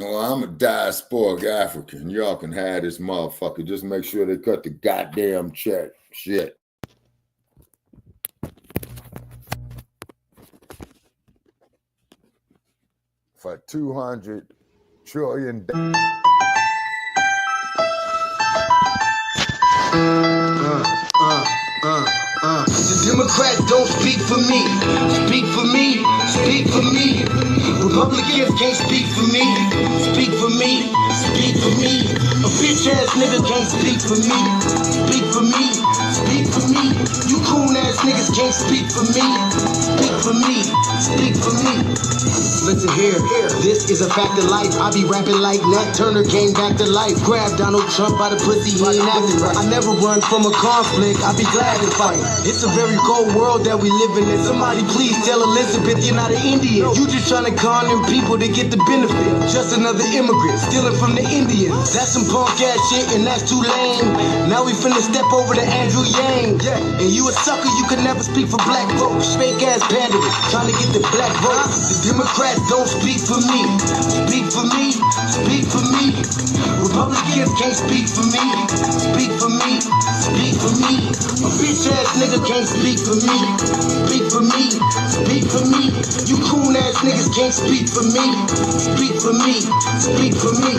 Well, I'm a diasporic African. Y'all can have this motherfucker. Just make sure they cut the goddamn check. Shit. For 200 trillion. The Democrats don't speak for me. Speak for me. Speak for me. Republicans can't speak for me. Speak for me. Speak for me. A bitch ass nigga can't speak for me. Speak for me. Speak for me. You coon ass niggas can't speak for me. Speak for me. Speak for me. Listen here, this is a fact of life. I be rapping like Nat Turner came back to life. Grab Donald Trump by the pussy, he ain't acting right. I never run from a conflict, I be glad to fight. It's a very cold world that we live in. And somebody please tell Elizabeth you're not an Indian. You just trying to con them people to get the benefit. Just another immigrant, stealing from the Indians. That's some punk ass shit and that's too lame. Now we finna step over to Andrew Yang. And you a sucker, you could never speak for black folks. Fake ass pandering, trying to get the black vote. The Democrats don't speak for me. Speak for me. Speak for me. Republicans can't speak for me. Speak for me. Speak for me. A bitch ass nigga can't speak for me. Speak for me. Speak for me. You coon ass niggas can't speak for me. Speak for me. Speak for me.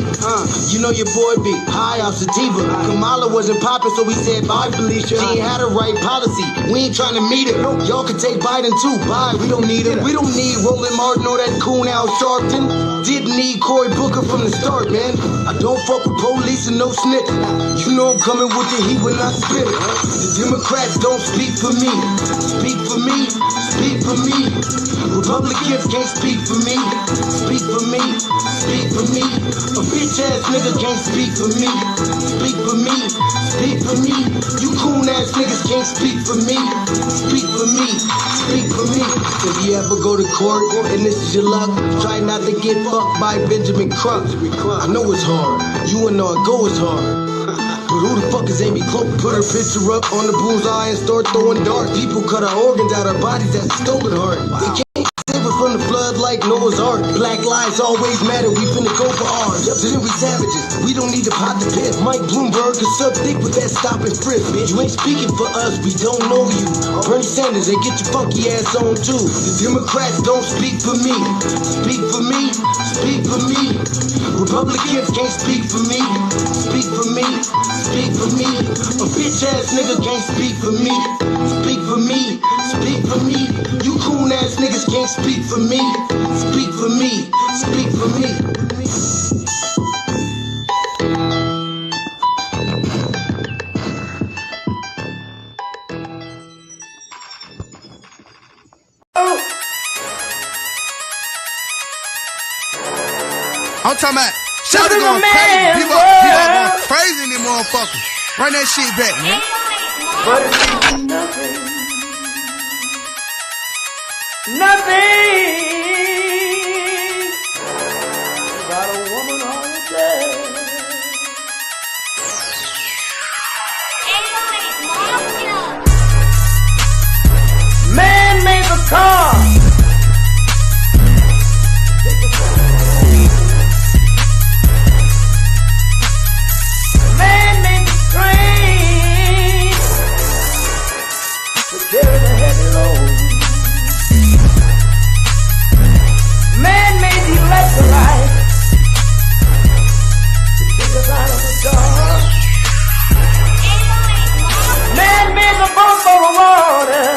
You know your boy be high off sativa. Kamala wasn't popping, so we said bye, Felicia. She ain't had a right policy. We ain't trying to meet her. Y'all can take Biden too. Bye. We don't need him. We don't need Roland Martin or that coon Al Sharpton. Didn't need Cory Booker from the start, man. I don't fuck with police and no snitch. You know I'm coming with the heat when I spit it. The Democrats don't speak for me. Speak for me. Speak for me. Republicans can't speak for me. Speak for me. Speak for me. A bitch ass nigga can't speak for me. Speak for me. Speak for me. You coon ass niggas can't speak for me. Speak for me. Speak for me. If you ever go to court and this is your luck, try not to get fucked by Benjamin Crump. I know it's hard. You and I go is hard. But who the fuck is Amy Cloak? Put her picture up on the bullseye and start throwing darts. People cut our organs out our bodies, that's a stolen heart. They can't save us from the flood like Noah's Ark. Black lives always matter, we finna go for ours. So then we savages, we don't need to pot the piss. Mike Bloomberg can suck dick with that stop and frisk, bitch. You ain't speaking for us, we don't know you. Bernie Sanders, they get your funky ass on too. The Democrats don't speak for me. Speak for me. Speak for me. Republicans can't speak for me. Speak for me. Speak for me. A bitch ass nigga can't speak for me. Speak for me. Speak for me. You coon ass niggas can't speak for me. Speak for me. Speak for me. I'm talking about shout it going crazy. People going crazy in this motherfucker. Run that shit back, man. But it's nothing. Nothing about a woman on a day. Man made the car. Man made the train to carry the heavy load. Man made the electric light to take us out of the dark. Man made the boat for the water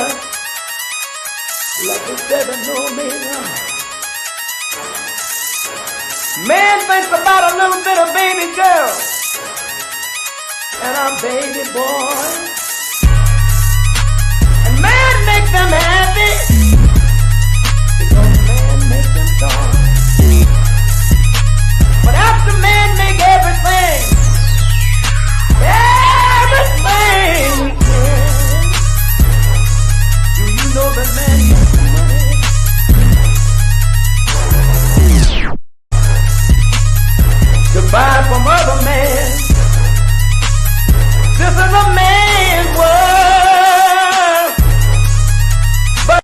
like the 7 million. Man thinks about a little bit of baby girl and a baby boy. And man makes them happy because man makes them joy. But after man make everything we can, do you know that man makes money? To buy from other men. This is a man's world. But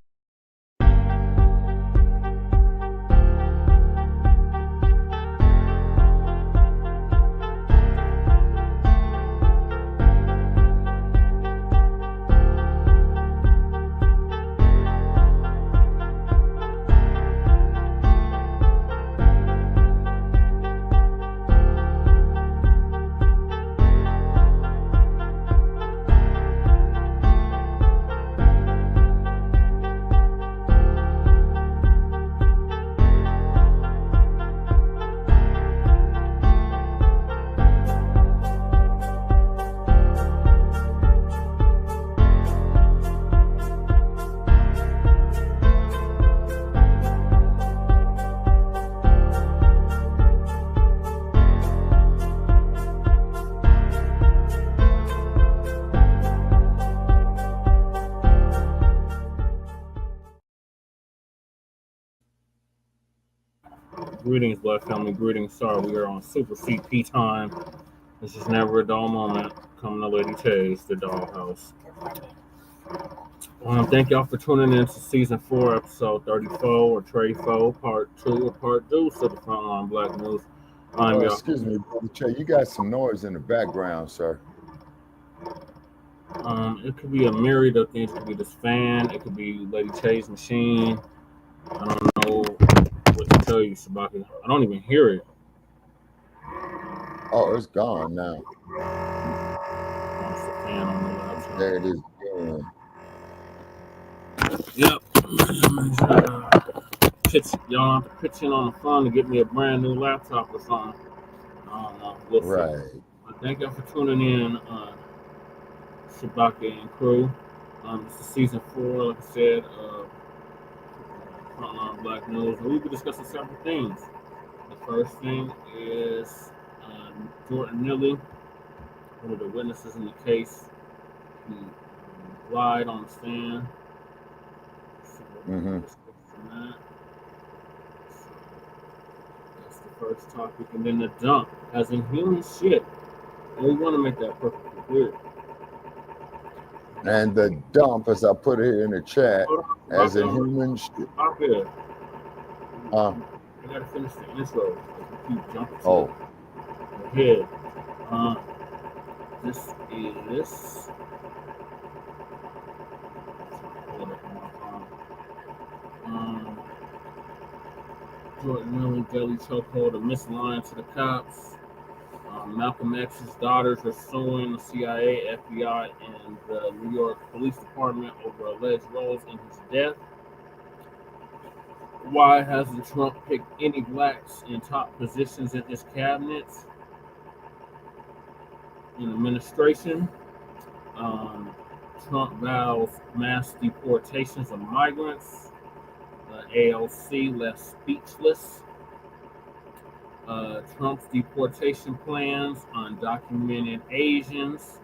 Greetings, Black family. Greetings. Sorry, we are on Super CP time. This is never a dull moment. Coming to Lady T's, the dollhouse. Thank y'all for tuning in to season 4, episode 34, or Trade Foe, part 2, or part 2 to the Frontline Black News. Excuse me, Brother Che, you got some noise in the background, sir. It could be a myriad of things. It could be this fan. It could be Lady Che's machine. I don't know what to tell you, Sabaki. I don't even hear it. Oh, it's gone now. That's the fan on the laptop. There it is again. Yep. Y'all have to pitch in on the phone to get me a brand new laptop or something. I don't know. We'll Right. see. Thank y'all for tuning in, Shabaka and crew. This is season 4, like I said, Frontline Black News. And we'll be discussing several things. The first thing is Neely, one of the witnesses in the case. He lied on the stand. Mm-hmm. That's the first topic. And then the dump, as in human shit. And we want to make that perfectly clear. And the dump, as I put it here in the chat, as in human shit. Stop it. I gotta finish the intro. We keep jumping to ahead. This is hold up on my phone. Jordan Neely daily chokehold, a misline to the cops. Malcolm X's daughters are suing the CIA, FBI, and the New York Police Department over alleged roles in his death. Why hasn't Trump picked any blacks in top positions in his cabinet? In administration, Trump vows mass deportations of migrants. AOC left speechless. Trump's deportation plans, undocumented Asians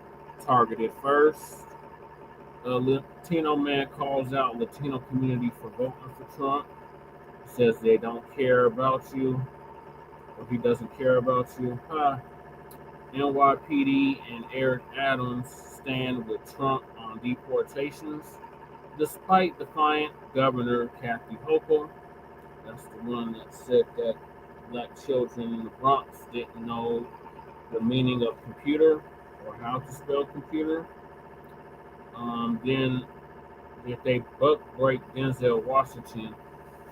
targeted first. A Latino man calls out Latino community for voting for Trump. Says they don't care about you, or he doesn't care about you. NYPD and Eric Adams stand with Trump on deportations, despite Defiant Governor Kathy Hochul. That's the one that said that black children in the Bronx didn't know the meaning of computer or how to spell computer. Then if they buck break Denzel Washington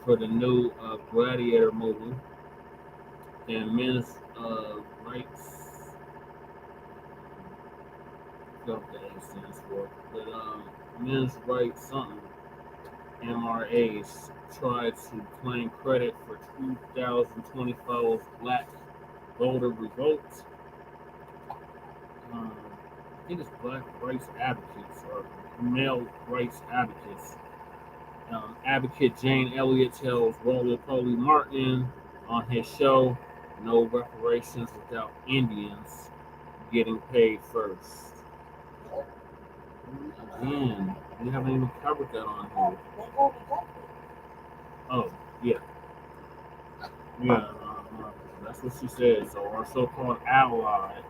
for the new Gladiator movie, and men's rights, I don't know what the A stands for, but men's rights something, MRAs, tried to claim credit for 2024's Black voter revolt. I think it's Black rights advocates or male rights advocates. Advocate Jane Elliott tells Roland Martin on his show, no reparations without Indians getting paid first. Again, we haven't even covered that on here. Oh, yeah. Yeah, that's what she said. So our so-called ally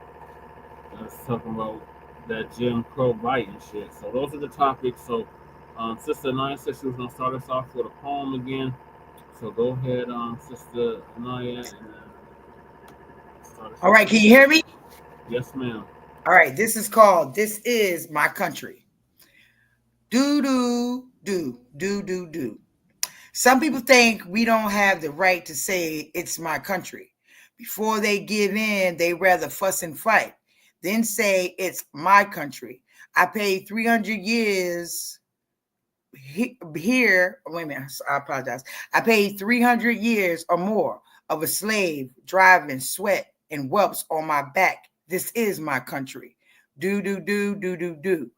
is talking about that Jim Crow bite and shit. So those are the topics. So Sister Anaya said she was going to start us off with a poem again. So go ahead, Sister Anaya. And, start us all right, can you hear me? Yes, ma'am. All right, this is called This Is My Country. Do, do, do, do, do, do. Some people think we don't have the right to say it's my country. Before they give in, they rather fuss and fight, then say it's my country. I paid 300 years here. Wait a minute, I apologize. I paid 300 years or more of a slave driving sweat and whelps on my back. This is my country. Do, do, do, do, do, do.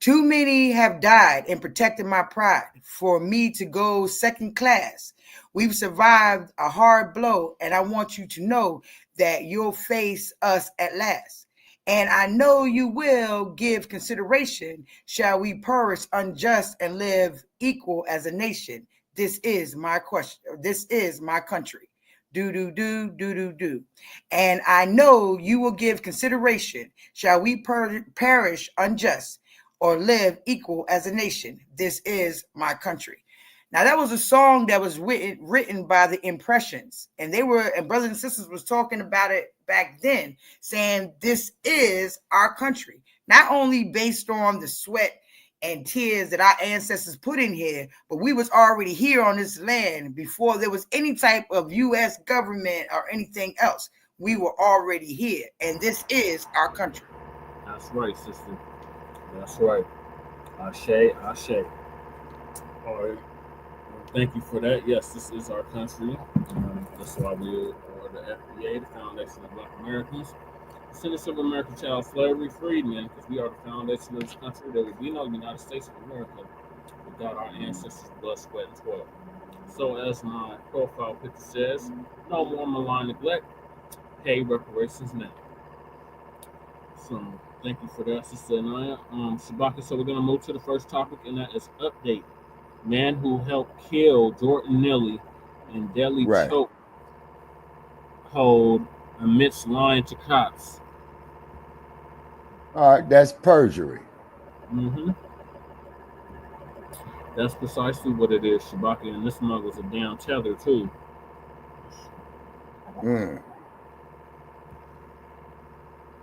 Too many have died in protecting my pride for me to go second class. We've survived a hard blow, and I want you to know that you'll face us at last. And I know you will give consideration. Shall we perish unjust and live equal as a nation? This is my question. This is my country. Do. And I know you will give consideration. Shall we perish unjust or live equal as a nation? This is my country. Now, that was a song that was written by the Impressions. And brothers and sisters was talking about it back then, saying this is our country. Not only based on the sweat and tears that our ancestors put in here, but we was already here on this land before there was any type of U.S. government or anything else. We were already here, and this is our country. That's right, sister. That's right. Ashe. All right. Thank you for that. Yes, this is our country. That's why we are the FBA, the Foundation of Black Americans. Descendants of American child slavery freedmen, because we are the foundation of this country. There would be no United States of America without our ancestors' blood, sweat, and toil. So, as my profile picture says, no more malign neglect, pay reparations now. So, thank you for that, Sister Anaya. Shabaka, so we're going to move to the first topic, and that is update. Man who helped kill Jordan Neely in deadly choke hold amidst lying to cops. All right, that's perjury. That's precisely what it is, Shabaki, and this mug was a damn tether too.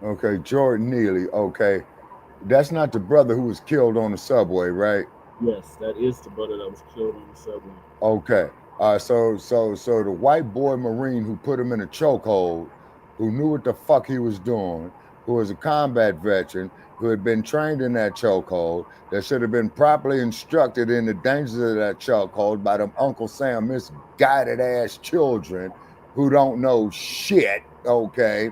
Okay, Jordan Neely. Okay, that's not the brother who was killed on the subway, right? Yes, that is the brother that was killed on the subway. Okay. So the white boy Marine who put him in a chokehold, who knew what the fuck he was doing, who was a combat veteran, who had been trained in that chokehold, that should have been properly instructed in the dangers of that chokehold by them Uncle Sam misguided ass children who don't know shit. Okay.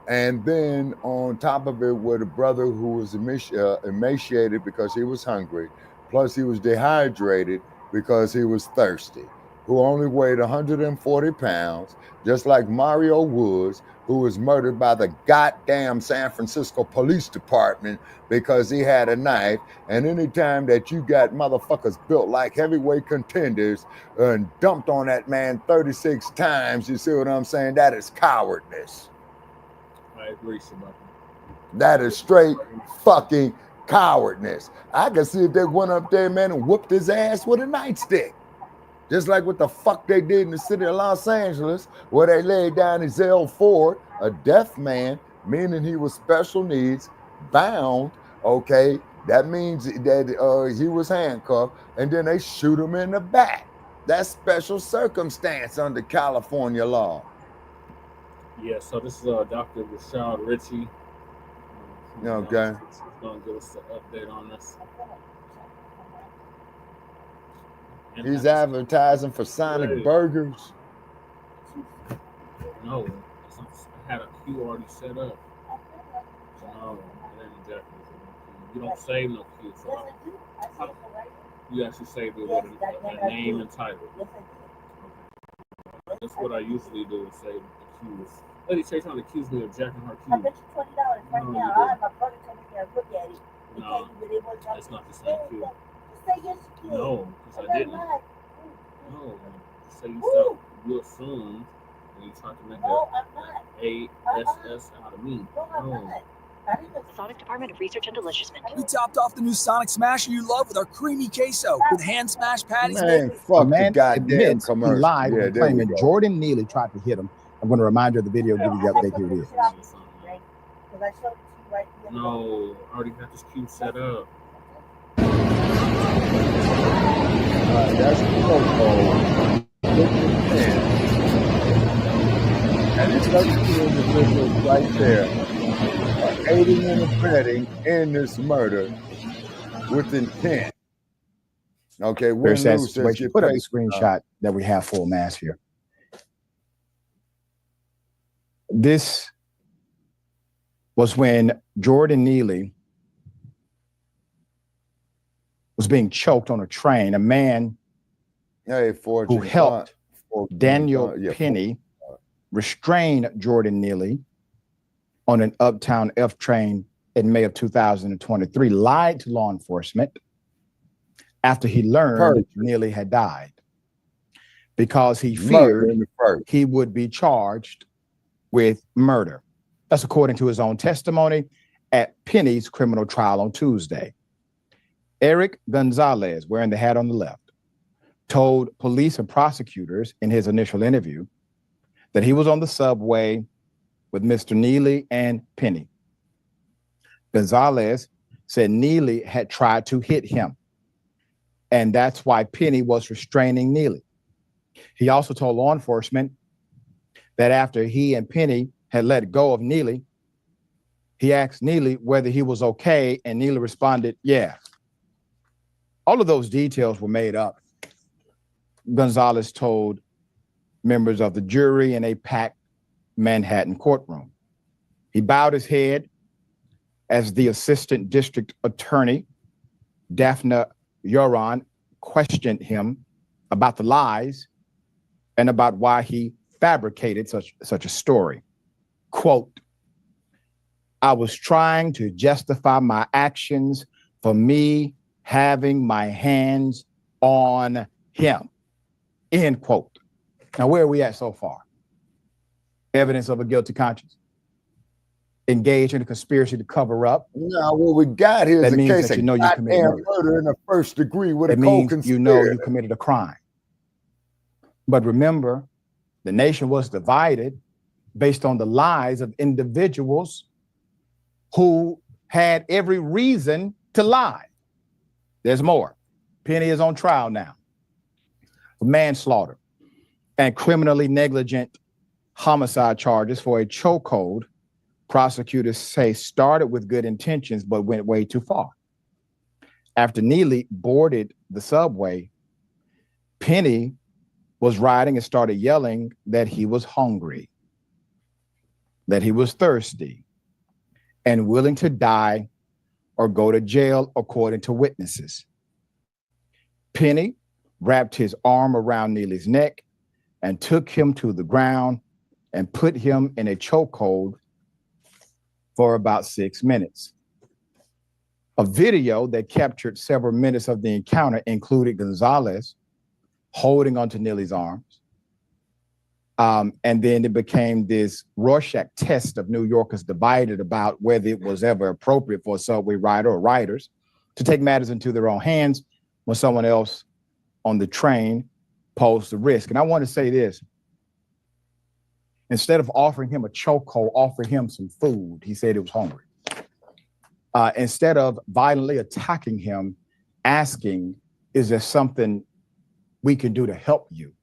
And then on top of it, with a brother who was emaciated because he was hungry, plus he was dehydrated because he was thirsty, who only weighed 140 pounds, just like Mario Woods, who was murdered by the goddamn San Francisco Police Department because he had a knife. And anytime that you got motherfuckers built like heavyweight contenders and dumped on that man 36 times, you see what I'm saying? That is cowardness. I agree, Shabaki. That is straight fucking cowardness. I can see if they went up there, man, and whooped his ass with a nightstick. Just like what the fuck they did in the city of Los Angeles, where they laid down Ezell Ford, a deaf man, meaning he was special needs, bound, okay? That means that he was handcuffed, and then they shoot him in the back. That's special circumstance under California law. Yeah, so this is Dr. Rashad Ritchie. Okay. He's going to give us an update on this. And he's advertising for Sonic Burgers. No, I had a queue already set up. No, it ain't exactly. You don't save no queue. So you actually save it with a name and title. Okay. That's what I usually do, is save the queues. Lady Chase trying to accuse me of jacking her queue. I bet you $20 right now. I'll have my brother come in here and look at it. No, that's not the same queue. Say yes, you can. No, because I didn't. No, say you assumed when you tried to make ASS out of me. No. Sonic Department of Research and Deliciousment. We topped off the new Sonic Smasher you love with our creamy queso with hand smashed patties. Man, fuck the goddamn commercial. He lied claiming Jordan Neely tried to hit him. I'm going to remind you of the video, give you the update. Here it is. No, I already got this queue set up. That's the protocol. And it's got two individuals right there, aiding and abetting in this murder with intent. Okay, Where it says, put up the screenshot that we have full mass here. This was when Jordan Neely was being choked on a train. A man who helped Daniel Penny restrain Jordan Neely on an Uptown F train in May of 2023 lied to law enforcement after he learned Neely had died. because he feared he would be charged with murder. That's according to his own testimony at Penny's criminal trial on Tuesday. Eric Gonzalez, wearing the hat on the left, told police and prosecutors in his initial interview that he was on the subway with Mr. Neely and Penny. Gonzalez said Neely had tried to hit him, and that's why Penny was restraining Neely. He also told law enforcement that after he and Penny had let go of Neely, he asked Neely whether he was okay, and Neely responded, yeah. All of those details were made up. Gonzalez told members of the jury in a packed Manhattan courtroom. He bowed his head as the assistant district attorney, Daphne Yoron, questioned him about the lies and about why he fabricated such a story. Quote, I was trying to justify my actions for me having my hands on him, end quote. Now, where are we at so far? Evidence of a guilty conscience. Engaged in a conspiracy to cover up. No, what we got here is a case of you committed murder in the first degree with a co-conspirator. You know you committed a crime. But remember, the nation was divided based on the lies of individuals who had every reason to lie. There's more. Penny is on trial now for manslaughter and criminally negligent homicide charges for a chokehold prosecutors say started with good intentions but went way too far. After Neely boarded the subway, Penny was riding and started yelling that he was hungry, that he was thirsty, and willing to die or go to jail, according to witnesses. Penny wrapped his arm around Neely's neck and took him to the ground and put him in a chokehold for about 6 minutes. A video that captured several minutes of the encounter included Gonzalez holding onto Neely's arms. And then it became this Rorschach test of New Yorkers divided about whether it was ever appropriate for a subway rider or riders to take matters into their own hands when someone else on the train posed the risk. And I want to say this. Instead of offering him a chokehold, offer him some food. He said he was hungry. Instead of violently attacking him, asking, is there something we can do to help you?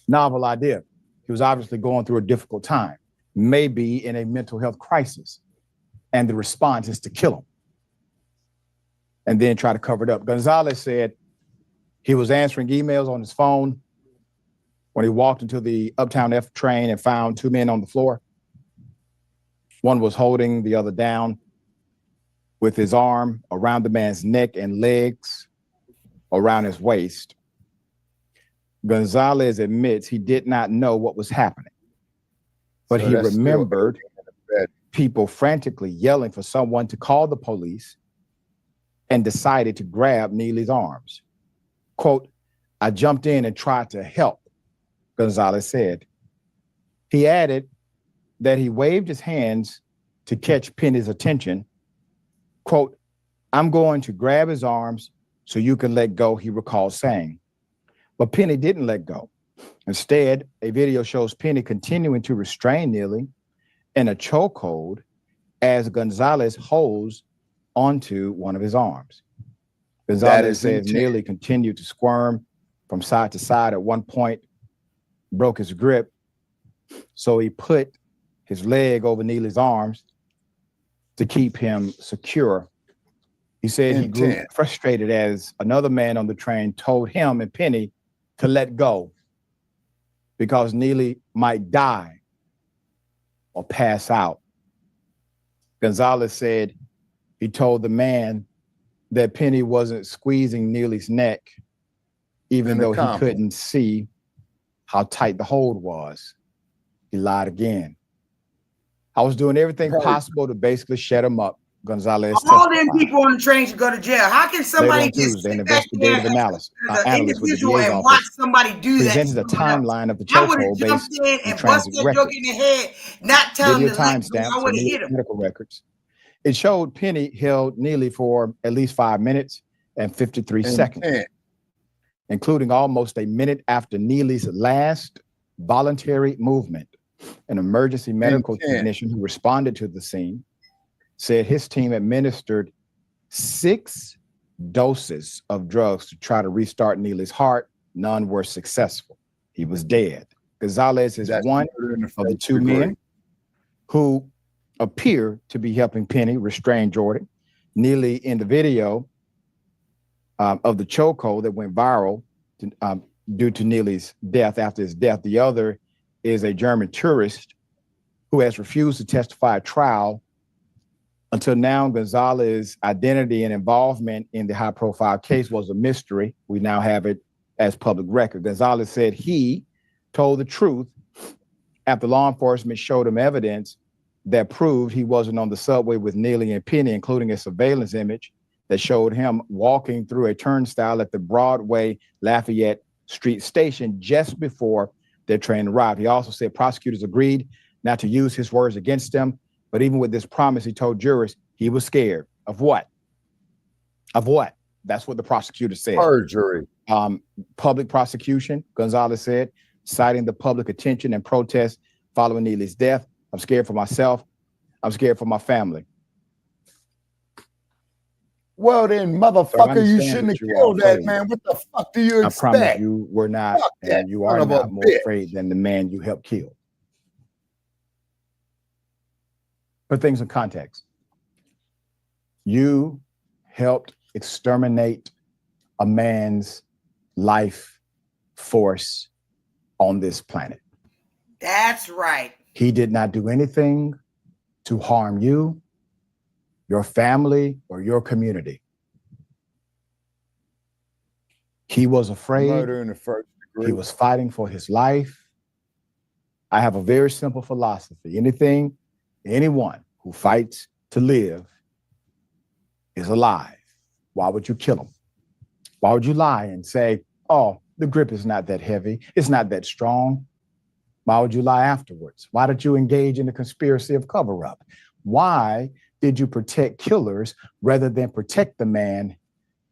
Novel idea. He was obviously going through a difficult time, maybe in a mental health crisis. And the response is to kill him and then try to cover it up. Gonzalez said he was answering emails on his phone when he walked into the Uptown F train and found two men on the floor. One was holding the other down with his arm around the man's neck and legs around his waist. Gonzalez admits he did not know what was happening, but he remembered people frantically yelling for someone to call the police and decided to grab Neely's arms. Quote, I jumped in and tried to help, Gonzalez said. He added that he waved his hands to catch Penny's attention. Quote, I'm going to grab his arms so you can let go, he recalled saying. But Penny didn't let go. Instead, a video shows Penny continuing to restrain Neely in a chokehold as Gonzalez holds onto one of his arms. Gonzalez says Neely continued to squirm from side to side. At one point, broke his grip, so he put his leg over Neely's arms to keep him secure. He said he grew frustrated as another man on the train told him and Penny to let go because Neely might die or pass out. Gonzalez said he told the man that Penny wasn't squeezing Neely's neck, even though he couldn't see how tight the hold was. He lied again. I was doing everything possible to basically shut him up. Gonzalez all them testified. people on the train should go to jail. How can somebody just Tuesday, an sit back there investigative analyst as an analyst with the individual DA's and watch office somebody do that? presented a timeline of the I would have chokehold jumped based in on and bust transit that joke records. in the head, not tell him Video to let go. timestamps I and would have hit him. medical records. It showed Penny held Neely for at least 5 minutes and 53 seconds, including almost a minute after Neely's last voluntary movement. An emergency medical technician who responded to the scene said his team administered 6 doses of drugs to try to restart Neely's heart. None were successful. He was dead. Gonzalez is one of the 2 men who appear to be helping Penny restrain Jordan. Neely, in the video of the chokehold that went viral due to Neely's death, after his death, the other is a German tourist who has refused to testify at trial. Until now, Gonzalez's identity and involvement in the high-profile case was a mystery. We now have it as public record. Gonzalez said he told the truth after law enforcement showed him evidence that proved he wasn't on the subway with Neely and Penny, including a surveillance image that showed him walking through a turnstile at the Broadway Lafayette Street station just before their train arrived. He also said prosecutors agreed not to use his words against him. But even with this promise, he told jurors he was scared of what? Of what? That's what the prosecutor said. Perjury. Public prosecution, Gonzalez said, citing the public attention and protest following Neely's death. I'm scared for myself. I'm scared for my family. Well, then, motherfucker, you shouldn't have killed that man. What the fuck do you expect? I promise you were not, and you are not more afraid than the man you helped kill. Put things in context. You helped exterminate a man's life force on this planet. That's right. He did not do anything to harm you, your family, or your community. He was afraid. Murder in the first degree. He was fighting for his life. I have a very simple philosophy. Anyone who fights to live is alive. Why would you kill him? Why would you lie and say, oh, the grip is not that heavy, it's not that strong? Why would you lie afterwards? Why did you engage in the conspiracy of cover-up? Why did you protect killers rather than protect the man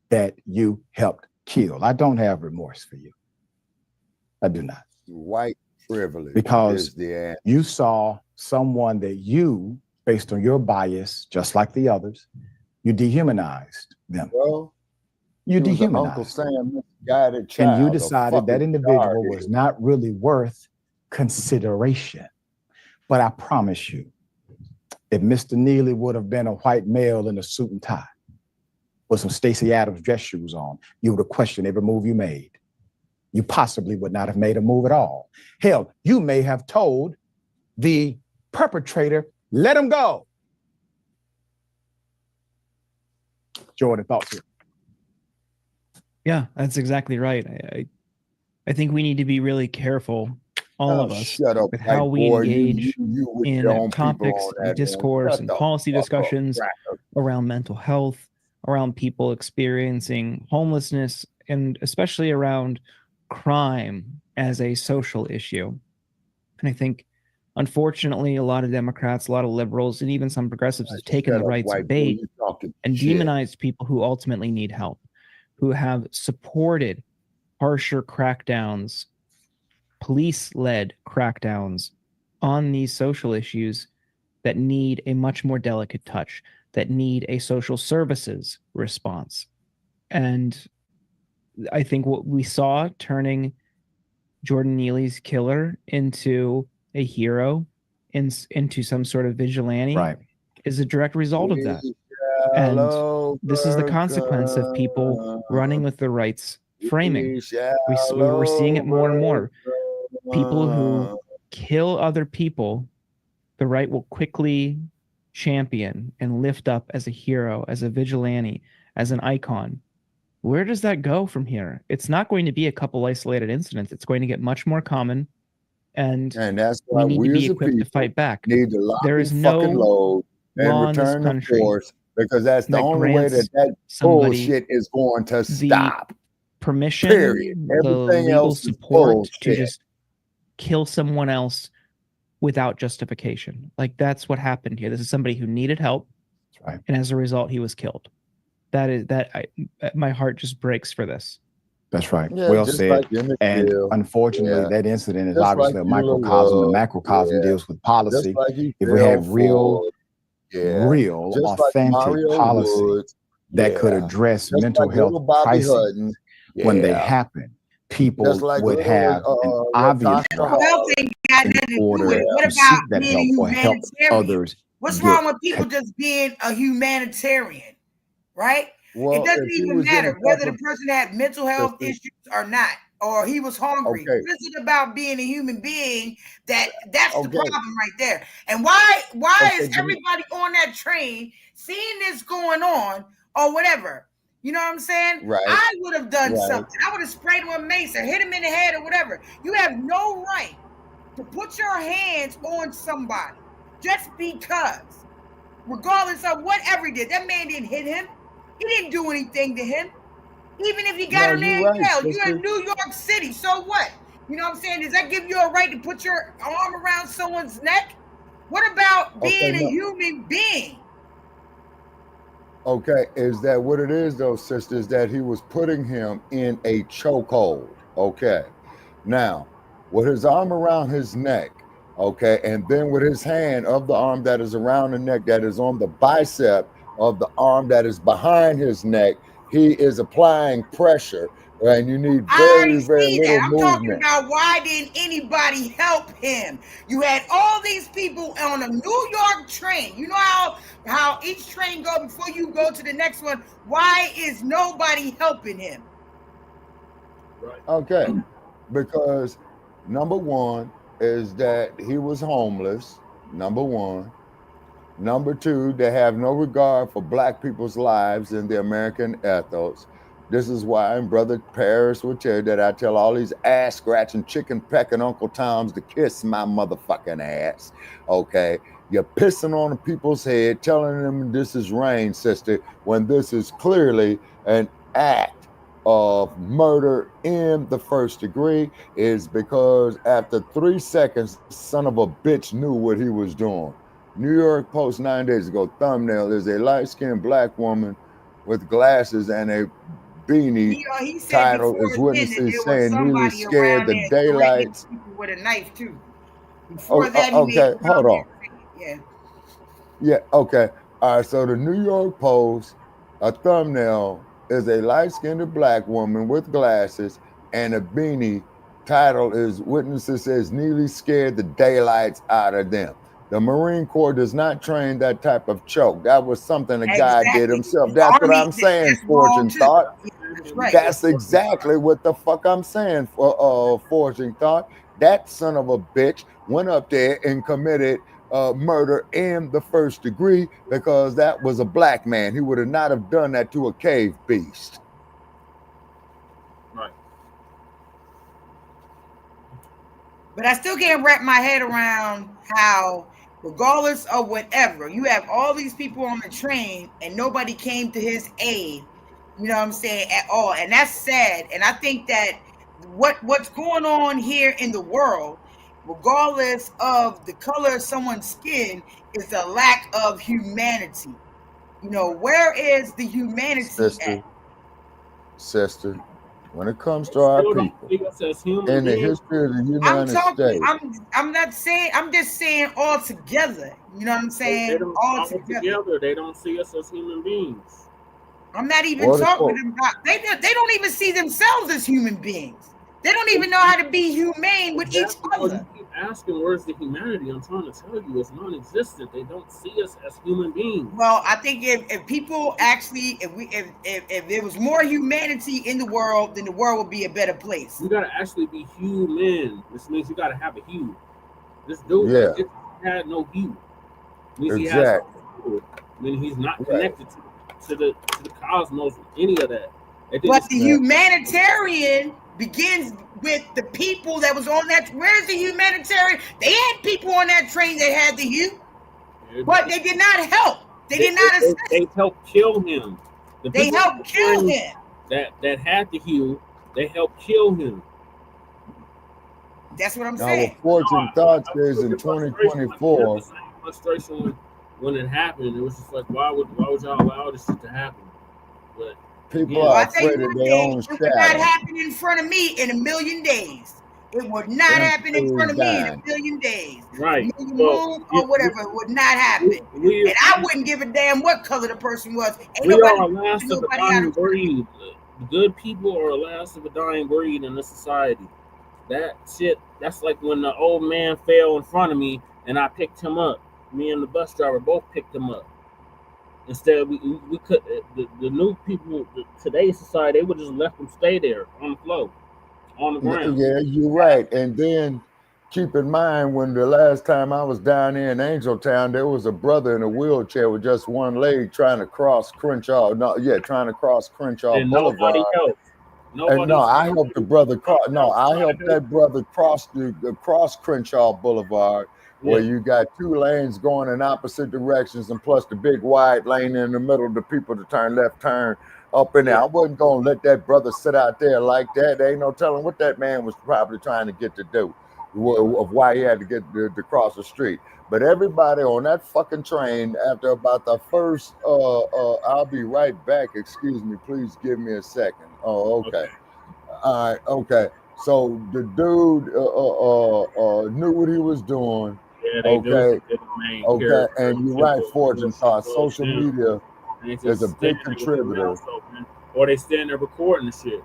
that you helped kill? I don't have remorse for you. I do not. White privilege. Because you saw someone that you, based on your bias, just like the others, you dehumanized them. Well, you dehumanized Uncle Sam misguided child, and you decided that individual was not really worth consideration. But I promise you, if Mr. Neely would have been a white male in a suit and tie with some Stacey Adams dress shoes on, you would have questioned every move you made. You possibly would not have made a move at all. Hell, you may have told the perpetrator, let him go. Jordan, thoughts here? Yeah, that's exactly right. I think we need to be really careful, all of us, with how we engage in topics and discourse and policy discussions around mental health, around people experiencing homelessness, and especially around crime as a social issue. And I think, unfortunately, a lot of Democrats, a lot of liberals, and even some progressives have taken the right's bait and demonized people who ultimately need help, who have supported harsher crackdowns, police-led crackdowns on these social issues that need a much more delicate touch, that need a social services response. And I think what we saw turning Jordan Neely's killer into a hero, into some sort of vigilante, is a direct result of that. And this is the consequence of people running with the right's framing. We're seeing it more and more. People who kill other people, the right will quickly champion and lift up as a hero, as a vigilante, as an icon. Where does that go from here? It's not going to be a couple isolated incidents. It's going to get much more common, and that's why we need to be equipped to fight back. Need to lock there is no load and law in this return country force because that's the only way that bullshit is going to stop. Permission, period. the Everything legal else is support bullshit. to just kill someone else without justification. Like that's what happened here. This is somebody who needed help, right. And as a result, he was killed. My heart just breaks for this. That's right. Yeah, well just said. like and unfortunately, that incident is obviously a microcosm. The macrocosm deals with policy. If we had real, authentic policy that could address mental health crises when they happen, people would have an obvious right in order to seek that help or help others. What's wrong with people just being a humanitarian, right? Well, it doesn't even matter whether the person had mental health issues or not, or he was hungry. What is it about being a human being that's the problem right there? And why is everybody on that train seeing this going on or whatever? You know what I'm saying? Right. I would have done something. I would have sprayed him with mace or hit him in the head or whatever. You have no right to put your hands on somebody just because, regardless of whatever he did. That man didn't hit him. He didn't do anything to him. Even if he got him there in jail, you're in New York City. So what? You know what I'm saying? Does that give you a right to put your arm around someone's neck? What about being a human being? Okay, is that what it is, though, sisters? That he was putting him in a chokehold. Okay, now with his arm around his neck, okay, and then with his hand of the arm that is around the neck, that is on the bicep of the arm that is behind his neck, he is applying pressure, and you need very little I'm movement. Talking about why didn't anybody help him? You had all these people on a New York train. You know how each train go before you go to the next one. Why is nobody helping him? Right. Okay, because number one is that he was homeless. Number one. Number two, they have no regard for Black people's lives and the American ethos. This is why Brother Paris will tell you that I tell all these ass-scratching, chicken-pecking Uncle Toms to kiss my motherfucking ass, okay? You're pissing on the people's head, telling them this is rain, sister, when this is clearly an act of murder in the first degree, is because after 3 seconds, the son of a bitch knew what he was doing. New York Post 9 days ago, thumbnail is a light-skinned Black woman with glasses and a beanie. He said title is witnesses saying Neely scared the daylights. With a knife too. Before that, okay, hold on. Yeah, okay. All right, so the New York Post, a thumbnail is a light-skinned Black woman with glasses and a beanie. Title is witnesses says Neely scared the daylights out of them. The Marine Corps does not train that type of choke. That was something the guy did himself. That's what I'm saying, Fortune Thought. That's exactly what the fuck I'm saying, Fortune Thought. That son of a bitch went up there and committed murder in the first degree because that was a Black man. He would have not have done that to a cave beast. Right. But I still can't wrap my head around how, regardless of whatever, you have all these people on the train and nobody came to his aid, you know what I'm saying, at all. And that's sad. And I think that what's going on here in the world, regardless of the color of someone's skin, is a lack of humanity. You know, where is the humanity at? Sister, when it comes to our people in the history of the United States, I'm not saying, I'm just saying all together. You know what I'm saying? All together. They don't see us as human beings. I'm not even talking about, they don't even see themselves as human beings. They don't even know how to be humane with each other. You keep asking, where's the humanity? I'm trying to tell you, it's non-existent. They don't see us as human beings. Well, I think if people actually, if there was more humanity in the world, then the world would be a better place. You gotta actually be human. This means you gotta have a hue. This dude had no hue. Exactly. Then he's not connected to the cosmos, any of that. But the humanitarian begins with the people that was on that. Where's the humanitarian? They had people on that train that had the hue, but they did not help. They did not assist. They helped kill him. They helped kill him. That had to heal. They helped kill him. That's what I'm saying. Fortune thoughts is in 2024. The same frustration when it happened. It was just like, why would y'all allow this shit to happen? But people are afraid of their own shadow. It would not happen in front of me in a million days. It would not happen in front of me in a million days. Right. Move or whatever. It would not happen. And I wouldn't give a damn what color the person was. We are a last of a dying breed. Good people are a last of a dying breed in this society. That shit, that's like when the old man fell in front of me and I picked him up. Me and the bus driver both picked him up. Instead, we could, the new people, today's society, they would just let them stay there on the floor, on the ground. Yeah, you're right. And then keep in mind, when the last time I was down there in Angeltown, there was a brother in a wheelchair with just one leg trying to cross Crenshaw. Trying to cross Crenshaw Boulevard. Nobody helped. I helped the brother cross. I helped that brother cross cross Crenshaw Boulevard, where you got two lanes going in opposite directions, and plus the big wide lane in the middle of the people to turn left, turn up in there. I wasn't gonna let that brother sit out there like that. There ain't no telling what that man was probably trying to get to do, of why he had to get to cross the street. But everybody on that fucking train, after about the first, I'll be right back. Excuse me, please give me a second. Oh, okay. All right, okay. So the dude knew what he was doing. Yeah, they do. Okay, and you're right, Fortune thought social media is a big contributor. Or they stand there recording the shit.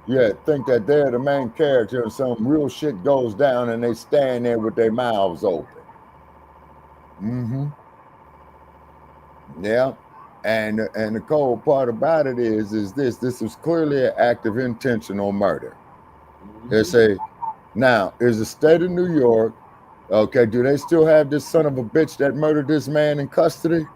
Yeah, think that they're the main character and some real shit goes down and they stand there with their mouths open. Yeah. And the cold part about it is this was clearly an act of intentional murder. They say, now, is the state of New York, okay, do they still have this son of a bitch that murdered this man in custody?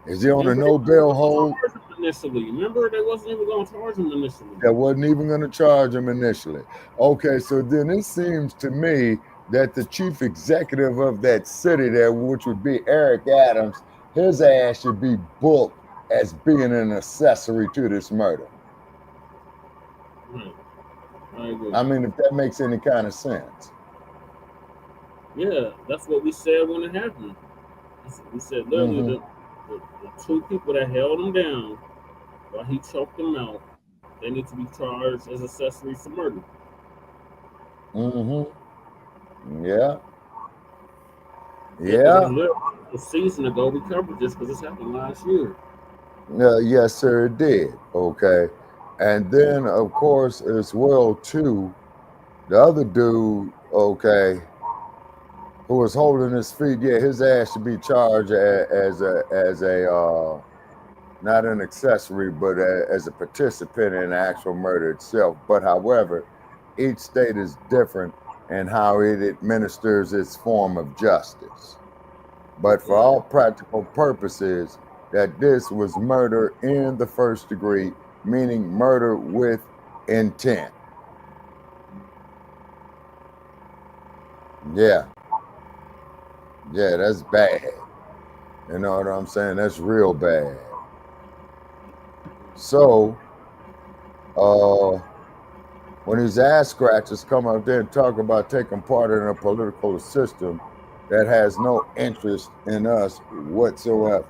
Is he on a no bail hold? Initially, remember, they wasn't even going to charge him initially. They wasn't even going to charge him initially. Okay, so then it seems to me that the chief executive of that city there, which would be Eric Adams, his ass should be booked as being an accessory to this murder. I agree. I mean, if that makes any kind of sense. Yeah, that's what we said when it happened. We said literally the two people that held him down while he choked them out, they need to be charged as accessories to murder. Yeah. Yeah. A season ago, we covered this because this happened last year. Yes, sir, it did. Okay. And then, of course, as well, too, the other dude, okay, who was holding his feet, yeah, his ass should be charged as a not an accessory, but as a participant in the actual murder itself. But however, each state is different in how it administers its form of justice. But for all practical purposes, that this was murder in the first degree, meaning murder with intent. Yeah. Yeah, that's bad. You know what I'm saying? That's real bad. So, when these ass scratchers come up there and talk about taking part in a political system that has no interest in us whatsoever.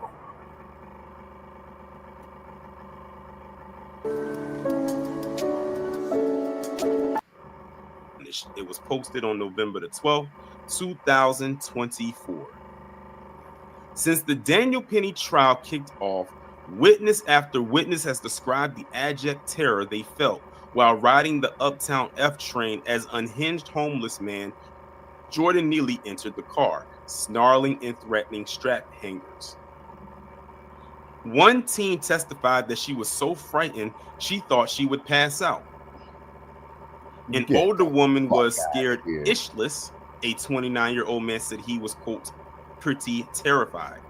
It was posted on November the 12th, 2024. Since the Daniel Penny trial kicked off, witness after witness has described the abject terror they felt while riding the Uptown F train as unhinged homeless man Jordan Neely entered the car, snarling and threatening strap hangers. One teen testified that she was so frightened she thought she would pass out. An older woman was scared ishless. A 29-year-old man said he was, quote, pretty terrified.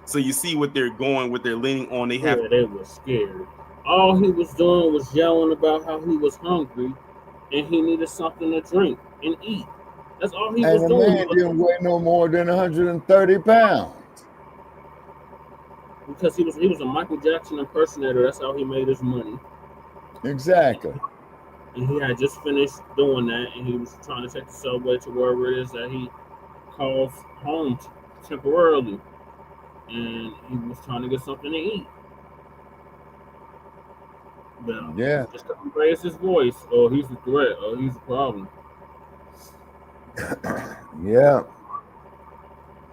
So you see what they're going, what they're leaning on. They were scared. All he was doing was yelling about how he was hungry and he needed something to drink and eat. That's all he was doing. And the man didn't weigh no more than 130 pounds. because he was a Michael Jackson impersonator. That's how he made his money. Exactly. And he had just finished doing that, and he was trying to take the subway to wherever it is that he calls home temporarily, and he was trying to get something to eat. But yeah, just to raise his voice. Oh, he's a threat. Oh, he's a problem. yeah.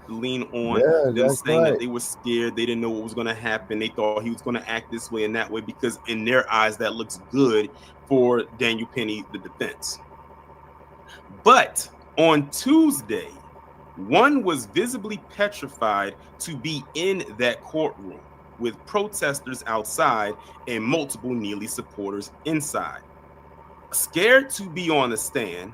Lean on them saying right. that they were scared, they didn't know what was going to happen, they thought he was going to act this way and that way, because in their eyes that looks good for Daniel Penny, the defense. But on Tuesday, one was visibly petrified to be in that courtroom, with protesters outside and multiple Neely supporters inside. Scared to be on the stand,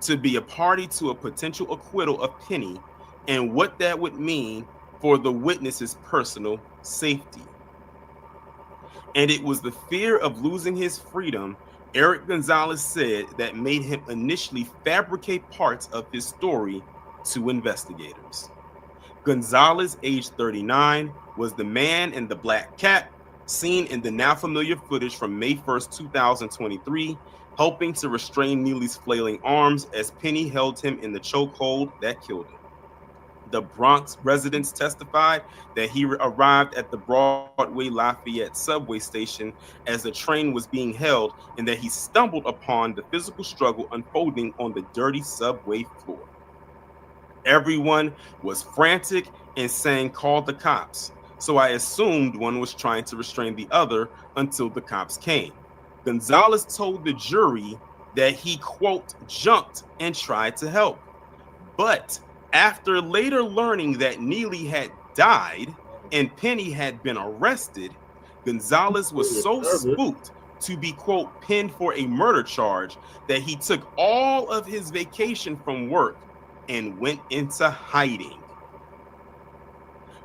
to be a party to a potential acquittal of Penny, and what that would mean for the witness's personal safety. And it was the fear of losing his freedom, Eric Gonzalez said, that made him initially fabricate parts of his story to investigators. Gonzalez, age 39, was the man in the black cap seen in the now familiar footage from May 1st, 2023, helping to restrain Neely's flailing arms as Penny held him in the chokehold that killed him. The Bronx residents testified that he arrived at the Broadway Lafayette subway station as the train was being held, and that he stumbled upon the physical struggle unfolding on the dirty subway floor. Everyone was frantic and saying, "Call the cops." So I assumed one was trying to restrain the other until the cops came. Gonzalez told the jury that he, quote, jumped and tried to help. But after later learning that Neely had died and Penny had been arrested, Gonzalez was so spooked to be, quote, pinned for a murder charge that he took all of his vacation from work and went into hiding.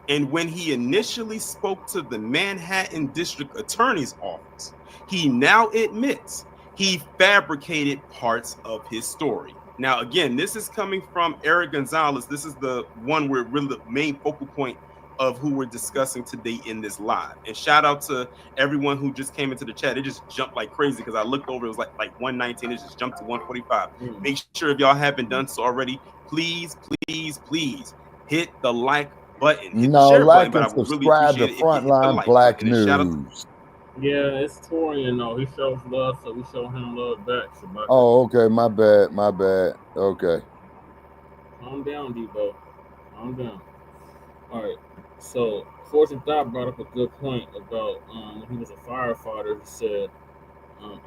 And when he initially spoke to the Manhattan District Attorney's Office, he now admits he fabricated parts of his story. Now, again, this is coming from Eric Gonzalez. This is the one where really the main focal point of who we're discussing today in this live. And shout out to everyone who just came into the chat. It just jumped like crazy because I looked over, it was like 119. It just jumped to 145. Make sure if y'all haven't done so already, please hit the like button, hit the share button, but I would really appreciate it if you hit the like button. And shout out to Yeah, it's Torian though. He shows love, so we show him love back. Oh, okay. My bad. Okay. Calm down, Debo. Calm down. All right. So, Fortune Thought brought up a good point about when he was a firefighter. He said,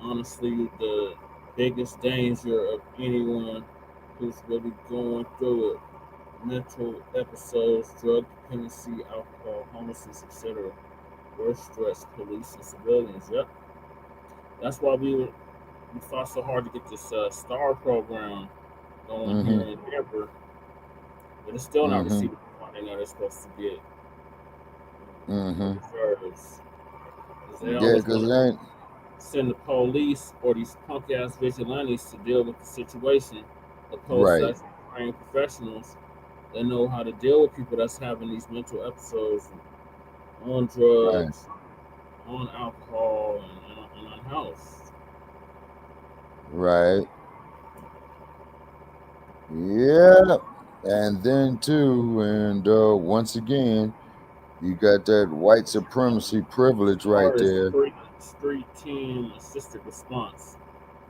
honestly, the biggest danger of anyone who's really going through it, mental episodes, drug dependency, alcohol, homelessness, etc., worst stress, police and civilians. Yep. That's why we fought so hard to get this STAR program going here in Denver, but it's still not receiving the funding that it's supposed to get. They always want to send the police or these punk ass vigilantes to deal with the situation, opposed to trained professionals that know how to deal with people that's having these mental episodes on drugs, on alcohol, and on health. Right. Yeah. And then too, and once again, you got that white supremacy privilege right there. Street team assisted response.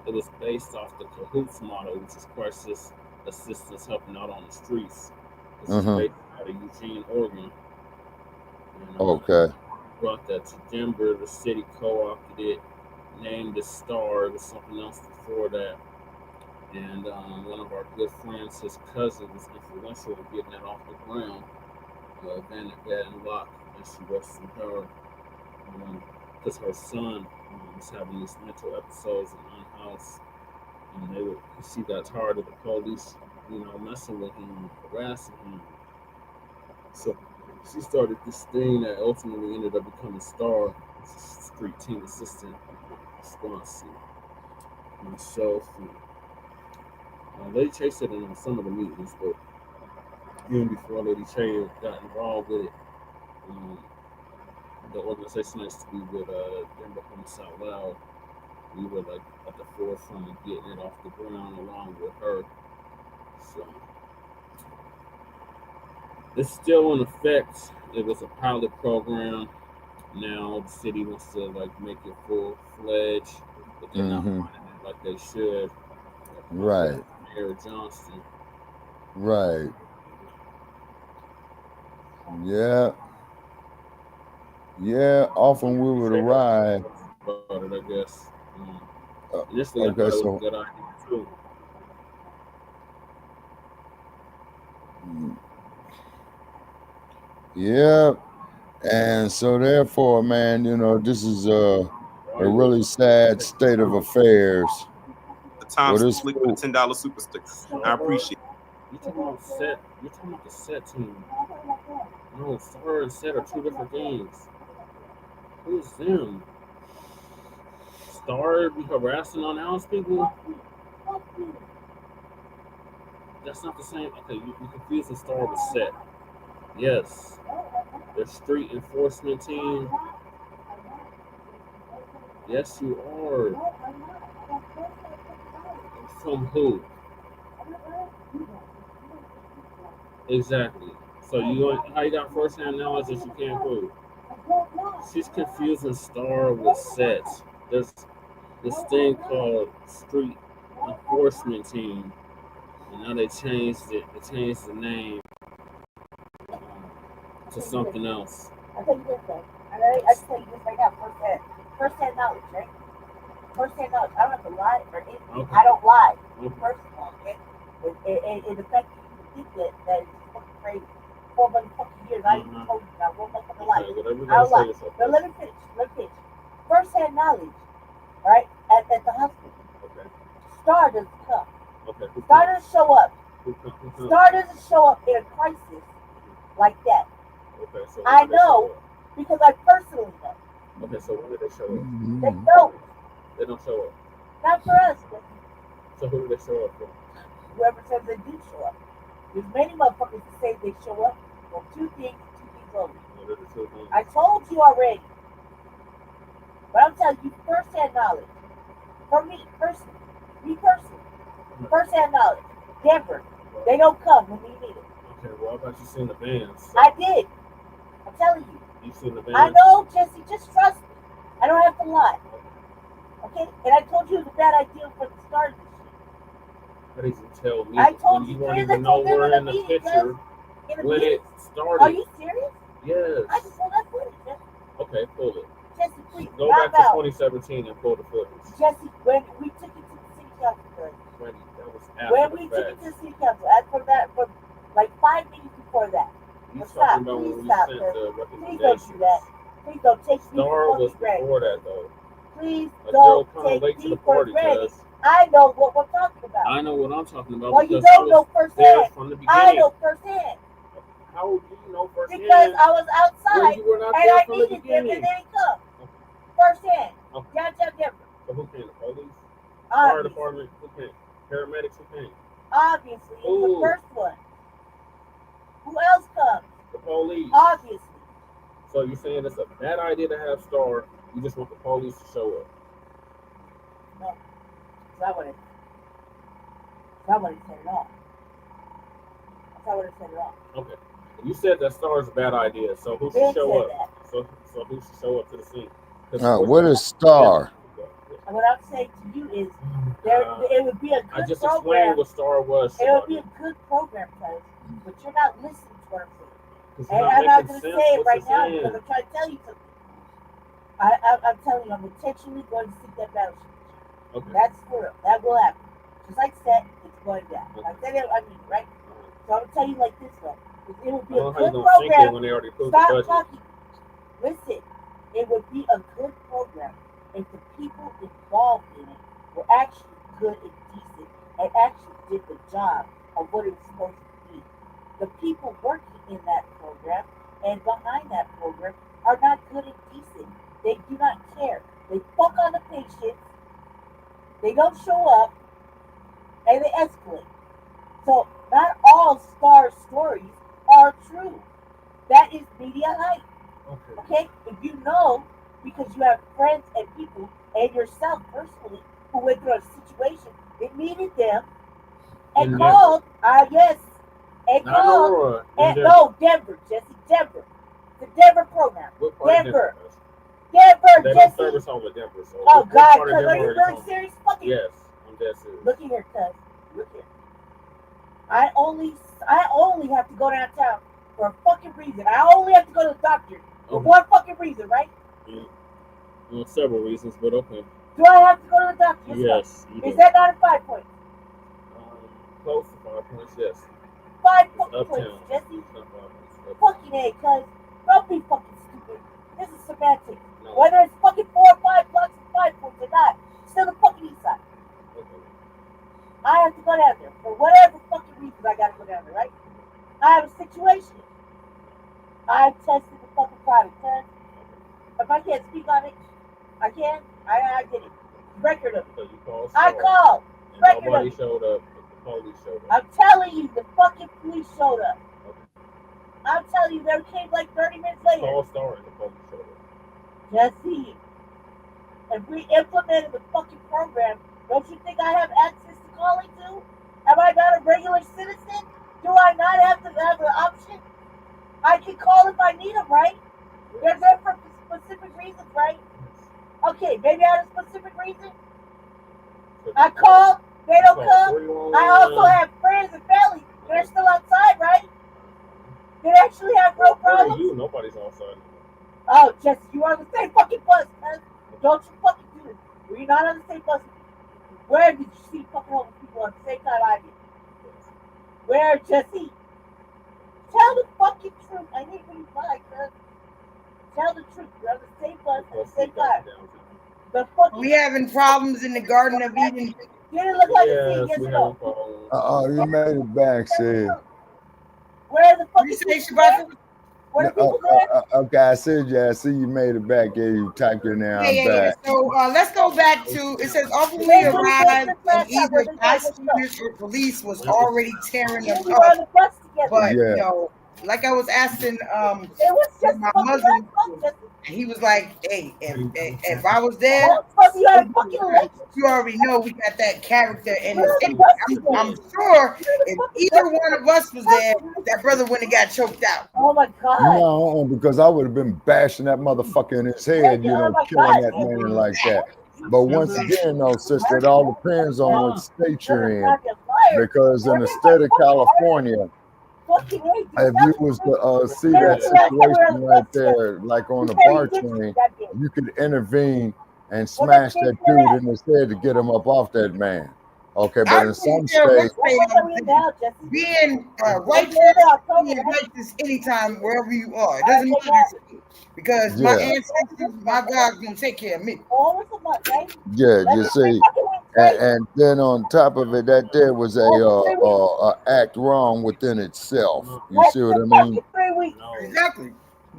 It was based off the CAHOOTS model, which is crisis assistance helping out on the streets. This is based out of Eugene, Oregon. And, okay. Brought that to Denver. The city co-opted it, named it STAR. It was something else before that. And one of our good friends, his cousin, was influential in getting that off the ground. Vanna Locke, and she rests in her, because her son was having these mental episodes and unhoused, and she got tired of the police, messing with him, harassing him. So she started this thing that ultimately ended up becoming STAR, Street Team Assistant Response. Myself and Lady Chase said in some of the meetings, but even before Lady Chase got involved with it, the organization I used to be with, Denver Homicide Loud, we were like at the forefront of getting it off the ground along with her. So it's still in effect. It was a pilot program. Now the city wants to like make it full fledged, but they're not running it like they should. Right. Mayor Johnston. Right. Yeah. Yeah. Often we would arrive. About it, I guess. Okay, Initially, I thought it was so a good idea too. yeah, and so therefore, man, you know, this is a really sad state of affairs. The time slick with the $10 super sticker. I appreciate it. You talking about set? You talking about the set team? No, Star and set are two different things. Who's them? Star be harassing unhoused people? That's not the same. Okay, you confusing Star with set. Yes. The street enforcement team. Yes, you are. From who? Exactly. So how you got first-hand knowledge that you can't prove? She's confusing Star with sets. There's this thing called street enforcement team, and now they changed it. They changed the name to something else. I'll tell you this though. I tell you this right now, first-hand knowledge, right? First-hand knowledge. I don't have to lie or anything. Okay. I don't lie. First of all, okay? It affects you to think that it's fucking crazy. 4 fucking years, I even told you, I won't fucking lie. I don't lie. But let me finish. First-hand knowledge, right? At the hospital. Okay. Star doesn't come. Okay. Star doesn't show up. Star doesn't show up in a crisis like that. Okay, so I know because I personally know. Okay, so when did they show up? They don't. They don't show up. Not for us. So who do they show up for? Whoever says they do show up. There's many motherfuckers that say they show up for two things only. What are the 2 things? I told you already. But I'm telling you first-hand knowledge. For me personally. First-hand knowledge. Denver. They don't come when you need it. Okay, well, I thought you seen the bands. I did. I'm telling you. You seen the bands? I know, Jesse. Just trust me. I don't have to lie. Okay? And I told you it was a bad idea for the start of this shit. How did you tell me? I told you weren't even nowhere in the picture when it started. Are you serious? Yes. I can pull that footage, Jesse. Okay, pull it. Jesse, please. Go back to 2017 and pull the footage. Jesse, when we took it to the city council, that was when we took it to the city council, for like 5 minutes before that. You stop, talking about please when we stop, sent sir. the Please don't recommendations? do that. Please don't take me Star was for granted. before that though. Please A don't girl kinda late take to me the for party, granted. cuz. I know what we're talking about. I know what I'm talking about. Well, you because don't know there firsthand. from the beginning. I know firsthand. How do you know firsthand? Because I was outside you were not and there I from the needed them and they beginning. didn't come. Firsthand. Okay. Jab. So who came? The police? Fire Obviously. department? Who came? Paramedics? Who came? Obviously. It was the Ooh. first one. Who else comes? The police. Obviously. So you're saying it's a bad idea to have Star? You just want the police to show up? No. That's not what it said at all. That's not what it said at all. Okay. You said that Star is a bad idea. So who should Ben show said up? So who should show up to the scene? What is Star? And what I'm saying to you is, it would be a good I just program. explained what Star was. It would be a good program, cuz, but you're not listening to what I'm saying. You're And I'm not making going to sense say it what right you're now saying. because I'm trying to tell you something. I'm telling you, I'm intentionally going to seek that battleship. Okay. That's for real. That will happen. Just like set, it's going down. Okay. I said it, I mean, right? So I'm going to tell you like this, though. It would be I a don't know how you're good going to think it program. when they already approved the Stop budget. talking. Listen, it would be a good program if the people involved in it were actually good and decent and actually did the job of what it was supposed to be. The people working in that program and behind that program are not good and decent. They do not care. They fuck on the patients. They don't show up, and they escalate. So not all Star stories are true. That is media hype. Okay? If you myself personally, who went through a situation, it needed them, and called. Yes, and called. And no, Denver, Jesse, Denver. The Denver program. Denver. They don't Jesse. service all of Denver. So oh God, cuz are you very serious? Fucking yes, I'm dead serious. Look here, cuz. Look here. I only have to go downtown for a fucking reason. I only have to go to the doctor for one fucking reason, right? Well, several reasons, but okay. Do I have to go to the doctor? Yes. Is that not a 5 points? Close to 5 points, yes. 5 fucking points, Jesse. Fucking A, cuz. Don't be fucking stupid. This is semantics. No. Whether it's fucking 4 or 5 blocks and 5 points or not, still the fucking east side. Okay. I have to go down there for whatever fucking reason I gotta go down there, right? I have a situation. I tested the fucking product, cuz. If I can't speak on it, I can. I did it. Record of it. I called. Record nobody of it. Showed up. The police showed up. I'm telling you, the fucking police showed up. Okay. I'm telling you, they came like 30 minutes later. Call Star and the police showed up. Jesse, if we implemented the fucking program, don't you think I have access to calling too? Am I not a regular citizen? Do I not have to have the option? I can call if I need them, right? They're there for specific reasons, right? Okay, maybe I have a specific reason. I call, they don't come. I also have friends and family that are still outside, right? They actually have real problems. You, nobody's outside. Oh, Jesse, you are on the same fucking bus, cuz. Don't you fucking do this. Were you not on the same bus? Where did you see fucking homeless people at the same time I did? Where, Jesse? Tell the fucking truth. I need to reply, cuz. Tell the truth. We're on the same bus at the same time. The fuck we having problems in the Garden of Eden. Did it look like a scene? Yes or no? You made it back, sid. Where the fuck is this? Okay, I see you made it back. Yeah, you typed it now. I'm back. So let's go back to, it says ultimately arrived and either bystanders or police was already tearing them up. But you know, like I was asking my Muslim, he was like, hey, if I was there, you already know we got that character in the I'm sure if either one of us was there, that brother wouldn't have got choked out. Oh my God. No, because I would have been bashing that motherfucker in his head, you know, killing that man like that. But once again, though, sister, it all depends on what state you're in. Because in the state of California, if you was to see that situation right there, like on the BART train, you could intervene and smash that dude in his head to get him up off that man. Okay, but in some states, being righteous anytime wherever you are, it doesn't matter because my ancestors, my God's gonna take care of me. Yeah, you see, and then on top of it, that there was a act wrong within itself. You see what I mean? Exactly,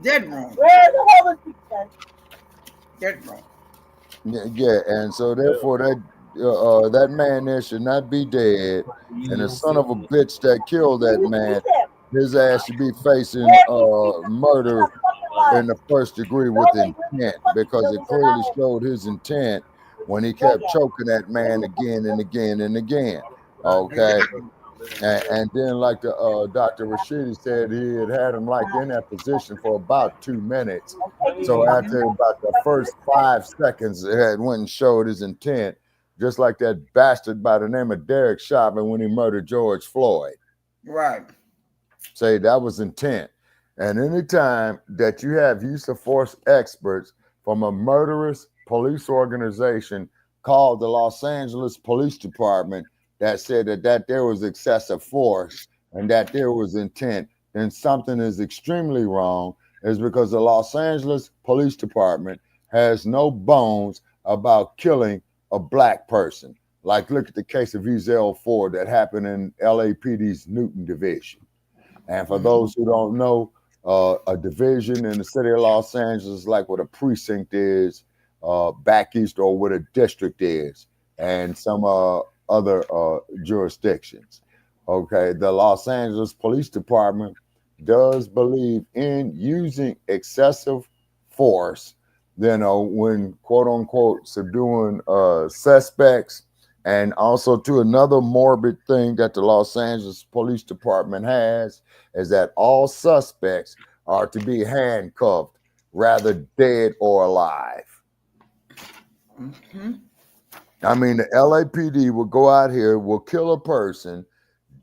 dead wrong. Where's the homeless people? Dead wrong. Yeah, and so therefore that man there should not be dead, and the son of a bitch that killed that man, his ass should be facing murder in the first degree with intent, because it clearly showed his intent when he kept choking that man again and again and again. Okay, and then like the Dr. Rashidi said, he had him like in that position for about 2 minutes. So after about the first 5 seconds, it had went and showed his intent, just like that bastard by the name of Derek Chauvin when he murdered George Floyd. Right. Say that was intent. And anytime that you have use of force experts from a murderous police organization called the Los Angeles Police Department that said that there was excessive force and that there was intent, then something is extremely wrong, is because the Los Angeles Police Department has no bones about killing a black person. Like, look at the case of Ezel Ford that happened in LAPD's Newton Division. And for those who don't know, a division in the city of Los Angeles, like what a precinct is back east, or what a district is, and some other jurisdictions. Okay, the Los Angeles Police Department does believe in using excessive force, when quote unquote subduing suspects, and also to another morbid thing that the Los Angeles Police Department has is that all suspects are to be handcuffed, rather dead or alive. Mm-hmm. I mean, the LAPD will go out here, will kill a person,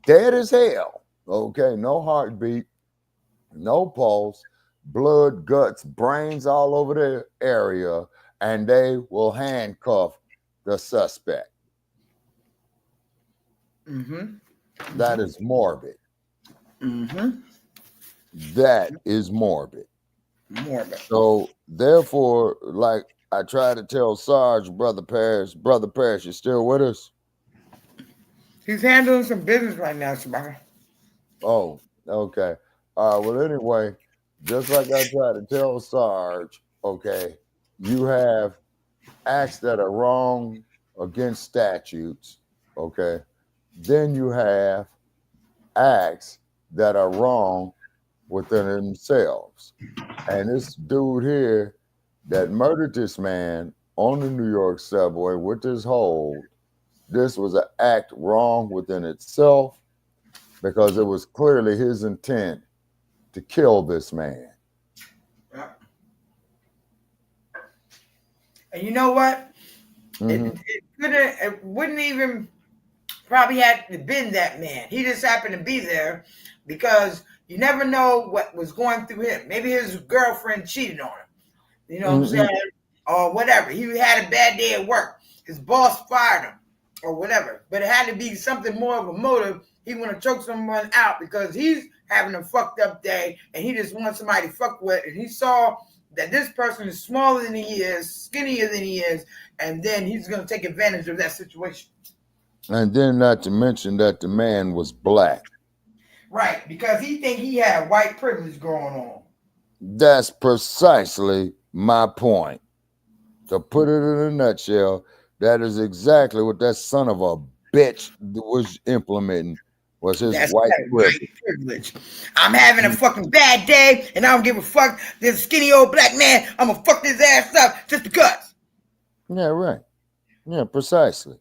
dead as hell. Okay, no heartbeat, no pulse, blood, guts, brains all over the area, and they will handcuff the suspect. Mm-hmm. That is morbid. Mm-hmm. That is morbid. Morbid. So therefore, like I try to tell Sarge, Brother Parrish, you still with us? He's handling some business right now, Shabaka. Oh, okay. Well, anyway, just like I try to tell Sarge, okay, you have acts that are wrong against statutes, okay? Then you have acts that are wrong within themselves. And this dude here that murdered this man on the New York subway with his hold, this was an act wrong within itself because it was clearly his intent to kill this man. And you know what? Mm-hmm. It wouldn't even probably have to been that man. He just happened to be there because you never know what was going through him. Maybe his girlfriend cheated on him. You know what I'm saying? Or whatever. He had a bad day at work. His boss fired him or whatever. But it had to be something more of a motive. He want to choke someone out because he's having a fucked up day and he just wants somebody to fuck with. And he saw that this person is smaller than he is, skinnier than he is, and then he's going to take advantage of that situation. And then not to mention that the man was black. Right, because he think he had white privilege going on. That's precisely my point. To put it in a nutshell, that is exactly what that son of a bitch was implementing, was his white privilege. I'm having a fucking bad day, and I don't give a fuck. This skinny old black man, I'm gonna fuck his ass up just because. Yeah, right. Yeah, precisely.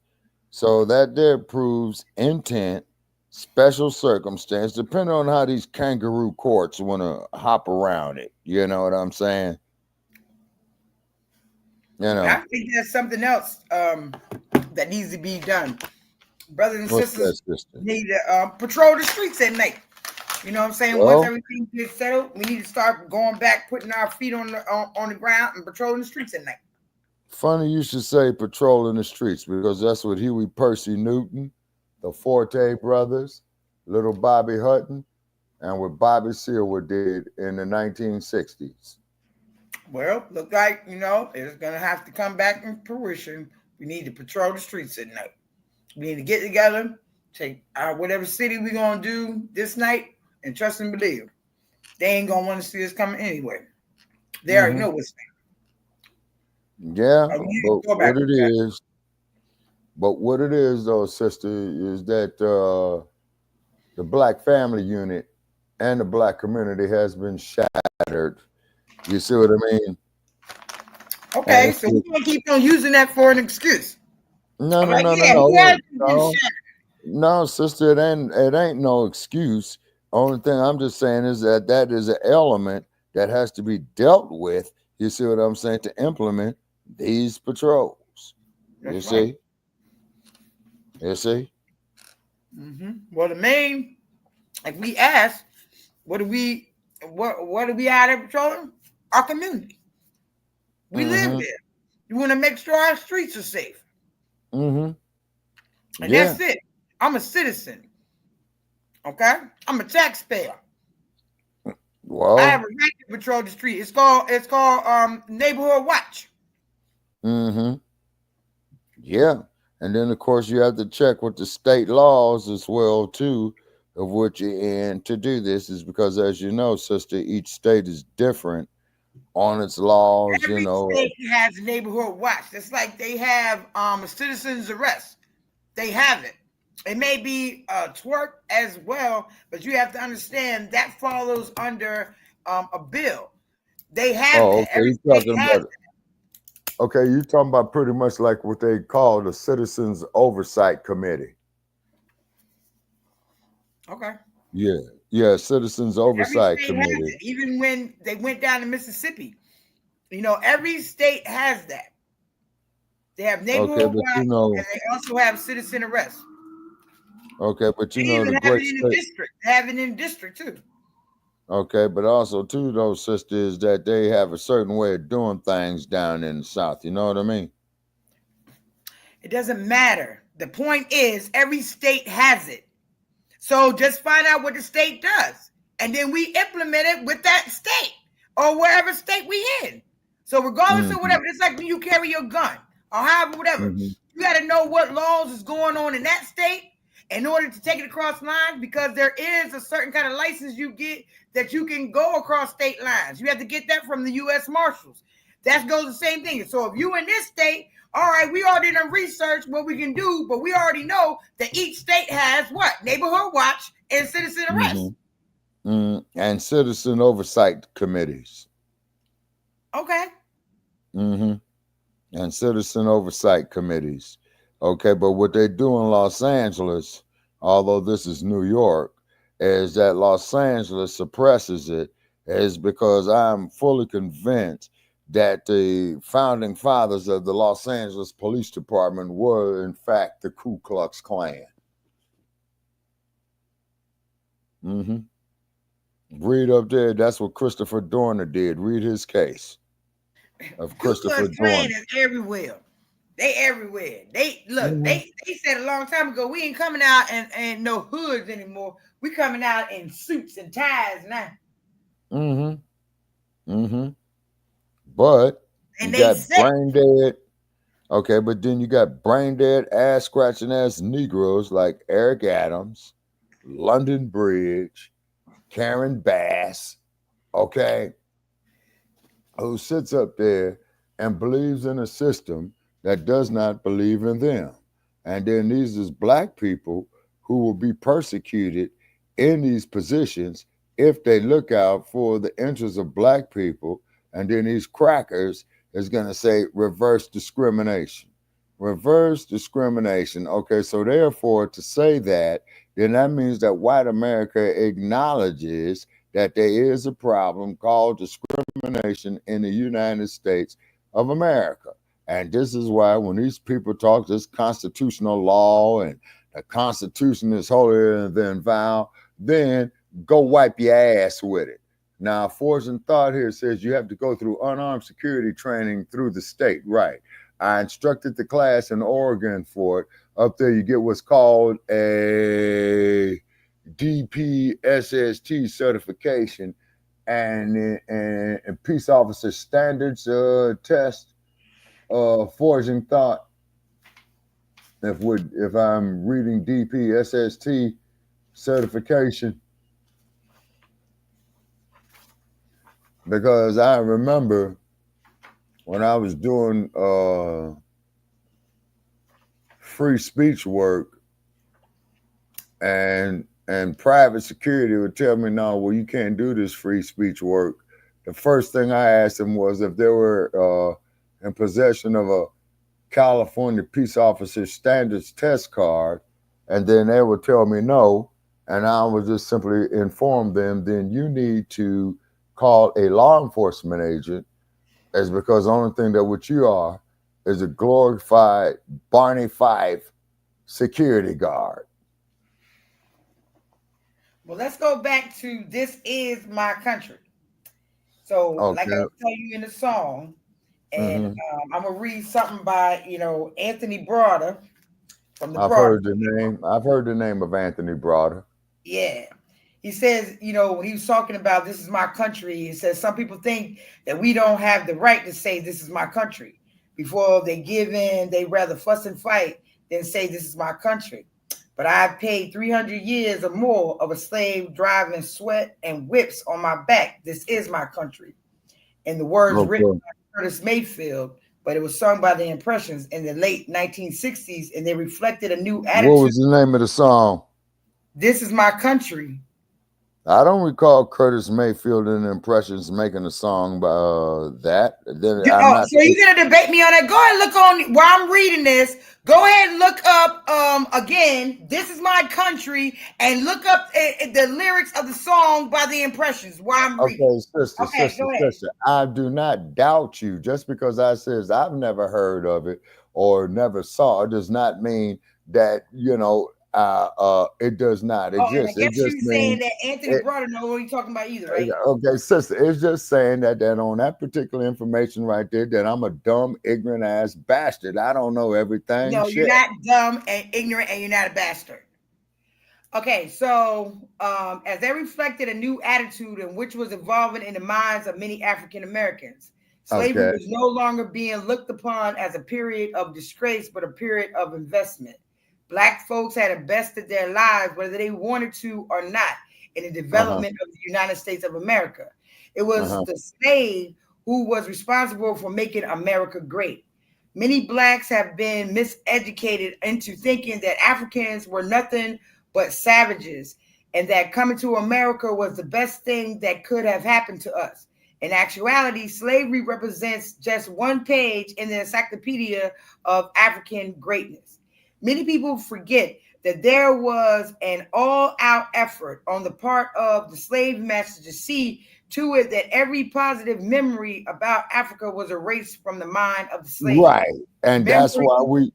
So that there proves intent, special circumstance, depending on how these kangaroo courts want to hop around it. You know what I'm saying? You know. I think there's something else that needs to be done. Brothers and sisters need to patrol the streets at night. You know what I'm saying? Well, once everything gets settled, we need to start going back, putting our feet on the ground and patrolling the streets at night. Funny you should say patrolling the streets, because that's what Huey Percy Newton, the Forte brothers, little Bobby Hutton, and what Bobby Seale did in the 1960s. Well, look like, it's going to have to come back in fruition. We need to patrol the streets at night. We need to get together, take whatever city we're going to do this night, and trust and believe. They ain't going to want to see us coming anyway. They already know what's there. Yeah, but what it is, though, sister, is that the Black family unit and the Black community has been shattered. You see what I mean? Okay, so we're going to keep on using that for an excuse. No, sister, it ain't no excuse. Only thing I'm just saying is that is an element that has to be dealt with. You see what I'm saying? To implement these patrols. You see? Mm-hmm. Well, the main, like we asked, what are we out there patrolling? Our community. We live there. You want to make sure our streets are safe. Mm-hmm. And that's it. I'm a citizen. Okay? I'm a taxpayer. Well, I have a right to patrol the street. It's called neighborhood watch. Mm-hmm. Yeah. And then of course you have to check with the state laws as well, too, of what you're in to do this, is because, as you know, sister, each state is different on its laws. Every state has a neighborhood watch. It's like they have a citizen's arrest. They have it. It may be twerk as well, but you have to understand that follows under a bill. They have okay. You're talking about Okay, you're talking about pretty much like what they call the Citizens Oversight Committee. Okay. Yeah, Citizens Oversight Committee. Even when they went down to Mississippi, every state has that. They have neighborhood watch, and they also have citizen arrest. Okay, but they even the have it in the district. They have it in the district too. Okay, but also too, though, sister, is that they have a certain way of doing things down in the South. You know what I mean? It doesn't matter. The point is, every state has it. So just find out what the state does, and then we implement it with that state or wherever state we in. So regardless of whatever, it's like when you carry your gun or however, whatever, you got to know what laws is going on in that state in order to take it across lines, because there is a certain kind of license you get that you can go across state lines. You have to get that from the U.S. Marshals. That goes the same thing. So if you in this state, all right, we already done research what we can do, but we already know that each state has what? Neighborhood watch and citizen arrest. And citizen oversight committees. Okay. And citizen oversight committees. Okay, but what they do in Los Angeles, although this is New York, is that Los Angeles suppresses it, is because I'm fully convinced that the founding fathers of the Los Angeles Police Department were, in fact, the Ku Klux Klan. Read up there. That's what Christopher Dorner did. Read his case of Christopher Dorner. Klan is everywhere. They everywhere. They look. They said a long time ago, we ain't coming out and no hoods anymore. We coming out in suits and ties now. But you got brain dead. Okay, but then you got brain dead, ass scratching ass Negroes like Eric Adams, London Bridge, Karen Bass, okay, who sits up there and believes in a system that does not believe in them. And then these is black people who will be persecuted in these positions if they look out for the interests of black people. And then these crackers is going to say reverse discrimination. Reverse discrimination. Okay, so therefore to say that, then that means that white America acknowledges that there is a problem called discrimination in the United States of America. And this is why when these people talk this constitutional law and the Constitution is holier than thou, then go wipe your ass with it. Now, Fortune Thought here says you have to go through unarmed security training through the state. Right. I instructed the class in Oregon for it. Up there, you get what's called a DPSST certification and peace officer standards test. Forging Thought. If I'm reading DPSST certification, because I remember when I was doing free speech work and private security would tell me, no, well, you can't do this free speech work. The first thing I asked them was if they were in possession of a California Peace Officer Standards test card, and then they would tell me no, and I would just simply inform them, then you need to call a law enforcement agent, is because the only thing that what you are is a glorified Barney Fife security guard. Well, let's go back to This Is My Country. So, like I was telling you in the song, and I'm going to read something by, Anthony Broder from the I've heard the name of Anthony Broder. Yeah. He says, when he was talking about this is my country, he says some people think that we don't have the right to say this is my country. Before they give in, they rather fuss and fight than say this is my country. But I've paid 300 years or more of a slave driving sweat and whips on my back. This is my country. And the words written by Curtis Mayfield, but it was sung by the Impressions in the late 1960s, and they reflected a new attitude. What was the name of the song? This is my country. I don't recall Curtis Mayfield and the Impressions making a song about that. Then so you're gonna debate me on that? Go ahead and look on while I'm reading this. Go ahead and look up again. This Is My Country, and look up the lyrics of the song by the Impressions while I'm reading. Okay, sister. I do not doubt you. Just because I says I've never heard of it or never saw it does not mean that it does not exist. I guess you saying that Anthony Brother know what he's talking about either, right? Okay, sister, it's just saying that on that particular information right there, that I'm a dumb, ignorant ass bastard. I don't know everything. No, you're not dumb and ignorant, and you're not a bastard. Okay, so as they reflected a new attitude in which was evolving in the minds of many African Americans, slavery was no longer being looked upon as a period of disgrace, but a period of investment. Black folks had invested their lives, whether they wanted to or not, in the development of the United States of America. It was the slave who was responsible for making America great. Many Blacks have been miseducated into thinking that Africans were nothing but savages, and that coming to America was the best thing that could have happened to us. In actuality, slavery represents just one page in the encyclopedia of African greatness. Many people forget that there was an all-out effort on the part of the slave master to see to it that every positive memory about Africa was erased from the mind of the slave. Right, and that's why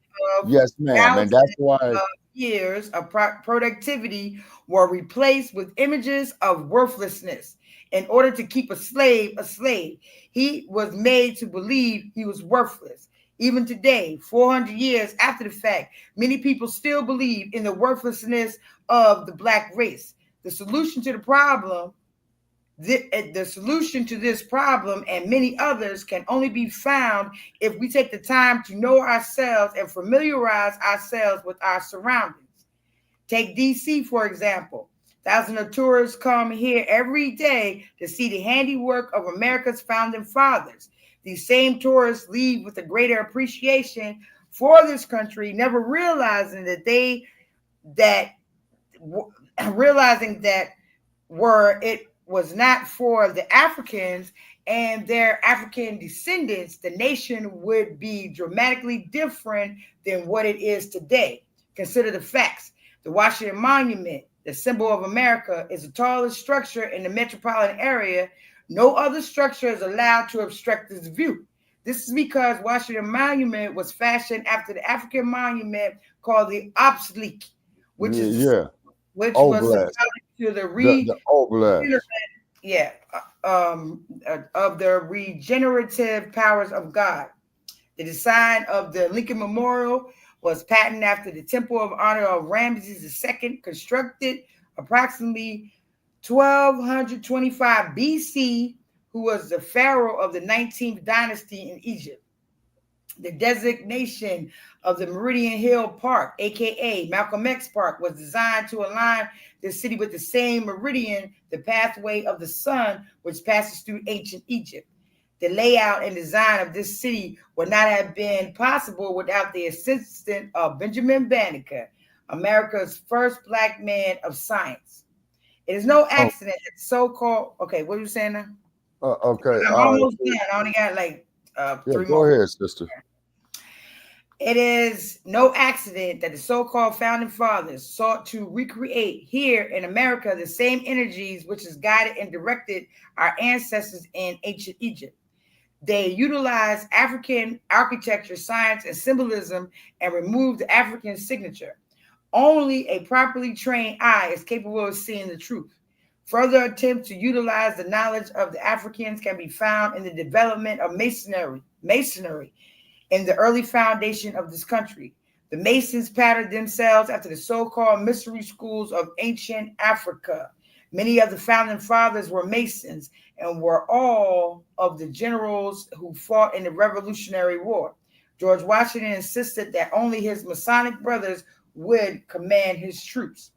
yes, ma'am, and that's why years of productivity were replaced with images of worthlessness. In order to keep a slave, he was made to believe he was worthless. Even today, 400 years after the fact, many people still believe in the worthlessness of the Black race. The solution to this problem and many others can only be found if we take the time to know ourselves and familiarize ourselves with our surroundings. Take DC, for example. Thousands of tourists come here every day to see the handiwork of America's founding fathers. These same tourists leave with a greater appreciation for this country, never realizing that it was not for the Africans and their African descendants, the nation would be dramatically different than what it is today. Consider the facts. The Washington Monument, the symbol of America, is the tallest structure in the metropolitan area. No other structure is allowed to obstruct this view. This is because Washington Monument was fashioned after the African monument called the Obelisk, which was symbolic to the of the regenerative powers of God. The design of the Lincoln Memorial was patterned after the Temple of Honor of Ramses II, constructed approximately 1225 BC, who was the pharaoh of the 19th dynasty in Egypt. The designation of the Meridian Hill Park, aka Malcolm X Park, was designed to align the city with the same meridian, the pathway of the sun, which passes through ancient Egypt. The layout and design of this city would not have been possible without the assistance of Benjamin Banneker, America's first Black man of science. It is no accident that so-called. Okay, what are you saying now? Okay, I'm almost done. I only got like 3 more. Go ahead, sister. It is no accident that the so-called founding fathers sought to recreate here in America the same energies which has guided and directed our ancestors in ancient Egypt. They utilized African architecture, science, and symbolism and removed the African signature. Only a properly trained eye is capable of seeing the truth. Further attempts to utilize the knowledge of the Africans can be found in the development of masonry in the early foundation of this country. The Masons patterned themselves after the so-called mystery schools of ancient Africa. Many of the founding fathers were Masons and were all of the generals who fought in the Revolutionary War. George Washington insisted that only his Masonic brothers would command his troops.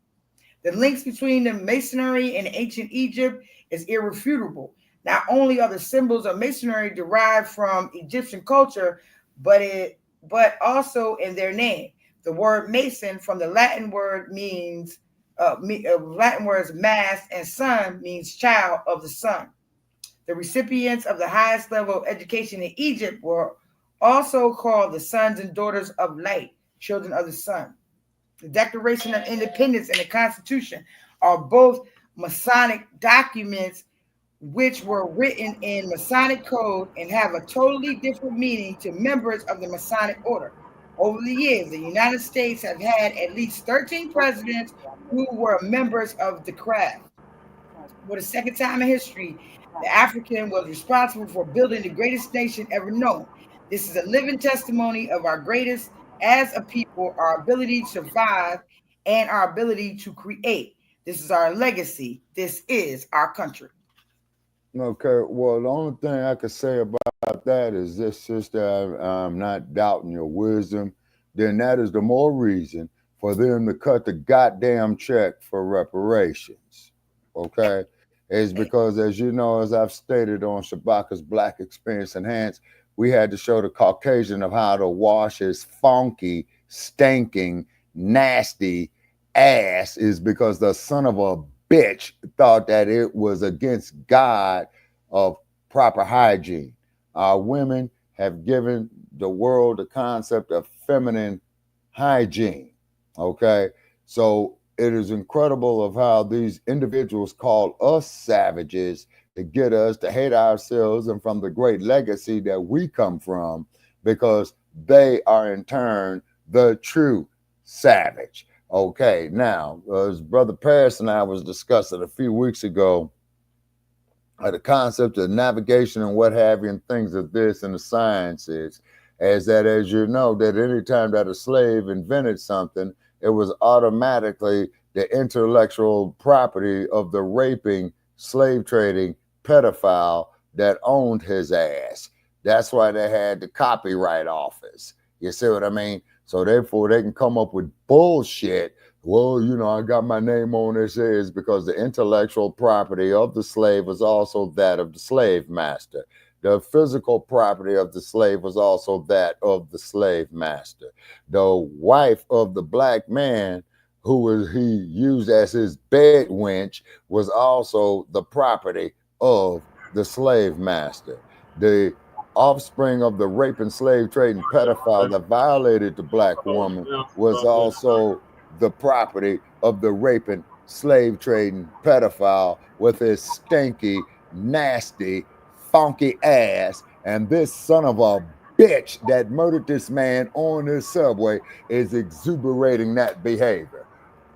The links between the Masonry and ancient Egypt is irrefutable. Not only are the symbols of Masonry derived from Egyptian culture, but also in their name. The word Mason from the Latin word means Latin words mass and son means child of the sun. The recipients of the highest level of education in Egypt were also called the sons and daughters of light, children of the sun. The Declaration of Independence and the Constitution are both Masonic documents which were written in Masonic code and have a totally different meaning to members of the Masonic order. Over the years, the United States have had at least 13 presidents who were members of the craft. For the second time in history, the African was responsible for building the greatest nation ever known. This is a living testimony of our greatest as a people, our ability to survive, and our ability to create. This is our legacy. This is our country. Okay, well, the only thing I could say about that is this, sister, I'm not doubting your wisdom. Then that is the more reason for them to cut the goddamn check for reparations. Okay? Is because, as you know, as I've stated on Shabaka's Black Experience Enhanced, we had to show the Caucasian of how to wash his funky, stinking, nasty ass is because the son of a bitch thought that it was against God of proper hygiene. Our women have given the world the concept of feminine hygiene. Okay, so it is incredible of how these individuals call us savages to get us to hate ourselves and from the great legacy that we come from, because they are in turn the true savage. Okay, now, as Brother Paris and I was discussing a few weeks ago, the concept of navigation and what have you, and things of this and the sciences, is that, as you know, that any time that a slave invented something, it was automatically the intellectual property of the raping, slave trading pedophile that owned his ass. That's why they had the Copyright Office. You see what I mean? So therefore, they can come up with bullshit. Well, you know, I got my name on this is because the intellectual property of the slave was also that of the slave master. The physical property of the slave was also that of the slave master. The wife of the black man he used as his bed wench was also the property of the slave master. The offspring of the rape and slave trading pedophile that violated the black woman was also the property of the raping, slave trading pedophile with his stinky, nasty, funky ass. And this son of a bitch that murdered this man on this subway is exuberating that behavior.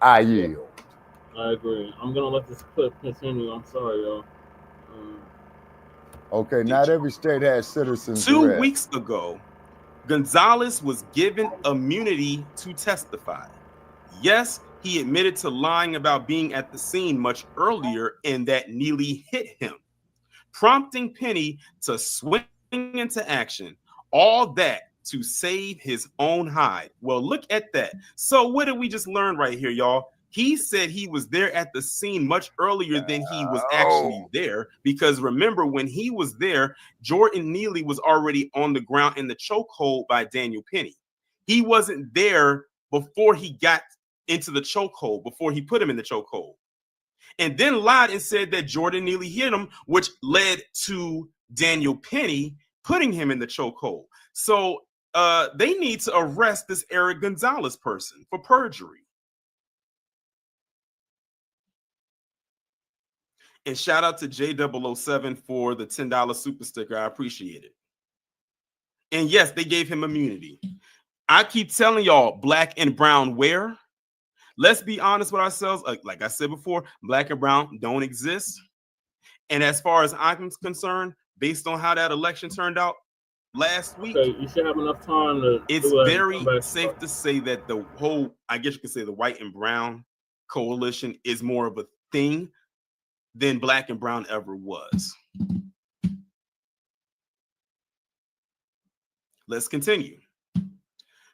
I yield. I agree. I'm gonna let this clip continue. I'm sorry, y'all. Okay, not every state has citizens. 2 weeks ago, Gonzalez was given immunity to testify. Yes, he admitted to lying about being at the scene much earlier and that Neely hit him, prompting Penny to swing into action. All that to save his own hide. Well, look at that. So what did we just learn right here, y'all? He said he was there at the scene much earlier than he was actually there, because remember, when he was there, Jordan Neely was already on the ground in the chokehold by Daniel Penny. He wasn't there before he got into the chokehold, before he put him in the chokehold. And then lied and said that Jordan Neely hit him, which led to Daniel Penny putting him in the chokehold. So they need to arrest this Eric Gonzalez person for perjury. And shout out to J007 for the $10 super sticker. I appreciate it. And yes, they gave him immunity. I keep telling y'all, black and brown where? Let's be honest with ourselves. Like I said before, black and brown don't exist. And as far as I'm concerned, based on how that election turned out last week, you should have enough time to. It's very safe to say that the whole, I guess you could say, the white and brown coalition is more of a thing than black and brown ever was. Let's continue.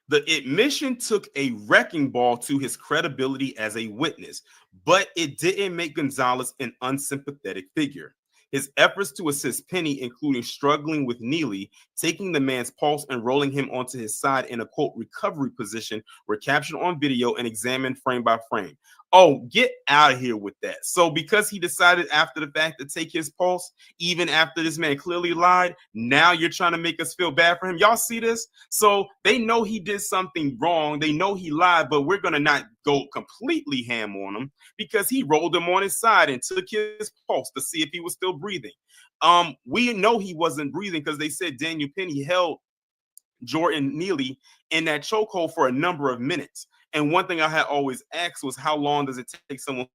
The admission took a wrecking ball to his credibility as a witness, but it didn't make Gonzalez an unsympathetic figure. His efforts to assist Penny, including struggling with Neely, taking the man's pulse and rolling him onto his side in a, quote, recovery position, were captured on video and examined frame by frame. Oh, get out of here with that. So because he decided after the fact to take his pulse, even after this man clearly lied, now you're trying to make us feel bad for him. Y'all see this? So they know he did something wrong. They know he lied, but we're going to not go completely ham on him because he rolled him on his side and took his pulse to see if he was still breathing. We know he wasn't breathing because they said Daniel Penny held Jordan Neely in that chokehold for a number of minutes. And one thing I had always asked was, how long does it take someone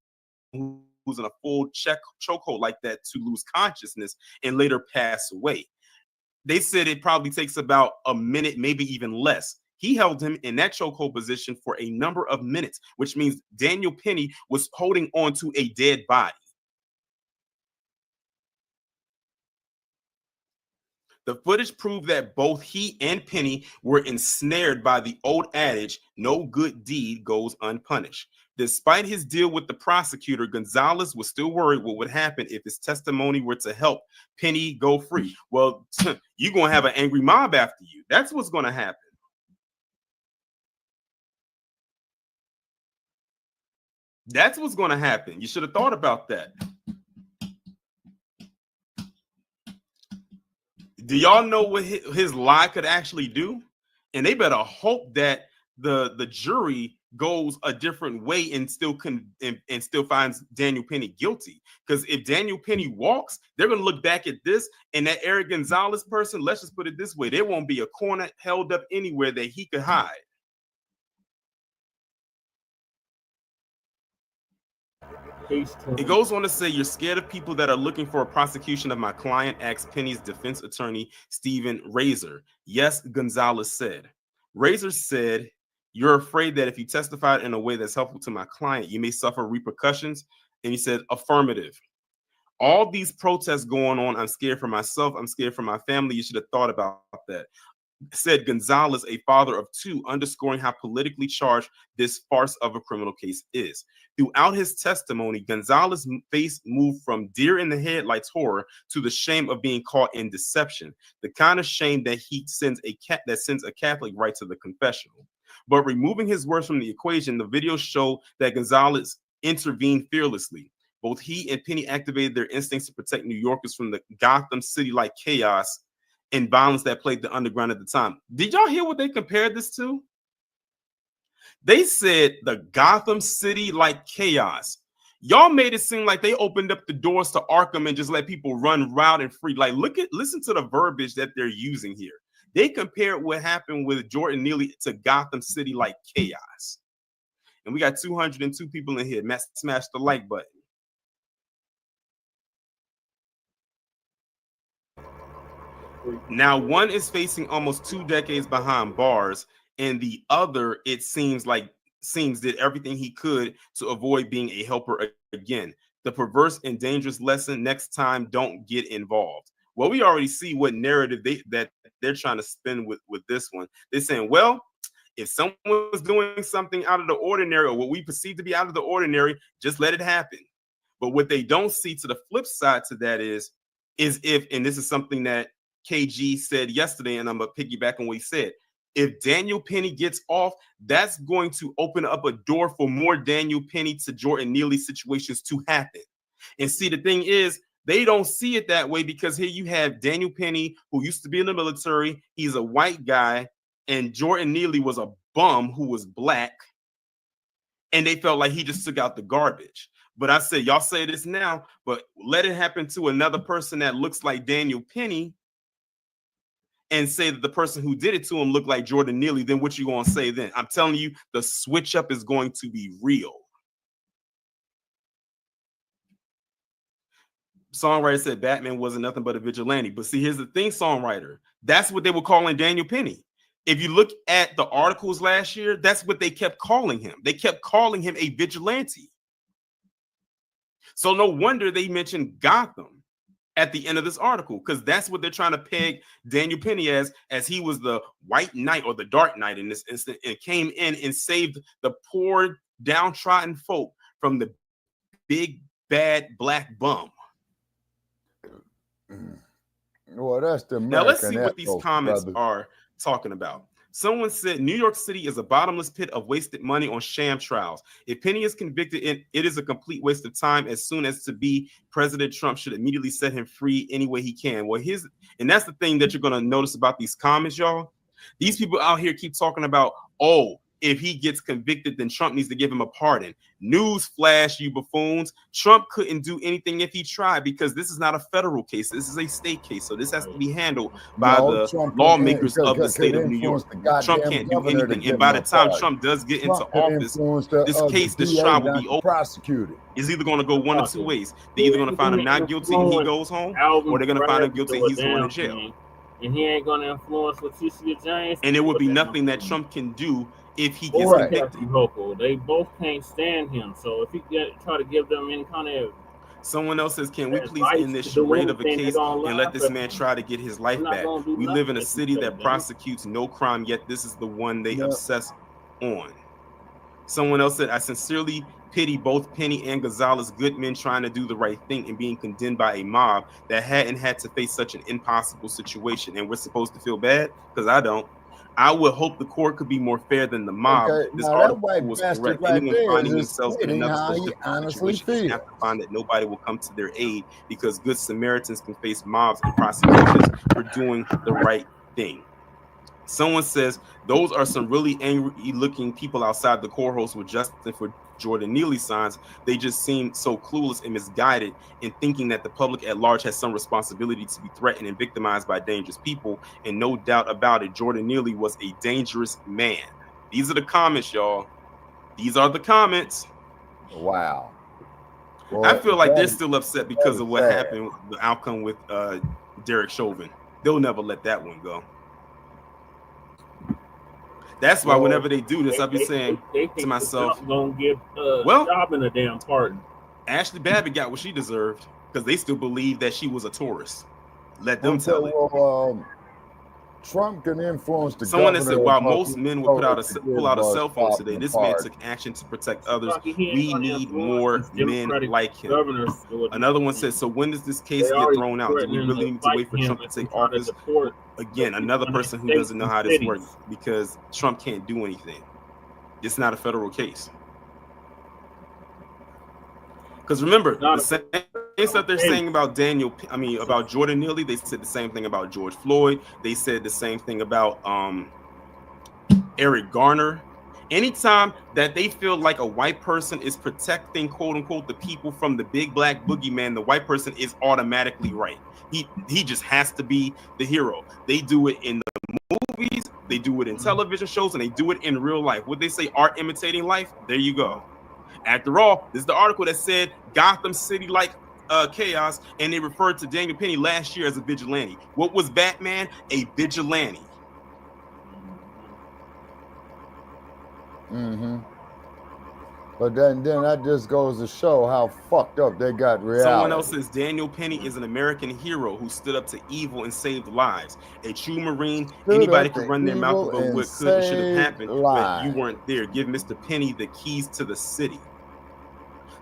who's in a full chokehold like that to lose consciousness and later pass away? They said it probably takes about a minute, maybe even less. He held him in that chokehold position for a number of minutes, which means Daniel Penny was holding on to a dead body. The footage proved that both he and Penny were ensnared by the old adage, no good deed goes unpunished. Despite his deal with the prosecutor, Gonzalez was still worried what would happen if his testimony were to help Penny go free. Well, you're going to have an angry mob after you. That's what's going to happen. That's what's going to happen. You should have thought about that. Do y'all know what his lie could actually do? And they better hope that the jury goes a different way and still finds Daniel Penny guilty. Because if Daniel Penny walks, they're going to look back at this, and that Eric Gonzalez person, let's just put it this way, there won't be a corner held up anywhere that he could hide. It goes on to say, you're scared of people that are looking for a prosecution of my client, asked Penny's defense attorney, Stephen Razor. Yes, Gonzalez said. Razor said, you're afraid that if you testified in a way that's helpful to my client, you may suffer repercussions. And he said, affirmative. All these protests going on, I'm scared for myself. I'm scared for my family. You should have thought about that. Said Gonzalez, a father of two, underscoring how politically charged this farce of a criminal case is. Throughout his testimony, Gonzalez's face moved from deer in the headlights horror to the shame of being caught in deception, the kind of shame that sends a Catholic right to the confessional. But removing his words from the equation, the video showed that Gonzalez intervened fearlessly. Both he and Penny activated their instincts to protect New Yorkers from the Gotham City-like chaos and violence that plagued the underground at the time. Did y'all hear what they compared this to? They said the Gotham City-like chaos. Y'all made it seem like they opened up the doors to Arkham and just let people run wild and free. Like, listen to the verbiage that they're using here. They compared what happened with Jordan Neely to Gotham City-like chaos. And we got 202 people in here. Smash the like button. Now, one is facing almost 2 decades behind bars, and the other, it seems did everything he could to avoid being a helper again. The perverse and dangerous lesson: next time, don't get involved. Well, we already see what narrative that they're trying to spin with this one. They're saying, well, if someone was doing something out of the ordinary, or what we perceive to be out of the ordinary, just let it happen. But what they don't see to the flip side to that is if, and this is something that KG said yesterday, and I'm going to piggyback on what he said. If Daniel Penny gets off, that's going to open up a door for more Daniel Penny to Jordan Neely situations to happen. And see, the thing is, they don't see it that way, because here you have Daniel Penny, who used to be in the military. He's a white guy, and Jordan Neely was a bum who was black, and they felt like he just took out the garbage. But I said, y'all say this now, but let it happen to another person that looks like Daniel Penny, and say that the person who did it to him looked like Jordan Neely, then what you gonna say then? I'm telling you, the switch up is going to be real. Songwriter said Batman wasn't nothing but a vigilante. But see, here's the thing, songwriter. That's what they were calling Daniel Penny. If you look at the articles last year, that's what they kept calling him. They kept calling him a vigilante. So no wonder they mentioned Gotham at the end of this article, because that's what they're trying to peg Daniel Penny as he was the white knight or the dark knight in this instant, and came in and saved the poor downtrodden folk from the big bad black bum. Well, that's the American now let's see what these comments brother. are talking about. Someone said New York City is a bottomless pit of wasted money on sham trials. If Penny is convicted, it is a complete waste of time. As soon as to be, President Trump should immediately set him free any way he can. Well, and that's the thing that you're going to notice about these comments, y'all. These people out here keep talking about, oh, if he gets convicted, then Trump needs to give him a pardon. News flash, you buffoons. Trump couldn't do anything if he tried because this is not a federal case. This is a state case. So this has to be handled by the lawmakers of the state of New York. Trump can't do anything. And by the time Trump does get into office, this case, this trial will be over. Prosecuted. It's either going to go one of two ways. They're either going to find him not guilty and he goes home, or they're going to find him guilty and he's going to jail. And he ain't going to influence Leticia James. And there would be nothing that Trump can do if he gets convicted. They both can't stand him. So if he try to give them any kind of... Someone else says, can we please end this charade of a case and let this man try to get his life back? We live in a city that prosecutes no crime, yet this is the one they obsess on. Someone else said, I sincerely pity both Penny and Gonzalez, good men trying to do the right thing and being condemned by a mob that hadn't had to face such an impossible situation. And we're supposed to feel bad? Because I don't. I would hope the court could be more fair than the mob. This article was correct. Anyone finding themselves in another situation have to find that nobody will come to their aid because good Samaritans can face mobs and prosecutions for doing the right thing. Someone says, those are some really angry-looking people outside the courthouse with Justin for Jordan Neely signs. They just seem so clueless and misguided in thinking that the public at large has some responsibility to be threatened and victimized by dangerous people. And no doubt about it, Jordan Neely was a dangerous man. These are the comments, y'all. These are the comments. Wow. Well, I feel like they're still upset because of what happened, the outcome with Derek Chauvin. They'll never let that one go. That's why whenever they do this, I'll be saying to myself, "Gonna give Dobbin a damn pardon." Ashley Babbitt got what she deserved because they still believe that she was a tourist. Let them tell it. Trump can influence the Someone that said, while most men would pull out a cell phone today, this man took action to protect others. We need more men like him. Another one said, so when does this case get thrown out? Do we really need to wait for Trump to take office? Again, another person who doesn't know how this works because Trump can't do anything. It's not a federal case. Because remember, the same stuff they're saying about about Jordan Neely, they said the same thing about George Floyd. They said the same thing about Eric Garner. Anytime that they feel like a white person is protecting, quote unquote, the people from the big black boogeyman, the white person is automatically right. He just has to be the hero. They do it in the movies, they do it in television shows, and they do it in real life. What they say, art imitating life, there you go. After all, this is the article that said Gotham City like chaos, and they referred to Daniel Penny last year as a vigilante. What was Batman? A vigilante. Mm-hmm. But then that just goes to show how fucked up they got reality. Someone else says Daniel Penny is an American hero who stood up to evil and saved lives. A true Marine. Anybody could run their mouth about what could and should have happened, but you weren't there. Give Mr. Penny the keys to the city.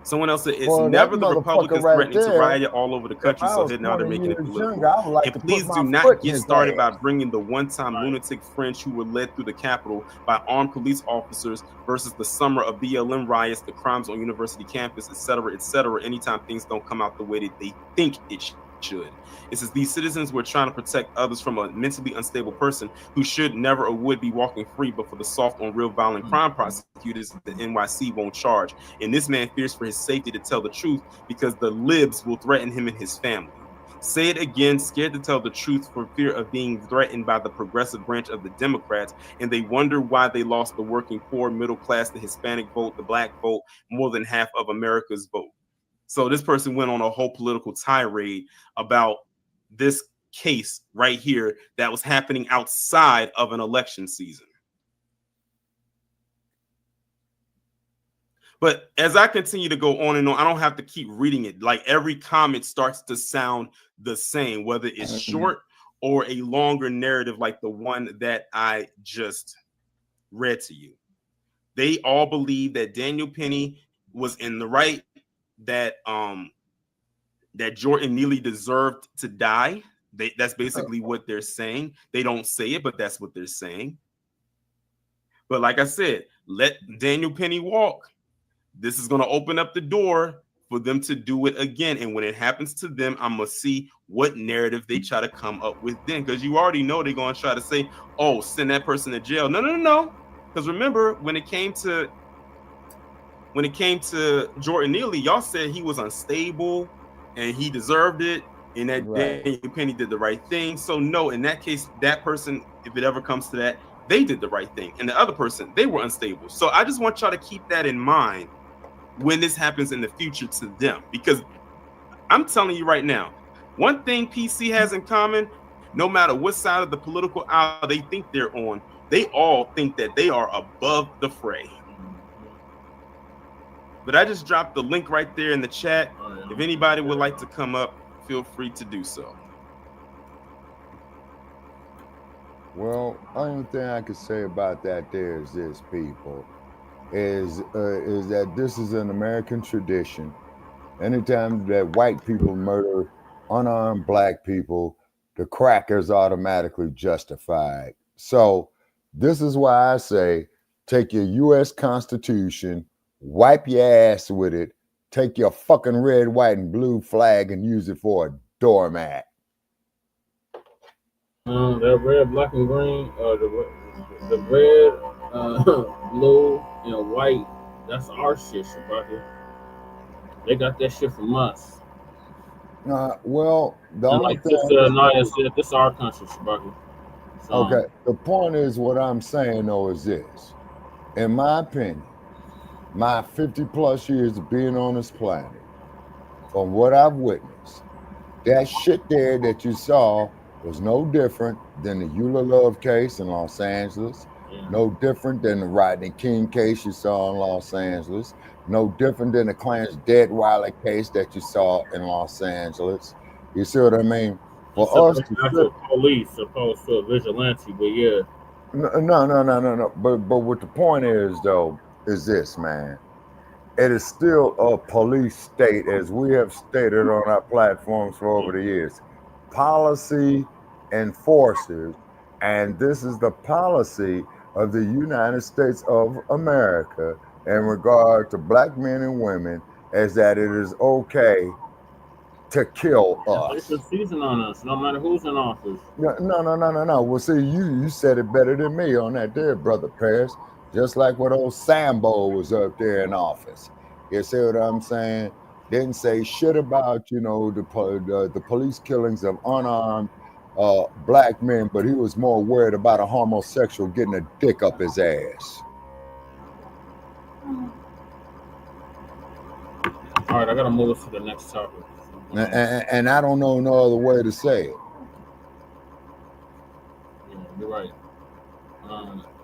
Someone else said it's never the Republicans threatening to riot all over the country, so now they're making it political. And please do not get started by bringing the one-time lunatic French who were led through the Capitol by armed police officers versus the summer of BLM riots, the crimes on university campus, etc., etc. Anytime things don't come out the way that they think it should. It says these citizens were trying to protect others from a mentally unstable person who should never or would be walking free, but for the soft on real violent crime prosecutors, the NYC won't charge. And this man fears for his safety to tell the truth because the libs will threaten him and his family. Say it again, scared to tell the truth for fear of being threatened by the progressive branch of the Democrats, and they wonder why they lost the working poor, middle class, the Hispanic vote, the black vote, more than half of America's vote. So this person went on a whole political tirade about this case right here that was happening outside of an election season. But as I continue to go on and on, I don't have to keep reading it. Like every comment starts to sound the same, whether it's short or a longer narrative like the one that I just read to you. They all believe that Daniel Penny was in the right, that that Jordan Neely deserved to die. That's basically what they're saying. They don't say it, but that's what they're saying. But like I said, let Daniel Penny walk. This is going to open up the door for them to do it again. And when it happens to them, I'm going to see what narrative they try to come up with then. Because you already know they're going to try to say, oh, send that person to jail. No. Because remember, when it came to Jordan Neely, y'all said he was unstable and he deserved it. And that Daniel Penny did the right thing. So no, in that case, that person, if it ever comes to that, they did the right thing. And the other person, they were unstable. So I just want y'all to keep that in mind when this happens in the future to them. Because I'm telling you right now, one thing PC has in common, no matter what side of the political aisle they think they're on, they all think that they are above the fray. But I just dropped the link right there in the chat. If anybody would like to come up, feel free to do so. Well, only thing I could say about that there is this, people, is that this is an American tradition. Anytime that white people murder unarmed black people, the crack is automatically justified. So this is why I say, take your U.S. Constitution, wipe your ass with it, take your fucking red, white, and blue flag and use it for a doormat. That red, black, and green, the red, blue, and white, that's our shit, Shabaki. They got that shit from us. Well, the and only like thing Naya said, this is our country, Shabaki. So, okay, the point is, what I'm saying though is this. In my opinion, my 50 plus years of being on this planet, from what I've witnessed, that shit there that you saw was no different than the Eula Love case in Los Angeles, no different than the Rodney King case you saw in Los Angeles, no different than the Clarence Deadweiler case that you saw in Los Angeles. You see what I mean? For us to police opposed to a vigilante, but yeah. No. But what the point is though is this, man. It is still a police state, as we have stated on our platforms for over the years. Policy enforcers, and this is the policy of the United States of America in regard to black men and women, is that it is okay to kill us. It's a season on us, no matter who's in office. No. Well, see, you said it better than me on that there, Brother Paris. Just like when old Sambo was up there in office. You see what I'm saying? Didn't say shit about, the police killings of unarmed black men, but he was more worried about a homosexual getting a dick up his ass. All right, I got to move us to the next topic. And I don't know no other way to say it. Yeah, you're right.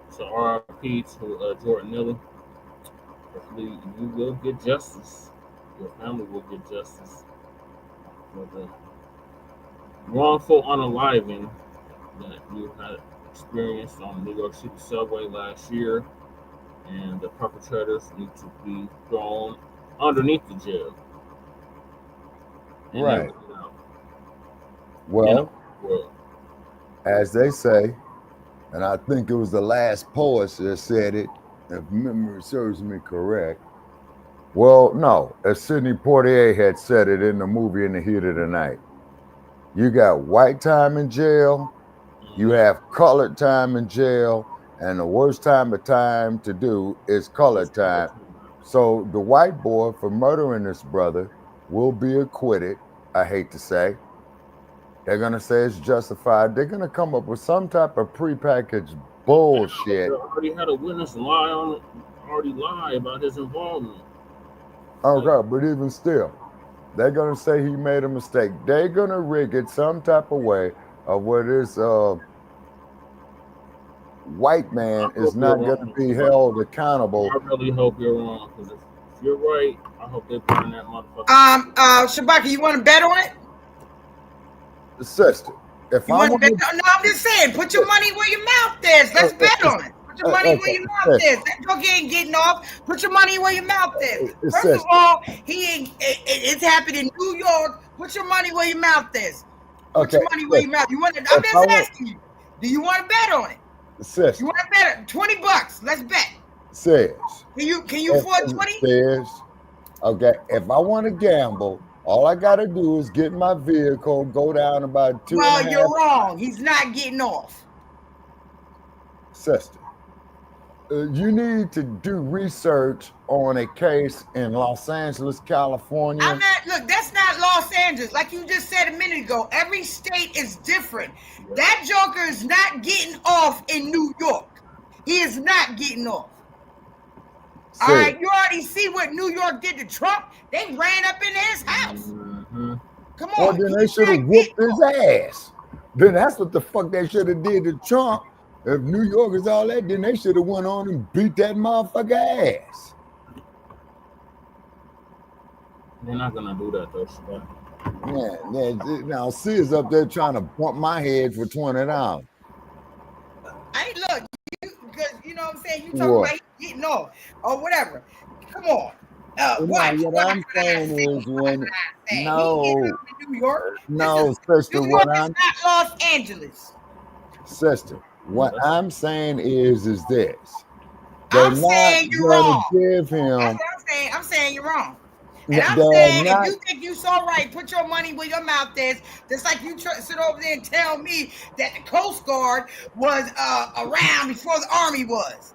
So RIP to Jordan Neely. Hopefully you will get justice. Your family will get justice for the wrongful unaliving that you had experienced on the New York City subway last year, and the perpetrators need to be thrown underneath the jail. Right. Well, as they say, and I think it was the last poet that said it, if memory serves me correct. Well, no, as Sidney Poitier had said it in the movie In the Heat of the Night. You got white time in jail, you have colored time in jail, and the worst time to do is colored time. So the white boy for murdering this brother will be acquitted, I hate to say. They're going to say it's justified. They're going to come up with some type of prepackaged bullshit. They already had a witness lie about his involvement. Okay, but even still, they're going to say he made a mistake. They're going to rig it some type of way of where this white man is not going to be held accountable. I really hope you're wrong, because if you're right, I hope they burn that motherfucker. Shabaki, you want to bet on it? Sister, if I want to, no, I'm just saying, put your money where your mouth is. Let's bet on it. Put your money where your mouth is. That joke ain't getting off. Put your money where your mouth is. First of all, it's happened in New York. Put your money where your mouth is. Put your money where your mouth. I'm just asking you. Do you want to bet on it? Sister. You want to bet $20? Let's bet. Says. Can you afford 20? Says. Okay, if I want to gamble, all I gotta do is get my vehicle, go down about 2.5. Well, you're wrong. He's not getting off. Sister, you need to do research on a case in Los Angeles, California. Look, that's not Los Angeles. Like you just said a minute ago, every state is different. That joker is not getting off in New York. He is not getting off. All right, you already see what New York did to Trump. They ran up in his house. Mm-hmm. Come on. Well, then they should have whooped his ass. Then that's what the fuck they should have did to Trump. If New York is all that, then they should have went on and beat that motherfucker ass. They're not gonna do that though, Yeah. Now Sid's up there trying to bump my head for $20. Hey, look, because you know what I'm saying. You talking about getting off or whatever. Come on. What I'm saying is when New York. No, sister, New York is not Los Angeles. Sister, what I'm saying is this. I'm saying you're wrong. Give him. That's what I'm saying. I'm saying you're wrong. And I'm saying if you think you so right, put your money where your mouth is. Just like you sit over there and tell me that the Coast Guard was around before the Army was.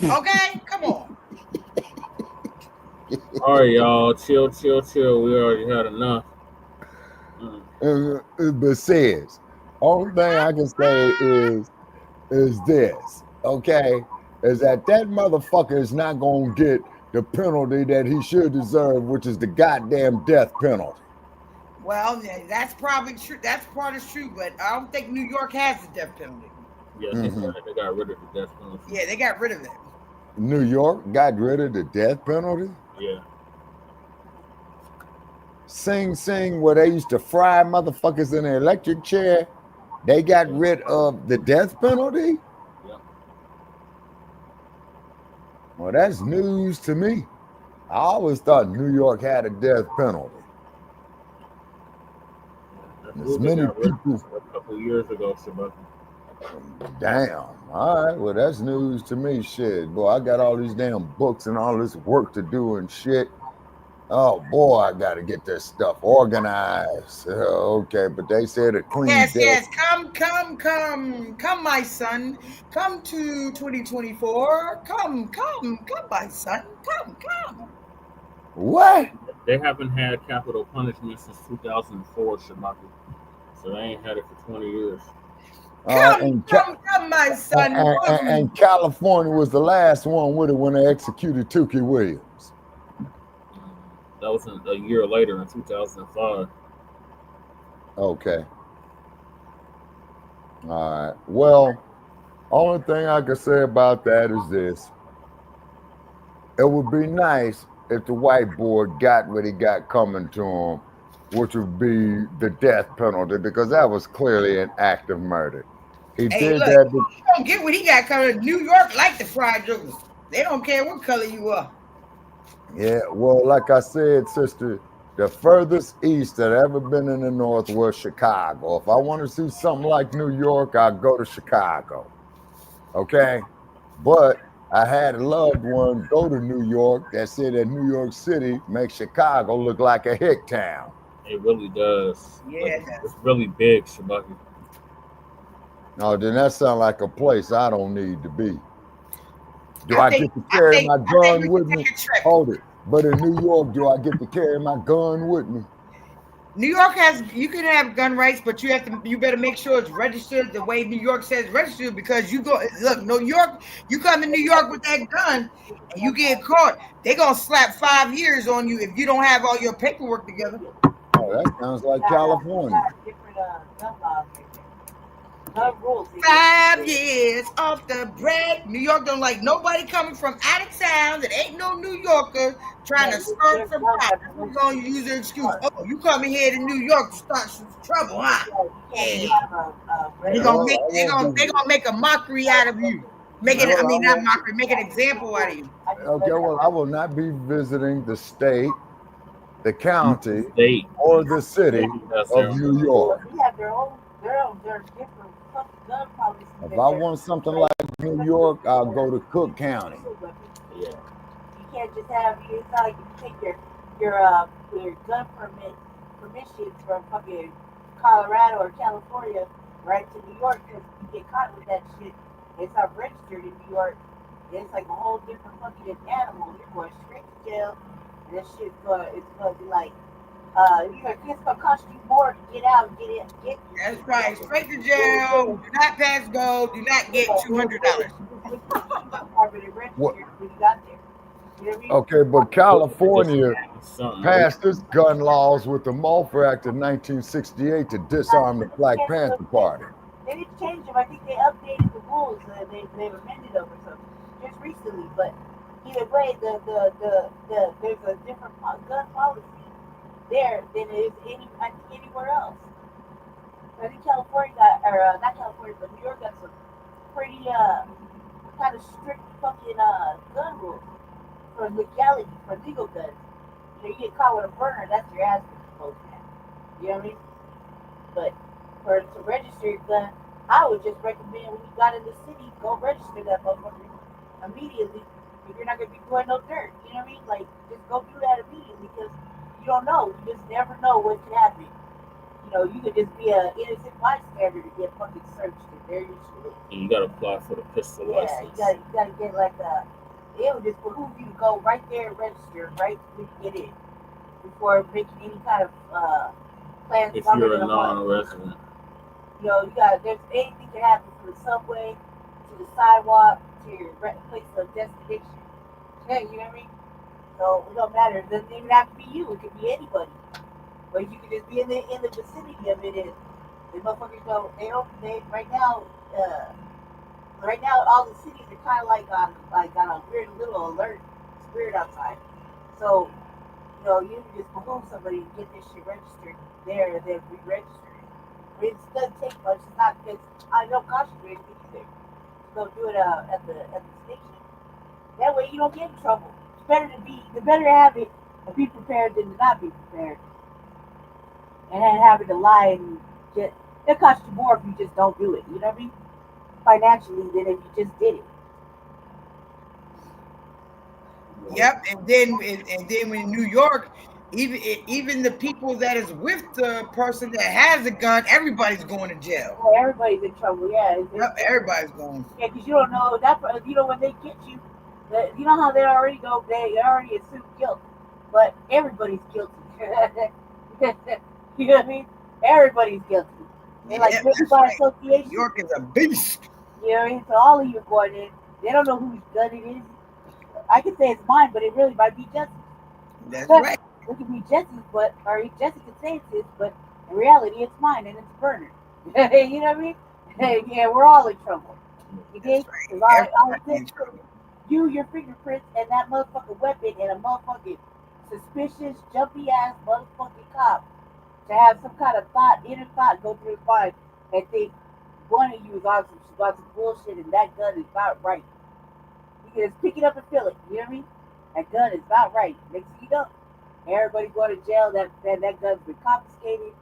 Okay, come on. All right, y'all, chill. We already had enough. But says, only thing I can say is this, okay? Is that motherfucker is not gonna get the penalty that he should deserve, which is the goddamn death penalty. Well, that's probably true. That's part is true, but I don't think New York has the death penalty. Yeah, they got rid of the death penalty. Yeah, they got rid of it. New York got rid of the death penalty? Yeah. Sing, where they used to fry motherfuckers in the electric chair, they got rid of the death penalty? Yeah. Well, that's news to me. I always thought New York had a death penalty. As many people a couple years ago, Shabbat. Damn. All right. Well, that's news to me. Shit. Boy, I got all these damn books and all this work to do and shit. Oh, boy, I got to get this stuff organized. Okay, but they said a clean Yes. Come, my son. Come to 2024. Come, my son. Come. What? They haven't had capital punishment since 2004, Shabbat. So they ain't had it for 20 years. Come, my son. And California was the last one with it when they executed Tukey Williams. That was a year later in 2005. Okay. All right. Well, only thing I can say about that is this. It would be nice if the white boy got what he got coming to him, which would be the death penalty, because that was clearly an act of murder. He did that. He don't get what he got coming. New York like the fried jokers. They don't care what color you are. Yeah, well, like I said, sister, the furthest east that ever been in the North was Chicago. If I want to see something like New York, I'll go to Chicago. Okay? But I had a loved one go to New York that said that New York City makes Chicago look like a hick town. It really does. Yeah, it's really big, Shabaki. No, then that sounds like a place I don't need to be. Do I get to carry my gun with me? Hold it. But in New York, do I get to carry my gun with me? New York you can have gun rights, but you better make sure it's registered the way New York says registered, because you come to New York with that gun and you get caught, they're gonna slap 5 years on you if you don't have all your paperwork together. Oh, that sounds like California. 5 years off the break. New York don't like nobody coming from out of town that ain't no New Yorker trying to start from top. We're gonna use an excuse. Oh, you coming here to New York to start some trouble, huh? Yeah. They're gonna make a mockery out of you. Make an example out of you. Okay, well, I will not be visiting the state, the county, or the city of New York. There's different fucking gun policies. If I want something like New York, I'll go to Cook County. Yeah. You can't just have it's not like you take your gun permissions from fucking Colorado or California right to New York because you get caught with that shit. It's not registered in New York. It's like a whole different fucking animal. You're going straight to jail, and this shit's gonna be like it's gonna cost you more to get out and get in. That's right. Straight to jail. Do not pass go. Do not get $200. What? When you got there. You know what I mean? Okay, but California passed its gun laws with the Mulfer Act in 1968 to disarm the Black Panther Party. They didn't change them. I think they updated the rules. They've amended them or something just recently. But either way, there's a different gun policy there than it is anywhere else. I think California got, or not California, but New York got some pretty kind of strict fucking gun rules for legality, for legal guns. You get caught with a burner, that's your ass supposed to have. You know what I mean? But to register your gun, I would just recommend when you got in the city, go register that motherfucker immediately. If you're not gonna be doing no dirt, you know what I mean? Like just go do that immediately because you don't know. You just never know what could happen. You know, you could just be an innocent bystander to get fucking searched and there you should. And you gotta apply for the pistol license. Yeah, you gotta get like it would just behoove you to go right there and register right when you get in before making any kind of plans. If you're a non-resident. You know, there's anything can happen from the subway to the sidewalk to your place of destination. Yeah, you know what I mean? So it don't matter. It doesn't even have to be you. It could be anybody. But you could just be in the vicinity of it. And the motherfuckers right now all the cities are kind of like on a weird little alert. It's weird outside. So you can just behoove somebody to get this shit registered there and then re-register it. I mean, it doesn't take much. It's not because I don't cost you anything either. Go do it at the station. That way you don't get in trouble. It's better to have it and be prepared than to not be prepared. And then having to lie and it costs you more if you just don't do it. You know what I mean? Financially than if you just did it. Yep, and then in New York, even the people that is with the person that has a gun, everybody's going to jail. Yeah, everybody's in trouble. Yeah, everybody's going. Yeah, because you don't know that. You know when they get you, you know how they already assume guilt, but everybody's guilty. You know what I mean? Everybody's guilty. They by association. New York is a beast. You know what I mean? So all of you are going in. They don't know whose gun it is. I could say it's mine, but it really might be Jesse's. That's right. It could be Jesse's, or Jesse could say it's his, but in reality, it's mine and it's a burner. You know what I mean? Yeah, we're all in trouble. Okay? Right. Your fingerprints and that motherfucking weapon and a motherfucking suspicious, jumpy ass motherfucking cop to have some kind of inner thought go through his mind and think one of you is on some bullshit and that gun is about right. You can just pick it up and feel it. You know what I mean? That gun is about right. Next thing you know, everybody go to jail. That gun's been confiscated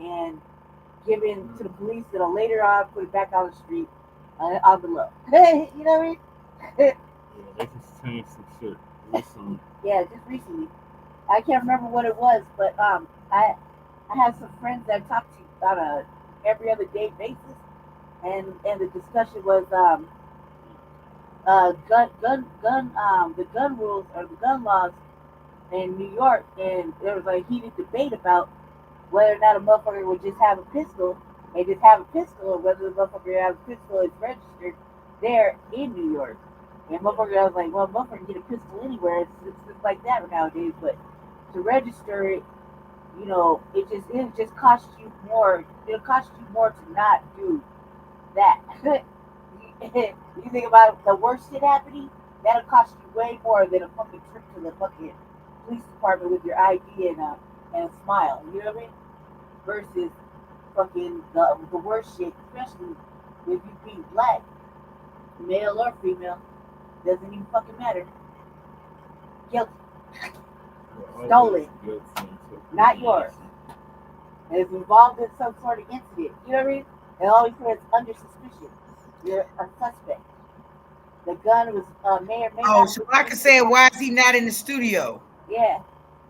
and given to the police that'll later on put it back on the street on the low. You know what I mean? Yeah, they just changed some shit recently. Yeah, just recently. I can't remember what it was, but I have some friends that I talk to on a every other day basis, and the discussion was the gun rules or the gun laws in New York, and there was a heated debate about whether or not a motherfucker would just have a pistol and just have a pistol, or whether the motherfucker has a pistol is registered there in New York. And motherfucker, I was like, well, motherfucker can get a pistol anywhere. It's just like that nowadays. But to register it, you know, it just costs you more. It'll cost you more to not do that. You think about the worst shit happening, that'll cost you way more than a fucking trip to the fucking police department with your ID and a smile. You know what I mean? Versus fucking the worst shit, especially with you being black, male or female, doesn't even fucking matter. Guilty. Stolen. Not yours. and is involved in some sort of incident. You know what I mean? It always says under suspicion. You're a suspect. The gun was may or may not. Oh, so I can say, why is he not in the studio? Yeah.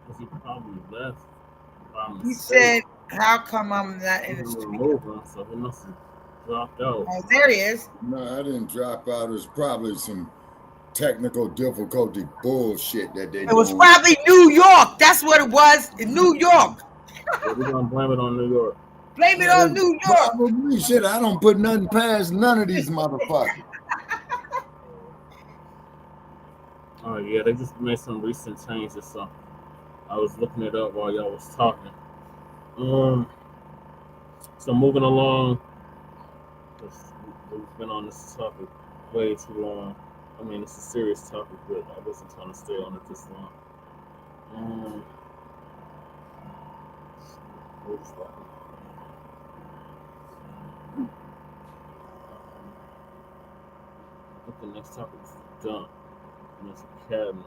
Because he probably left. He said, how come I'm not in the studio? So he must have dropped out. Oh, there he is. No, I didn't drop out. It was probably some technical difficulty bullshit that they. It was probably New York. That's what it was in New York. We're gonna blame it on New York. Blame it on New York. Probably shit. I don't put nothing past none of these motherfuckers. Oh yeah, they just made some recent changes. So I was looking it up while y'all was talking. So moving along, we've been on this topic way too long. I mean, it's a serious topic, but I wasn't trying to stay on it this long. What's that? I think the next topic is done. And it's a cabinet.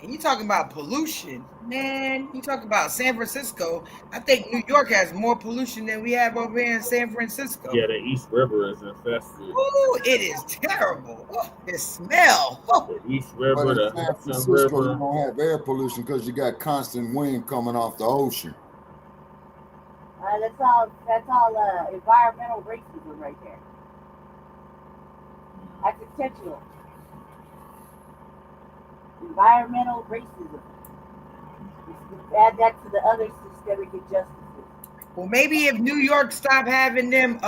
And you talking about pollution, man. You talk about San Francisco. I think New York has more pollution than we have over here in San Francisco. Yeah, the East River is infested. Ooh, it is terrible. Oh, the smell. Oh. The East River, the San Francisco, River. You don't have air pollution because you got constant wind coming off the ocean. That's all environmental racism right there. That's intentional. Environmental racism. Add that to the other systemic injustices. Well, maybe if New York stopped having them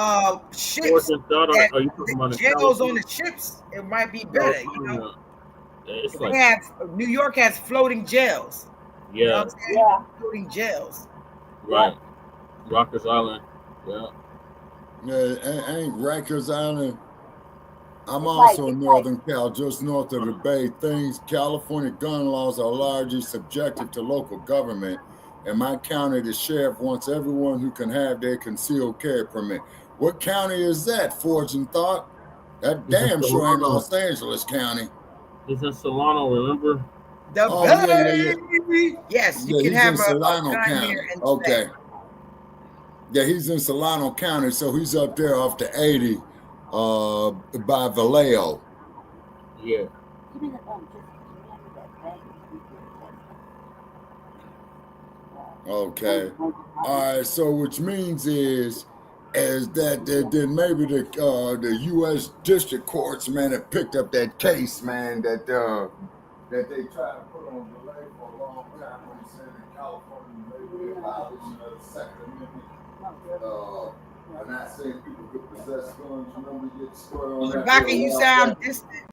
ships, the jails on the ships, it might be better. You know, it's like, New York has floating jails. Yeah, you know yeah, floating jails. Right, yeah. Rikers Island. Yeah. Yeah, ain't Rikers Island. I'm also in Northern Cal, just north of the Bay. California gun laws are largely subjective to local government. In my county, the sheriff wants everyone who can have their concealed carry permit. What county is that, Fortune thought? That damn sure ain't Los Angeles County. He's in Solano, remember? Yes, you yeah, can have in Solano County. Okay. Yeah, he's in Solano County, so he's up there off the 80. By Vallejo. Yeah. Okay. All right. So, which means is that then maybe the U.S. district courts, man, have picked up that case, man, that they tried to put on delay for a long time when they said that California may be a violation of the Second Amendment. And I say people could possess guns, remember, you get square on that. Bucc, you sound distant.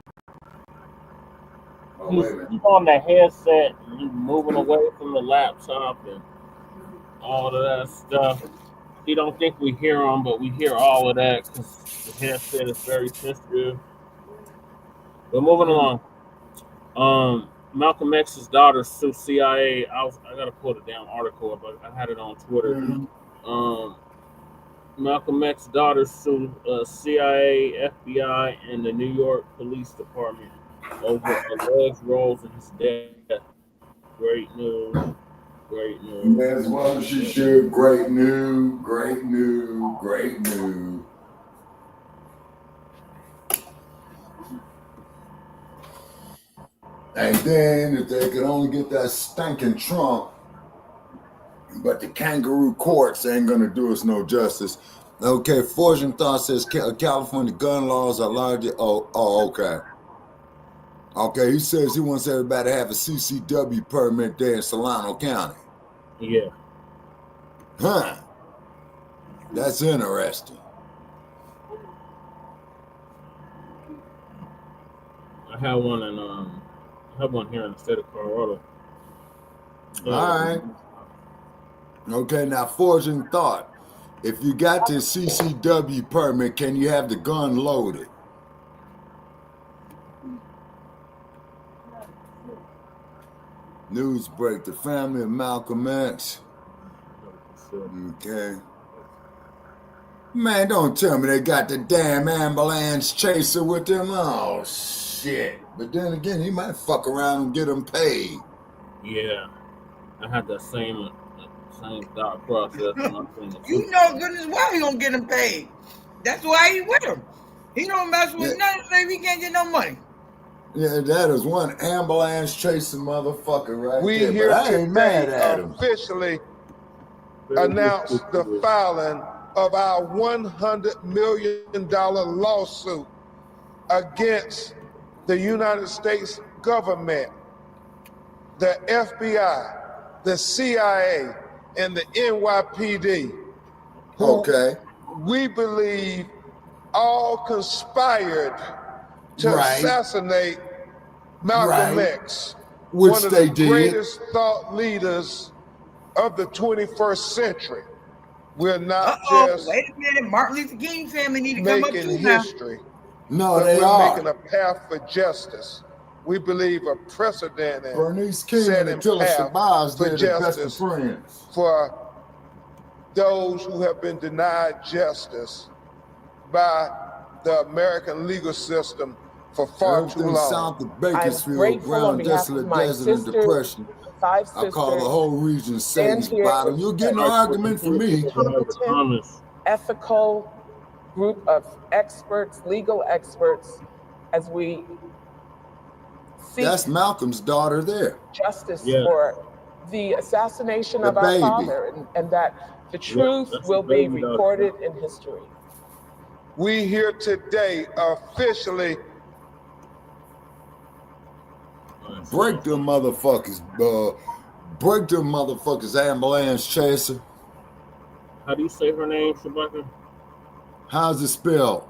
Oh, wait a minute. He's on the headset, moving away from the laptop and all of that stuff. He don't think we hear him, but we hear all of that because the headset is very sensitive. But moving along. Malcolm X's daughter sued CIA. I gotta pull the damn article, but I had it on Twitter. Malcolm X's daughter sued CIA, FBI, and the New York Police Department over alleged roles in his death. Great news. Great news. As well as she should. Great news. Great news. Great news. And then if they could only get that stinking Trump, but the kangaroo courts ain't gonna do us no justice. Okay, Fortune Thought says California gun laws are largely. Okay. Okay, he says he wants everybody to have a CCW permit there in Solano County. Yeah. Huh. That's interesting. I have one here in the state of Colorado. All right. Okay, now Fortune Thought. If you got the CCW permit, can you have the gun loaded? News break. The family of Malcolm X. Okay. Man, don't tell me they got the damn ambulance chaser with them. Oh, shit. But then again, he might fuck around and get them paid. Yeah. I had that Same thought process. You know goodness well he gonna get him paid. That's why he with him. He don't mess with nothing if he can't get no money. Yeah, that is one ambulance chasing motherfucker right we there. Here but I ain't today mad at him. Officially announced the filing of our $100 million lawsuit against the United States government, the FBI, the CIA, and the NYPD. Okay. We believe all conspired to assassinate Malcolm X, which one of they the did. greatest thought leaders of the 21st century. We're not just wait a minute. Martin Luther King family need to come up making too history. No, but they we're are making a path for justice. We believe a precedent and Bernice King setting and Attila path Shabazz, for they're the best of justice friends. for those who have been denied justice by the American legal system for far too long. South of Bakersfield, Brown, Desolate Desert, and Depression. I call the whole region Satan's bottom. You'll get no argument from me. Ethical group of experts, legal experts, as we seek That's Malcolm's daughter there. Justice for the assassination of our father, and that the truth will be recorded in history. We here today officially break them motherfuckers, break them motherfuckers, ambulance chaser. How do you say her name, Shabaka? How's it spelled?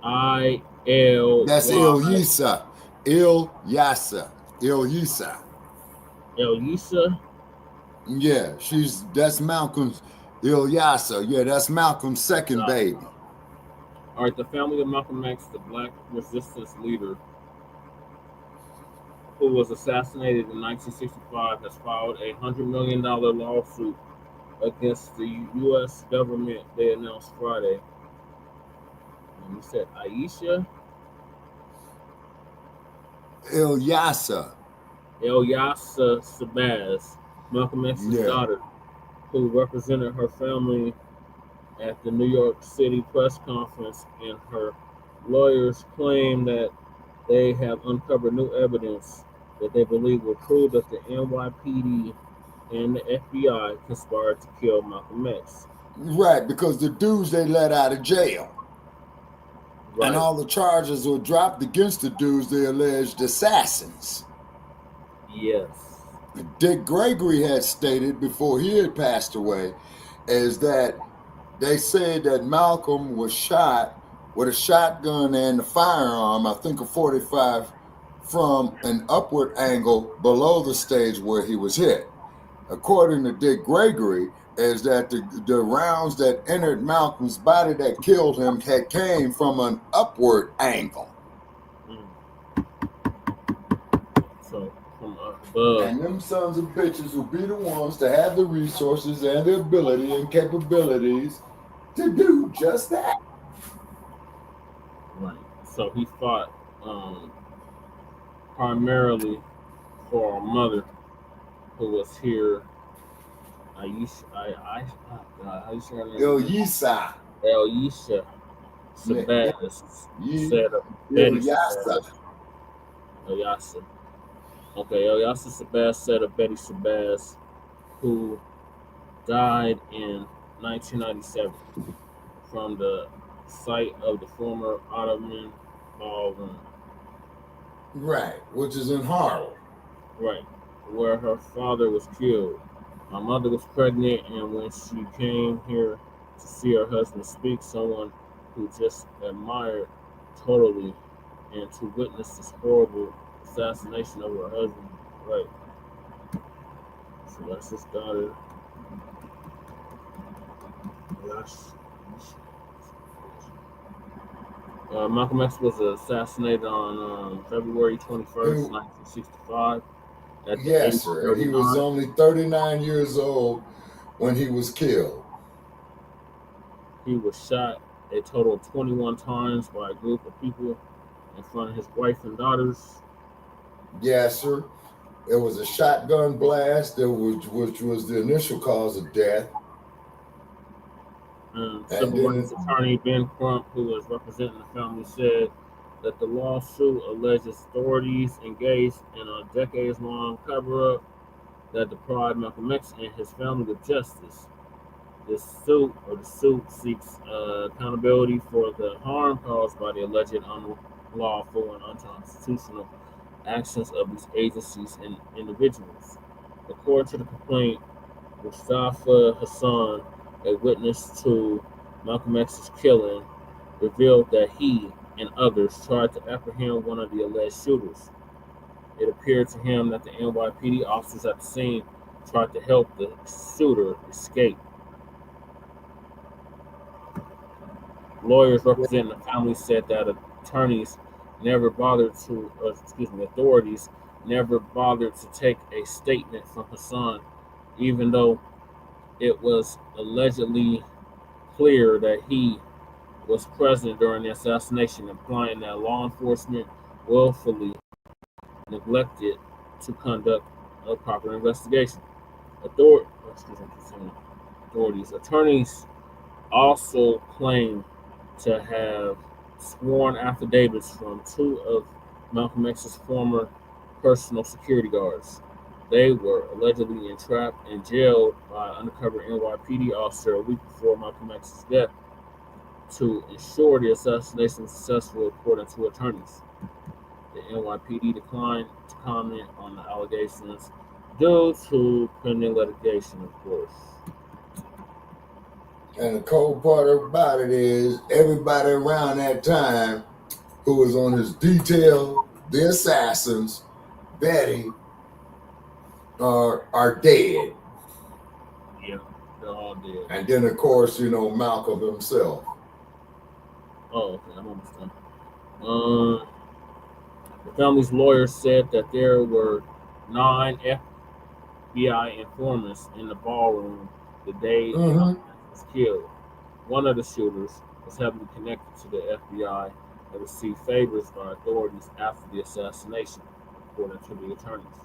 I-L. That's Ilyisa. Ilyasa. Ilyisa. Ilyisa? Yeah, that's Malcolm's Ilyasa. Yeah, that's Malcolm's second baby. All right, the family of Malcolm X, the Black resistance leader who was assassinated in 1965, has filed a $100 million lawsuit against the U.S. government, they announced Friday. And you said Aisha? Ilyasa Shabazz, Malcolm X's daughter, who represented her family at the New York City press conference, and her lawyers claim that they have uncovered new evidence that they believe will prove that the NYPD and the FBI conspired to kill Malcolm X. Right, because the dudes they let out of jail. Right. And all the charges were dropped against the dudes they alleged assassins. Yes. Dick Gregory had stated before he had passed away is that they said that Malcolm was shot with a shotgun and a firearm, I think a .45, from an upward angle below the stage where he was hit. According to Dick Gregory, is that the rounds that entered Malcolm's body that killed him had came from an upward angle. So from above. And them sons of bitches will be the ones to have the resources and the ability and capabilities to do just that. Right. So he fought primarily for our mother, who was here. Ilyisa Shabazz. Ilyasa. Okay, Ilyasa Shabazz said of Betty Shabazz, who died in 1997 from the site of the former Ottoman ballroom. Right, which is in Harlem. Right, where her father was killed. My mother was pregnant, and when she came here to see her husband speak, someone who just admired totally, and to witness this horrible assassination of her husband. Right. So that's his daughter. Malcolm X was assassinated on February 21st, 1965. Yes, sir. He was only 39 years old when he was killed. He was shot a total of 21 times by a group of people in front of his wife and daughters. Yes, sir. It was a shotgun blast, which was the initial cause of death. Civil rights attorney Ben Crump, who was representing the family, said that the lawsuit alleges authorities engaged in a decades-long cover-up that deprived Malcolm X and his family of justice. The suit seeks accountability for the harm caused by the alleged unlawful and unconstitutional actions of these agencies and individuals. According to the complaint, Mustafa Hassan, a witness to Malcolm X's killing, revealed that he and others tried to apprehend one of the alleged shooters. It appeared to him that the NYPD officers at the scene tried to help the shooter escape. Lawyers representing the family said that authorities never bothered to take a statement from Hassan, even though it was allegedly clear that he was present during the assassination, implying that law enforcement willfully neglected to conduct a proper investigation. Attorneys also claim to have sworn affidavits from two of Malcolm X's former personal security guards. They were allegedly entrapped and jailed by an undercover NYPD officer a week before Malcolm X's death to ensure the assassination was successful, according to attorneys. The NYPD declined to comment on the allegations due to pending litigation, of course. And the cold part about it is everybody around that time who was on his detail, the assassins, Betty, are dead. Yeah, they're all dead. And then, of course, Malcolm himself. Oh, okay, I'm almost done. The family's lawyer said that there were 9 FBI informants in the ballroom the day Malcolm was killed. One of the shooters was heavily connected to the FBI and received favors by authorities after the assassination, according to attorneys.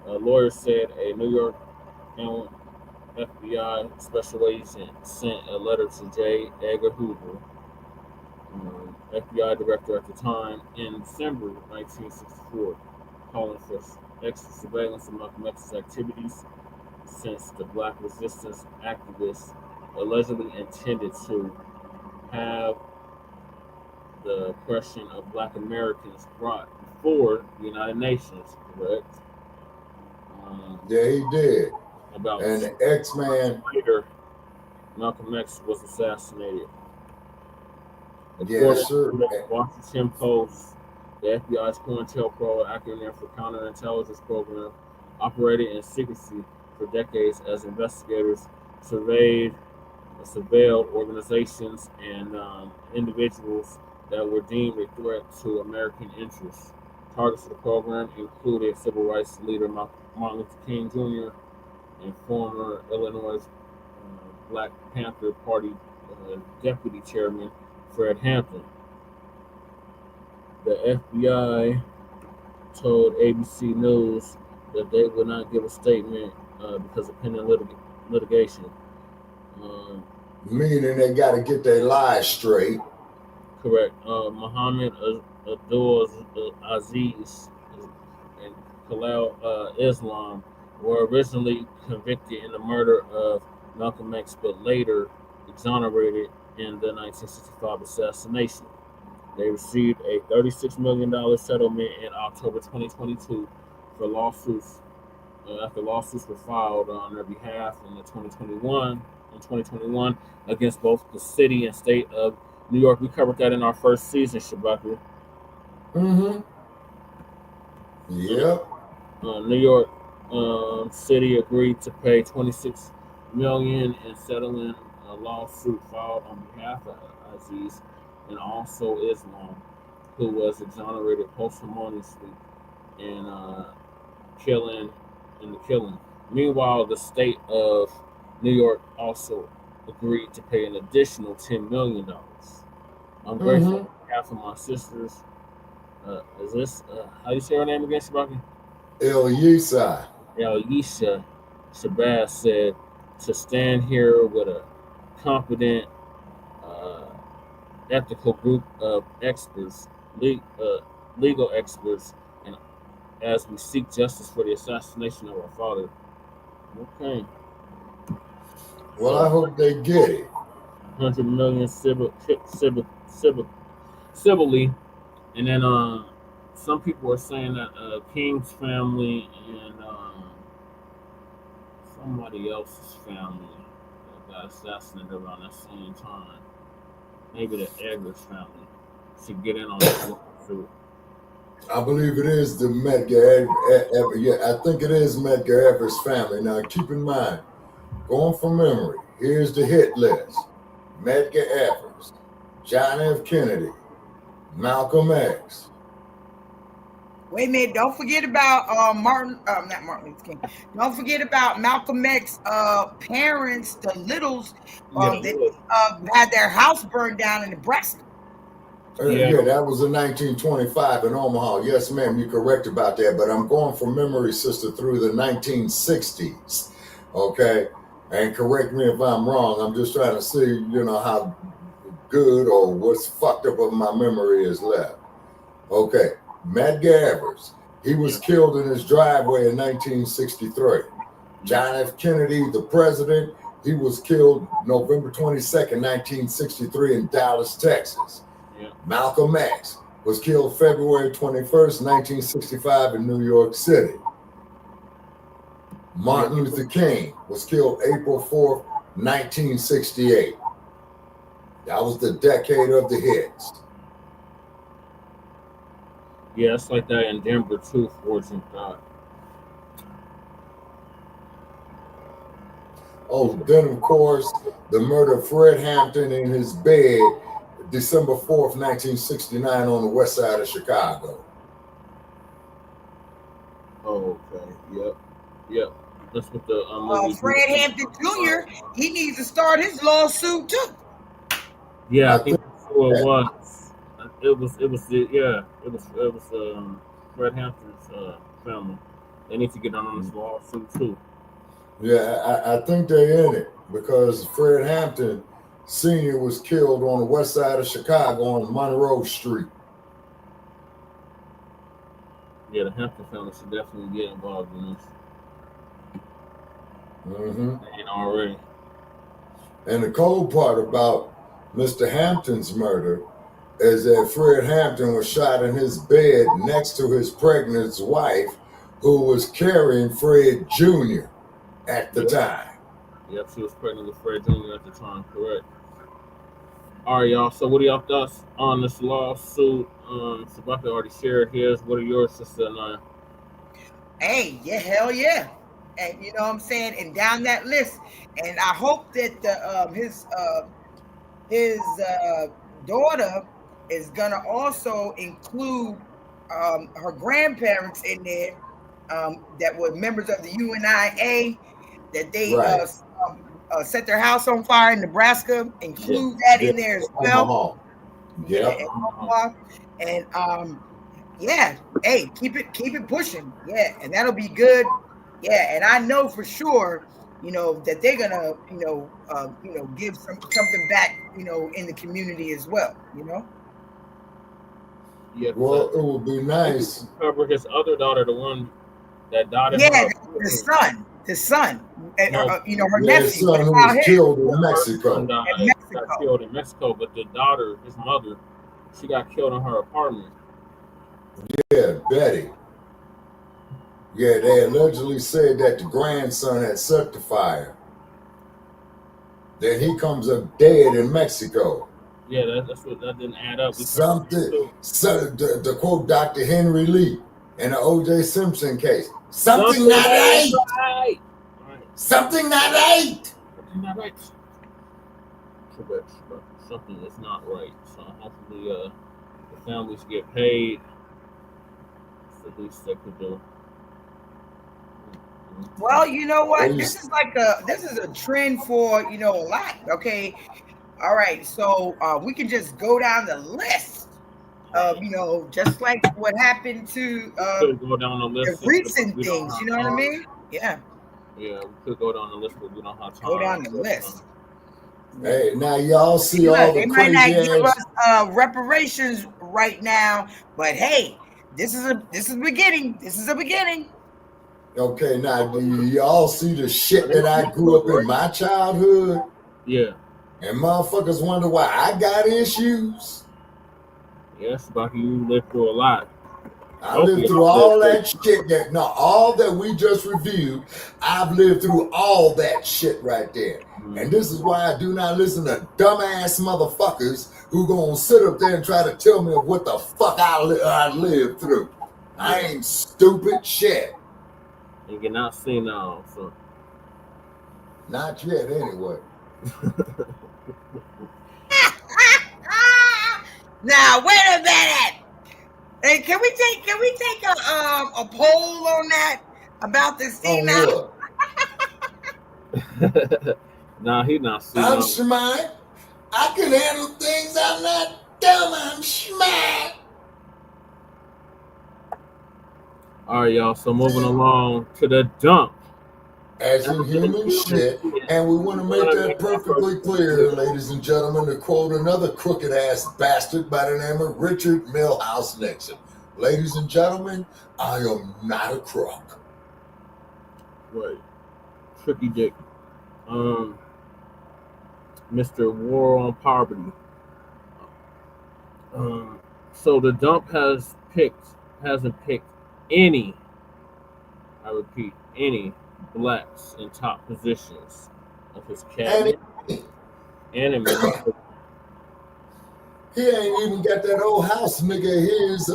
Lawyers said a New York FBI special agent sent a letter to J. Edgar Hoover, FBI director at the time, in December 1964, calling for extra surveillance of Malcolm X's activities, since the Black resistance activists allegedly intended to have the oppression of Black Americans brought before the United Nations, correct? Yeah, he did. And the X-Man later, Malcolm X was assassinated. Yes, sir. The Washington Post, the FBI's COINTELPRO, acronym for Counterintelligence Program, operated in secrecy for decades as investigators surveilled organizations and individuals that were deemed a threat to American interests. Targets of the program included civil rights leader Martin Luther King Jr. and former Illinois Black Panther Party deputy chairman Fred Hampton. The FBI told ABC News that they would not give a statement because of pending litigation. Meaning they got to get their lies straight. Correct. Muhammad Abdul Aziz and Khalil Islam were originally convicted in the murder of Malcolm X, but later exonerated in the 1965 assassination. They received a $36 million settlement in October 2022 for lawsuits after lawsuits were filed on their behalf in 2021 against both the city and state of New York. We covered that in our first season, Shabaka. Yep. New York City agreed to pay $26 million in settling a lawsuit filed on behalf of Aziz and also Islam, who was exonerated posthumously in the killing. Meanwhile, the state of New York also agreed to pay an additional $10 million. I'm grateful on behalf of my sisters Is this how you say her name again, Shabaki? Elissa. Elissa Shabazz said to stand here with a competent, ethical group of experts, legal experts, and as we seek justice for the assassination of our father. Okay. Well, I hope they get it. 100 million civilly, and then some people are saying that King's family and somebody else's family that got assassinated around that same time, maybe the Eggers family, should get in on this lawsuit. I believe it is the Medgar. Yeah, I think it is Medgar Evers' family. Now, keep in mind, going from memory, here's the hit list: Medgar Evers, John F. Kennedy, Malcolm X. Wait a minute! Don't forget about not Martin Luther King. Don't forget about Malcolm X parents, the Littles, that had their house burned down in Nebraska. Yeah, that was in 1925 in Omaha. Yes, ma'am, you're correct about that. But I'm going from memory, sister, through the 1960s. Okay, and correct me if I'm wrong. I'm just trying to see, how good or what's fucked up of my memory is left. Okay. Medgar Evers, he was killed in his driveway in 1963. John F. Kennedy, the president, he was killed November 22nd, 1963 in Dallas, Texas. Yeah. Malcolm X was killed February 21st, 1965 in New York City. Martin Luther King was killed April 4th, 1968. That was the decade of the hits. Yeah, it's like that in Denver too, fortune God. Oh, then of course, the murder of Fred Hampton in his bed, December 4th, 1969 on the west side of Chicago. Oh, okay. Yep. That's what the Fred Hampton Jr., he needs to start his lawsuit too. Yeah, I think that's who it was. It was Fred Hampton's family. They need to get on this lawsuit too. Yeah, I think they're in it because Fred Hampton Sr. was killed on the west side of Chicago on Monroe Street. Yeah, the Hampton family should definitely get involved in this. They ain't already. And the cold part about Mr. Hampton's murder is that Fred Hampton was shot in his bed next to his pregnant wife, who was carrying Fred Jr. at the time. Yep, she was pregnant with Fred Jr. at the time, correct. All right, y'all. So what are y'all thoughts on this lawsuit? Shabaka already shared his. What are yours, Sister Anaya? Hey, yeah, hell yeah. And you know what I'm saying? And down that list. And I hope that his daughter is gonna also include her grandparents in there that were members of the UNIA, that they set their house on fire in Nebraska. Include that in there as well. And hey, keep it pushing. Yeah, and that'll be good. Yeah, and I know for sure, that they're gonna, give something back, in the community as well, Yeah. Well, it would be nice. Cover his other daughter, the one that died. Yeah, the son, her nephew. His son who was killed in Mexico. Got killed in Mexico, but the daughter, his mother, she got killed in her apartment. Yeah, Betty. Yeah, they allegedly said that the grandson had set the fire. Then he comes up dead in Mexico. Yeah, that's what that didn't add up. Something. So the quote Dr. Henry Lee in the O.J. Simpson case. Something not right. Something not right. Something not right. Correct. Something is not right. So hopefully, the families get paid. It's the least they could do. Well, you know what? This is a trend for a lot. Okay. All right. So we can just go down the list You know, just like what happened to go down the list the recent things. You know what I mean? Yeah. Yeah, we could go down the list, but we don't have time. Go down the list. Hey, now y'all see all the they might not crazy give ass. us reparations right now, but hey, this is a beginning. This is a beginning. Okay, now do y'all see the shit that I grew up in my childhood? Yeah. And motherfuckers wonder why I got issues. Yes, Bucky, you lived through a lot. I lived through all that shit all that we just reviewed. I've lived through all that shit right there. And this is why I do not listen to dumbass motherfuckers who gonna sit up there and try to tell me of what the fuck I lived through. I ain't stupid shit. And you're not senile, so. Not yet, anyway. Now wait a minute. Hey, can we take a poll on that about the senile? Nah, he's not senile. I'm smart. I can handle things. I'm not dumb. I'm smart. All right, y'all. So moving along to the dump. As in human shit, and we want to make that perfectly clear, ladies and gentlemen, to quote another crooked ass bastard by the name of Richard Milhouse Nixon. Ladies and gentlemen, I am not a crook. Right. Tricky Dick. Mr. War on Poverty. So the dump hasn't picked any, I repeat, any blacks in top positions of his cabinet. And he ain't even got that old house nigga his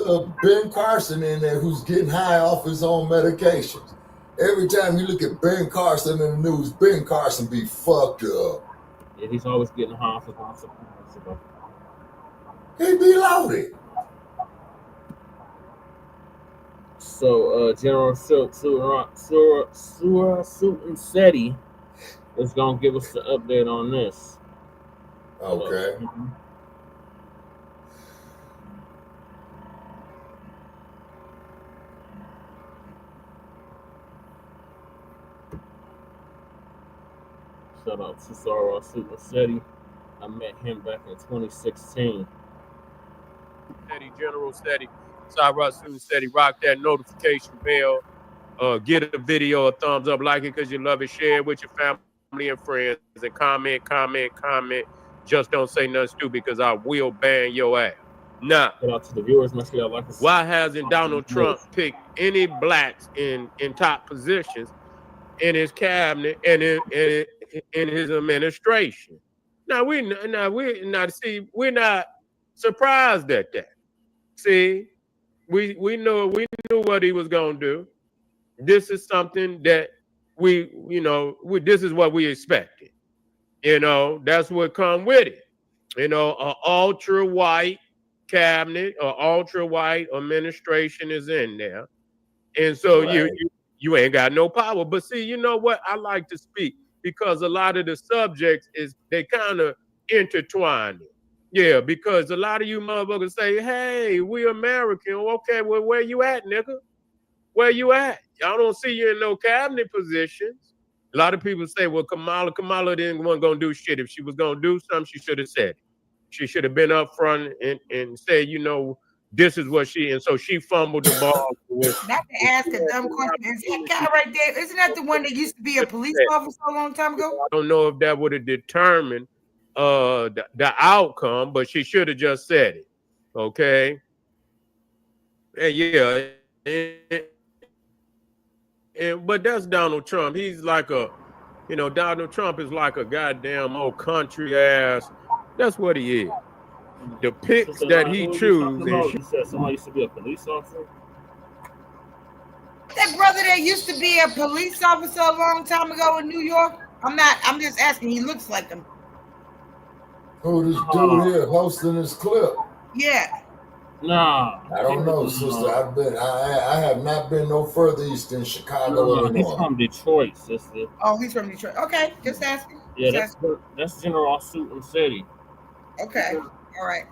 Ben Carson in there who's getting high off his own medications. Every time you look at Ben Carson in the news, Ben Carson be fucked up. Yeah, he's always getting high off his own medications. He be loaded. So General Su'Nseti is gonna give us the update on this. Okay. Shout out to Su'Nseti. I met him back in 2016. General Steady. Su'Nseti, rock that notification bell. Get a video a thumbs up, like it because you love it, share it with your family and friends, and comment. Just don't say nothing stupid because I will ban your ass. Now, shout out to the viewers. Why hasn't Donald Trump picked any blacks in top positions in his cabinet and in his administration? We're not surprised at that. See, we knew what he was gonna do. This is something that this is what we expected. That's what come with it. An ultra white cabinet or ultra white administration is in there, and so right. you ain't got no power. But see, you know what? I like to speak because a lot of the subjects they kind of intertwine. Yeah, because a lot of you motherfuckers say, "Hey, we American." Okay, well, where you at, nigga? Where you at? Y'all don't see you in no cabinet positions. A lot of people say, well, Kamala wasn't gonna do shit. If she was gonna do something, she should have said it. She should have been up front and said, this is what and so she fumbled the ball. Not to ask a dumb question, is that guy right there, isn't that the one that used to be a police officer a long time ago? I don't know if that would have determined the outcome, but she should have just said it. Okay. And yeah. But that's Donald Trump. He's like Donald Trump is like a goddamn old country ass. That's what he is. The picks that he chooses. You said somebody used to be a police officer? That brother that used to be a police officer a long time ago in New York? I'm just asking. He looks like him. Who this dude here hosting this clip? Yeah. Nah. I don't know, sister. I have not been no further east than Chicago, Illinois. He's from Detroit, sister. Oh, he's from Detroit. Okay, just asking. Yeah, that's General Su'Nseti. Okay, all right.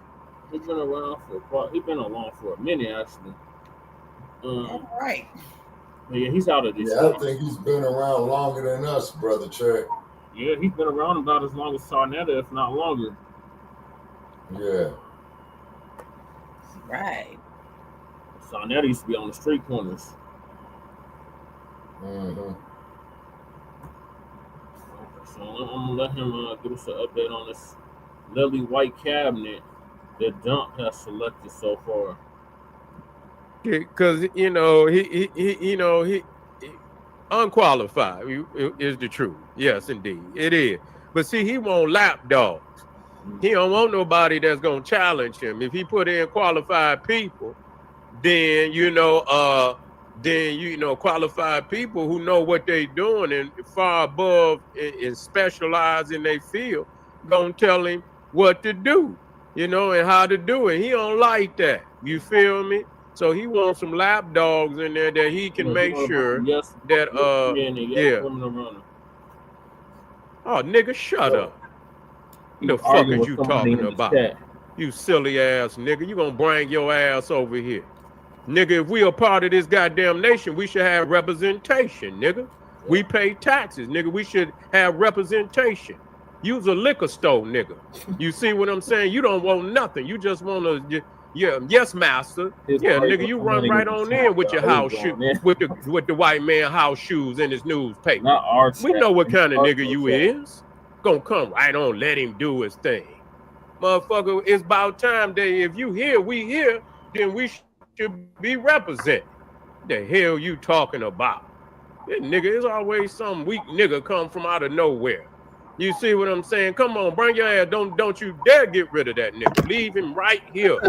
He's been around for a minute actually. Right. Yeah, he's out of this. Yeah, I think he's been around longer than us, brother Trey. Yeah, he's been around about as long as Sarnetta, if not longer. Yeah. Right. Sarnetta used to be on the street corners. Mm-hmm. So I'm gonna let him give us an update on this lily white cabinet that Dump has selected so far. Because he unqualified is the truth. Yes, indeed, it is. But see, he want lapdogs. He don't want nobody that's gonna challenge him. If he put in qualified people, then qualified people who know what they doing and far above and specialize in their field, gonna tell him what to do, and how to do it. He don't like that. You feel me? So he wants some lapdogs in there that he can make sure that Oh, nigga, shut up. The fuck is you talking about? You silly ass nigga. You gonna bring your ass over here. Nigga, if we are part of this goddamn nation, we should have representation, nigga. We pay taxes, nigga. We should have representation. Use a liquor store, nigga. You see what I'm saying? You don't want nothing. You just want to, yes, master. Yeah, nigga, you run right on in with your house shoes, with the white man house shoes in his newspaper. We know what kind of nigga you is. Gonna come right on, let him do his thing. Motherfucker, it's about time that if you here, we here, then we should be represented. The hell you talking about? This nigga, it's always some weak nigga come from out of nowhere. You see what I'm saying? Come on, bring your ass. Don't you dare get rid of that nigga. Leave him right here.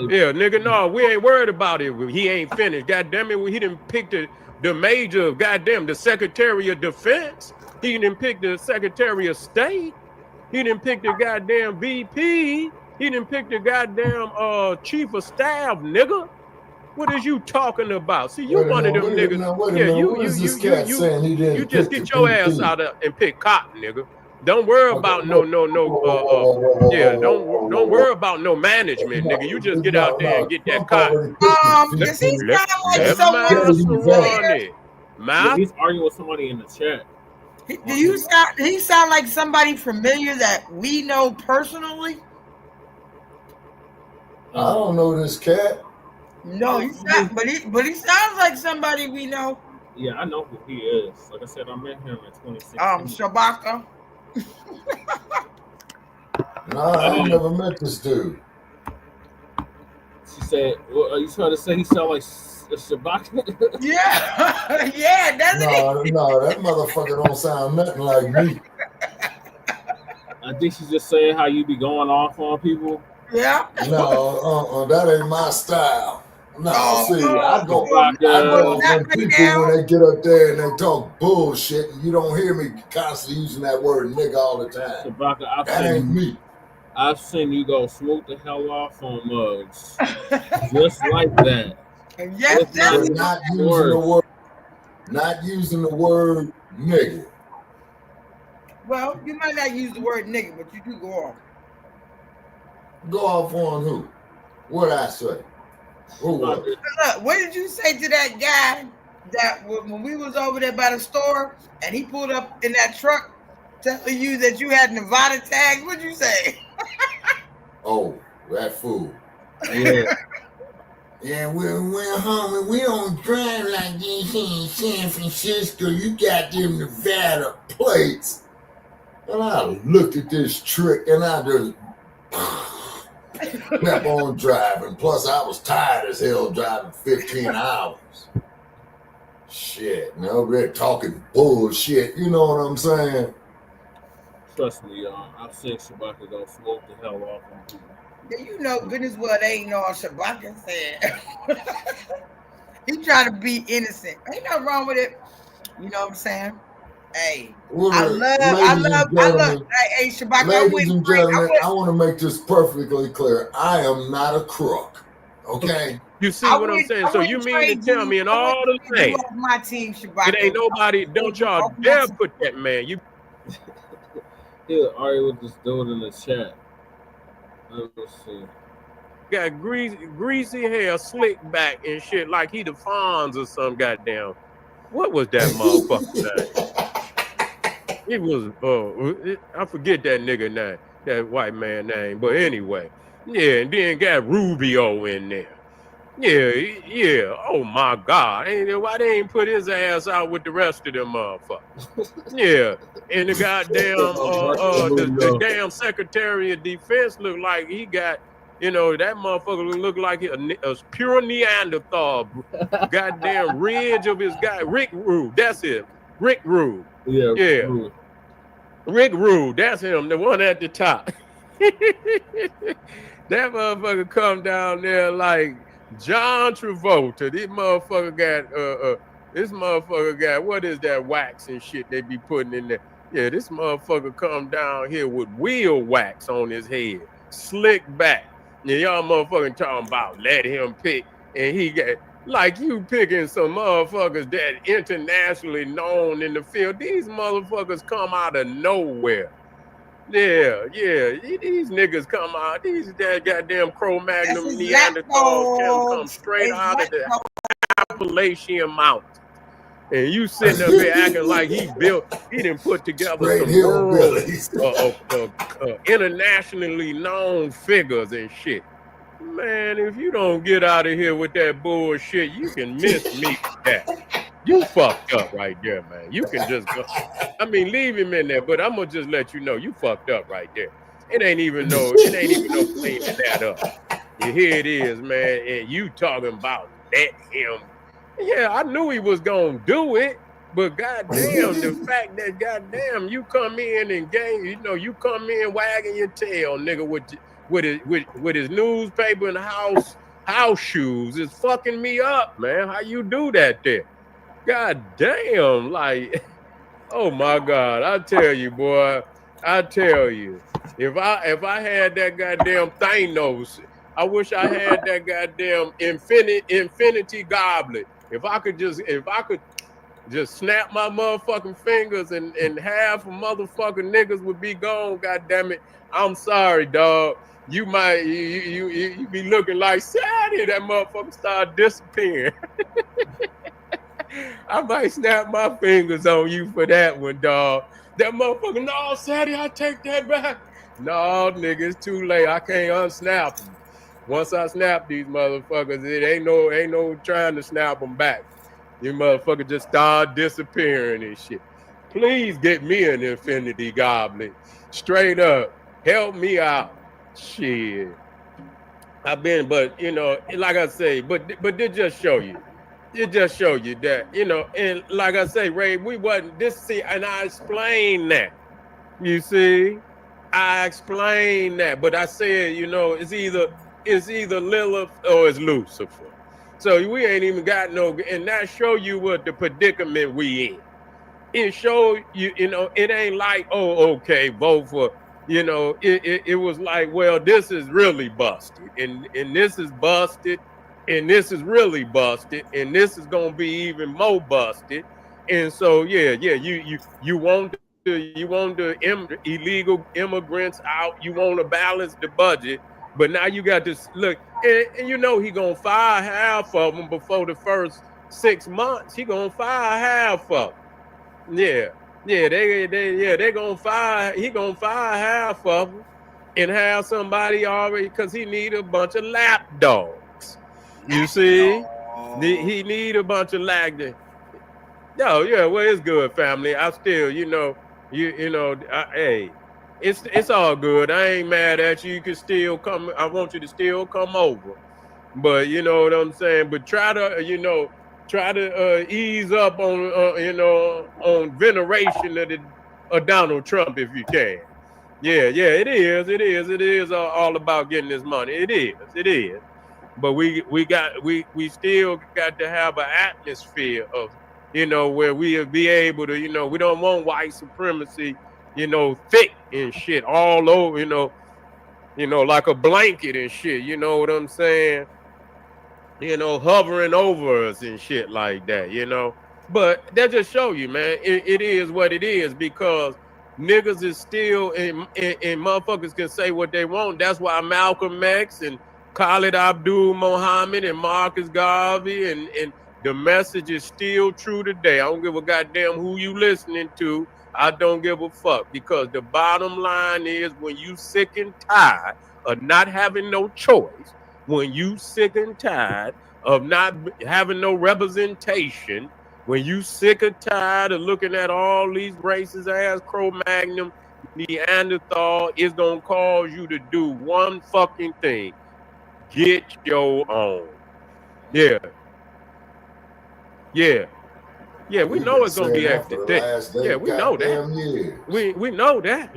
Yeah, nigga, no, we ain't worried about it. He ain't finished. God damn it, he didn't pick the major of goddamn the Secretary of Defense. He didn't pick the Secretary of State. He didn't pick the goddamn VP. He didn't pick the goddamn Chief of Staff, nigga. What is you talking about? See, you one of them niggas. You just get your ass out of and pick cotton, nigga. Don't worry about don't worry about no management, nigga. You just get out there and get that cotton. Does he sound like someone? He's arguing with somebody in the chat. He sound like somebody familiar that we know personally? I don't know this cat. No, he's not, but he sounds like somebody we know. Yeah, I know who he is. Like I said, I met him in 2016. Shabaka. Nah, I ain't never met this dude. She said, "Well, are you trying to say he sound like Shabaka?" Yeah, doesn't he? No, that motherfucker don't sound nothing like me. I think she's just saying how you be going off on people. Yeah. No, that ain't my style. No, I go from people when they get up there and they talk bullshit, and you don't hear me constantly using that word nigga all the time. Shabaka, that ain't me. I've seen you go smooth the hell off on mugs, just like that. Yes, but not using the word nigga. Well, you might not use the word nigga, but you do go off. Go off on who? What I say? Who was? Look, what did you say to that guy that when we was over there by the store and he pulled up in that truck telling you that you had Nevada tags? What'd you say? Oh, that fool. Yeah. Yeah, we're home. We don't drive like this here in San Francisco. You got them Nevada plates. And I looked at this trick and I just kept on driving. Plus, I was tired as hell driving 15 hours. Shit, now they're talking bullshit. You know what I'm saying? Trust me, y'all. I've seen Shabaka go smoke the hell off on people. Yeah, you know goodness well they ain't know what Shabaka said. He trying to be innocent. Ain't nothing wrong with it. You know what I'm saying? Hey, I love. Hey, Shabaka. Ladies and gentlemen, I want to make this perfectly clear. I am not a crook. Okay. You see what I'm saying? So you mean to tell me in all the things, my team, Shabaka. it ain't nobody. Don't y'all dare put that man. You. He'll argue with this dude in the chat. Let's see. Got greasy hair, slick back and shit, like he the Fonz or some goddamn. What was that motherfucker name? It was I forget that nigga name, that white man name. But anyway, yeah, and then got Rubio in there. Yeah. Oh my God. Why they ain't put his ass out with the rest of them motherfuckers? Yeah. And the goddamn the damn Secretary of Defense looked like he got, that motherfucker looked like a pure Neanderthal. Goddamn ridge of his guy. Rick Rude. That's it. Rick Rude. Yeah. Rude. Rick Rude. That's him. The one at the top. That motherfucker come down there like John Travolta. This motherfucker got what is that wax and shit they be putting in there? Yeah, this motherfucker come down here with wheel wax on his head, slick back. Yeah, y'all motherfucking talking about let him pick, and he got like you picking some motherfuckers that internationally known in the field. These motherfuckers come out of nowhere. Yeah. These niggas come out. These goddamn Cro-Magnon Neanderthals come straight out of the Appalachian Mountains. And you sitting up here acting like he didn't put together some world internationally known figures and shit. Man, if you don't get out of here with that bullshit, you can miss me with that. You fucked up right there, man. You can just go. I mean, leave him in there, but I'm gonna just let you know you fucked up right there. It ain't even no cleaning that up. And here it is, man, and you talking about let him. Yeah, I knew he was gonna do it, but goddamn, the fact that goddamn you come in and you come in wagging your tail, nigga, with his newspaper and house shoes is fucking me up, man. How you do that there? God damn, like, oh my God, I tell you, boy, if I had that goddamn Thanos, I wish I had that goddamn infinity goblet. If I could just snap my motherfucking fingers and half of motherfucking niggas would be gone, goddamn it. I'm sorry, dog. You might you be looking like Sadie, that motherfucker start disappearing. I might snap my fingers on you for that one, dog. That motherfucker, no, Sadie, I take that back. No, nigga, it's too late. I can't unsnap them. Once I snap these motherfuckers, it ain't no trying to snap them back. You motherfuckers just start disappearing and shit. Please get me an infinity goblet. Straight up. Help me out. Shit. But like I say, but it just show you. It just show you that, and like I say, Ray, we wasn't and I explained that. You see? I explained that, but I said, it's either Lilith or it's Lucifer. So we ain't even got and that show you what the predicament we in. It show you, it ain't like, oh, okay, vote for, it was like, well, this is really busted, and this is busted, and this is really busted, and this is gonna be even more busted. And so you want the illegal immigrants out, you want to balance the budget, but now you got this look, and he gonna fire half of them before the first 6 months. He gonna fire half of them. They gonna fire. He gonna fire half of them and have somebody already, because he need a bunch of lap dogs. You see, he need a bunch of lag. Well, it's good, family. I still, hey, it's all good. I ain't mad at you. You can still come. I want you to still come over, but you know what I'm saying. But try to ease up on on veneration of Donald Trump if you can. It is all about getting this money. It is. But we still got to have an atmosphere of, where we'll be able to, we don't want white supremacy, thick and shit all over, like a blanket and shit, you know what I'm saying? Hovering over us and shit like that, But that just show you, man, it is what it is, because niggas is still, and motherfuckers can say what they want. That's why Malcolm X and Khalid Abdul Muhammad and Marcus Garvey and the message is still true today. I don't give a goddamn who you listening to. I don't give a fuck, because the bottom line is, when you sick and tired of not having no choice, when you sick and tired of not having no representation, when you sick and tired of looking at all these racist ass Cro-Magnon, Neanderthal, it's gonna cause you to do one fucking thing: get your own. Yeah. We know it's gonna be after that. Yeah, we know that. We know that.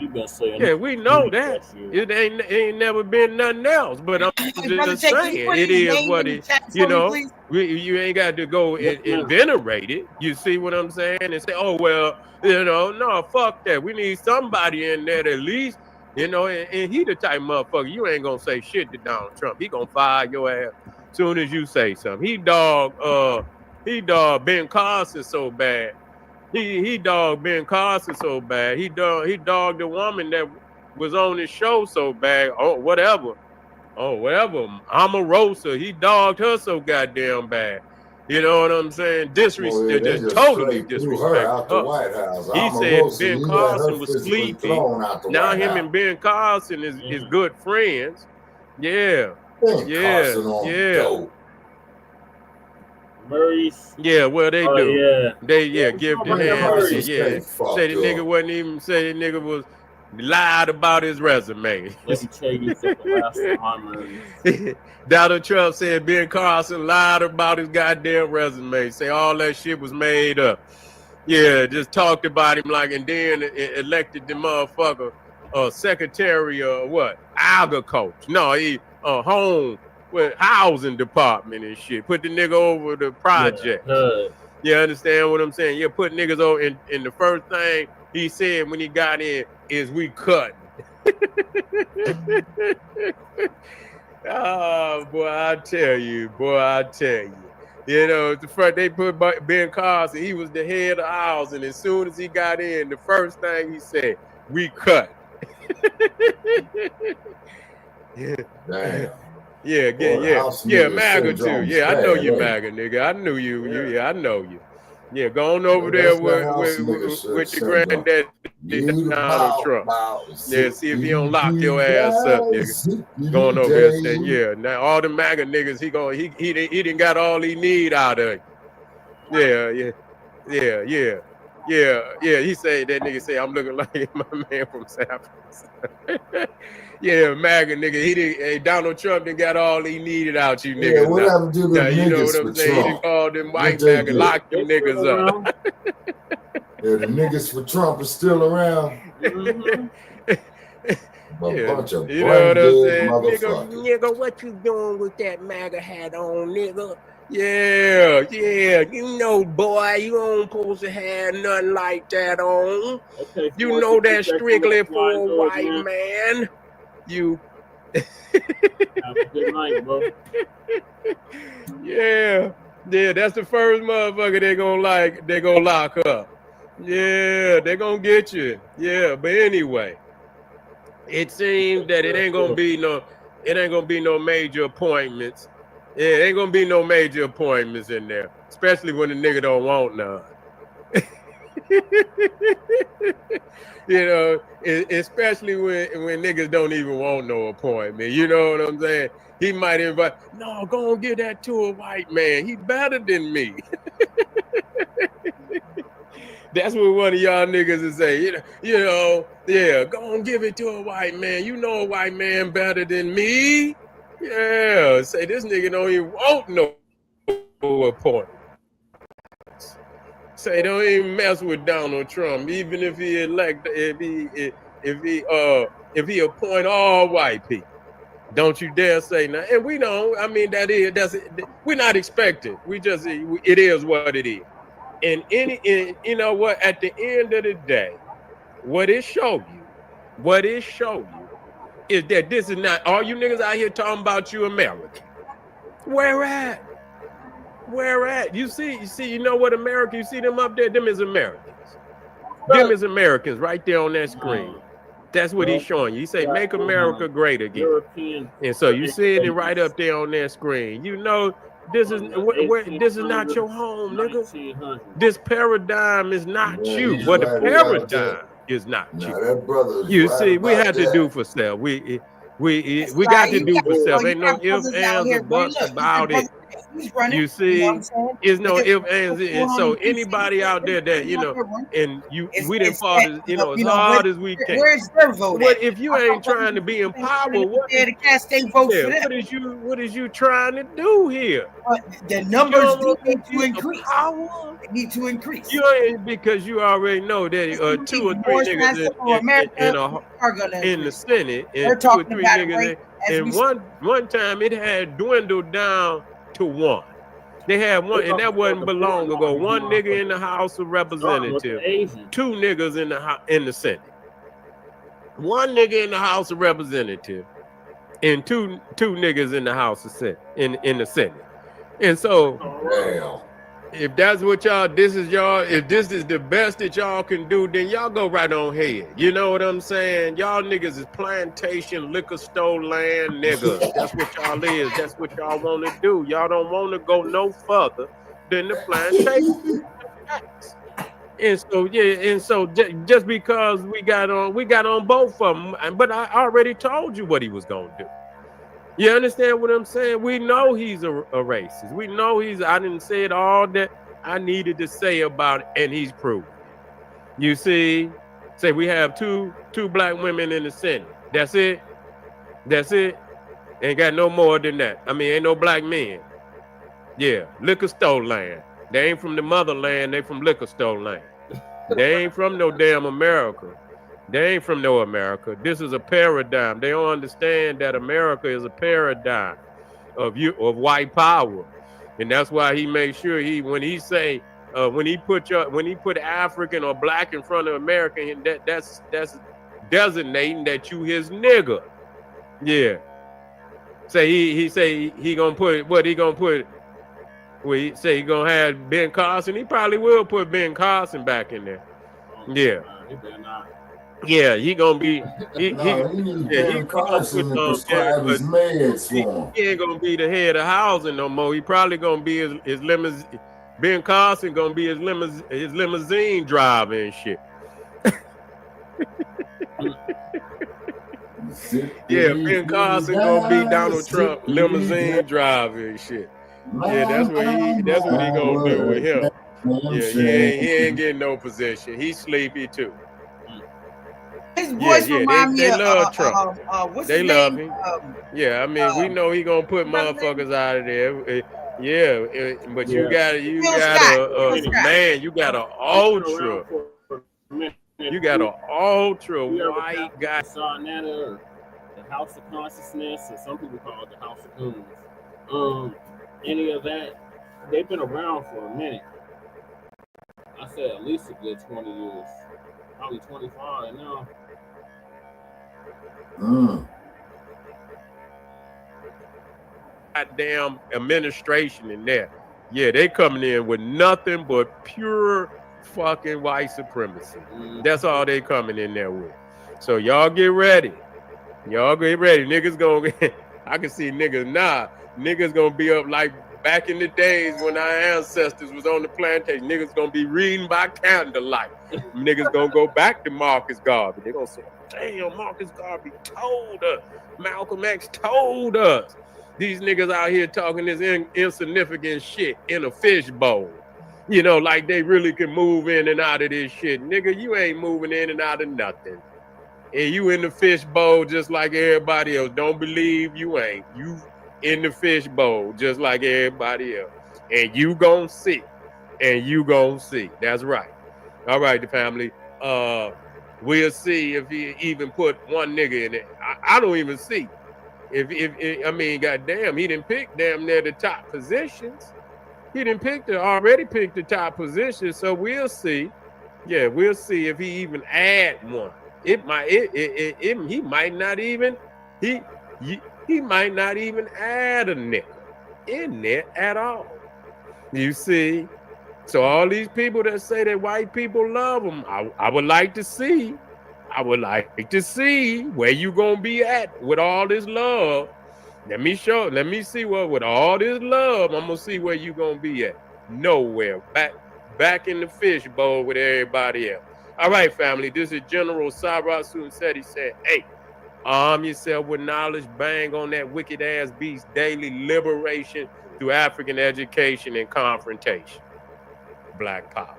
Yeah, we know that. It ain't never been nothing else. But I'm just saying, it is what it. You know, you ain't got to go and venerate it. You see what I'm saying? And say, oh well, you know, no, fuck that. We need somebody in there at least. You know, and he the type of motherfucker, you ain't gonna say shit to Donald Trump. He gonna fire your ass soon as you say something. He dog Ben Carson so bad. He dogged Ben Carson so bad. He dogged the woman that was on his show so bad. Whatever. Omarosa. He dogged her so goddamn bad. You know what I'm saying? Disrespect. Just totally disrespect her. White House. He said Ben Carson was sleepy. Now him and Ben Carson is good friends. Yeah. Murray's. Yeah, well they do. Yeah. They give the hand. Yeah. Say the nigga wasn't even. Say the nigga was lied about his resume. Let me tell you for the last time. Donald Trump said Ben Carson lied about his goddamn resume. Say all that shit was made up. Yeah, just talked about him like, and then elected the motherfucker secretary of what? Agriculture. No, he home. With housing department and shit. Put the nigga over the project. You understand what I'm saying? You put niggas over in the first thing he said when he got in is we cut. Oh boy, I tell you. You know, the first they put Ben Carson, he was the head of housing. As soon as he got in, the first thing he said, we cut. Damn. Yeah, MAGA too. Yeah, I know you, MAGA nigga. I knew you. I know you. Yeah, go on over there with your granddad, Donald Trump. Yeah, see if he don't lock your ass up, nigga. Going over there saying, yeah. Now all the MAGA niggas, he done got all he need out of it. Yeah. He said that nigga say I'm looking like my man from South. Yeah, MAGA nigga. Donald Trump done got all he needed out you niggas. Yeah, what happened to the niggas? You know what I'm saying? He done called them white MAGA, locked them niggas up. Yeah, the niggas for Trump is still around. Bunch of you know what I'm saying? Nigga, what you doing with that MAGA hat on, nigga? Yeah. You know, boy, you don't supposed to have nothing like that on. Okay, you know that's strictly for a white man. You. Have a good night, bro. Yeah, that's the first motherfucker they gonna lock up. Yeah, they gonna get you. Yeah, but anyway, it seems that it ain't gonna be no major appointments. Yeah, it ain't gonna be no major appointments in there, especially when the nigga don't want none. You know, especially when niggas don't even want no appointment. You know what I'm saying? He might invite, no, go and give that to a white man. He better than me. That's what one of y'all niggas is say. Yeah, go and give it to a white man. You know a white man better than me. Yeah, say this nigga don't even want no appointment. Say don't even mess with Donald Trump, even if he if he appoint all white people. Don't you dare say nothing. And we don't. I mean, we're not expecting. It is what it is. And you know what? At the end of the day, what it show you is that this is not all you niggas out here talking about you American. Where at? You see, you know what America, you see them up there, them is Americans. Them is Americans right there on that screen. That's what he's showing you. He say, "Make America great again." European, And so you seeing it right up there on that screen. You know, this is this is not your home, nigga. This paradigm is not you. But the paradigm is not you. That brother is You right see, we about had that. to do for self. We got to do for self. Ain't no ifs, ands, or buts about it. You see, is no ifs, ands, and so anybody out there that and we didn't fought as as hard as we can. Where's their vote? What if you ain't trying to be in power? What is you trying to do here? The numbers need to increase. They need to increase. You ain't, because you already know that 2 or 3 niggas in the Senate, and 2 or 3 niggas, and one time it had dwindled down to 1. They had one, and that wasn't but long ago. 1 nigga in the House of Representatives, 2 niggas in the Senate. 1 nigga in the House of Representatives, and two niggas in the House of Senate, in the Senate. And so, if that's what if this is the best that y'all can do, then y'all go right on ahead. You know what I'm saying? Y'all niggas is plantation, liquor store land niggas. That's what y'all is. That's what y'all want to do. Y'all don't want to go no further than the plantation. And so just because we got on both of them, but I already told you what he was gonna do. You understand what I'm saying? We know he's a racist. We know I didn't say it all that I needed to say about it, and he's proved it. You see, say we have two black women in the Senate. That's it. Ain't got no more than that. I mean, ain't no black men. Yeah, liquor store land. They ain't from the motherland, they from liquor store land. They ain't from no damn America. They ain't from no America. This is a paradigm. They don't understand that America is a paradigm of white power. And that's why he made sure when he put African or black in front of American, that's designating that you his nigga. Yeah. Say he say he gonna put what he gonna put. Well, he say he gonna have Ben Carson. He probably will put Ben Carson back in there. Yeah. Yeah, he gonna be. He Carson to prescribe his meds for him. He ain't gonna be the head of housing no more. He probably gonna be his limousine. Ben Carson gonna be his limousine driver and shit. Yeah, Ben Carson gonna be Donald Trump limousine driver and shit. Yeah, that's what he gonna do with him. Yeah, he ain't getting no position. He's sleepy too. His voice remind me of love Trump. They love him. Yeah, I mean, we know he gonna put motherfuckers out of there. Yeah, but you got an ultra. You got an ultra white guy. The House of Consciousness, or some people call it the House of Coons. Any of that, they've been around for a minute. I said at least a good 20 years, probably 25 now. Goddamn administration in there. Yeah, they coming in with nothing but pure fucking white supremacy. That's all they coming in there with. So y'all get ready. Niggas gonna I can see niggas now. Niggas gonna be up like back in the days when our ancestors was on the plantation. Niggas gonna be reading by candlelight. Niggas gonna go back to Marcus Garvey. They gonna say, damn, Marcus Garvey told us. Malcolm X told us. These niggas out here talking this insignificant shit in a fishbowl. You know, like they really can move in and out of this shit. Nigga, you ain't moving in and out of nothing. And you in the fishbowl just like everybody else. Don't believe you ain't. You in the fishbowl just like everybody else. And you gonna see. That's right. All right, the family. We'll see if he even put one nigga in it. I don't even see. I mean, goddamn, he didn't pick damn near the top positions. He didn't already picked the top position, so we'll see. Yeah, we'll see if he even add one. He might not even add a nigga in there at all. You see, So all these people that say that white people love them, I would like to see. I would like to see where you gonna be at with all this love. Let me see what with all this love, I'm gonna see where you gonna be at. Nowhere. Back in the fishbowl with everybody else. All right, family. This is General Sarah said. He said, hey, arm yourself with knowledge, bang on that wicked ass beast daily liberation through African education and confrontation. Black power.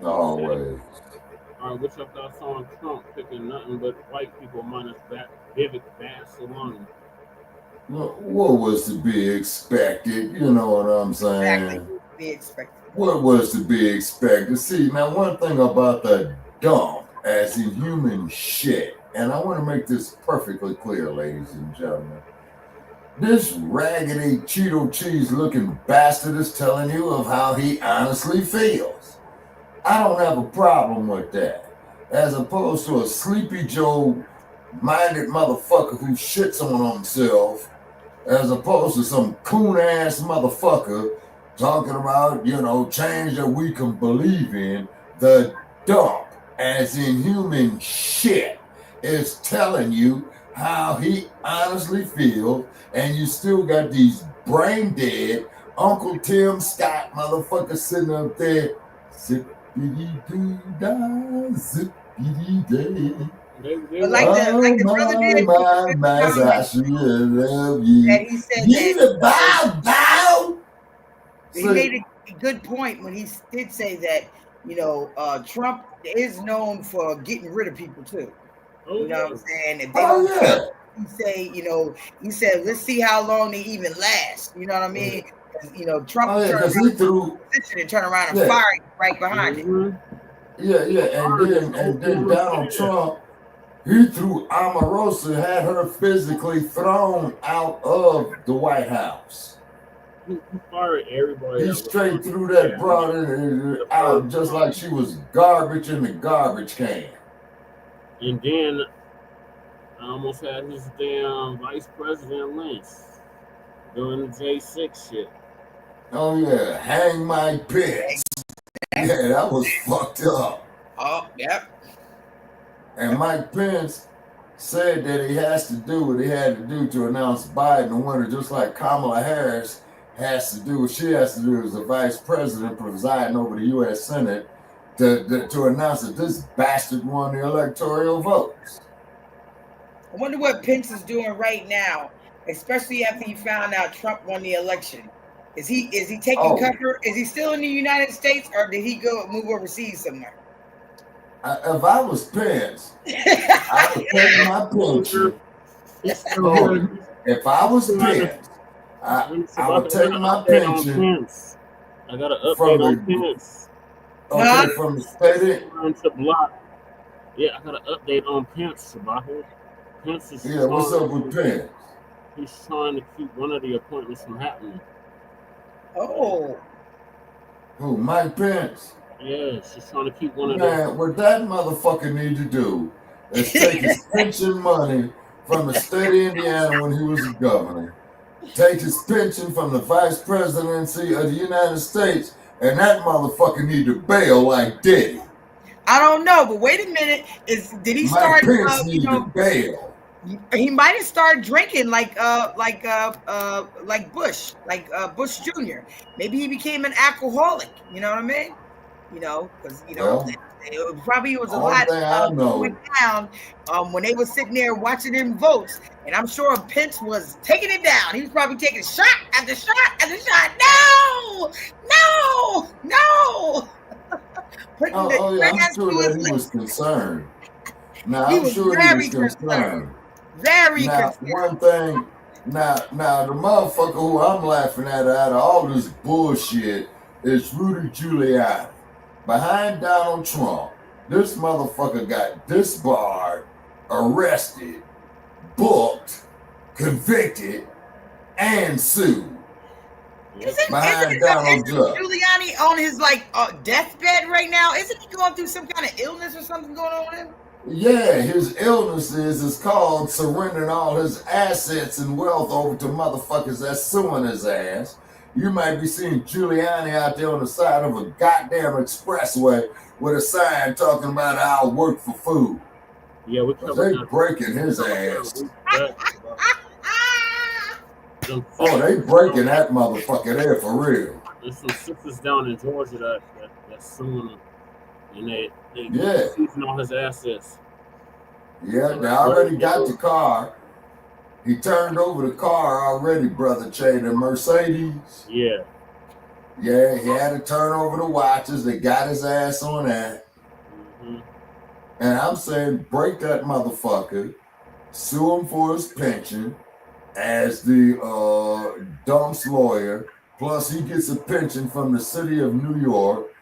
Always. All right, what's your thoughts on Trump picking nothing but white people minus Vivek Ramaswamy? What was to be expected? You know what I'm saying? Exactly. Be expected. What was to be expected? See, now one thing about the dump as in human shit, and I want to make this perfectly clear, ladies and gentlemen. This raggedy Cheeto cheese looking bastard is telling you of how he honestly feels. I don't have a problem with that. As opposed to a Sleepy Joe minded motherfucker who shits on himself, as opposed to some coon ass motherfucker talking about, change that we can believe in. The dump, as in human shit, is telling you how he honestly feels, and you still got these brain dead Uncle Tim Scott motherfuckers sitting up there, zippity-doo-dah, zippity-day. But like the brother did, I should love you. that he said he made a good point when he did say that, Trump is known for getting rid of people too. You know what I'm saying? If they don't he said, let's see how long they even last. You know what I mean? Trump turn around and fire right behind him. And then Donald Trump, he threw Omarosa, had her physically thrown out of the White House. He fired everybody. He straight threw that broad out just like she was garbage in the garbage can. And then I almost had his damn vice president lynched doing the J6 shit. Oh yeah, hang my Pence. Yeah, that was fucked up. Oh, yep. And Mike Pence said that he has to do what he had to do to announce Biden the winner, just like Kamala Harris has to do what she has to do as the vice president presiding over the U.S. Senate to announce that this bastard won the electoral votes. I wonder what Pence is doing right now, especially after he found out Trump won the election. Is he taking cover? Is he still in the United States, or did he go move overseas somewhere? If I was Pence, I would take my pension. If I was Pence, I would take my pension. I got an update on Pence. Okay, from the state to Blacc. Yeah, I got an update on Pence, Sabahu. Pence is what's up with Pence? He's trying to keep one of the appointments from happening. Oh. Who, Mike Pence? Yeah, she's trying to keep one of them. Man, what that motherfucker need to do is take his pension money from the state of Indiana when he was a governor, take his pension from the vice presidency of the United States, and that motherfucker need to bail like Diddy. I don't know, but wait a minute. Did he start? Pence need to bail. He might have started drinking like Bush, Bush Jr. Maybe he became an alcoholic. You know what I mean? Because it probably was a lot going down when they were sitting there watching them votes, and I'm sure Pence was taking it down. He was probably taking shot after shot after shot. No. I'm sure that he was concerned. Now I'm sure he was concerned. Very concerned. One thing. Now the motherfucker who I'm laughing at out of all this bullshit is Rudy Giuliani. Behind Donald Trump, this motherfucker got disbarred, arrested, booked, convicted, and sued. Isn't Giuliani on his deathbed right now? Isn't he going through some kind of illness or something going on with him? Yeah, his illness is called surrendering all his assets and wealth over to motherfuckers that's suing his ass. You might be seeing Giuliani out there on the side of a goddamn expressway with a sign talking about I'll work for food. Yeah, we they breaking his ass. Oh, they breaking that motherfucker there for real. There's some sisters down in Georgia that's suing him, and they yeah, seizing all his assets. Yeah, they already got the car. He turned over the car already, Brother Che, the Mercedes. Yeah. Yeah, he had to turn over the watches. They got his ass on that. Mm-hmm. And I'm saying, break that motherfucker, sue him for his pension as the Dump's lawyer. Plus, he gets a pension from the city of New York,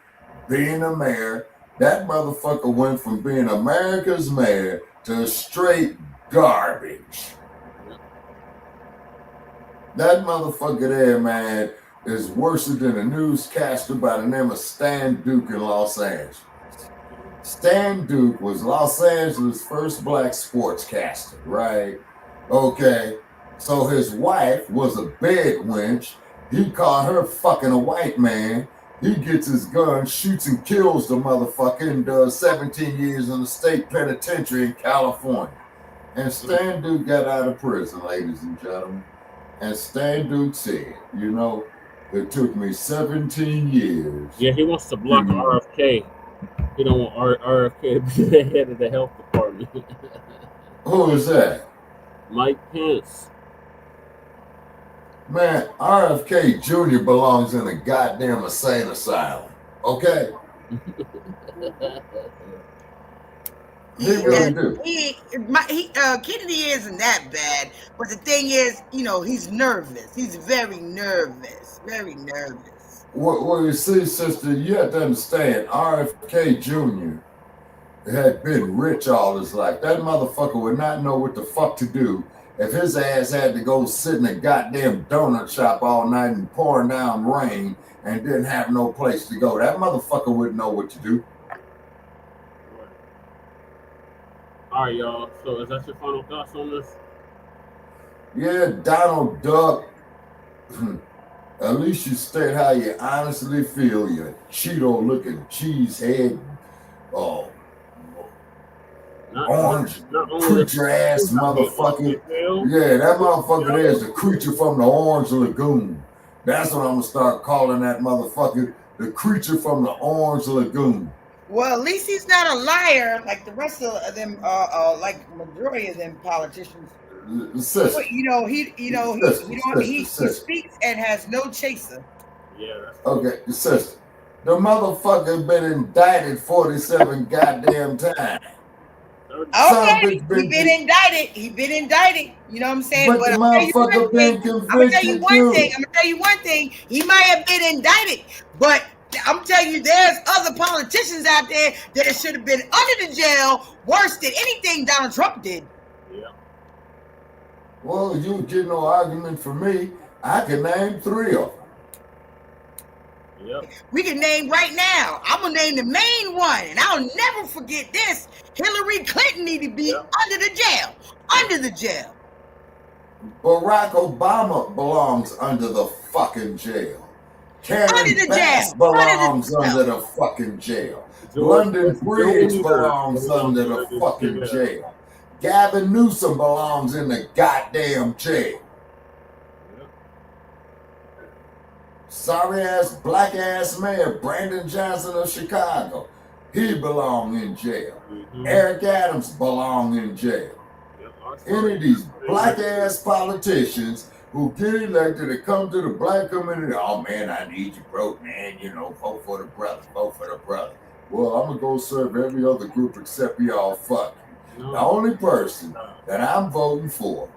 being a mayor. That motherfucker went from being America's mayor to straight garbage. That motherfucker there, man, is worse than a newscaster by the name of Stan Duke in Los Angeles. Stan Duke was Los Angeles' first black sportscaster, right? Okay, so his wife was a bed wench. He caught her fucking a white man. He gets his gun, shoots and kills the motherfucker, and does 17 years in the state penitentiary in California. And Stan Duke got out of prison, ladies and gentlemen. And Stan Duke said, you know, it took me 17 years. Yeah, he wants to block RFK. He don't want RFK to be the head of the health department. Who is that? Mike Pence. Man, RFK Jr. belongs in a goddamn insane asylum. Okay? He really do. Kennedy isn't that bad, but the thing is, you know, he's nervous. He's very nervous. Very nervous. Well, you see, sister, you have to understand, RFK Jr. had been rich all his life. That motherfucker would not know what the fuck to do if his ass had to go sit in a goddamn donut shop all night and pouring down rain and didn't have no place to go. That motherfucker wouldn't know what to do. All right, y'all. So is that your final thoughts on this? Yeah, Donald Duck. At least you state how you honestly feel. You Cheeto-looking cheesehead, orange creature-ass motherfucker. Yeah, that motherfucker there is the creature from the Orange Lagoon. That's what I'm gonna start calling that motherfucker, the creature from the Orange Lagoon. Well, at least he's not a liar like the rest of them, like majority of them politicians. Sister, but, he speaks and has no chaser. Yeah. Okay, sister. The motherfucker been indicted 47 goddamn times. Okay, he been indicted. He been indicted. You know what I'm saying? But the motherfucker been convicted. I'm gonna tell you one thing. He might have been indicted, but I'm telling you, there's other politicians out there that should have been under the jail worse than anything Donald Trump did. Yeah. Well, you get no argument for me. I can name 3 of them. Yep. We can name right now. I'm gonna name the main one, and I'll never forget this. Hillary Clinton need to be under the jail. Under the jail. Barack Obama belongs under the fucking jail. Karen Bass belongs under the fucking jail. London Bridge belongs under the fucking jail. Gavin Newsom belongs in the goddamn jail. Sorry ass black ass mayor Brandon Johnson of Chicago, he belong in jail. Eric Adams belong in jail. Any of these black ass politicians who get elected to come to the black community, oh man, I need you, bro, man, you know, vote for the brother, vote for the brother. Well, I'm gonna go serve every other group except y'all fuck. The only person that I'm voting for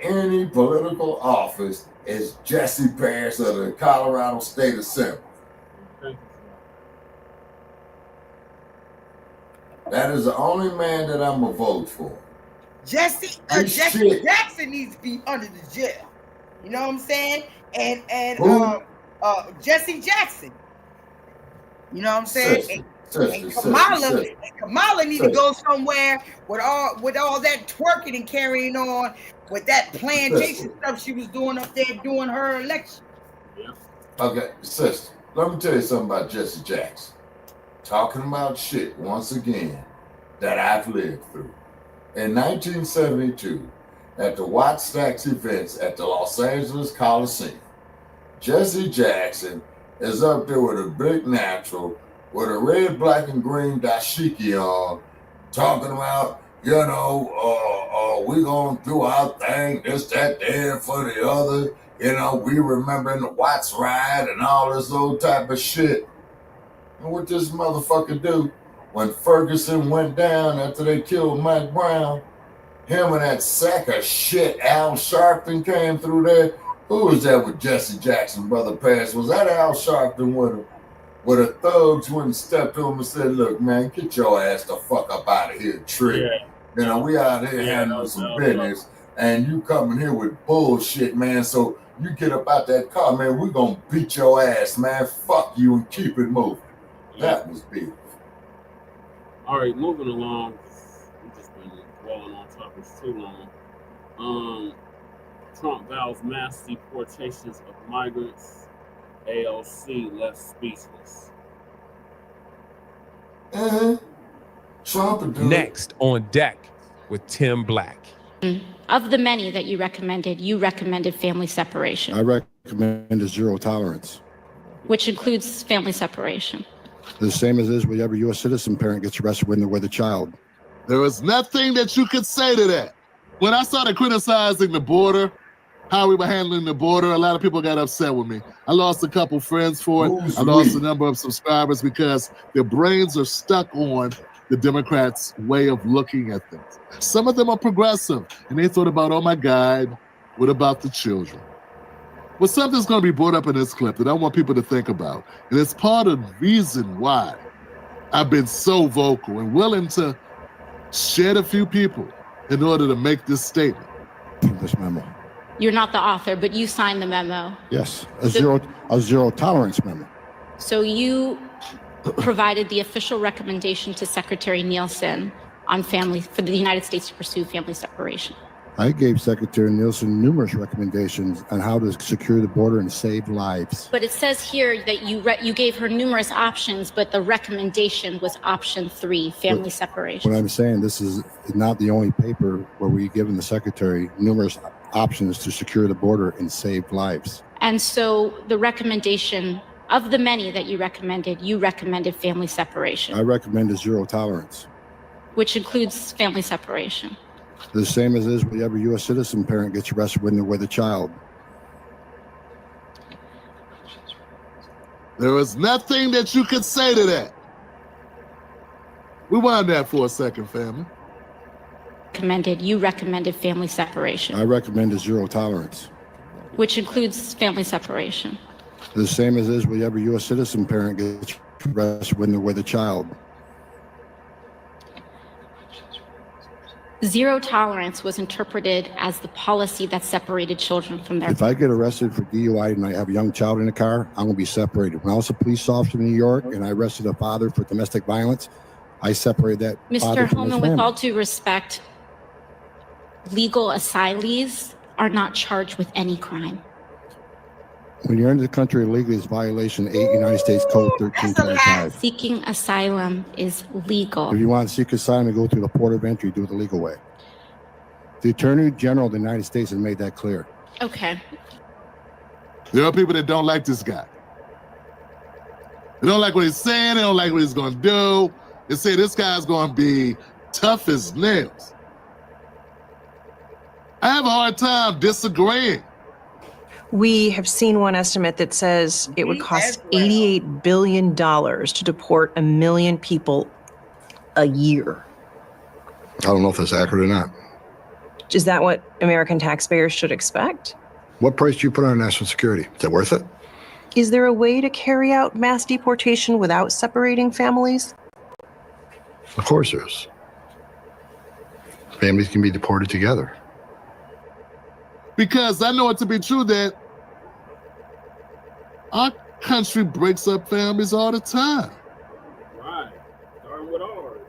any political office is Jesse Parrish of the Colorado State Assembly. That is the only man that I'm gonna vote for. Jesse Jackson needs to be under the jail. You know what I'm saying? And Jesse Jackson. You know what I'm saying? And Kamala need to go somewhere with all that twerking and carrying on with that plantation stuff she was doing up there during her election. Yeah. Okay, sister, let me tell you something about Jesse Jackson. Talking about shit once again that I've lived through. In 1972, at the Watts events at the Los Angeles Coliseum, Jesse Jackson is up there with a big natural with a red, black, and green dashiki on, talking about, we gonna do our thing, this, that, there for the other. We remembering the Watts ride and all this old type of shit. And what this motherfucker do when Ferguson went down after they killed Mike Brown, him and that sack of shit Al Sharpton came through there. Who was that with Jesse Jackson, brother passed? Was that Al Sharpton with him? Where the thugs went and stepped to him and said, look, man, get your ass the fuck up out of here, trick. Yeah. We out here handling some business, and you coming here with bullshit, man. So you get up out that car, man, we gonna beat your ass, man. Fuck you and keep it moving. Yeah. That was big. All right, moving along. We've just been dwelling on topics too long. Trump vows mass deportations of migrants. AOC left speechless. Trump next on deck with Tim Blacc. Of the many that you recommended family separation. I recommend zero tolerance. Which includes family separation. The same as is whenever U.S. citizen parent gets arrested when they're with a child. There was nothing that you could say to that. When I started criticizing the border, how we were handling the border, a lot of people got upset with me. I lost a couple friends for it. I lost a number of subscribers because their brains are stuck on the Democrats' way of looking at things. Some of them are progressive, and they thought about, oh my God, what about the children? Well, something's going to be brought up in this clip that I want people to think about, and it's part of the reason why I've been so vocal and willing to shed a few people in order to make this statement. This memo. You're not the author, but you signed the memo. Yes, a zero tolerance memo. So you provided the official recommendation to Secretary Nielsen on for the United States to pursue family separation. I gave Secretary Nielsen numerous recommendations on how to secure the border and save lives. But it says here that you gave her numerous options, but the recommendation was option 3, family separation. What I'm saying, this is not the only paper where we've given the Secretary numerous options to secure the border and save lives. And so the recommendation of the many that you recommended family separation. I recommend zero tolerance. Which includes family separation. The same as is whenever U.S. citizen parent gets arrested when they're with a child. There was nothing that you could say to that. Rewind that for a second, family. You recommended family separation. I recommend zero tolerance. Which includes family separation. The same as is whenever U.S. citizen parent gets arrested when they're with a child. Zero tolerance was interpreted as the policy that separated children from their. If I get arrested for DUI and I have a young child in the car, I'm going to be separated. When I was a police officer in New York and I arrested a father for domestic violence, I separated that father Mr. from Holman, his with family. all due respect, legal asylees are not charged with any crime. When you're in the country illegally, it's violation 8 United States Code 1325. Seeking asylum is legal. If you want to seek asylum and go through the port of entry, do it the legal way. The Attorney General of the United States has made that clear. Okay. There are people that don't like this guy. They don't like what he's saying. They don't like what he's going to do. They say this guy's going to be tough as nails. I have a hard time disagreeing. We have seen one estimate that says it would cost $88 billion to deport 1 million people a year. I don't know if that's accurate or not. Is that what American taxpayers should expect? What price do you put on national security? Is it worth it? Is there a way to carry out mass deportation without separating families? Of course there is. Families can be deported together. Because I know it to be true that our country breaks up families all the time. Right. Starting with ours.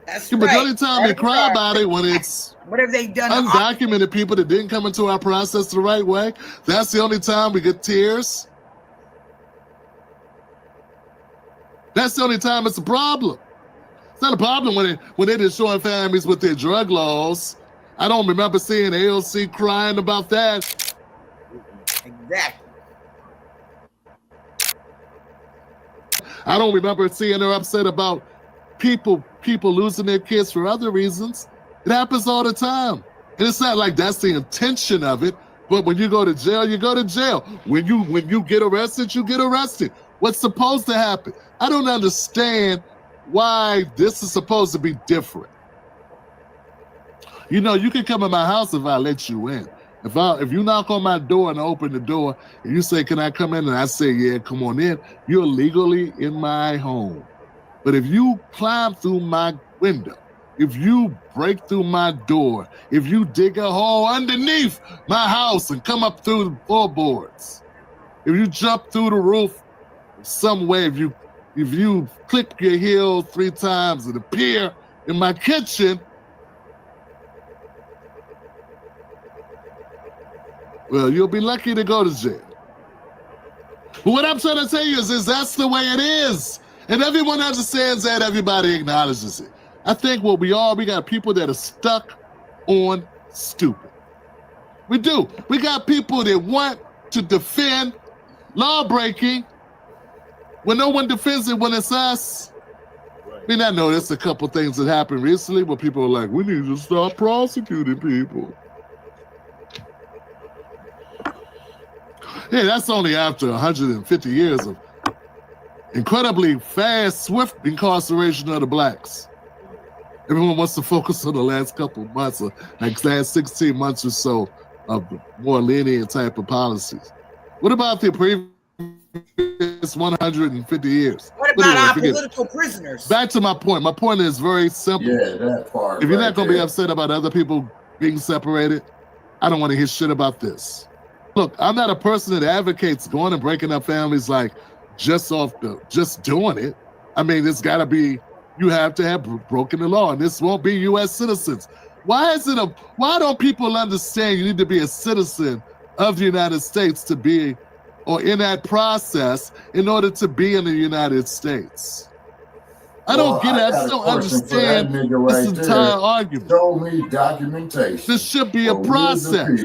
That's But the only time they cry about it when it's what have they done? Undocumented people that didn't come into our process the right way. That's the only time we get tears. That's the only time it's a problem. It's not a problem when they're destroying families with their drug laws. I don't remember seeing AOC crying about that. Exactly. I don't remember seeing her upset about people losing their kids for other reasons. It happens all the time. And it's not like that's the intention of it, but when you go to jail, you go to jail. When you get arrested, you get arrested. What's supposed to happen? I don't understand why this is supposed to be different. You know, you can come in my house if I let you in. If you knock on my door and I open the door and you say, "Can I come in?" and I say, "Yeah, come on in," you're legally in my home. But if you climb through my window, if you break through my door, if you dig a hole underneath my house and come up through the floorboards, if you jump through the roof some way, if you click your heels 3 times and appear in my kitchen, well, you'll be lucky to go to jail. But what I'm trying to tell you is that's the way it is. And everyone understands that, everybody acknowledges it. I think we got people that are stuck on stupid. We do. We got people that want to defend law breaking when no one defends it when it's us. I mean, I know there's a couple things that happened recently where people are like, we need to stop prosecuting people. Yeah, that's only after 150 years of incredibly fast, swift incarceration of the blacks. Everyone wants to focus on the last couple of months, or like last 16 months or so of more lenient type of policies. What about the previous 150 years? What about our political prisoners? Back to my point. My point is very simple. Yeah, that part. If you're not going to be upset about other people being separated, I don't want to hear shit about this. Look, I'm not a person that advocates going and breaking up families like just doing it. I mean, it's got to be, you have to have broken the law, and this won't be U.S. citizens. Why don't people understand you need to be a citizen of the United States to be, or in that process, in order to be in the United States? I don't get it. I still understand this entire argument. Show me documentation. This should be a process.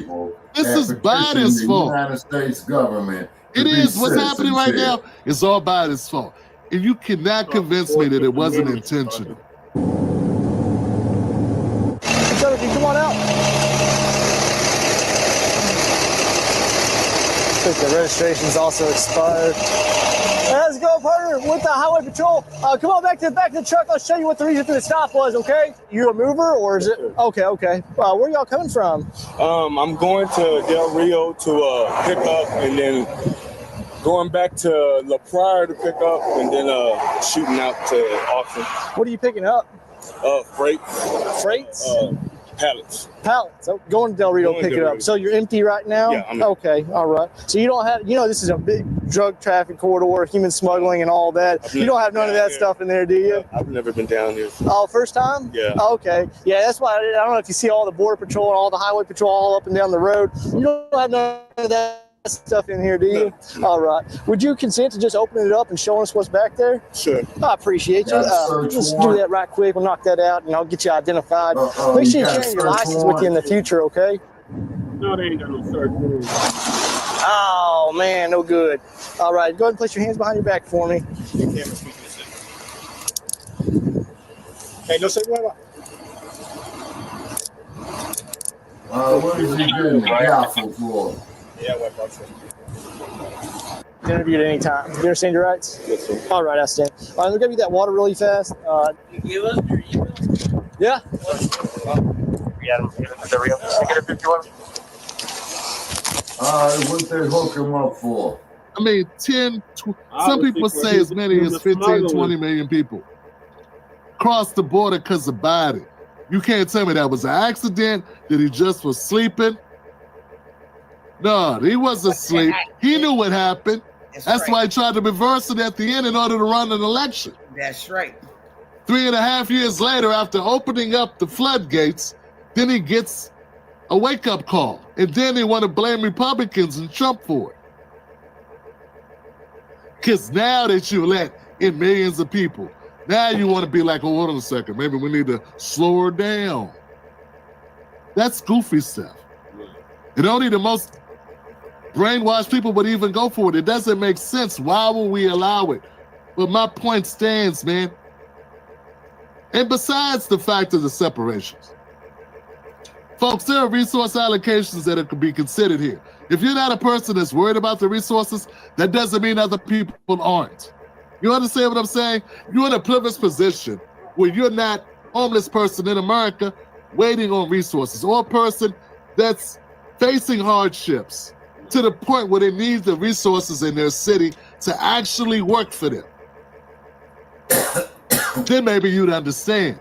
This is Biden's fault. The United States government. It is. What's happening right now is all Biden's fault. And you cannot convince me that it wasn't intentional. Come on out. I think the registration's also expired. Let's go, partner, with the highway patrol. Come on back to the back of the truck. I'll show you what the reason for the stop was, okay? You a mover, or is it? Okay. Where y'all coming from? I'm going to Del Rio to pick up, and then going back to La Pryor to pick up, and then shooting out to Austin. What are you picking up? Freights. Freights? Pallets. Pallets. So going to Del Rio to pick it up. So you're empty right now? Yeah, I'm okay. All right. So you don't have, this is a big drug traffic corridor, human smuggling and all that. You don't have none of that stuff in there, do you? I've never been down here. Oh, first time? Yeah. Okay. Yeah, that's why I don't know if you see all the border patrol and all the highway patrol all up and down the road. You don't have none of that stuff in here, do you? No. All right. Would you consent to just opening it up and showing us what's back there? Sure. I appreciate you. Let's do that right quick. We'll knock that out, and I'll get you identified. Make sure you carry your license with you in the future, okay? No, they ain't got no search warrant. Oh, man, no good. All right, go ahead and place your hands behind your back for me. Hey, no search warrant. What is he getting the gaffle for? Yeah, what about You can interview at any time. You understand your rights? Yes, sir. All right, I stand. All right, I'm going to give you that water really fast. You give us your email? Yeah. Yeah, the real. If you want. What they hook him up for? I mean, some people say as many as 15, 20 million people crossed the border because of Biden. You can't tell me that was an accident, that he just was sleeping. No, he wasn't asleep. He knew what happened. That's why he tried to reverse it at the end in order to run an election. That's right. 3.5 years later, after opening up the floodgates, then he gets a wake-up call. And then they want to blame Republicans and Trump for it. Because now that you let in millions of people. Now you want to be like, oh, hold on a second, maybe we need to slow her down. That's goofy stuff. And only the most brainwashed people would even go for it. It doesn't make sense. Why would we allow it? But my point stands, man. And besides the fact of the separations, folks, there are resource allocations that could be considered here. If you're not a person that's worried about the resources, that doesn't mean other people aren't. You understand what I'm saying? You're in a privileged position where you're not a homeless person in America waiting on resources, or a person that's facing hardships to the point where they need the resources in their city to actually work for them. Then maybe you'd understand.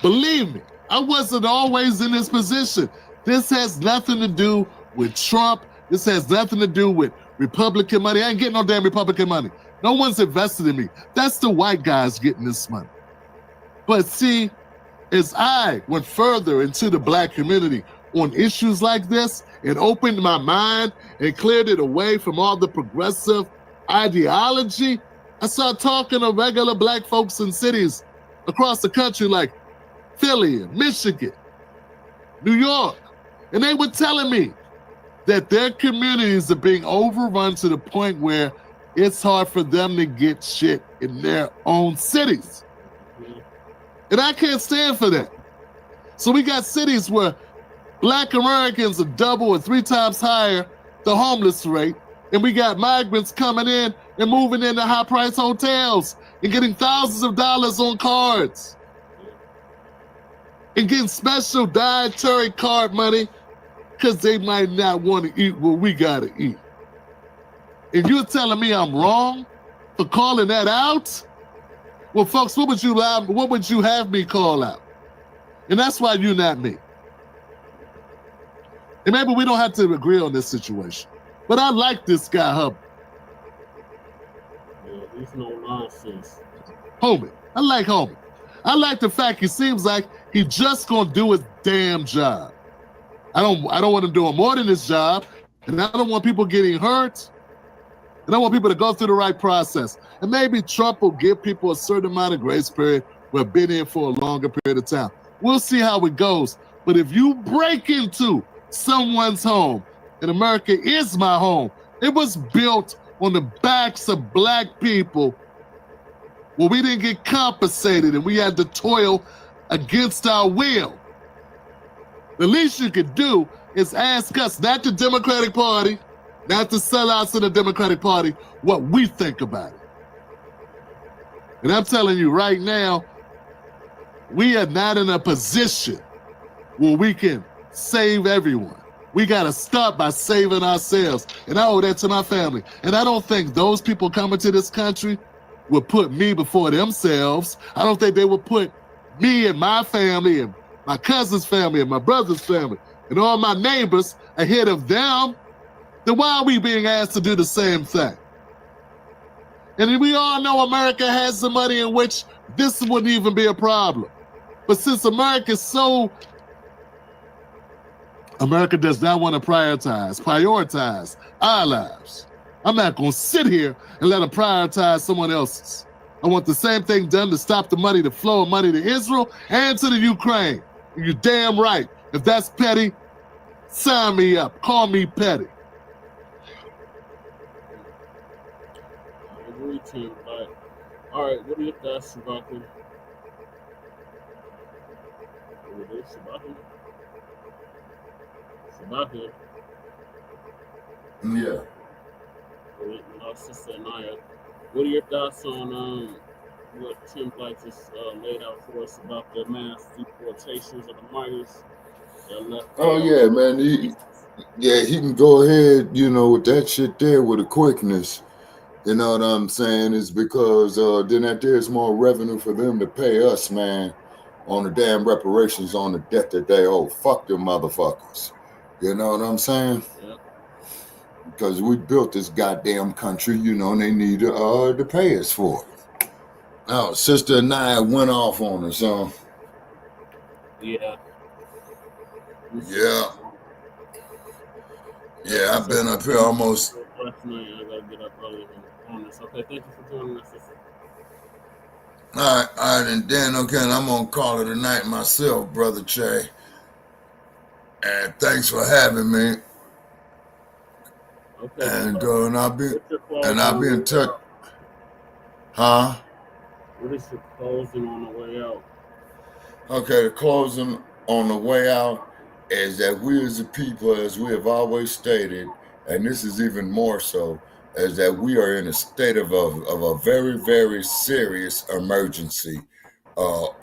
Believe me, I wasn't always in this position. This has nothing to do with Trump. This has nothing to do with Republican money. I ain't getting no damn Republican money. No one's invested in me. That's the white guys getting this money. But see, as I went further into the Black community on issues like this and opened my mind and cleared it away from all the progressive ideology, I started talking to regular Black folks in cities across the country like Philly and Michigan, New York, and they were telling me that their communities are being overrun to the point where it's hard for them to get shit in their own cities. And I can't stand for that. So we got cities where Black Americans are double or 3 times higher the homeless rate, and we got migrants coming in and moving into high-priced hotels and getting thousands of dollars on cards and getting special dietary card money because they might not want to eat what we got to eat. And you're telling me I'm wrong for calling that out? Well, folks, what would you have me call out? And that's why you're not me. And maybe we don't have to agree on this situation, but I like this guy, Hubbard. Yeah, there's no nonsense. Homie, I like Homie. I like the fact he seems like he just gonna do his damn job. I don't want him doing more than his job, and I don't want people getting hurt. And I want people to go through the right process. And maybe Trump will give people a certain amount of grace period who have been in for a longer period of time. We'll see how it goes. But if you break into someone's home, and America is my home, it was built on the backs of Black people where we didn't get compensated and we had to toil against our will. The least you could do is ask us, not the Democratic Party, not the sellouts of the Democratic Party, what we think about it. And I'm telling you right now, we are not in a position where we can save everyone. We got to start by saving ourselves. And I owe that to my family. And I don't think those people coming to this country would put me before themselves. I don't think they would put me and my family and my cousin's family and my brother's family and all my neighbors ahead of them. Then why are we being asked to do the same thing? And we all know America has the money in which this wouldn't even be a problem. But since America does not want to prioritize our lives. I'm not going to sit here and let them prioritize someone else's. I want the same thing done to stop the flow of money to Israel and to the Ukraine. And you're damn right. If that's petty, sign me up. Call me petty. I agree, Tim. All right, what are your thoughts, Shabaki? Shabaki? Yeah. Sister Anaya, what are your thoughts on what Tim Blacc just laid out for us about the mass deportations of the migrants that left? Oh yeah, man. He can go ahead, with that shit there with a quickness. You know what I'm saying? It's because then that there's more revenue for them to pay us, man, on the damn reparations on the debt that they owe. Fuck them motherfuckers. You know what I'm saying? Yep. Because we built this goddamn country, and they need to pay us for it. Now, Sister and I went off on us, huh? Yeah. Yeah. Yeah, I've been up here almost. I gotta get up early on this. Okay, thank you for joining us. All right, and then again, I'm gonna call it a night myself, brother Che. And thanks for having me. Okay. And I'll be in touch. Huh? What is your closing on the way out? Okay, the closing on the way out is that we as a people, as we have always stated, and this is even more so, is that we are in a state of a very, very serious emergency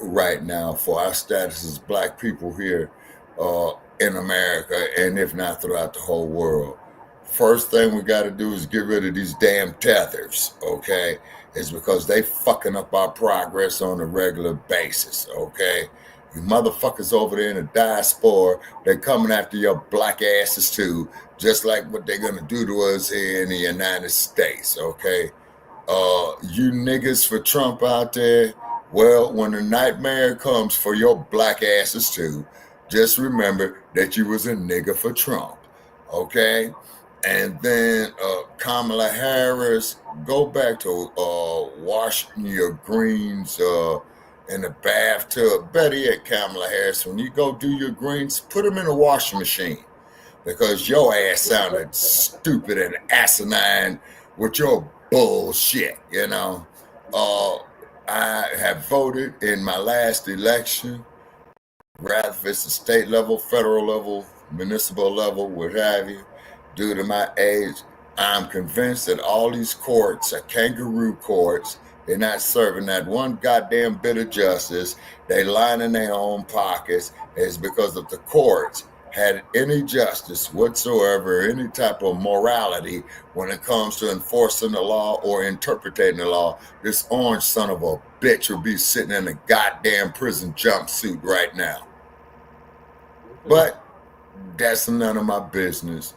right now for our status as Black people here in America, and if not throughout the whole world. First thing we got to do is get rid of these damn tethers, okay? It's because they fucking up our progress on a regular basis, okay? You motherfuckers over there in the diaspora, they're coming after your black asses too, just like what they're gonna do to us here in the United States, okay? You niggas for Trump out there, well, when the nightmare comes for your black asses too, just remember that you was a nigga for Trump, okay? And then Kamala Harris, go back to washing your greens in the bathtub. Better yet, Kamala Harris, when you go do your greens, put them in a washing machine because your ass sounded stupid and asinine with your bullshit, you know. I have voted in my last election, rather if it's a state level, federal level, municipal level, what have you. Due to my age, I'm convinced that all these courts are kangaroo courts. They're not serving that one goddamn bit of justice. They line in their own pockets. It's because if the courts had any justice whatsoever, any type of morality when it comes to enforcing the law or interpreting the law, this orange son of a bitch would be sitting in a goddamn prison jumpsuit right now. But that's none of my business.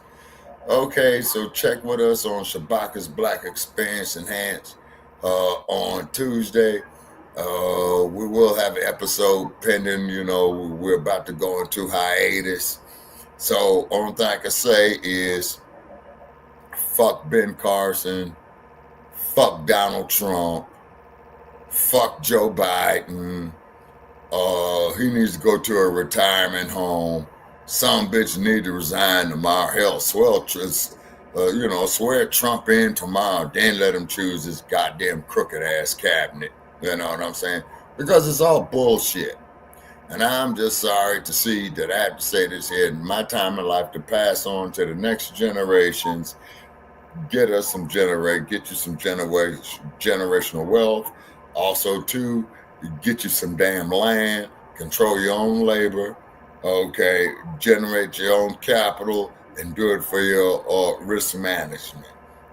Okay, so check with us on Shabaka's Black Experience Enhanced on Tuesday. We will have an episode pending, you know, we're about to go into hiatus. So only thing I can say is fuck Ben Carson, fuck Donald Trump, fuck Joe Biden. He needs to go to a retirement home. Some bitch need to resign tomorrow. Hell, swear Trump in tomorrow. Then let him choose his goddamn crooked ass cabinet. You know what I'm saying? Because it's all bullshit. And I'm just sorry to see that I have to say this here in my time of life to pass on to the next generations. Get you some generational wealth. Also, too, get you some damn land, control your own labor, okay, generate your own capital, and do it for your risk management.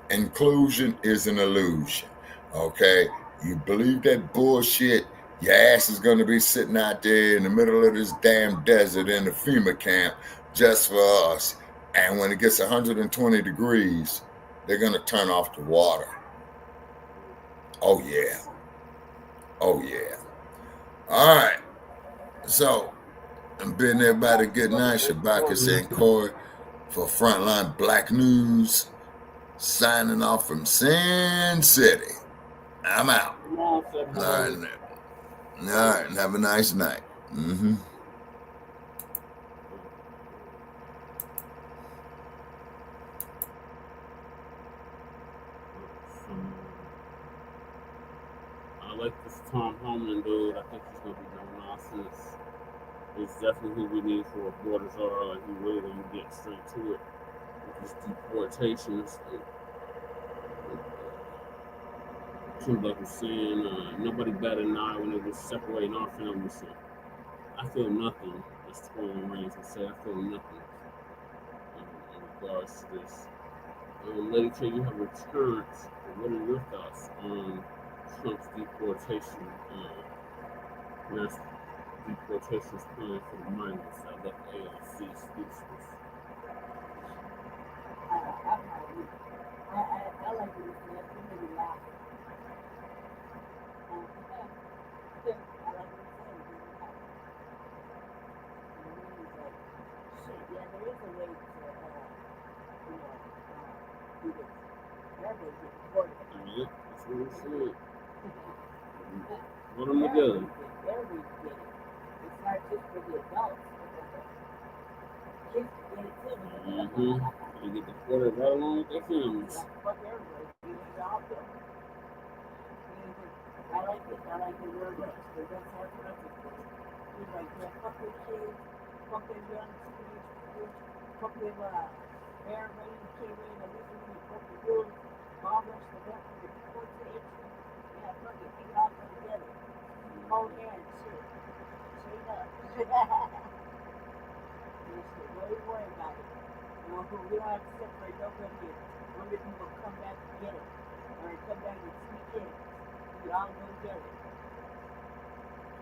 Inclusion is an illusion, okay? You believe that bullshit, your ass is going to be sitting out there in the middle of this damn desert in the FEMA camp just for us. And when it gets 120 degrees, they're going to turn off the water. Oh, yeah. Oh, yeah. All right. So, I'm bidding everybody good night. Shabaka and Corey for Frontline Black News. Signing off from Sin City. I'm out. All right. All right. And have a nice night. Mm-hmm. I like this Tom Homan dude. I think he's gonna be no nonsense. He's definitely who we need for what borders are. Like he really gonna get straight to it with these deportations. Like we're saying, nobody batted an eye when it was separating our families. So I feel nothing. As Twain Reigns would say, I feel nothing in regards to this. Lady K, you have returned. What are your thoughts on Trump's deportation, mass deportations plan for the migrants? I left AOC speechless. I like what you said. It made me laugh. I like what you said. Shit, yeah, there is a way to, do this. Everybody gets deported. Yeah, that's what we said. Put them together. Everybody get it. It's not just for the adults. Kids get it too. You get deported right along with their families. Fuck everybody. You need all of them. I like it. I like the word because that's how it's for. He's like, yeah, fuck their kids, fuck their young teenage people, fuck their air rain, K-rain, illegally, fuck the rules, all rest of them for the deportation. Yeah, fuck it. Take it all together. Hold hands, shit. Straight up. Don't even worry about it. You know, we don't have to separate nobody here. One of the people come back and get it. Or come back and sneak in. We all go together.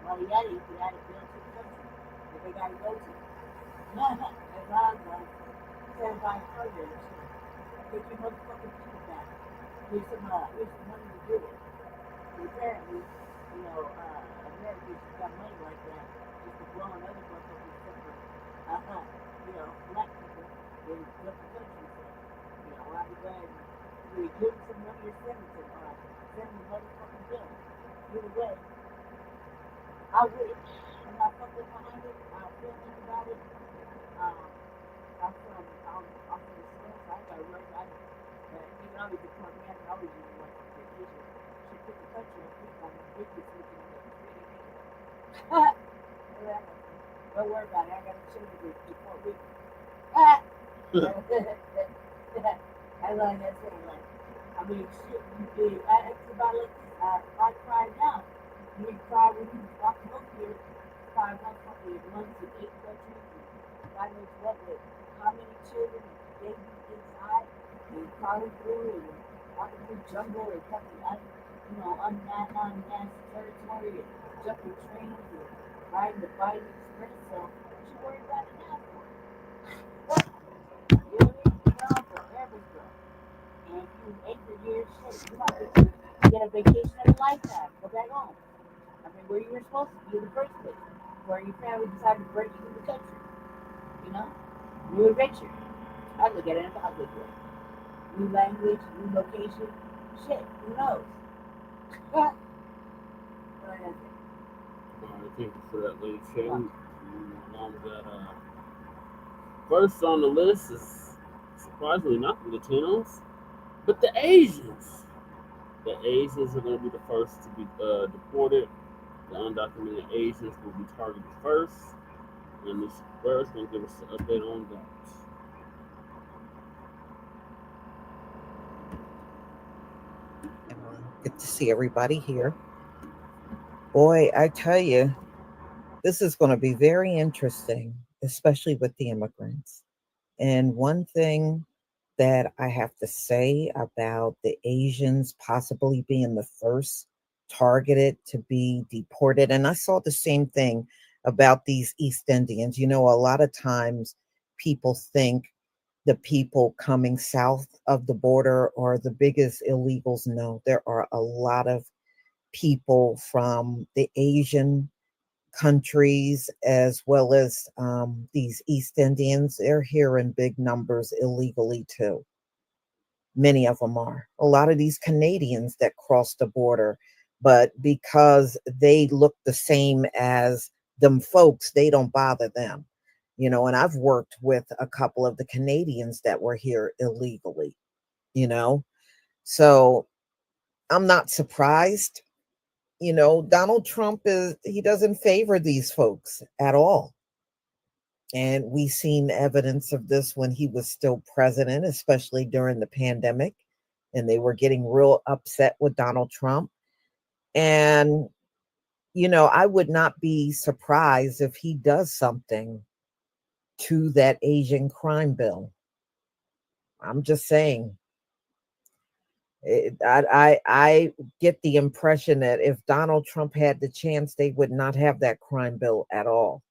Well, you got to build to the country that they got to go to. That's all I'm going to say. By further and shit. Get your motherfucking people back. Here's some money to do it. And apparently, you know, Americans got money like that just to blow another motherfucking separate, you know, black people in different countries. So, you know, I'll be glad you give them some money or send them some, send them a motherfucking bill. Either way, I wish. I'm not fucking behind it. I feel think about it. I'm from the States. I got right. Even though the deport me, I can always use my vacation. She put the country on people on the biggest looking at the don't worry about it. I got to chill with it before we. I learned that saying, like, I mean, shit, you did. It's about like this. I cry now. You didn't cry when you was walking over here 5 months in 8 countries. God knows what, with how many children and babies inside, and crawling through and walking through jungle and coming unmasked territory and jumping trains and riding the bike express. So what you worry about it now for? You know what I mean? It's for everything. And if you anchor here, shit, you might get a vacation of a lifetime. Go back home. I mean, where you were supposed to be in the first place, where your family decided to break into the country. You know? New adventure. I look at it in a positive way. New language, new location. Shit, who knows? What? Thank you for that, Lady Shannon. First on the list is surprisingly not the Latinos, but the Asians. The Asians are going to be the first to be deported. The undocumented Asians will be targeted first. And Ms. Burr's going to give us an update on that. Good to see everybody here. Boy, I tell you, this is going to be very interesting, especially with the immigrants. And one thing that I have to say about the Asians possibly being the first targeted to be deported, and I saw the same thing about these East Indians. You know, a lot of times people think the people coming south of the border are the biggest illegals. No, there are a lot of people from the Asian countries as well as these East Indians. They're here in big numbers illegally too. Many of them are. A lot of these Canadians that cross the border, but because they look the same as them folks, they don't bother them. You know, and I've worked with a couple of the Canadians that were here illegally, you know. So I'm not surprised. You know, Donald Trump he doesn't favor these folks at all. And we've seen evidence of this when he was still president, especially during the pandemic, and they were getting real upset with Donald Trump. And, you know, I would not be surprised if he does something to that Asian crime bill. I'm just saying. I get the impression that if Donald Trump had the chance, they would not have that crime bill at all.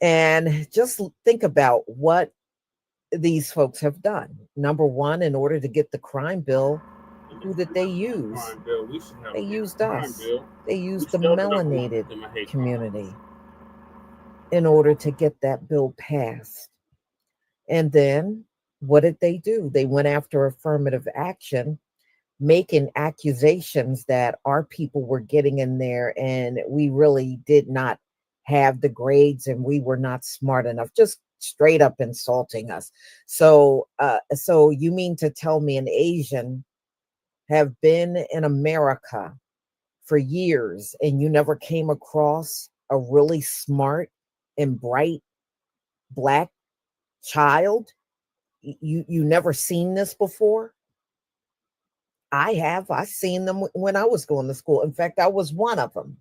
And just think about what these folks have done. Number one, in order to get the crime bill, who did they use? They used us. They used the melanated community in order to get that bill passed. And then what did they do? They went after affirmative action making accusations that our people were getting in there and we really did not have the grades and we were not smart enough, just straight up insulting us. So you mean to tell me an Asian have been in America for years and you never came across a really smart and bright Black child? You never seen this before? I have. I seen them when I was going to school. In fact, I was one of them.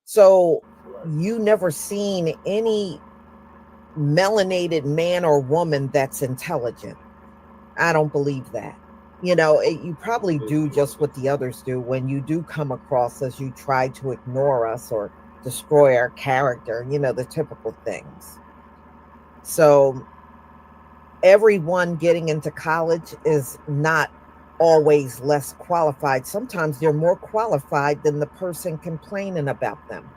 So you never seen any melanated man or woman that's intelligent. I don't believe that. You know, you probably do just what the others do. When you do come across us, you try to ignore us or destroy our character, you know, the typical things. So everyone getting into college is not always less qualified. Sometimes they're more qualified than the person complaining about them.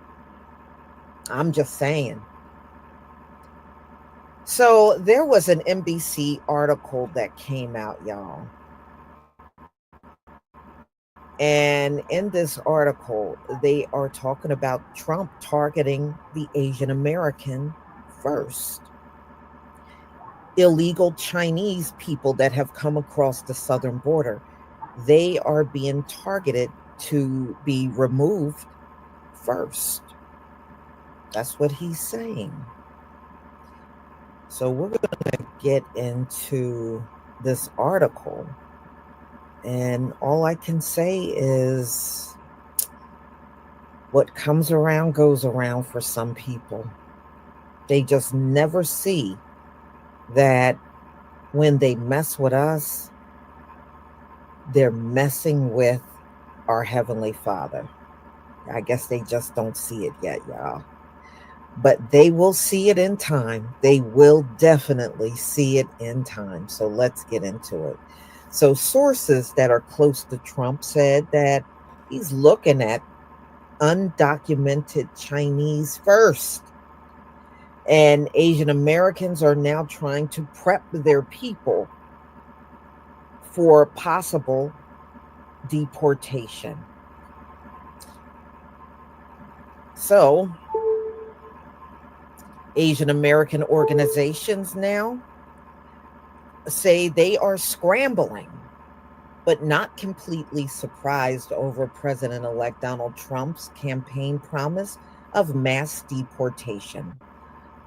I'm just saying. So there was an NBC article that came out, y'all. And in this article, they are talking about Trump targeting the Asian American first. Illegal Chinese people that have come across the southern border, they are being targeted to be removed first. That's what he's saying. So we're going to get into this article. And all I can say is what comes around goes around for some people. They just never see that when they mess with us, they're messing with our Heavenly Father. I guess they just don't see it yet, y'all. But they will see it in time. They will definitely see it in time. So let's get into it. So sources that are close to Trump said that he's looking at undocumented Chinese first. And Asian Americans are now trying to prep their people for possible deportation. So Asian American organizations now say they are scrambling, but not completely surprised over President-elect Donald Trump's campaign promise of mass deportation.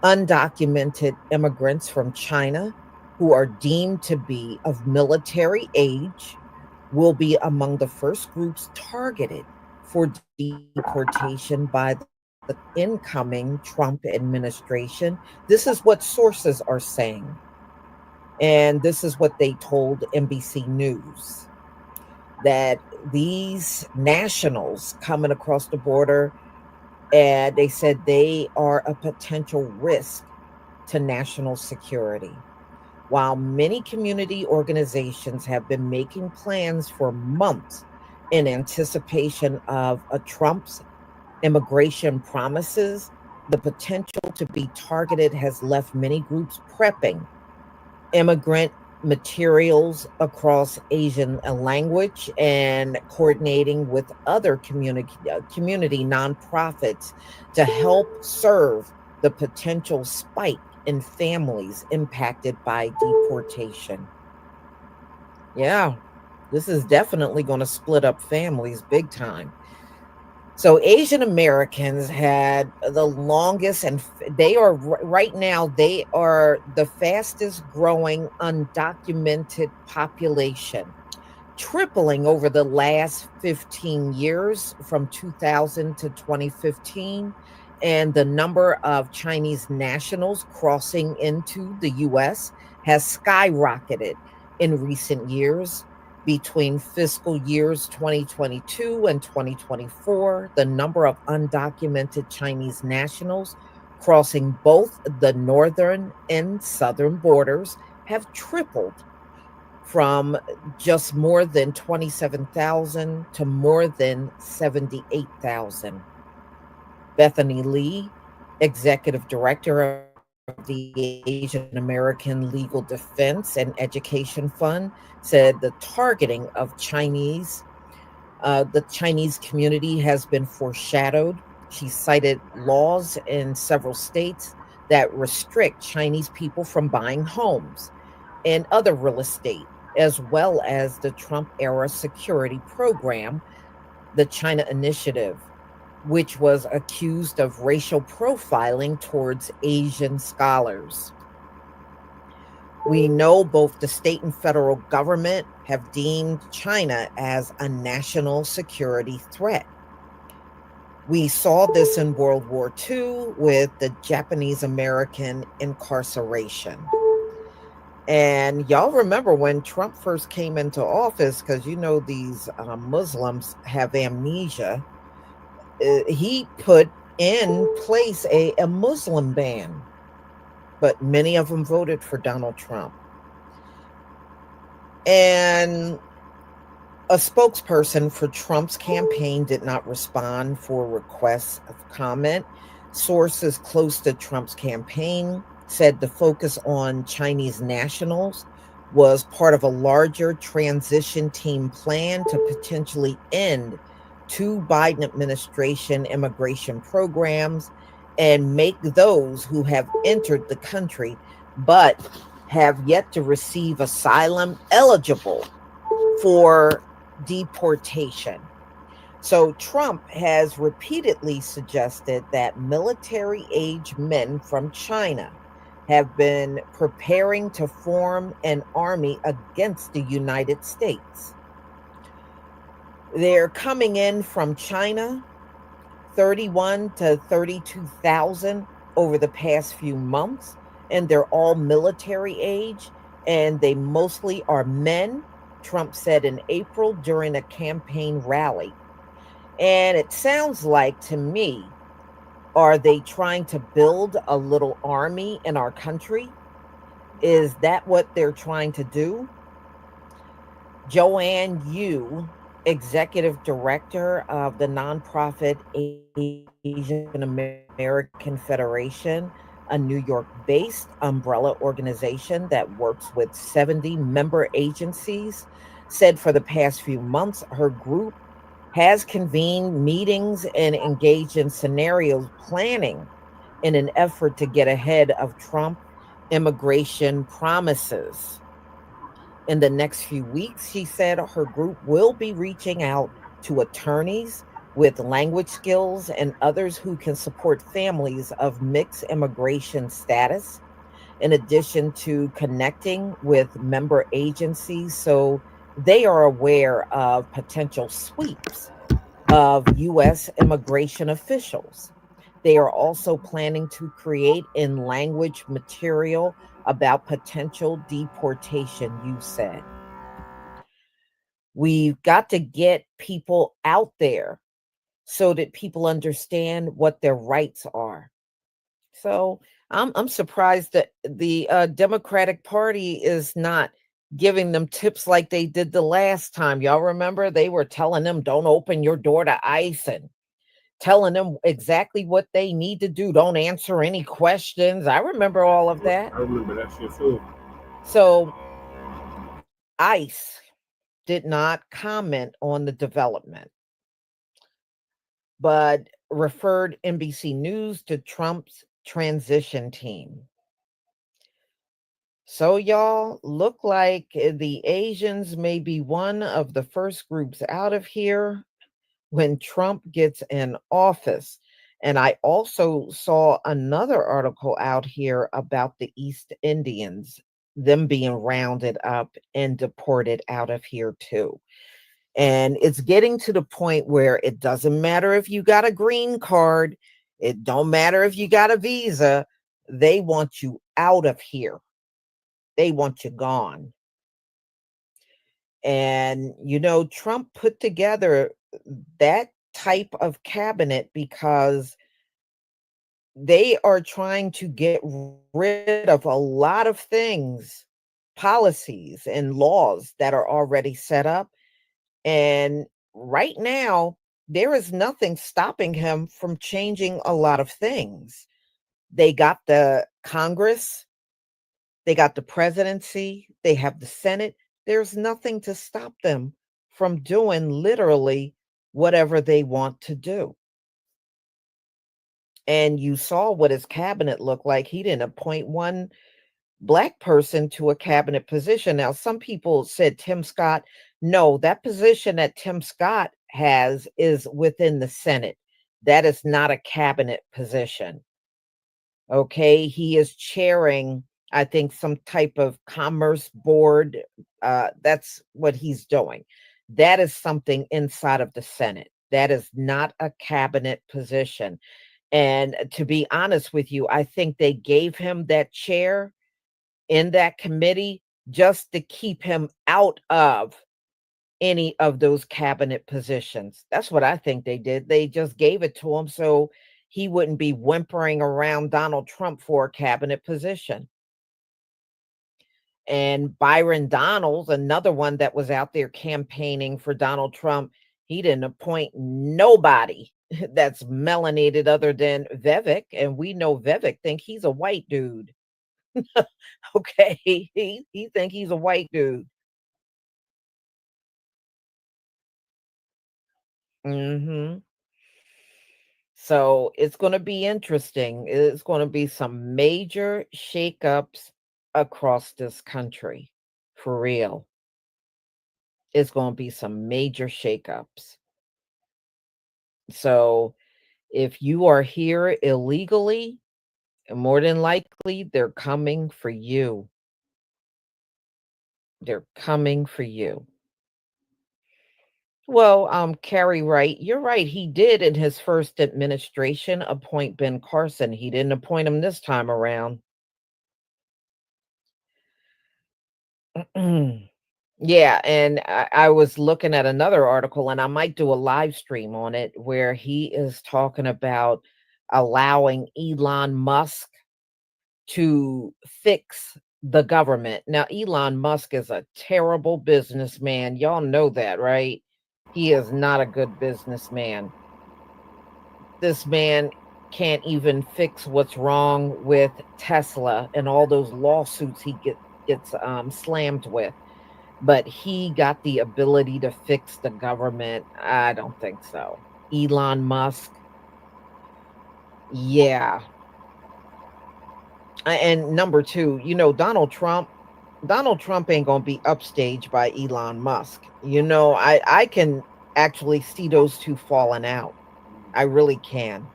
Undocumented immigrants from China who are deemed to be of military age will be among the first groups targeted for deportation by the incoming Trump administration. This is what sources are saying. And this is what they told NBC News, that these nationals coming across the border, and they said they are a potential risk to national security. While many community organizations have been making plans for months in anticipation of a Trump's immigration promises, the potential to be targeted has left many groups prepping immigrant materials across Asian language and coordinating with other community nonprofits to help serve the potential spike in families impacted by deportation. Yeah, this is definitely going to split up families big time. So Asian Americans had the longest, and they are right now, they are the fastest growing undocumented population, tripling over the last 15 years from 2000 to 2015. And the number of Chinese nationals crossing into the U.S. has skyrocketed in recent years. Between fiscal years 2022 and 2024, the number of undocumented Chinese nationals crossing both the northern and southern borders have tripled from just more than 27,000 to more than 78,000. Bethany Lee, executive director the Asian American Legal Defense and Education Fund, said the targeting of the Chinese community has been foreshadowed. She cited laws in several states that restrict Chinese people from buying homes and other real estate, as well as the Trump era security program, the China Initiative, which was accused of racial profiling towards Asian scholars. We know both the state and federal government have deemed China as a national security threat. We saw this in World War II with the Japanese American incarceration. And y'all remember when Trump first came into office, because you know these Muslims have amnesia, he put in place a Muslim ban, but many of them voted for Donald Trump. And a spokesperson for Trump's campaign did not respond for requests of comment. Sources close to Trump's campaign said the focus on Chinese nationals was part of a larger transition team plan to potentially end two Biden administration immigration programs and make those who have entered the country but have yet to receive asylum eligible for deportation. So Trump has repeatedly suggested that military-age men from China have been preparing to form an army against the United States. They're coming in from China, 31 to 32,000 over the past few months, and they're all military age, and they mostly are men, Trump said in April during a campaign rally. And it sounds like to me, are they trying to build a little army in our country? Is that what they're trying to do? Joanne Yu, executive director of the nonprofit Asian American Federation, a New York-based umbrella organization that works with 70 member agencies, said for the past few months, her group has convened meetings and engaged in scenario planning in an effort to get ahead of Trump immigration promises. In the next few weeks, she said her group will be reaching out to attorneys with language skills and others who can support families of mixed immigration status, in addition to connecting with member agencies so they are aware of potential sweeps of U.S. immigration officials. They are also planning to create in language material about potential deportation, you said. We've got to get people out there so that people understand what their rights are. So I'm surprised that the Democratic Party is not giving them tips like they did the last time. Y'all remember they were telling them, don't open your door to ICE and telling them exactly what they need to do. Don't answer any questions. I remember all of that. I remember that shit too. So ICE did not comment on the development, but referred NBC News to Trump's transition team. So y'all, look like the Asians may be one of the first groups out of here when Trump gets in office. And I also saw another article out here about the East Indians, them being rounded up and deported out of here too. And it's getting to the point where it doesn't matter if you got a green card, it don't matter if you got a visa, they want you out of here. They want you gone. And, you know, Trump put together that type of cabinet because they are trying to get rid of a lot of things, policies and laws that are already set up. And right now, there is nothing stopping him from changing a lot of things. They got the Congress, they got the presidency, they have the Senate. There's nothing to stop them from doing literally whatever they want to do. And you saw what his cabinet looked like. He didn't appoint one Black person to a cabinet position. Now, some people said Tim Scott. No, that position that Tim Scott has is within the Senate. That is not a cabinet position. Okay, he is chairing, I think, some type of commerce board. That's what he's doing. That is something inside of the Senate. That is not a cabinet position. And to be honest with you, I think they gave him that chair in that committee just to keep him out of any of those cabinet positions. That's what I think they did. They just gave it to him so he wouldn't be whimpering around Donald Trump for a cabinet position. And Byron Donalds, another one that was out there campaigning for Donald Trump, he didn't appoint nobody that's melanated other than Vivek. And we know Vivek think he's a white dude. Okay, he think he's a white dude. So it's going to be interesting. It's going to be some major shakeups across this country, for real. It's going to be some major shakeups. So if you are here illegally, more than likely they're coming for you. They're coming for you. Well, Carrie Wright, you're right. He did in his first administration appoint Ben Carson. He didn't appoint him this time around. Yeah, and I was looking at another article, and I might do a live stream on it, where he is talking about allowing Elon Musk to fix the government. Now, Elon Musk is a terrible businessman. Y'all know that, right? He is not a good businessman. This man can't even fix what's wrong with Tesla and all those lawsuits he gets slammed with. But he got the ability to fix the government. I don't think so. Elon Musk. Yeah. And number two, Donald Trump ain't going to be upstaged by Elon Musk. I can actually see those two falling out. I really can.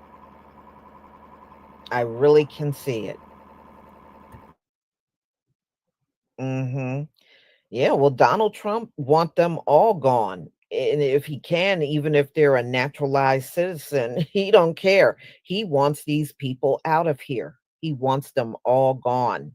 I really can see it. Yeah, well, Donald Trump want them all gone. And if he can, even if they're a naturalized citizen, he don't care. He wants these people out of here. He wants them all gone.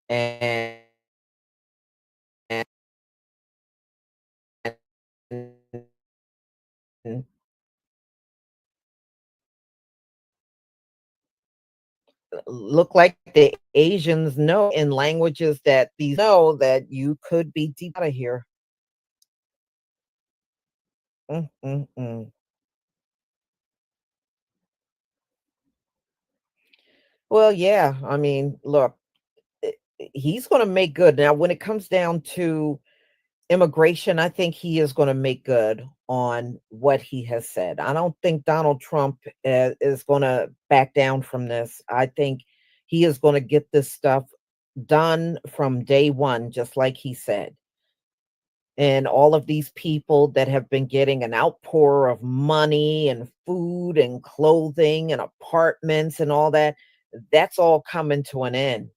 And look like the Asians know in languages that these know that you could be deep out of here. Well, yeah. I mean, look, he's going to make good. Now, when it comes down to immigration, I think he is going to make good on what he has said. I don't think Donald Trump is going to back down from this. I think he is going to get this stuff done from day one, just like he said. And all of these people that have been getting an outpour of money and food and clothing and apartments and all that, that's all coming to an end.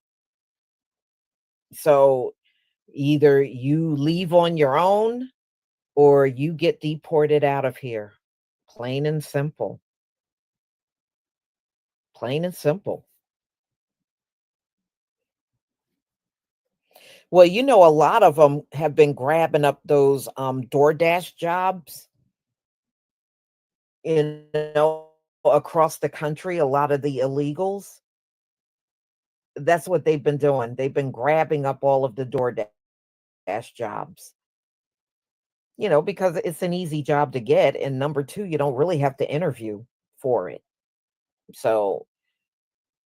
So either you leave on your own or you get deported out of here. Plain and simple. Plain and simple. Well, a lot of them have been grabbing up those DoorDash jobs, across the country, a lot of the illegals. that's what they've been doing. They've been grabbing up all of the DoorDash jobs. Because it's an easy job to get. And number two, you don't really have to interview for it. So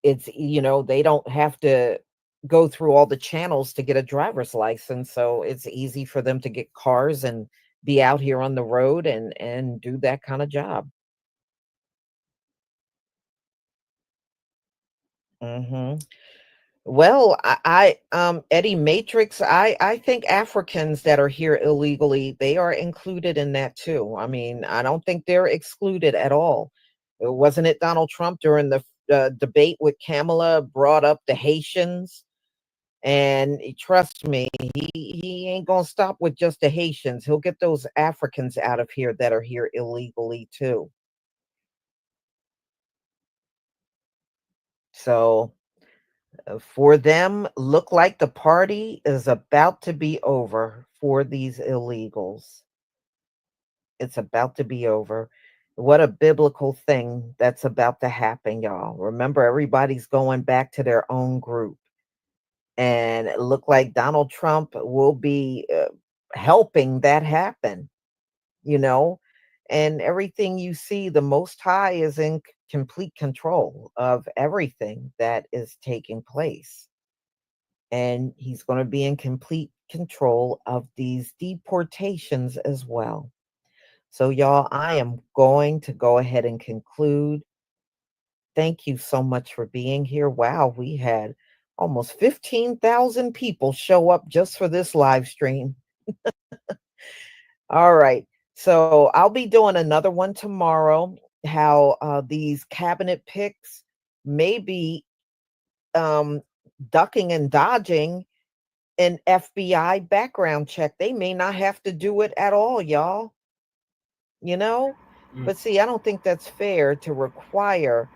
it's, they don't have to go through all the channels to get a driver's license. So it's easy for them to get cars and be out here on the road and do that kind of job. Mm-hmm. Well, Eddie Matrix, I think Africans that are here illegally, they are included in that too. I mean, I don't think they're excluded at all. Wasn't it Donald Trump during the debate with Kamala brought up the Haitians? And trust me, he ain't gonna stop with just the Haitians. He'll get those Africans out of here that are here illegally too. So for them, look like the party is about to be over for these illegals. It's about to be over. What a biblical thing that's about to happen, y'all. Remember, everybody's going back to their own group. And it looked like Donald Trump will be helping that happen, and everything you see, the Most High is in complete control of everything that is taking place. And he's going to be in complete control of these deportations as well. So, y'all, I am going to go ahead and conclude. Thank you so much for being here. Wow, we had almost 15,000 people show up just for this live stream. All right. So I'll be doing another one tomorrow, how these cabinet picks may be ducking and dodging an FBI background check. They may not have to do it at all, y'all. But see, I don't think that's fair to require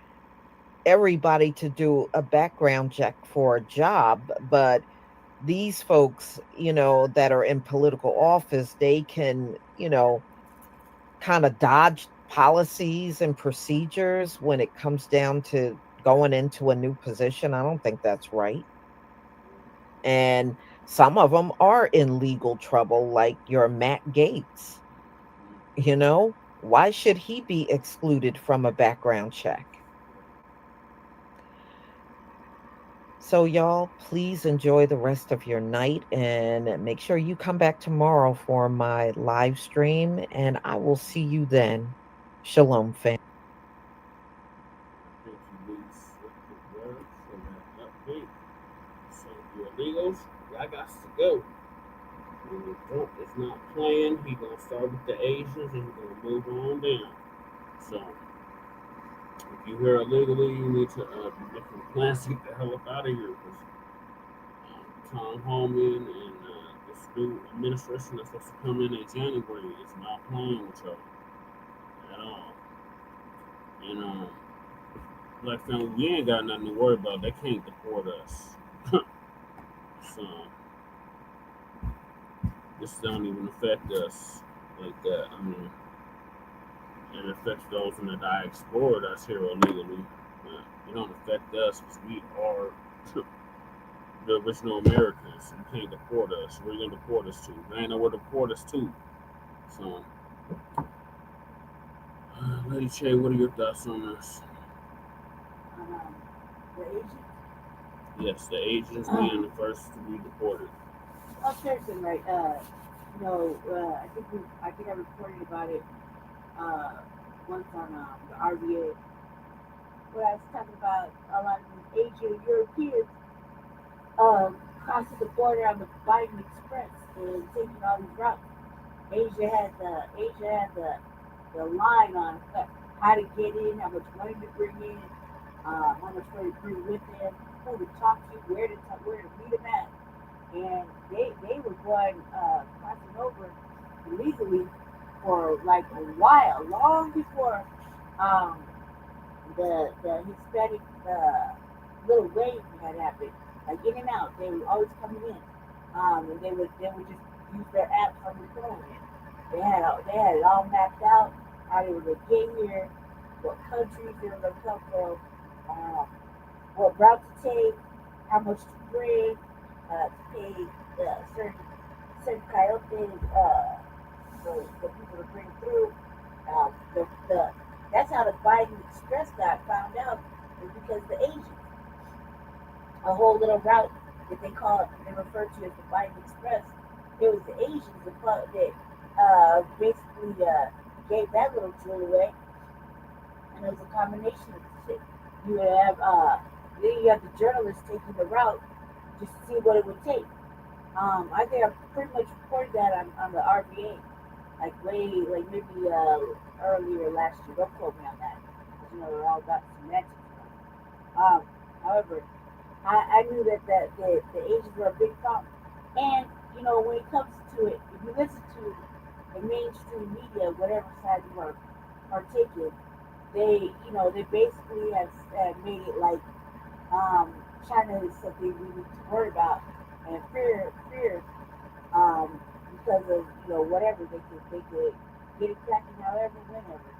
everybody to do a background check for a job, but these folks, that are in political office, they can, kind of dodge policies and procedures when it comes down to going into a new position. I don't think that's right. And some of them are in legal trouble, like your Matt Gaetz. Why should he be excluded from a background check? So, y'all, please enjoy the rest of your night and make sure you come back tomorrow for my live stream, and I will see you then. Shalom, fam. So, you illegals, y'all got to go. Trump is not playing. He's going to start with the Asians and he's going to move on down. So, if you're here illegally, you need to make some plans to get the hell up out of here. Because Tom Homan and this new administration that's supposed to come in January is not playing with y'all at all. And Black family, we ain't got nothing to worry about. They can't deport us. So this don't even affect us like that. I mean, it affects those in the diaspora that's here illegally. But it don't affect us because we are the original Americans. You can't deport us. Where you gonna deport us to? They ain't nowhere to deport us to. So, Lady Che, what are your thoughts on this? The Asians? Yes, the Asians being the first to be deported. Oh, Seriously, right. I think I reported about it once on the RBA. Where I was talking about a lot of these Asian Europeans crossing the border on the Biden Express and taking all these routes. Asia had the line on how to get in, how much money to bring in, how much money to bring with them, who to talk to, where to meet them at. And they were going crossing over illegally for like a while, long before the Hispanic little wave had happened. Like in and out, they were always coming in, and they would just use their apps on their phone. They had it all mapped out how they were going to get here, what countries they were going to come from, what route to take, how much to bring, to pay certain coyotes, for people to bring through. That's how the Biden Express got found out, is because the Asians, a whole little route that they refer to as the Biden Express. It was the Asians that basically gave that little jewel away, and it was a combination of shit. You would have then you have the journalists taking the route just to see what it would take. I think I pretty much reported that on the RBA, like maybe earlier last year. Don't quote me on that, because they're all got semantics. However, I knew that the Asians were a big problem, and when it comes to it, if you listen to the mainstream media, whatever side you are partaking, they basically have made it like China is something we need to worry about, and fear, because of whatever they could get it cracking however, whenever.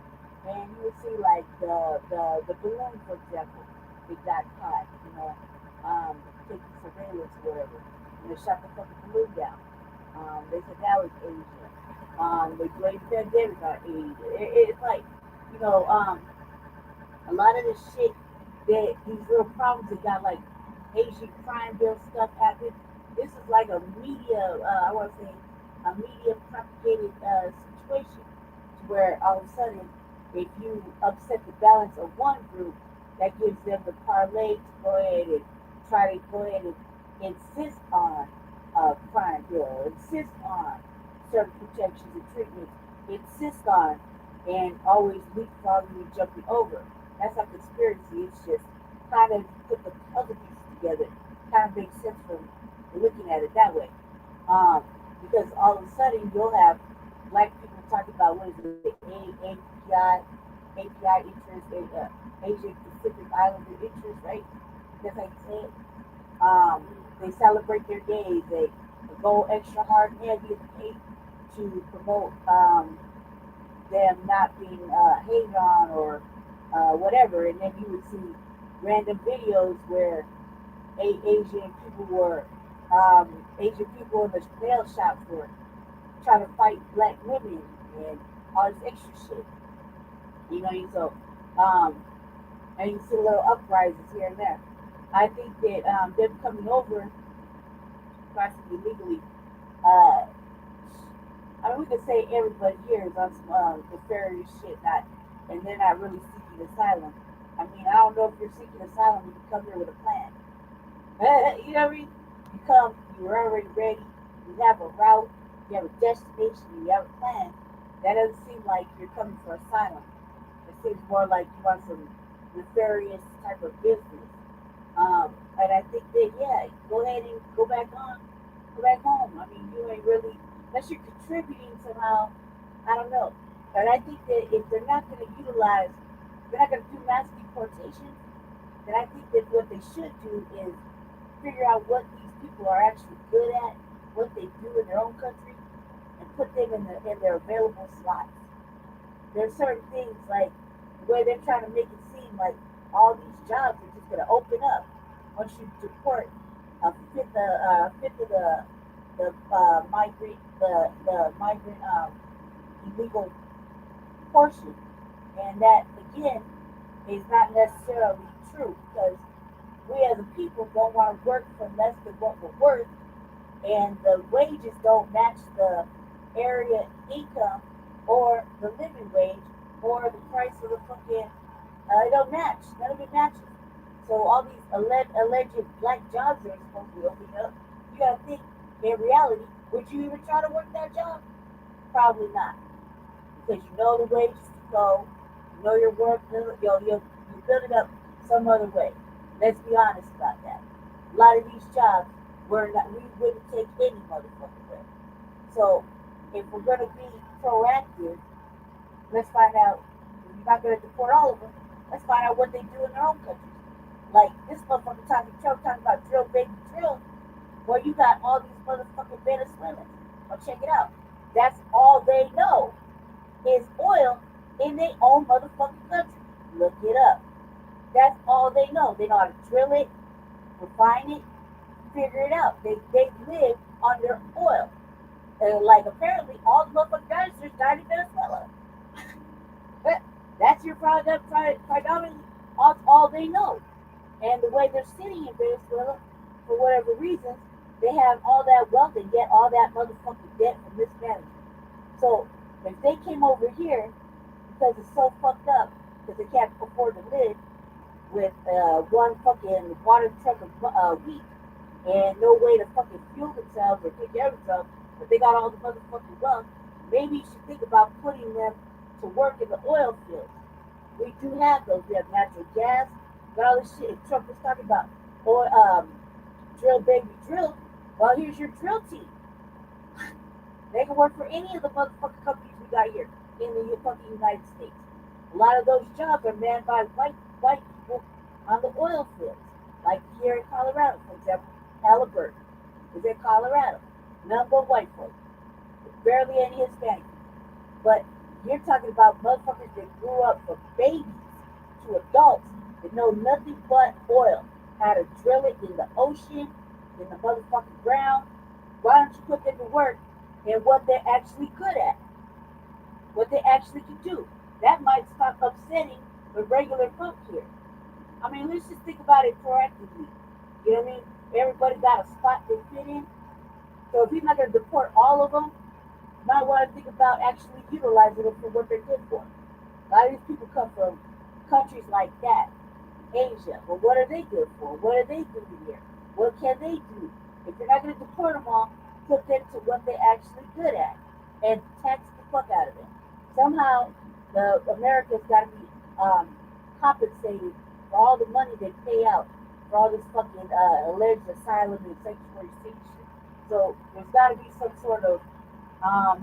And you would see like the balloon, for example, it got caught, taking surveillance or whatever, and they shot the fucking balloon down. They said that was Asia. They blamed the pandemic on Asia. It's like, a lot of this shit, that these little problems that got like Asian crime bill stuff happen. This is like a media, I want to say, a media propagated situation, where all of a sudden, if you upset the balance of one group, that gives them the parlay to go ahead and try to go ahead and insist on a crime bill, insist on certain protections and treatments, insist on, and always leapfrogging and jumping over. That's not conspiracy. It's just kind of put the other pieces together. Kind of makes sense from looking at it that way. Because all of a sudden you'll have black people talking about what is it, API interest, Asian Pacific Islander interest, right? That's how you say it. They celebrate their days. They go extra hard and heavy at the gate to promote them not being hated on or whatever. And then you would see random videos where Asian people in the nail shops were trying to fight black women and all this extra shit. So and you see little uprisings here and there. I think that them coming over possibly legally, we could say everybody here is on some nefarious shit, and they're not really seeking asylum. I don't know if you're seeking asylum when you come here with a plan. You know what I mean? You're already ready, you have a route, you have a destination, you have a plan. That doesn't seem like you're coming for asylum. It seems more like you want some nefarious type of business. And I think that, go ahead and go back home. You ain't really, unless you're contributing somehow, I don't know. But I think that if they're not going to do mass deportation, then I think that what they should do is figure out what these people are actually good at, what they do in their own country, and put them in their available slots. There's certain things like where they're trying to make it seem like all these jobs are just going to open up once you deport a fifth of the migrant illegal portion, and that again is not necessarily true, because we as a people don't want to work for less than what we're worth, and the wages don't match the area income or the living wage or the price of the fucking. It don't match. None of it matches. So all these alleged black jobs that are supposed to be opening up, you gotta think, in reality, would you even try to work that job? Probably not, because you know the wages to go, you know your work, you build it up some other way. Let's be honest about that. A lot of these jobs we wouldn't take any motherfucking way. So if we're gonna be proactive, let's find out. We're not gonna deport all of them. Let's find out what they do in their own countries. Like this motherfucker talking about drill, baby, drill. Well, you got all these motherfucking Venezuelans. Well, check it out. That's all they know is oil in their own motherfucking country. Look it up. That's all they know. They know how to drill it. refine it, figure it out. They live under oil. Like apparently all the motherfucking dinosaurs died in Venezuela. That's your predominantly all they know. And the way they're sitting in Venezuela, for whatever reasons, they have all that wealth and get all that motherfucking debt from mismanagement. So if they came over here because it's so fucked up, because they can't afford to live with one fucking water truck of wheat and no way to fucking fuel themselves or take care of themselves, but they got all the motherfucking wealth, maybe you should think about putting them to work in the oil fields. We do have those. We have natural gas, got all this shit. Trump was talking about oil, drill baby drill. Well, here's your drill team. They can work for any of the motherfucking companies we got here in the fucking United States. A lot of those jobs are manned by white people on the oil fields, like here in Colorado, for example. Halliburton is in Colorado. None but white folks. Barely any Hispanic. But you're talking about motherfuckers that grew up from babies to adults that know nothing but oil. How to drill it in the ocean, in the motherfucking ground. Why don't you put them to work in what they're actually good at? What they actually can do. That might stop upsetting the regular folk here. I mean, let's just think about it proactively. You know what I mean? Everybody got a spot they fit in. So if you're not going to deport all of them, you might want to think about actually utilizing them for what they're good for. A lot of these people come from countries like that. Asia. Well, what are they good for? What are they doing here? What can they do? If you're not going to deport them all, put them to what they're actually good at and tax the fuck out of them. Somehow, America's got to be compensated for all the money they pay out for all this fucking alleged asylum and sanctuary shit. So there's got to be some sort of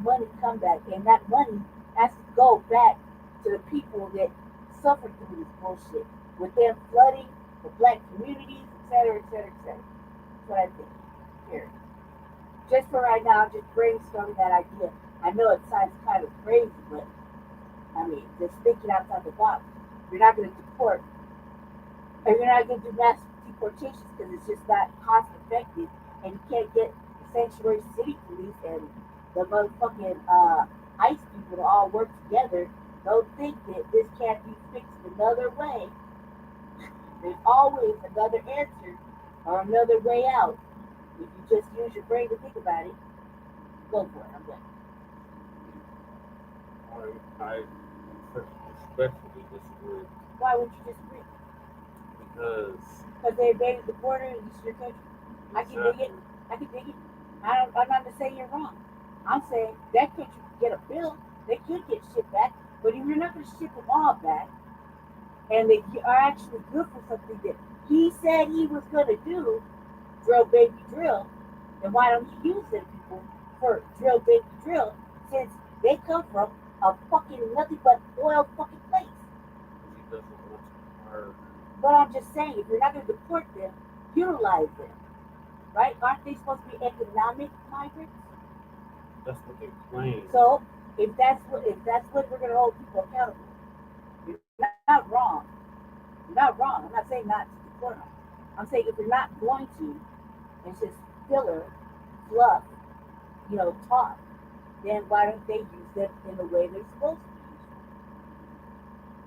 money comeback, and that money has to go back to the people that suffered through this bullshit, with them flooding the black communities, etc., etc., etc. That's what I think. Here. Just for right now, I'm just brainstorming that idea. I know it sounds kind of crazy, but I mean, just thinking outside the box. You're not going to deport, and you're not going to do mass deportations because it's just not cost effective, and you can't get the sanctuary city police and the motherfucking ICE people to all work together. Don't think that this can't be fixed another way. There's always another answer or another way out. If you just use your brain to think about it, go for it. I'm done. I respectfully disagree. Why would you disagree? Because they invaded the border and this is your country. I can dig it. I can dig it. I'm not saying you're wrong. I'm saying that country could get a bill. They could get shit back. But if you're not going to ship them all back, and they are actually good for something that he said he was going to do, drill baby drill, then why don't you use them people for drill baby drill, since they come from a fucking nothing but oil fucking place? But I'm just saying, if you're not going to deport them, utilize them, right? Aren't they supposed to be economic migrants? That's what they claim. So if that's what we're going to hold people accountable, you're not wrong. You're not wrong. I'm not saying not to deport them. I'm saying if you're not going to, it's just filler, fluff, talk, then why don't they use them in the way they're supposed to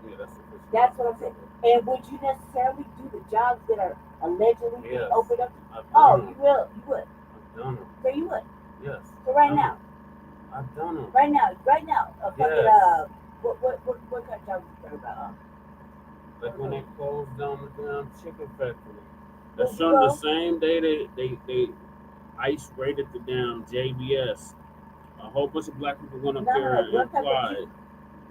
use them? Yeah, that's what I'm saying. And would you necessarily do the jobs that are allegedly being opened up? You will. You would. I've done them. So you would. Yes. So right now. I've done them. Right now. Yes. What kind of jobs you talking about? Like when they closed down the damn chicken factory. That's on the same day they ICE raided the damn JBS. A whole bunch of black people went up there and applied.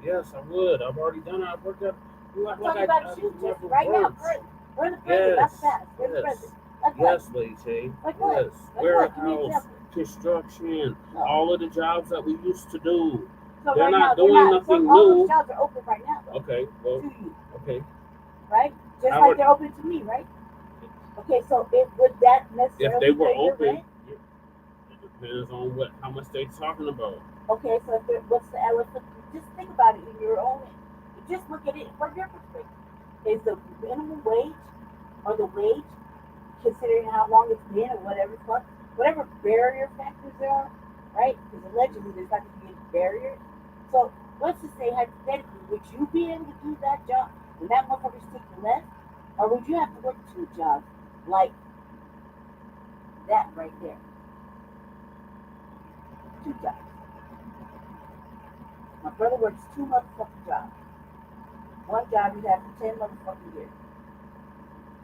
Yes, I would. I've already done it. I've worked out. I'm talking about you just right now. We're the president. That's fast. We're the president. Yes, Lady. Like what? Yes. Warehouse, construction, all of the jobs that we used to do. So they're right not now, doing nothing new. All those jobs are open right now. Though, okay. Well. To you. Okay. Right? Just like they're open to me, right? Okay. So would that necessarily? If they were pay your open, rent? it depends on how much they're talking about. Okay. So what's the elephant? Just think about it in your own. Just look at it from your perspective. Is the minimum wage or the wage considering how long it's been or whatever barrier factors there are, right? Because allegedly there's not going to be any barrier. So let's just say hypothetically, would you be able to do that job when that motherfucker's taking less? Or would you have to work 2 jobs like that right there? 2 jobs. My brother works 2 motherfucking jobs. 1 job he'd have for 10 motherfucking years.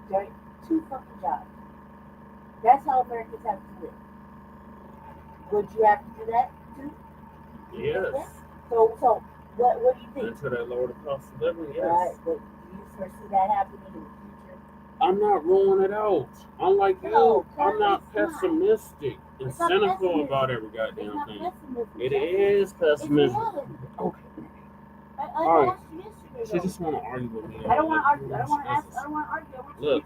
Okay? 2 fucking jobs. That's how Americans have to live. Would you have to do that too? Yes. So what do you think? Until that lower the cost of living, yes. Right, but do you foresee that happening in the future? I'm not ruling it out. Unlike you, I'm not pessimistic and cynical about every goddamn thing. It is pessimism. Okay. All right. She just want to argue with me. I don't want to argue. I don't want to ask. I don't want to argue. Look,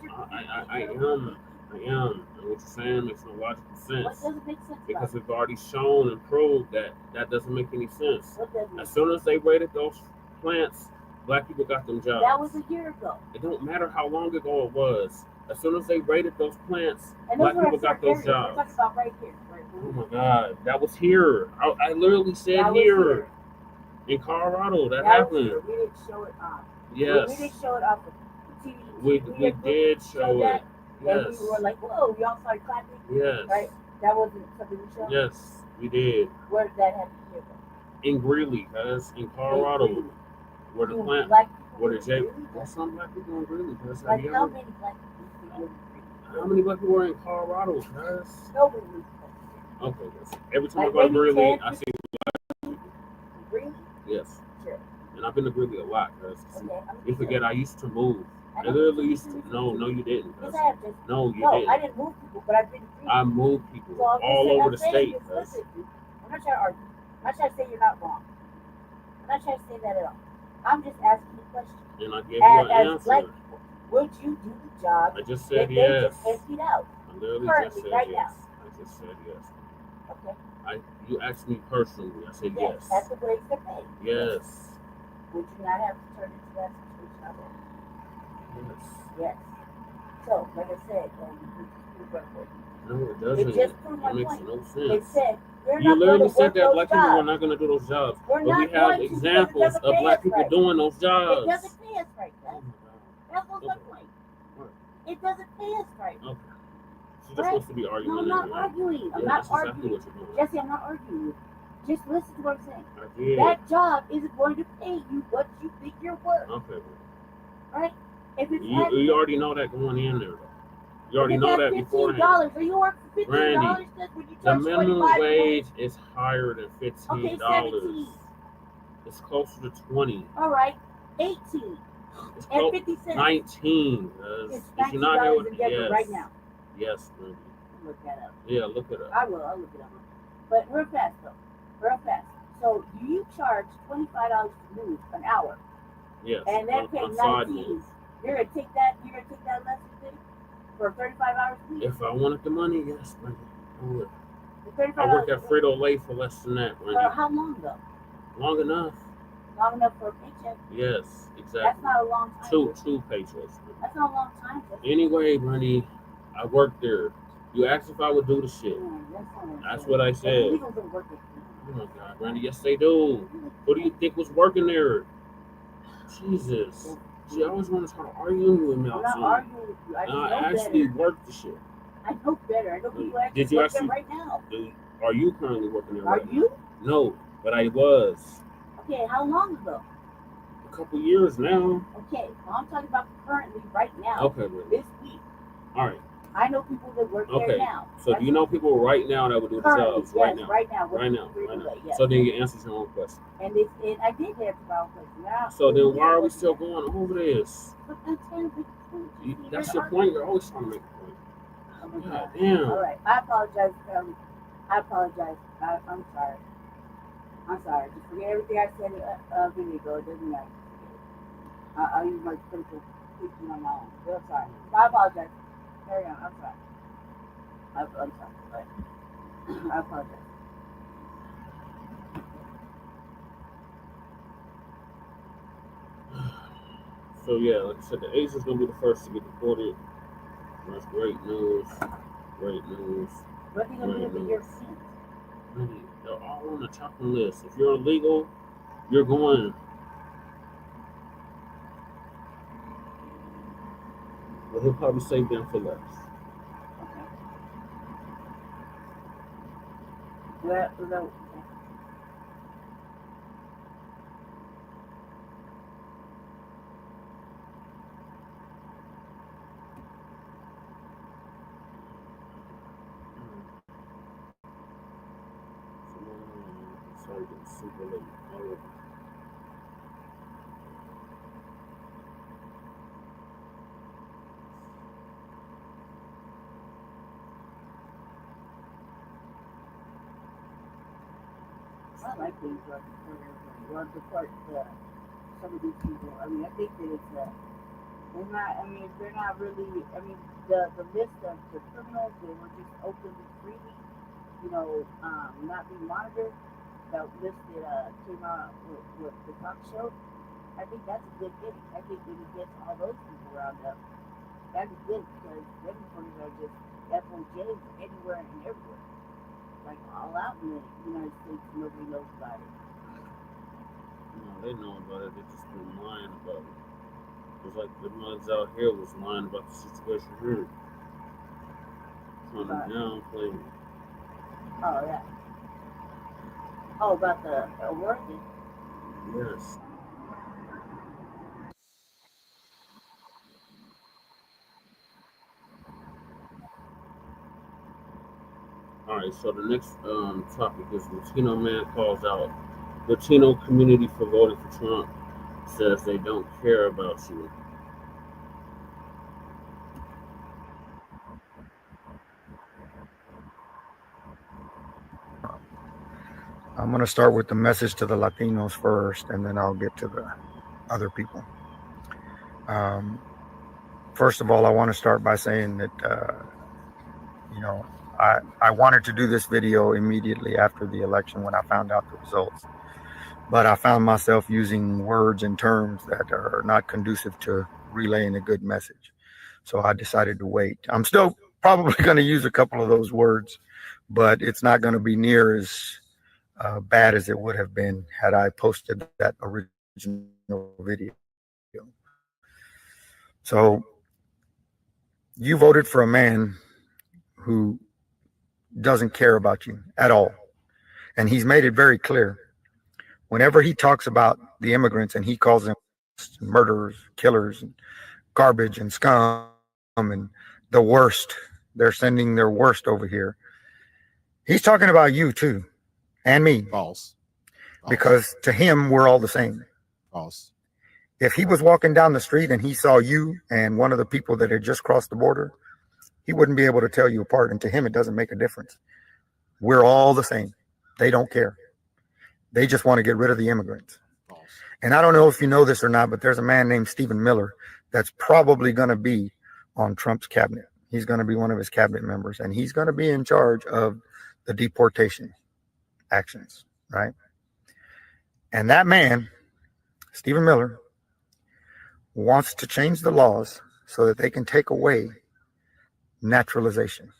I am. And what you're saying makes no logical sense. What doesn't make sense? Because we've already shown and proved that doesn't make any sense. As soon as they raided those plants, black people got them jobs. That was a year ago. It don't matter how long ago it was. As soon as they raided those plants, black people got those jobs. We're talking about right here. Right? Oh my God, that was here. I literally said here. In Colorado, that happened. We didn't show it on. Yes. We didn't show it off the TV. We did show it. Yes. And we were like, whoa, y'all started clapping. Yes. Right? That wasn't something we showed? Yes, we did. Where did that happen here? In Greeley, cuz. In Colorado. Where the plant, where the J. There's some black people in Greeley, cuz. Like how many black people? How many black people are in Colorado, cuz? Nobody. Okay, yes. Every time I go to Greeley, I see black people. Greeley? Yes. Sure. And I've been to Greeley a lot, cuz. Okay, You forget I used to move. I literally used to. No, you didn't. Yes, I have been. No, you didn't. I didn't move people, but I've been to Greeley. I moved people So all over the state. Listen, I'm not trying to argue. I'm not trying to say you're not wrong. I'm not trying to say that at all. I'm just asking a question. And I gave you an answer. Black people, would you do the job I just said that yes. they just emptied out? I literally just said right yes. now. I just said yes. Okay. You asked me personally. I said yes. That's the way they're paid. Yes. Would you not have to turn into that situation out there? Yes. Yes. So, like I said, no, it doesn't. It just proved my makes point. no sense. It said, you literally said that black people are not going to do those jobs. But we have examples of black people doing those jobs. It doesn't pay us right, guys. That was my point. It doesn't pay us right. Okay. She just wants to be arguing. No, I'm not arguing. I'm not arguing. Jesse, I'm not arguing. Just listen to what I'm saying. I did. That job isn't going to pay you what you think you're worth. Okay. Right? If it's you already know that going in there, though. You already know that beforehand. $15. Are you working for $15? Randy, the minimum wage is higher than $15. Okay, it's closer to 20. All right, 18. It's and 50 cents. 19. It's if you're not here with yes. right now. Yes, Randy. Look that up. Yeah, look it up. I'll look it up. But real fast though. Real fast. So you charge $25 to move an hour. Yes. And they're paying 19. You're gonna take that less thing for 35 hours a week? If I wanted the money, yes, Randy. I would. I work at Frito-Lay for less than that, Randy. For how long though? Long enough. Long enough for a paycheck? Yes, exactly. That's not a long time. Two paychecks. That's not a long time. Anyway, Randy, I worked there. You asked if I would do the shit. That's what I said. Oh my God, Randy, yes they do. Who do you think was working there? Jesus. She always wants to try to argue with me. I'm not arguing with you. I actually worked the shit. I know better. I know people actually work there right now. Are you currently working there? Are you? No, but I was. Okay, how long ago? A couple years now. Okay, well, I'm talking about currently, right now. Okay, Randy. This week. All right. I know people that work there now. So do you know people right now that would do the jobs right now? Right now. Right now. Yes. So then you answer your own question. And I did answer my own question. Now, so then why are we still going over this? That's your point. You're always trying to make a point. Oh my God damn. All right. I apologize. I apologize. I'm sorry. I'm sorry. Just forget everything I said a minute ago. It doesn't matter. I'll use my critical thinking on my own. Real sorry. I apologize. Carry on. I'm sorry. I'm sorry. But I apologize. So yeah, like I said, the Asians gonna be the first to get deported. That's great news. Great news. What are you gonna do with your seat? They're all on the chopping list. If you're illegal, you're going. Well, he'll probably save them for less. Well, Sorry, getting super late. I like these well, deport some of these people. I mean, I think that it's they're not. I mean, they're not really. I mean, the list of the criminals that were just openly freely, not being monitored. That list that came out with the talk show. I think that's a good thing. I think when he gets all those people round up, that'd be good because them motherfuckers are just FOJs anywhere and everywhere. Like all out in the United States, nobody knows about it. No, they know about it. They just been lying about it. It's like the ones out here was lying about the situation here, trying to downplay it. Oh yeah. Oh, about the working. Yes. All right, so the next topic is Latino man calls out Latino community for voting for Trump, says they don't care about you. I'm going to start with the message to the Latinos first, and then I'll get to the other people. First of all, I want to start by saying that, I wanted to do this video immediately after the election when I found out the results. But I found myself using words and terms that are not conducive to relaying a good message. So I decided to wait. I'm still probably going to use a couple of those words, but it's not going to be near as bad as it would have been had I posted that original video. So you voted for a man who doesn't care about you at all. And he's made it very clear. Whenever he talks about the immigrants and he calls them murderers, killers, and garbage and scum and the worst, they're sending their worst over here. He's talking about you too, and me. False. Because to him, we're all the same. False. If he was walking down the street and he saw you and one of the people that had just crossed the border, he wouldn't be able to tell you apart. And to him, it doesn't make a difference. We're all the same. They don't care. They just want to get rid of the immigrants. And I don't know if you know this or not, but there's a man named Stephen Miller that's probably going to be on Trump's cabinet. He's going to be one of his cabinet members, and he's going to be in charge of the deportation actions, right? And that man, Stephen Miller, wants to change the laws so that they can take away naturalization.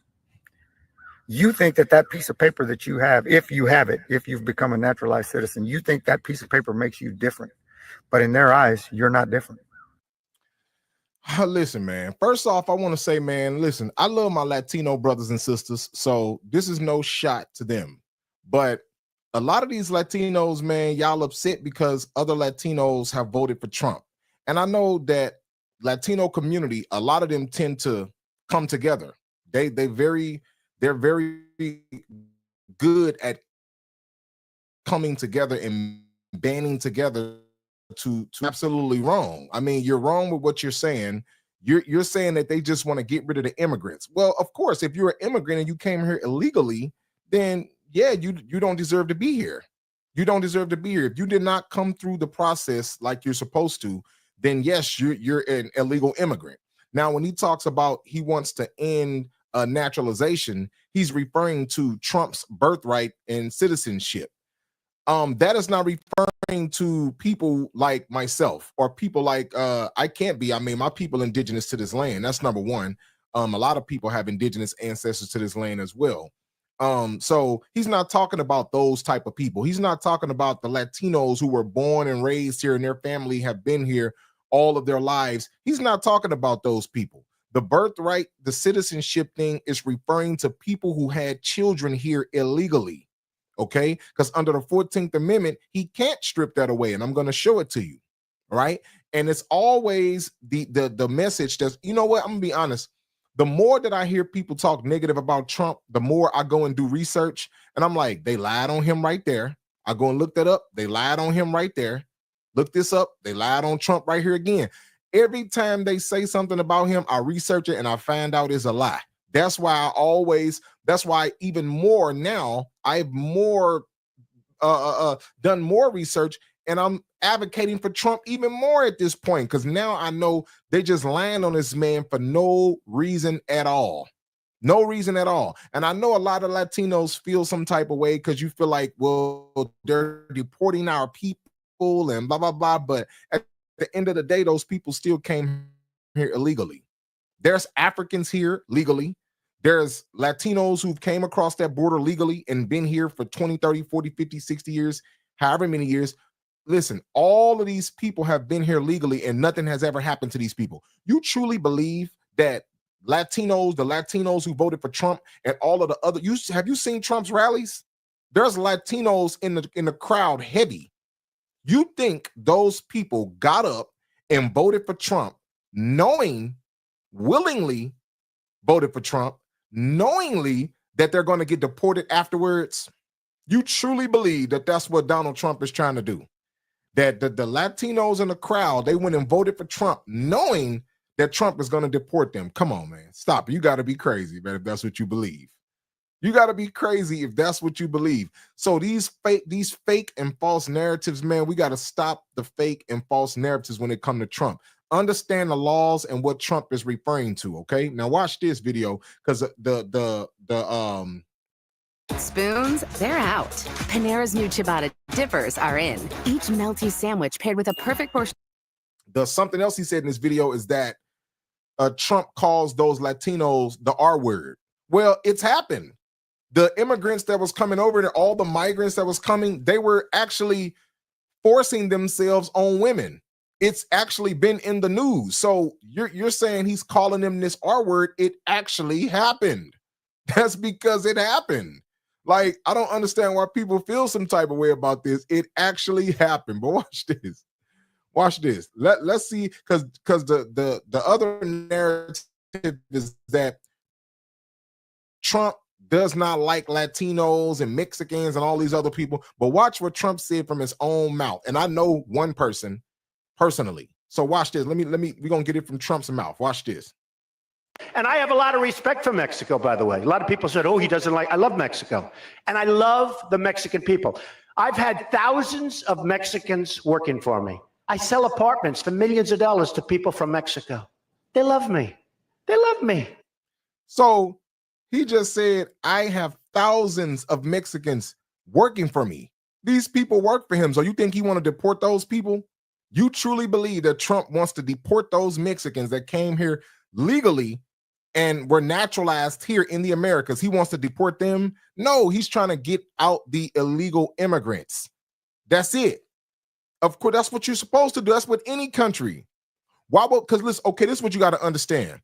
You think that that piece of paper that you have, if you have it, if you've become a naturalized citizen, you think that piece of paper makes you different. But in their eyes, you're not different. Listen, man. First off, I want to say, man, listen, I love my Latino brothers and sisters, so this is no shot to them. But a lot of these Latinos, man, y'all upset because other Latinos have voted for Trump. And I know that Latino community, a lot of them tend to come together. They're very good at coming together and banding together to absolutely wrong. I mean, you're wrong with what you're saying. You're saying that they just want to get rid of the immigrants. Well, of course, if you're an immigrant and you came here illegally, then yeah, you don't deserve to be here. You don't deserve to be here. If you did not come through the process like you're supposed to, then yes, you're an illegal immigrant. Now, when he talks about he wants to end naturalization, he's referring to Trump's birthright and citizenship. That is not referring to people like myself or people like I can't be. I mean, my people indigenous to this land. That's number one. A lot of people have indigenous ancestors to this land as well. So he's not talking about those type of people. He's not talking about the Latinos who were born and raised here and their family have been here all of their lives. He's not talking about those people. The birthright, the citizenship thing is referring to people who had children here illegally. Okay, because under the 14th Amendment, he can't strip that away, and I'm going to show it to you. All right, and it's always the message that's, you know what, I'm gonna be honest. The more that I hear people talk negative about Trump, the more I go and do research, and I'm like, they lied on him right there. I go and look that up. They lied on him right there. Look this up. They lied on Trump right here again. Every time they say something about him, I research it and I find out it's a lie. That's why even more now, I've done more research, and I'm advocating for Trump even more at this point, because now I know they just land on this man for no reason at all. No reason at all. And I know a lot of Latinos feel some type of way because you feel like, well, they're deporting our people and blah, blah, blah. But at the end of the day, those people still came here illegally. There's Africans here legally. There's Latinos who've came across that border legally and been here for 20, 30, 40, 50, 60 years, however many years. Listen, all of these people have been here legally and nothing has ever happened to these people. You truly believe that the Latinos who voted for Trump and all of the other, have you seen Trump's rallies? There's Latinos in the crowd heavy. You think those people got up and voted for Trump, willingly voted for Trump, knowingly that they're going to get deported afterwards? You truly believe that that's what Donald Trump is trying to do? That the Latinos in the crowd, they went and voted for Trump knowing that Trump is going to deport them? Come on, man. Stop. You got to be crazy, man, if that's what you believe. You got to be crazy if that's what you believe. So these fake and false narratives, man, we got to stop the fake and false narratives when it comes to Trump. Understand the laws and what Trump is referring to, okay? Now watch this video, because Spoons, they're out. Panera's new ciabatta dippers are in. Each melty sandwich paired with a perfect portion. Something else he said in this video is that Trump calls those Latinos the R word. Well, it's happened. The immigrants that was coming over there, all the migrants that was coming, they were actually forcing themselves on women. It's actually been in the news. So you're saying he's calling them this R word. It actually happened. That's because it happened. Like, I don't understand why people feel some type of way about this. It actually happened. But watch this. Watch this. Let's see, because the other narrative is that Trump does not like Latinos and Mexicans and all these other people. But watch what Trump said from his own mouth. And I know one person personally. So watch this. We're gonna get it from Trump's mouth. Watch this. And I have a lot of respect for Mexico, by the way. A lot of people said, oh, he doesn't like, I love Mexico. And I love the Mexican people. I've had thousands of Mexicans working for me. I sell apartments for millions of dollars to people from Mexico. They love me. They love me. So he just said, I have thousands of Mexicans working for me. These people work for him. So you think he want to deport those people? You truly believe that Trump wants to deport those Mexicans that came here legally and were naturalized here in the Americas? He wants to deport them? No, he's trying to get out the illegal immigrants. That's it. Of course, that's what you're supposed to do. That's with any country. Why? Because listen, okay, this is what you got to understand.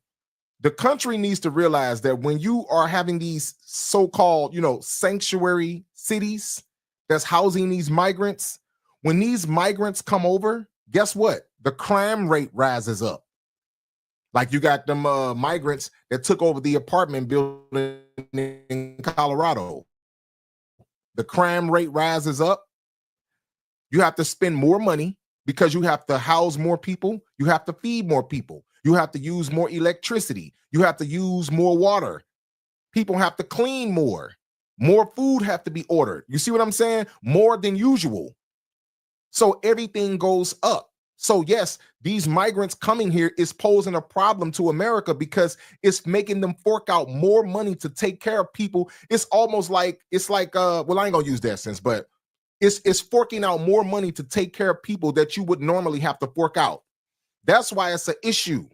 The country needs to realize that when you are having these so-called, sanctuary cities that's housing these migrants, when these migrants come over, guess what? The crime rate rises up. Like you got them migrants that took over the apartment building in Colorado. The crime rate rises up. You have to spend more money because you have to house more people. You have to feed more people. You have to use more electricity. You have to use more water. People have to clean more. More food have to be ordered. You see what I'm saying? More than usual. So everything goes up. So yes, these migrants coming here is posing a problem to America because it's making them fork out more money to take care of people. It's almost like, well, I ain't gonna use that sense, but it's forking out more money to take care of people that you would normally have to fork out. That's why it's an issue.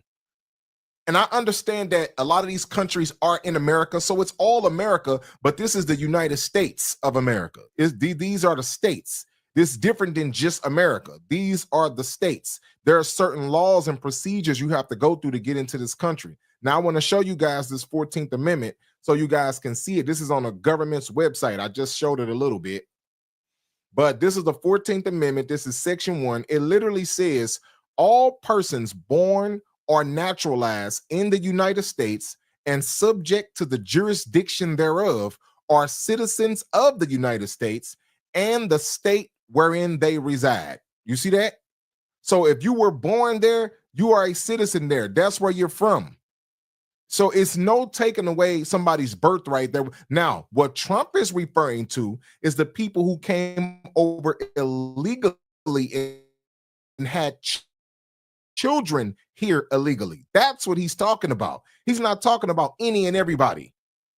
And I understand that a lot of these countries are in America, so it's all America, but this is the United States of America. These are the states. This is different than just America. These are the states. There are certain laws and procedures you have to go through to get into this country. Now, I want to show you guys this 14th Amendment so you guys can see it. This is on a government's website. I just showed it a little bit. But this is the 14th Amendment. This is Section 1. It literally says, all persons born or naturalized in the United States and subject to the jurisdiction thereof are citizens of the United States and the state wherein they reside. You see that? So if you were born there, you are a citizen there. That's where you're from. So it's no taking away somebody's birthright there. Now, what Trump is referring to is the people who came over illegally and had children here illegally. That's what he's talking about. He's not talking about any and everybody.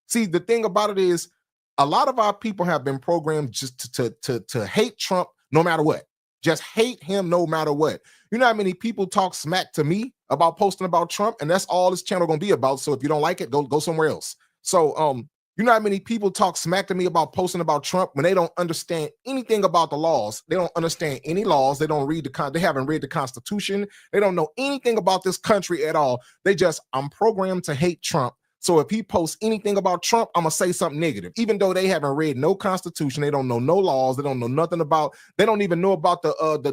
See, the thing about it is a lot of our people have been programmed just to hate Trump no matter what. Just hate him no matter what. You know how many people talk smack to me about posting about Trump, and that's all this channel gonna be about. So if you don't like it, go somewhere else. So you know how many people talk smack to me about posting about Trump when they don't understand anything about the laws. They don't understand any laws. They don't read they haven't read the Constitution. They don't know anything about this country at all. I'm programmed to hate Trump. So if he posts anything about Trump, I'm gonna say something negative, even though they haven't read no Constitution. They don't know no laws. They don't know nothing about. They don't even know about the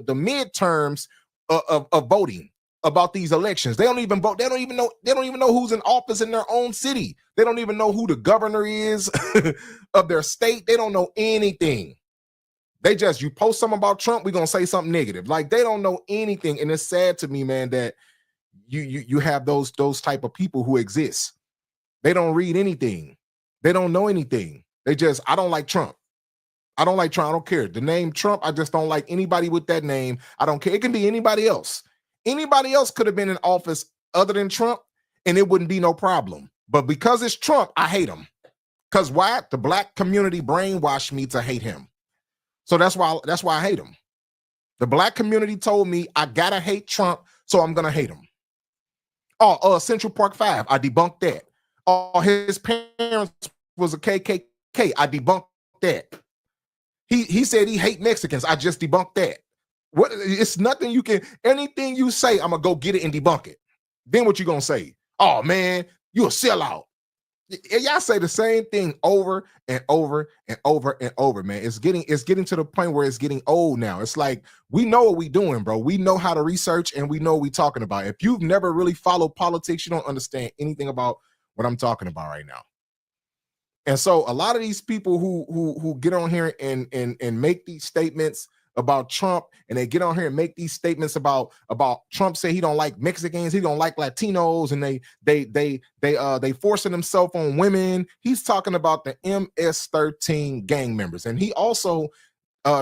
midterms of voting about these elections. They don't even vote. They don't even know who's in office in their own city. They don't even know who the governor is of their state. They don't know anything. You post something about Trump, we're gonna say something negative. Like they don't know anything, and it's sad to me, man, that you have those type of people who exist. They don't read anything. They don't know anything. I don't like Trump. I don't like Trump. I don't care. The name Trump, I just don't like anybody with that name. I don't care. It can be anybody else. Anybody else could have been in office other than Trump, and it wouldn't be no problem. But because it's Trump, I hate him. Because why? The black community brainwashed me to hate him. So that's why I hate him. The black community told me I gotta hate Trump, so I'm gonna hate him. Central Park 5, I debunked that. His parents was a KKK. I debunked that. He said he hate Mexicans. I just debunked that. What? It's nothing you can. Anything you say, I'm gonna go get it and debunk it. Then what you gonna say? Oh man, you a sellout. Y'all say the same thing over and over and over and over, man. It's getting to the point where it's getting old now. It's like we know what we doing, bro. We know how to research and we know what we talking about. If you've never really followed politics, you don't understand anything about what I'm talking about right now. And so a lot of these people who get on here and make these statements about Trump, and they get on here and make these statements about Trump, say he don't like Mexicans, he don't like Latinos, and they forcing themselves on women. He's talking about the MS-13 gang members, and he also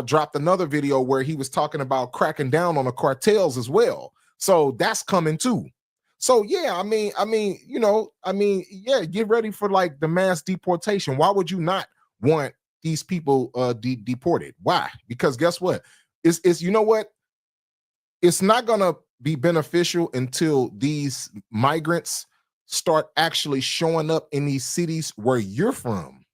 dropped another video where he was talking about cracking down on the cartels as well. So that's coming too. So yeah, get ready for like the mass deportation. Why would you not want these people deported? Why? Because guess what? It's you know what? It's not gonna be beneficial until these migrants start actually showing up in these cities where you're from.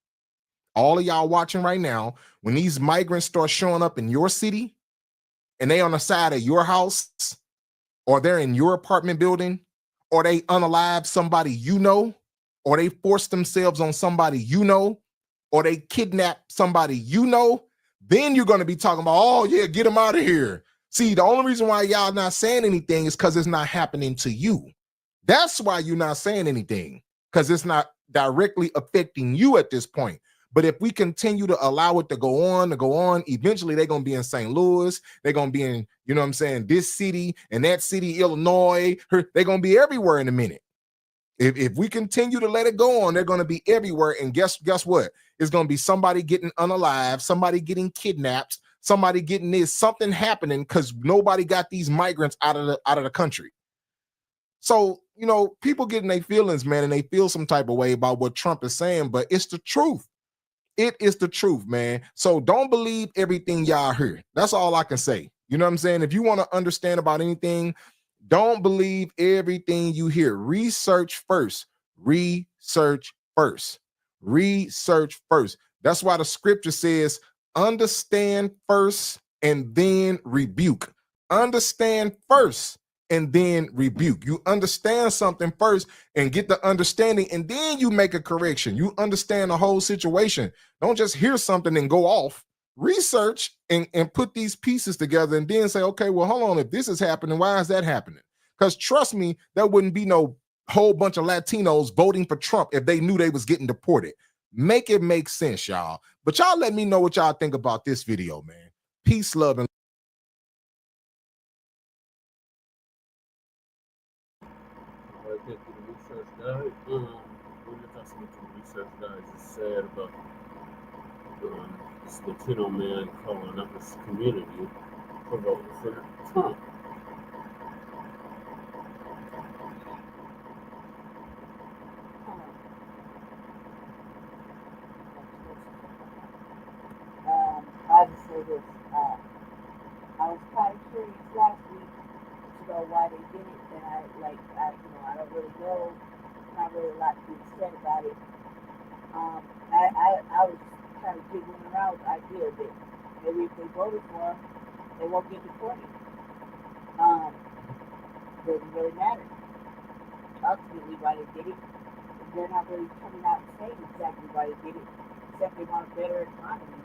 All of y'all watching right now, when these migrants start showing up in your city and they on the side of your house, or they're in your apartment building, or they unalive somebody you know, or they force themselves on somebody you know, or they kidnap somebody you know, then you're going to be talking about, oh yeah, get them out of here. See, the only reason why y'all not saying anything is because it's not happening to you. That's why you're not saying anything, because it's not directly affecting you at this point. But if we continue to allow it to go on, eventually they're going to be in St. Louis. They're going to be in, you know what I'm saying, this city and that city, Illinois. They're going to be everywhere in a minute. If we continue to let it go on, they're going to be everywhere. And guess what? It's going to be somebody getting unalive, somebody getting kidnapped, somebody getting this, something happening because nobody got these migrants out of the country. So, you know, people getting their feelings, man, and they feel some type of way about what Trump is saying, but it's the truth. It is the truth, man. So don't believe everything y'all hear. That's all I can say. You know what I'm saying? If you want to understand about anything, Don't believe everything you hear. Research first. Research first. Research first. That's why the scripture says, understand first and then rebuke. Understand first and then rebuke. You understand something first and get the understanding, and then you make a correction. You understand the whole situation. Don't just hear something and go off. Research and put these pieces together and then say, okay, well, hold on. If this is happening, why is that happening? Because trust me, there wouldn't be no whole bunch of Latinos voting for Trump if they knew they was getting deported. Make it make sense, y'all. But y'all let me know what y'all think about this video, man. Peace, love, and I think the research guide, when you're talking to the research guide, is sad about this Latino man calling up his community for voting for Trump. I just say this. I was kind of curious last week to know why they did it, and I don't really know. Not really a lot to be said about it. I was kind of giggling around with the idea that maybe if they voted for him, they won't get deported. Doesn't really matter. Ultimately, why they did it, they're not really coming out and saying exactly why they did it, except they want a better economy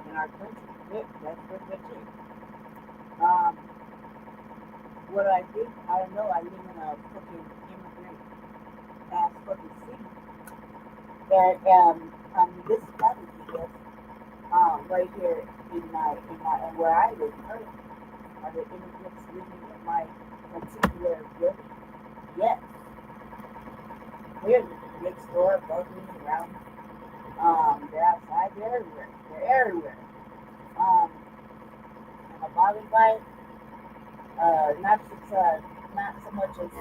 in our country. Yep, that's pretty much it. What I think, I don't know, I live in a fucking immigrant ass fucking city. And this is probably because right here in where I live currently, are the immigrants living in my particular building? Yes. They're next door, above me, around. They're outside, they're everywhere. They're everywhere. Am I bothered by it? Not so much as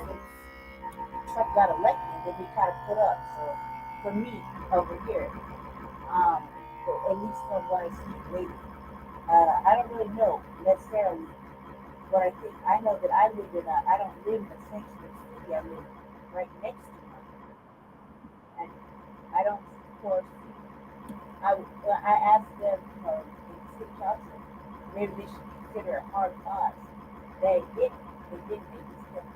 Trump got elected, then we kind of put up. So for me over here, at least from what I see lately, I don't really know necessarily what I think. I know that I don't live in a sanctuary city. I live right next to one, and I don't foresee. I asked them, in the city council, maybe they should consider a hard cause. They didn't. They just kept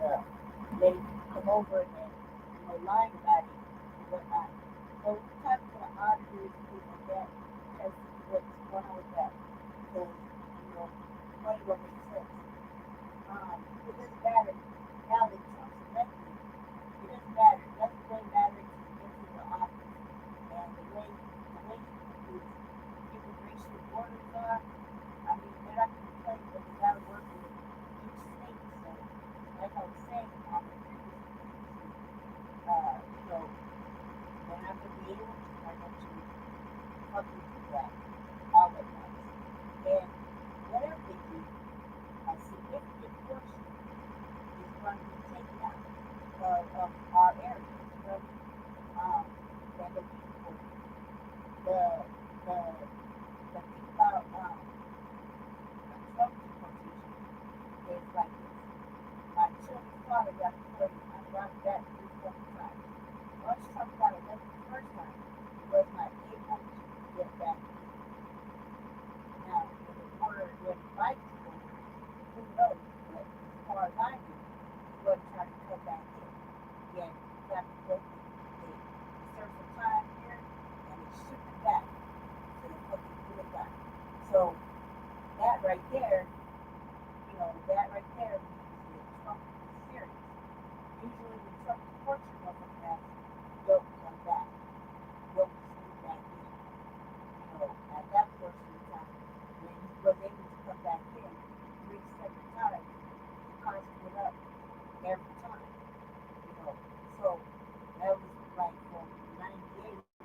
letting people come over and lying about it and whatnot. So it's kind of an auditors and things like that. As what's going on with that, because money don't make sense. It doesn't matter now that Trump's elected. It doesn't matter. It doesn't really matter if he gets into office. And the way his immigration borders are, I mean, they're not going to play, but they got to work with each state. So, like I was saying on the previous, they're not going to be able to financially fucking do that all at once. And whatever they do, a significant portion is going to be taken out of our area. That they'll be deported. The thing about Trump deportation is like this. My children's father got deported. I got that 3 times. Once Trump got elected the first time, he was not able to get back in. Now, when the border went right to go, who knows? But as far as I knew, he wasn't trying to come back in. Again, he got to go serve some time here, and they shipped it back to the fucking good guy. So that right there means that Trump is serious. Usually when Trump deports your motherfucking ass, you don't come back. You don't sneak back in. At that portion of time, when he was able to come back in 3 separate times, the cost went up every time. So that was like from 98 to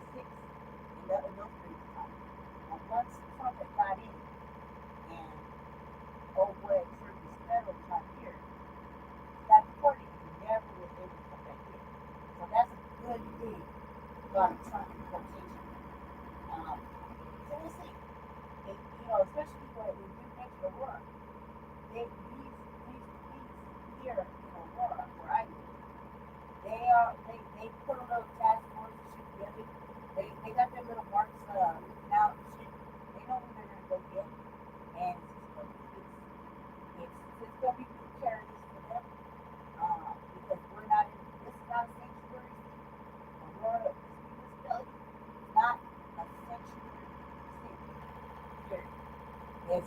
2006 in those periods of time. And once Trump had got in and old boy served his federal time here, he got deported and never was able to come back in. So that's a good thing about Trump deportation. So we'll see. Especially when you mentioned the war.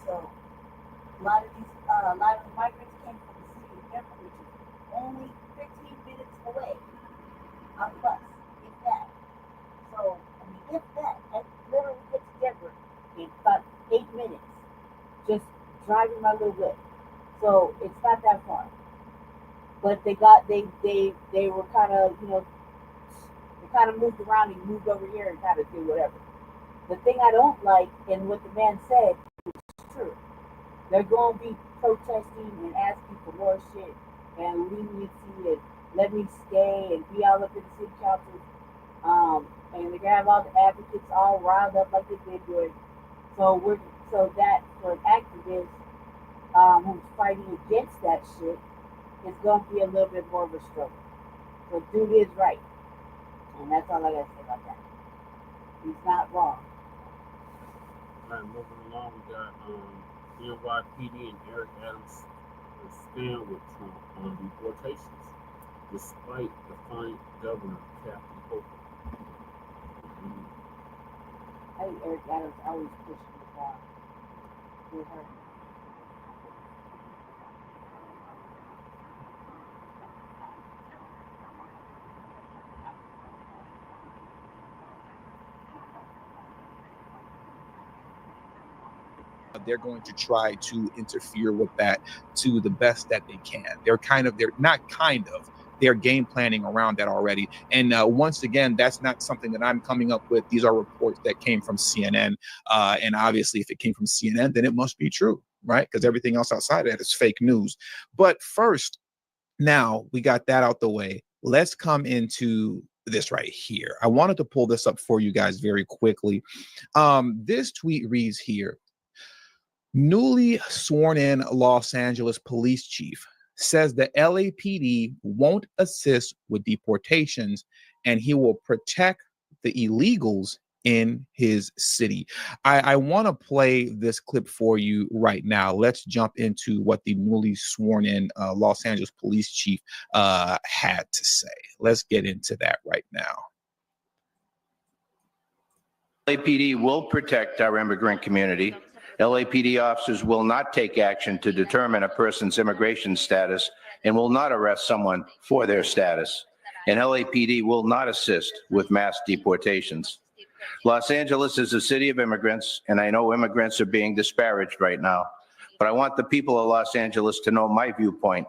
So a lot of the migrants came from the city of Denver, which is only 15 minutes away on the bus, if that. So, I mean, if that, I literally get to Denver in about 8 minutes, just driving my little whip. So it's not that far. But they were kind of, they kind of moved around and moved over here and kind of did whatever. The thing I don't like, and what the man said, is true. They're going to be protesting and asking for more shit and leniency and let me stay and be all up in the city council. And they're going to have all the advocates all riled up like they've been doing. So that for an activist who's fighting against that shit, it's going to be a little bit more of a struggle. So dude is right. And that's all I got to say about that. He's not wrong. All right, moving along, we got NYPD and Eric Adams stand with Trump on deportations, despite Defiant Governor Captain Hochul. I think Eric Adams always pushing the bar with her. They're going to try to interfere with that to the best that they can. They're game planning around that already. And once again, that's not something that I'm coming up with. These are reports that came from CNN. And obviously, if it came from CNN, then it must be true, right? Because everything else outside of that is fake news. But first, now we got that out the way. Let's come into this right here. I wanted to pull this up for you guys very quickly. This tweet reads here: newly sworn in Los Angeles police chief says the LAPD won't assist with deportations and he will protect the illegals in his city. I want to play this clip for you right now. Let's jump into what the newly sworn in Los Angeles police chief had to say. Let's get into that right now. LAPD will protect our immigrant community. LAPD officers will not take action to determine a person's immigration status and will not arrest someone for their status. And LAPD will not assist with mass deportations. Los Angeles is a city of immigrants, and I know immigrants are being disparaged right now, but I want the people of Los Angeles to know my viewpoint.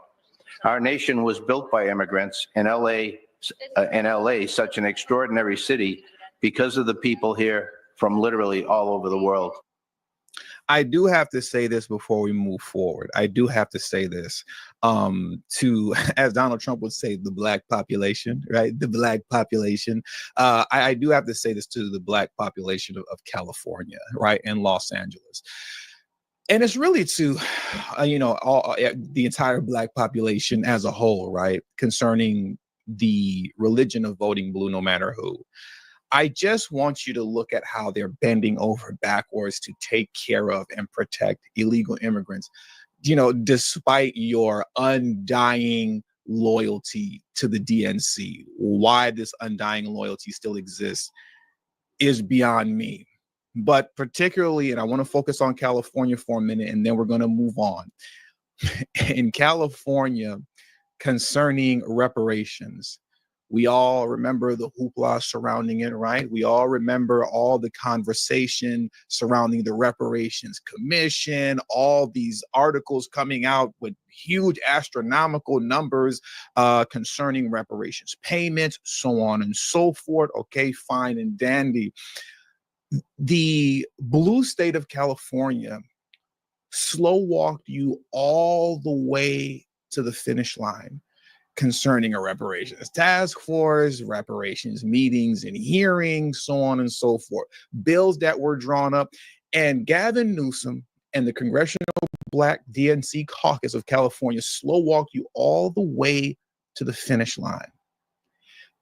Our nation was built by immigrants, and LA, such an extraordinary city, because of the people here from literally all over the world. I do have to say this before we move forward. I do have to say this to, as Donald Trump would say, the Black population, right? The Black population. I do have to say this to the Black population of California, right? And Los Angeles. And it's really to, the entire Black population as a whole, right? Concerning the religion of voting blue, no matter who. I just want you to look at how they're bending over backwards to take care of and protect illegal immigrants, despite your undying loyalty to the DNC. Why this undying loyalty still exists is beyond me. But particularly, and I want to focus on California for a minute, and then we're going to move on. In California, concerning reparations, we all remember the hoopla surrounding it, right? We all remember all the conversation surrounding the Reparations Commission, all these articles coming out with huge astronomical numbers concerning reparations payments, so on and so forth. Okay, fine and dandy. The blue state of California slow walked you all the way to the finish line concerning a reparations task force, reparations meetings and hearings, so on and so forth. Bills that were drawn up, and Gavin Newsom and the Congressional Black DNC Caucus of California slow walked you all the way to the finish line,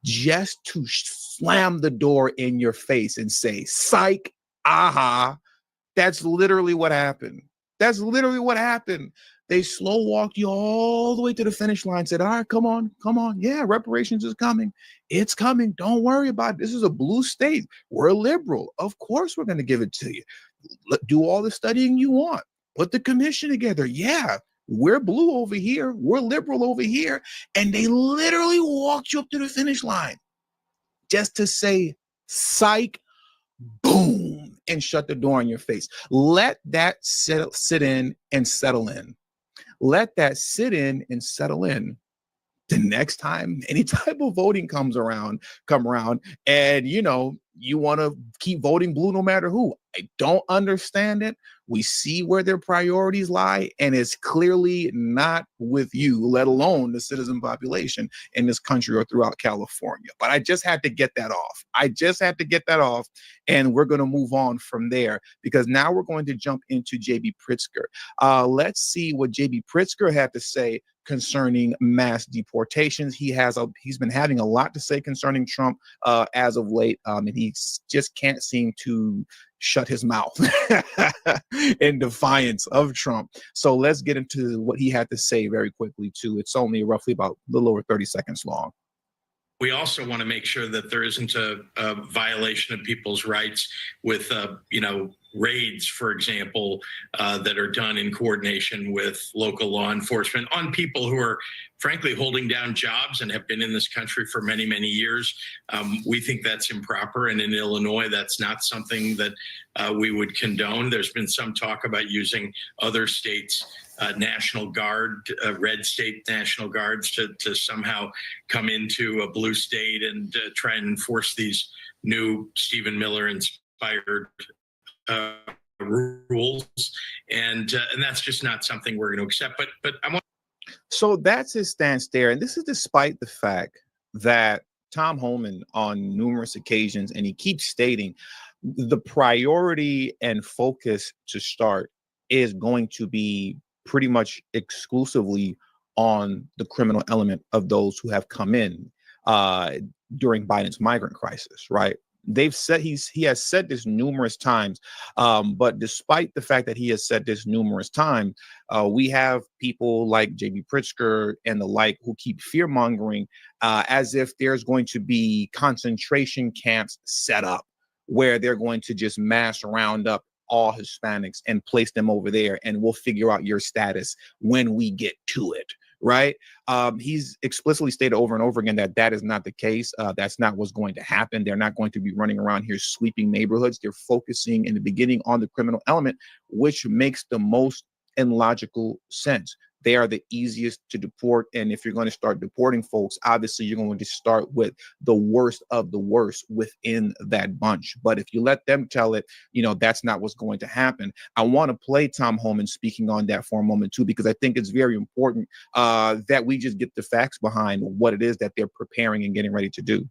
just to slam the door in your face and say, psych, aha. That's literally what happened. That's literally what happened. They slow walked you all the way to the finish line, said, all right, come on. Yeah, reparations is coming. It's coming. Don't worry about it. This is a blue state. We're liberal. Of course, we're going to give it to you. Do all the studying you want. put the commission together. Yeah, we're blue over here, we're liberal over here. And they literally walked you up to the finish line just to say, psych, boom, and shut the door in your face. Let that sit in and settle in. Let that sit in and settle in. The next time any type of voting come around, and you want to keep voting blue no matter who. I don't understand it. We see where their priorities lie, and it's clearly not with you, let alone the citizen population in this country or throughout California. But I just had to get that off. And we're going to move on from there, because now we're going to jump into J.B. Pritzker. Let's see what J.B. Pritzker had to say concerning mass deportations. He's been having a lot to say concerning Trump as of late, and he just can't seem to shut his mouth in defiance of Trump. So let's get into what he had to say very quickly too. It's only roughly about a little over 30 seconds long. We also want to make sure that there isn't a violation of people's rights with, raids, for example, that are done in coordination with local law enforcement on people who are, frankly, holding down jobs and have been in this country for many, many years. We think that's improper. And in Illinois, that's not something that we would condone. There's been some talk about using other states' National Guard, red state National Guards to somehow come into a blue state and try and enforce these new Stephen Miller inspired rules. And that's just not something we're going to accept. But I want. So that's his stance there. And this is despite the fact that Tom Homan on numerous occasions, and he keeps stating the priority and focus to start is going to be pretty much exclusively on the criminal element of those who have come in during Biden's migrant crisis, right? They've said he has said this numerous times, but despite the fact that he has said this numerous times, we have people like J.B. Pritzker and the like who keep fear mongering as if there's going to be concentration camps set up where they're going to just mass round up all Hispanics and place them over there, and we'll figure out your status when we get to it. Right. He's explicitly stated over and over again that is not the case. That's not what's going to happen. They're not going to be running around here sweeping neighborhoods. They're focusing in the beginning on the criminal element, which makes the most and logical sense. They are the easiest to deport. And if you're going to start deporting folks, obviously you're going to start with the worst of the worst within that bunch. But if you let them tell it, that's not what's going to happen. I want to play Tom Homan speaking on that for a moment too, because I think it's very important that we just get the facts behind what it is that they're preparing and getting ready to do.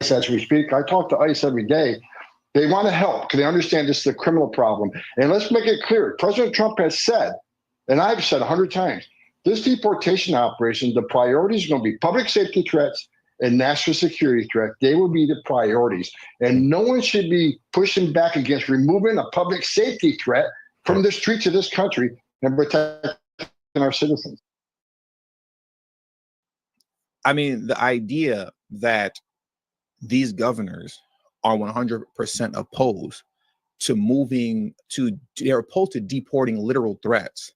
As we speak, I talk to ICE every day. They want to help because they understand this is a criminal problem. And let's make it clear. President Trump has said, and I've said 100 times, this deportation operation, the priorities are going to be public safety threats and national security threat. They will be the priorities. And no one should be pushing back against removing a public safety threat from the streets of this country and protecting our citizens. I mean, the idea that these governors are 100% opposed to they're opposed to deporting literal threats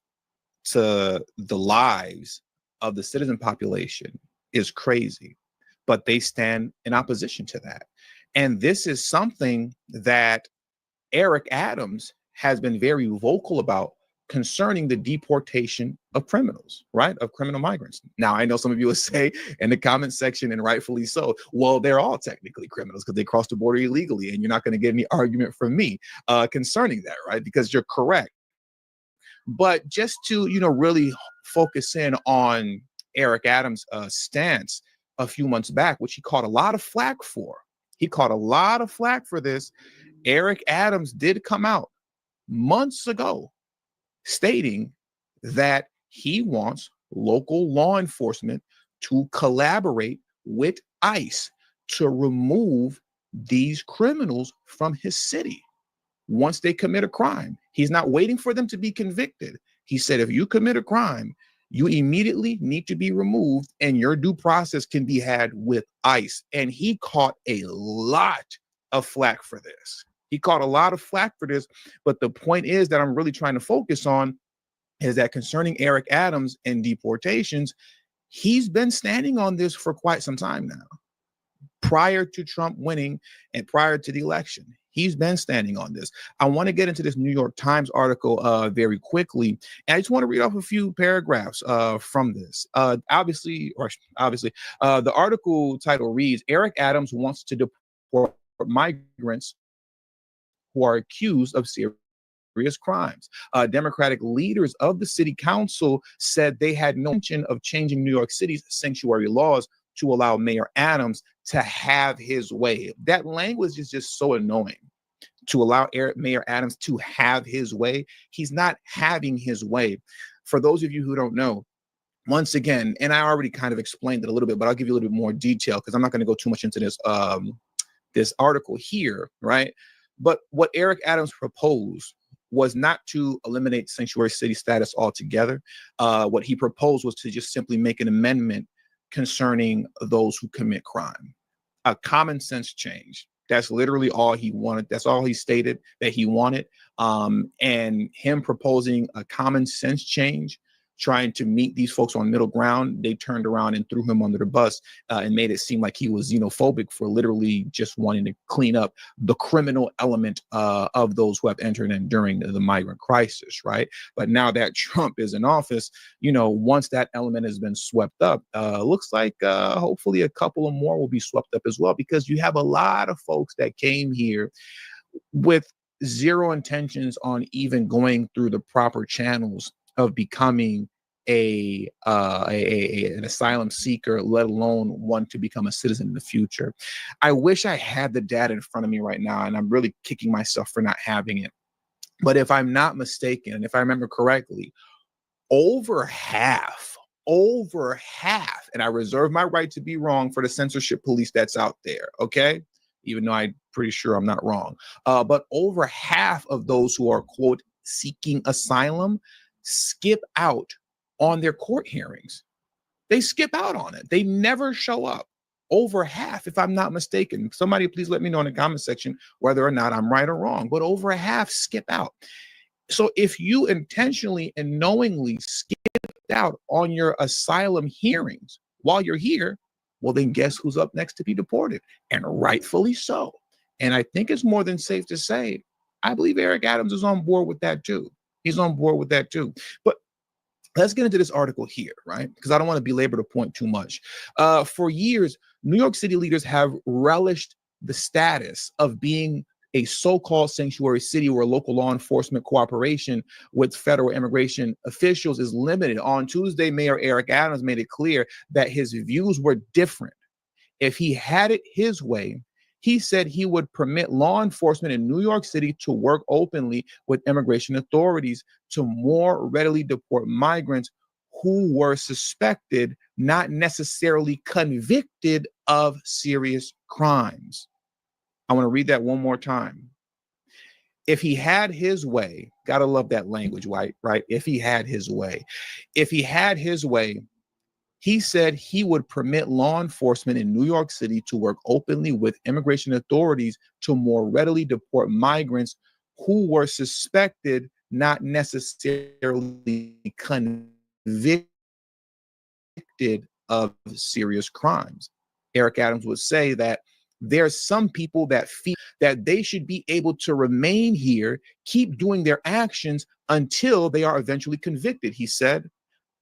to the lives of the citizen population is crazy, but they stand in opposition to that. And this is something that Eric Adams has been very vocal about concerning the deportation of criminals, right? Of criminal migrants. Now, I know some of you will say in the comment section, and rightfully so, well, they're all technically criminals because they crossed the border illegally, and you're not going to get any argument from me concerning that, right? Because you're correct. But just to, really focus in on Eric Adams' stance a few months back, which he caught a lot of flack for. He caught a lot of flack for this. Eric Adams did come out months ago stating that he wants local law enforcement to collaborate with ICE to remove these criminals from his city once they commit a crime. He's not waiting for them to be convicted. He said, if you commit a crime, you immediately need to be removed and your due process can be had with ICE. And he caught a lot of flack for this. He caught a lot of flack for this, but the point is that I'm really trying to focus on is that concerning Eric Adams and deportations, he's been standing on this for quite some time now. Prior to Trump winning and prior to the election, he's been standing on this. I want to get into this New York Times article very quickly, and I just want to read off a few paragraphs from this. Obviously, the article title reads, Eric Adams wants to deport migrants who are accused of serious crimes. Democratic leaders of the city council said they had no intention of changing New York City's sanctuary laws to allow Mayor Adams to have his way. That language is just so annoying. To allow Mayor Adams to have his way. He's not having his way. For those of you who don't know, once again, and I already kind of explained it a little bit, but I'll give you a little bit more detail because I'm not going to go too much into this this article here, right? But what Eric Adams proposed was not to eliminate sanctuary city status altogether. What he proposed was to just simply make an amendment concerning those who commit crime. A common sense change. That's literally all he wanted. That's all he stated that he wanted. And him proposing a common sense change, trying to meet these folks on middle ground, they turned around and threw him under the bus and made it seem like he was xenophobic for literally just wanting to clean up the criminal element of those who have entered in during the migrant crisis, right? But now that Trump is in office, you know, once that element has been swept up, looks like hopefully a couple of more will be swept up as well, because you have a lot of folks that came here with zero intentions on even going through the proper channels of becoming an asylum seeker, let alone one to become a citizen in the future. I wish I had the data in front of me right now, and I'm really kicking myself for not having it. But if I'm not mistaken, and if I remember correctly, over half, and I reserve my right to be wrong for the censorship police that's out there, okay? Even though I'm pretty sure I'm not wrong. But over half of those who are, quote, seeking asylum skip out on their court hearings. They skip out on it. They never show up. Over half, if I'm not mistaken. Somebody please let me know in the comment section whether or not I'm right or wrong, but over a half skip out. So if you intentionally and knowingly skipped out on your asylum hearings while you're here, well, then guess who's up next to be deported? And rightfully so. And I think it's more than safe to say, I believe Eric Adams is on board with that too. He's on board with that too. But let's get into this article here, right? Because I don't want to belabor the point too much. For years, New York City leaders have relished the status of being a so-called sanctuary city where local law enforcement cooperation with federal immigration officials is limited. On Tuesday, Mayor Eric Adams made it clear that his views were different. If he had it his way, he said he would permit law enforcement in New York City to work openly with immigration authorities to more readily deport migrants who were suspected, not necessarily convicted of serious crimes. I want to read that one more time. If he had his way, gotta love that language, right? If he had his way. If he had his way, he said he would permit law enforcement in New York City to work openly with immigration authorities to more readily deport migrants who were suspected, not necessarily convicted of serious crimes. Eric Adams would say that there's some people that feel that they should be able to remain here, keep doing their actions until they are eventually convicted. He said,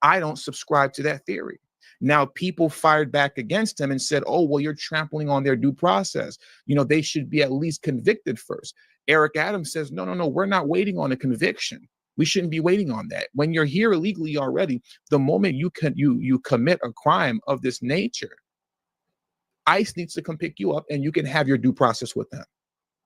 I don't subscribe to that theory. Now, people fired back against him and said, oh, well, you're trampling on their due process. You know, they should be at least convicted first. Eric Adams says, no, we're not waiting on a conviction. We shouldn't be waiting on that. When you're here illegally already, the moment you commit a crime of this nature, ICE needs to come pick you up and you can have your due process with them.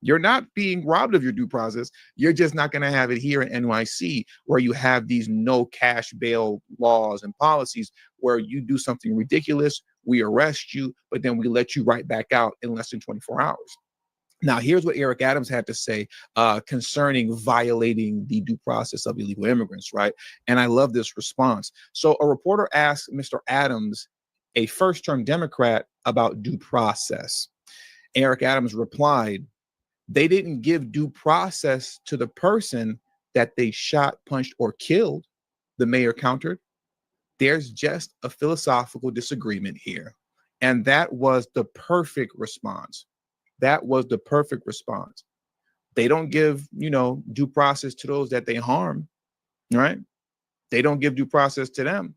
You're not being robbed of your due process. You're just not going to have it here in NYC, where you have these no cash bail laws and policies where you do something ridiculous, we arrest you, but then we let you right back out in less than 24 hours. Now, here's what Eric Adams had to say concerning violating the due process of illegal immigrants, right? And I love this response. So a reporter asked Mr. Adams, a first-term Democrat, about due process. Eric Adams replied, They didn't give due process to the person that they shot, punched, or killed, the mayor countered. There's just a philosophical disagreement here. And that was the perfect response. That was the perfect response. They don't give, due process to those that they harm, right? They don't give due process to them.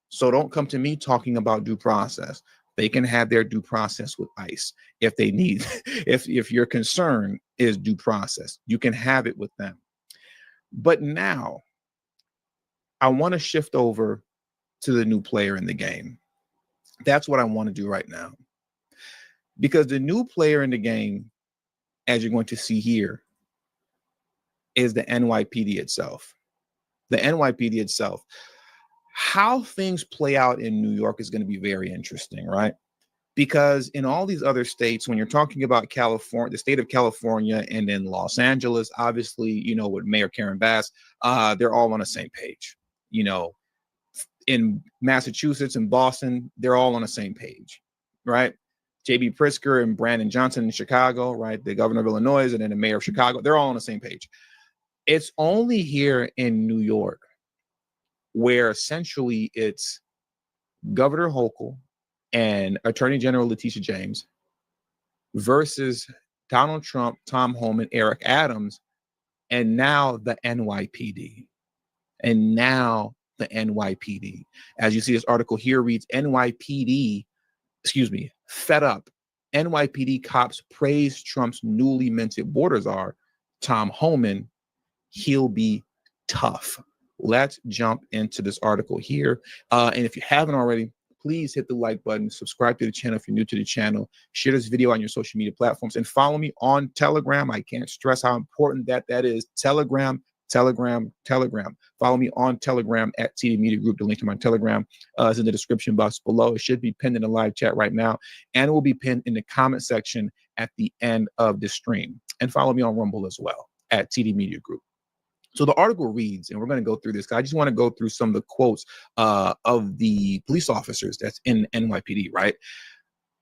So don't come to me talking about due process. They can have their due process with ICE if they need, if your concern is due process, you can have it with them. But now I want to shift over to the new player in the game. That's what I want to do right now. Because the new player in the game, as you're going to see here, is the NYPD itself. The NYPD itself. How things play out in New York is going to be very interesting, right? Because in all these other states, when you're talking about California, the state of California, and then Los Angeles, obviously, with Mayor Karen Bass, they're all on the same page. In Massachusetts and Boston, they're all on the same page, right? J.B. Pritzker and Brandon Johnson in Chicago, right? The governor of Illinois and then the mayor of Chicago, they're all on the same page. It's only here in New York where essentially it's Governor Hochul and Attorney General Letitia James versus Donald Trump, Tom Homan, Eric Adams, and now the NYPD. And now the NYPD. As you see, this article here reads fed up. NYPD cops praise Trump's newly minted border czar, Tom Homan. He'll be tough. Let's jump into this article here. And if you haven't already, please hit the like button, subscribe to the channel if you're new to the channel, share this video on your social media platforms, and follow me on Telegram. I can't stress how important that is. Telegram. Follow me on Telegram at TD Media Group. The link to my Telegram is in the description box below. It should be pinned in the live chat right now, and it will be pinned in the comment section at the end of the stream. And follow me on Rumble as well at TD Media Group. So the article reads, and we're going to go through this. I just want to go through some of the quotes of the police officers that's in NYPD, right?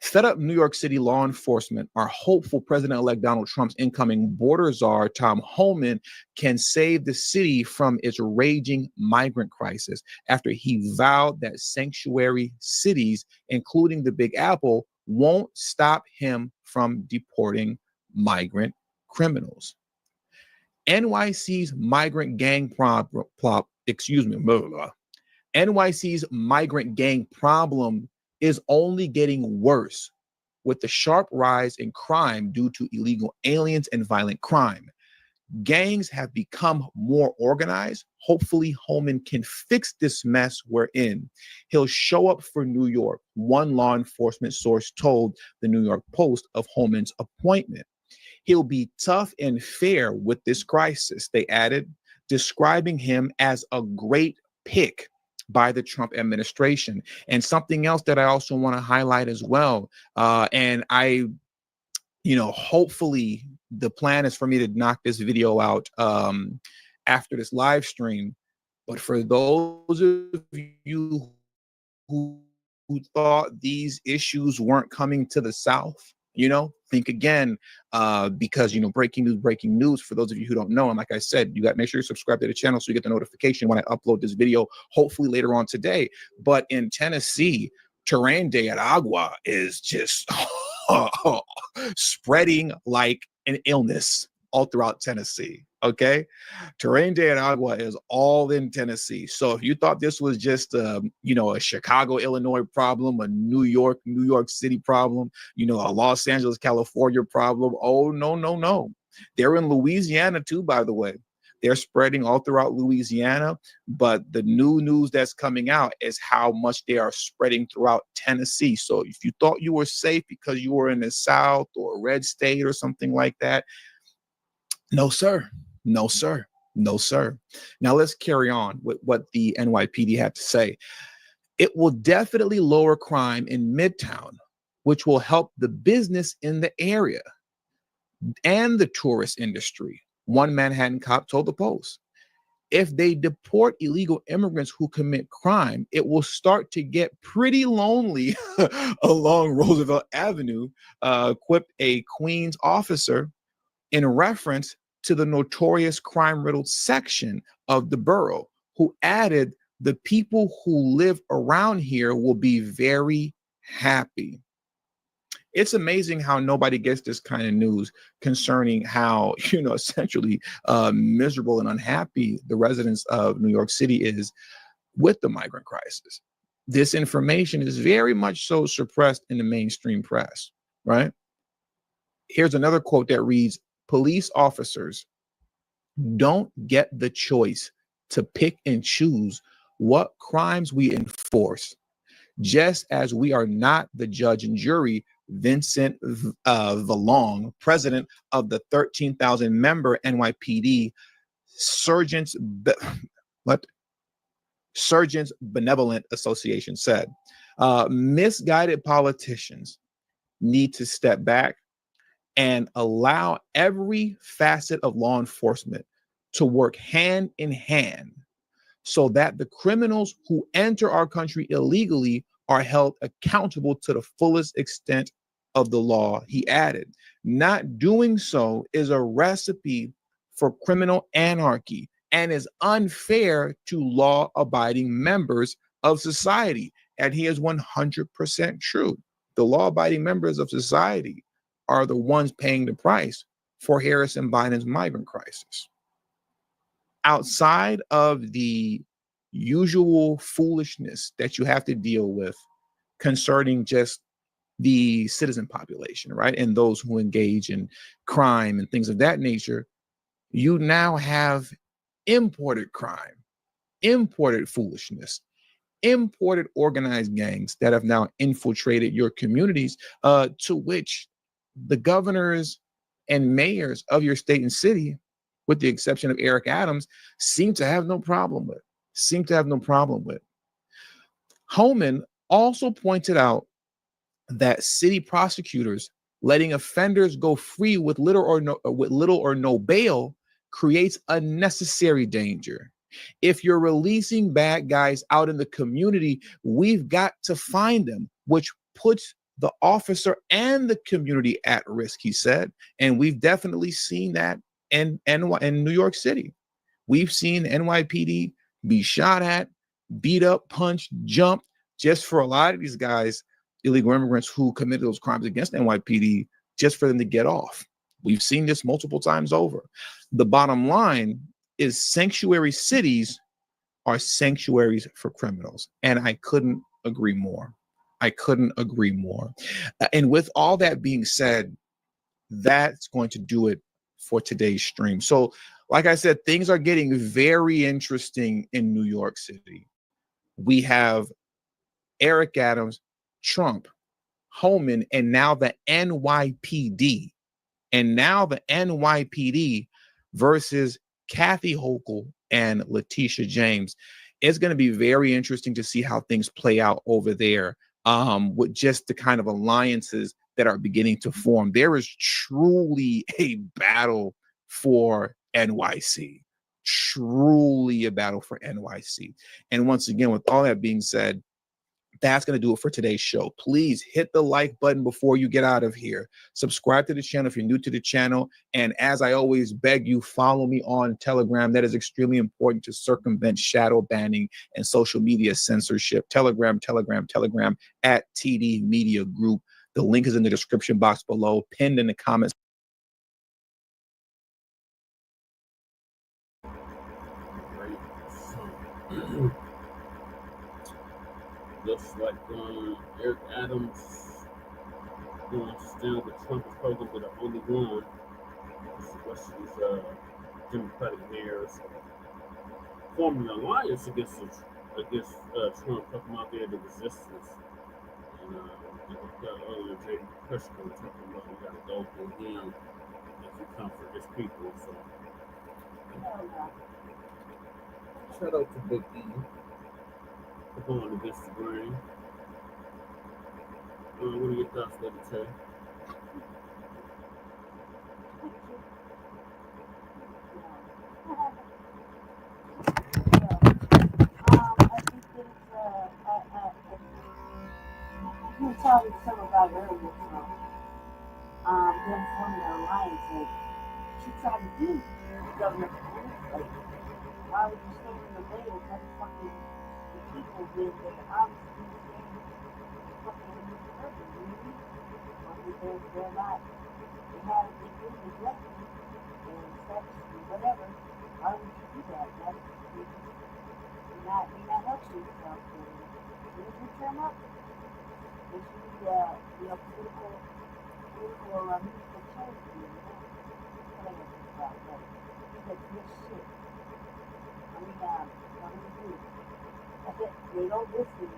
Fed up New York City law enforcement are hopeful President-elect Donald Trump's incoming border czar, Tom Homan, can save the city from its raging migrant crisis after he vowed that sanctuary cities, including the Big Apple, won't stop him from deporting migrant criminals. NYC's migrant gang NYC's migrant gang problem is only getting worse with the sharp rise in crime due to illegal aliens and violent crime. Gangs have become more organized. Hopefully, Homan can fix this mess we're in. He'll show up for New York, one law enforcement source told the New York Post of Homan's appointment. He'll be tough and fair with this crisis, they added, describing him as a great pick by the Trump administration. And something else that I also want to highlight as well, and I, hopefully the plan is for me to knock this video out after this live stream. But for those of you who thought these issues weren't coming to the South, think again, because, breaking news, for those of you who don't know, and like I said, you got to make sure you subscribe to the channel so you get the notification when I upload this video, hopefully later on today. But in Tennessee, Terrain de Aragua is just spreading like an illness all throughout Tennessee. Okay, Terrain de Aragua is all in Tennessee. So if you thought this was just a Chicago, Illinois problem, a New York City problem, a Los Angeles, California problem, oh no. They're in Louisiana too, by the way. They're spreading all throughout Louisiana, but the new news that's coming out is how much they are spreading throughout Tennessee. So if you thought you were safe because you were in the South or a red state or something like that, no, sir. No, sir. No, sir. Now let's carry on with what the NYPD had to say. It will definitely lower crime in Midtown, which will help the business in the area and the tourist industry, one Manhattan cop told the Post. If they deport illegal immigrants who commit crime, it will start to get pretty lonely along Roosevelt Avenue, quipped a Queens officer in reference to the notorious crime-riddled section of the borough, who added, the people who live around here will be very happy. It's amazing how nobody gets this kind of news concerning how, essentially miserable and unhappy the residents of New York City is with the migrant crisis. This information is very much so suppressed in the mainstream press, right? Here's another quote that reads, police officers don't get the choice to pick and choose what crimes we enforce, just as we are not the judge and jury. Vincent Vallone, president of the 13,000 member NYPD Surgeons Benevolent Association said. Misguided politicians need to step back and allow every facet of law enforcement to work hand in hand so that the criminals who enter our country illegally are held accountable to the fullest extent of the law, he added. Not doing so is a recipe for criminal anarchy and is unfair to law-abiding members of society. And he is 100% true. The law-abiding members of society are the ones paying the price for Harris and Biden's migrant crisis. Outside of the usual foolishness that you have to deal with concerning just the citizen population, right? And those who engage in crime and things of that nature, you now have imported crime, imported foolishness, imported organized gangs that have now infiltrated your communities, to which the governors and mayors of your state and city, with the exception of Eric Adams, seem to have no problem with. Homan also pointed out that city prosecutors letting offenders go free with little or no bail creates unnecessary danger. If you're releasing bad guys out in the community, we've got to find them, which puts the officer and the community at risk, he said. And we've definitely seen that in New York City. We've seen NYPD be shot at, beat up, punched, jumped, just for a lot of these guys, illegal immigrants who committed those crimes against NYPD, just for them to get off. We've seen this multiple times over. The bottom line is sanctuary cities are sanctuaries for criminals. And I couldn't agree more. And with all that being said, that's going to do it for today's stream. So, like I said, things are getting very interesting in New York City. We have Eric Adams, Trump, Homan, and now the NYPD. Versus Kathy Hochul and Letitia James. It's going to be very interesting to see how things play out over there, with just the kind of alliances that are beginning to form. There is truly a battle for NYC. And once again, with all that being said, that's going to do it for today's show. Please hit the like button before you get out of here. Subscribe to the channel if you're new to the channel. And as I always beg you, follow me on Telegram. That is extremely important to circumvent shadow banning and social media censorship. Telegram at TD Media Group. The link is in the description box below, pinned in the comments. Looks like Eric Adams going to stand with Trump is probably going to be the only one. The rest of these Democratic mayors forming an alliance against Trump, talking about their resistance. And earlier, J.D. Kushner was talking about we got to go through him if we come for his people. So, shout out to Big E. Going against the grain. What are your thoughts, Lady Tay? You were talking about earlier, them forming an alliance. you try to do, government, like, why would you stand in the way of motherfucking the people with that obviously stand fucking murder, you know what I mean? Or they're not, they've been neglected and sex and whatever. Why would you do that? You're not helping yourself. And as soon as you turn up, there should be political musical change to you, know? What I got to think about, but that's this shit. I mean, do. They don't listen.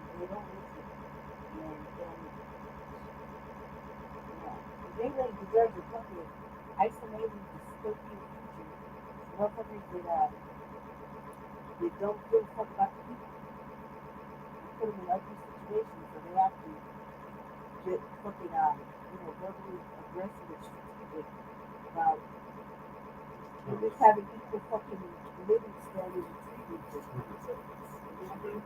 And they really deserve to fucking isolated dystopian future. Motherfuckers that don't give a fuck about the people. They put them in ugly situations, so they have to get fucking, verbally aggressive and strategic about just having equal fucking living standards and treatment for citizens. You know what I mean?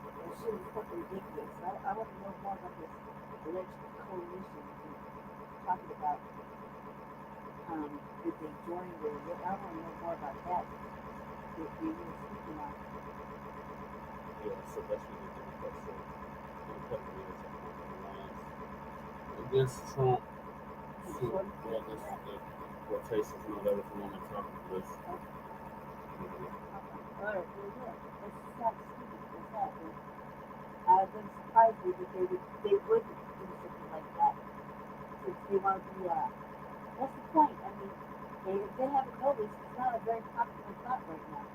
That shit is fucking ridiculous. I want to know more about this alleged coalition you're talking about. Did they join I want to know more about that. That you were speaking on. Yeah, so that's what the Democrats said. In a couple of years, against Trump, against the Deportations and all that was on the top of the list. Alright, well, yeah, that's not stupid. That's not good. It doesn't surprise me that they would do something like that. Since they want to be, that's the point. I mean, if they haven't noticed, it's not a very popular thought right now.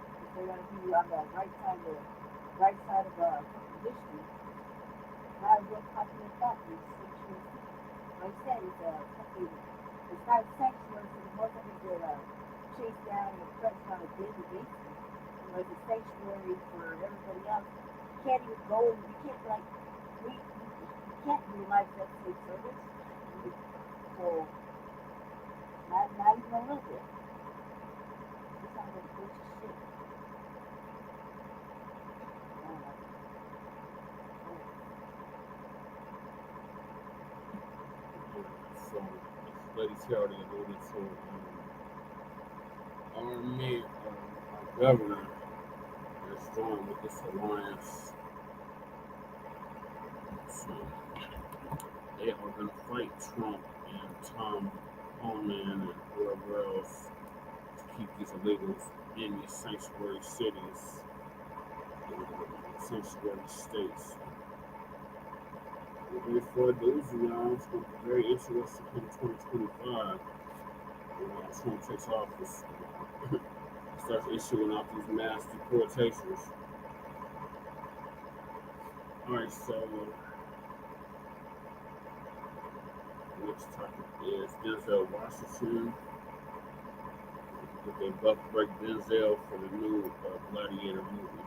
If they're going to be on the right side of fucking history, it's not a real popular thought. It's sanctuary. Like I said, it's not a sanctuary for the motherfuckers that are chased down and oppressed on a daily basis. It's a sanctuary for everybody else. You can't even go, you can't you can't utilize that state service. So, not even a little bit. This sounds like a bunch of shit. I don't know. So, this lady's here already alluded to our governor is joined with this alliance. So, they are going to fight Trump and Tom Homan and whoever else to keep these illegals in these sanctuary cities, sanctuary states. We're ready for a doozy, y'all. It's going to be very interesting in 2025 when Trump takes office. Starts issuing out these mass deportations. Alright, so next topic is Denzel Washington. They buck break Denzel for the new Gladiator movie.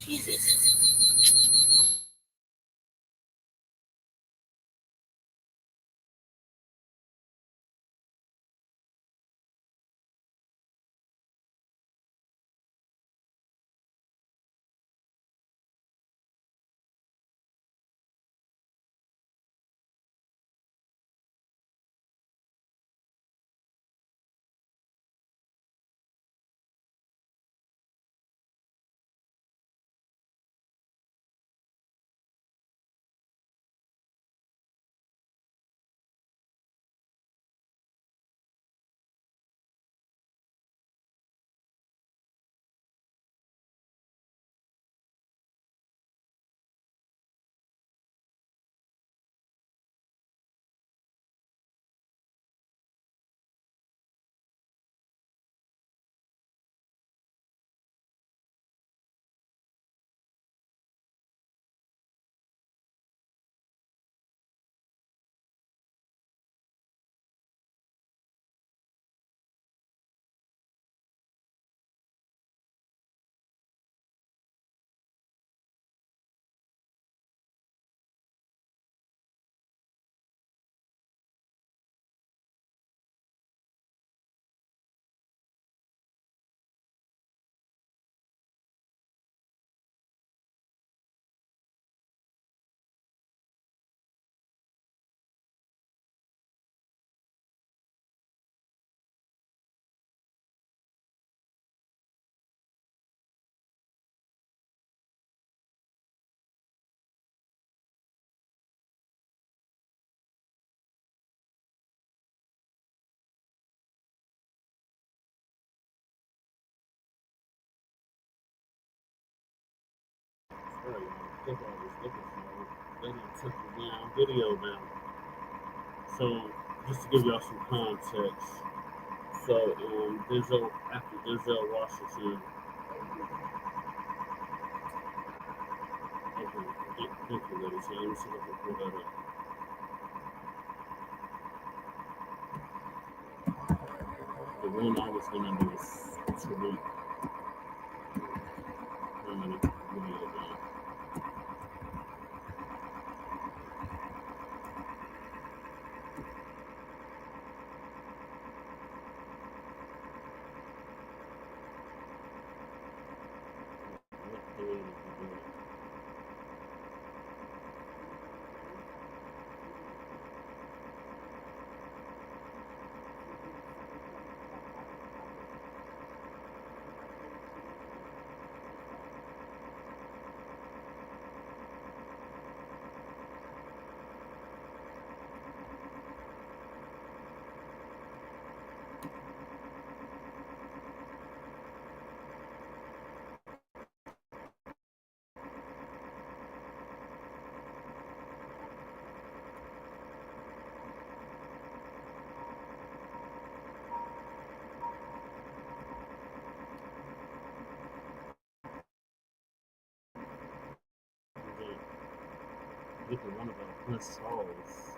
Jesus. Sorry, I think I was looking for it. Then I took the damn video down. So, just to give y'all some context, so Denzel, after Denzel Washington, okay, thank you, ladies. So let me see if I can pull that up. The one I was gonna do is Tariq. I'm gonna video down. Look at one of our Prince Charles.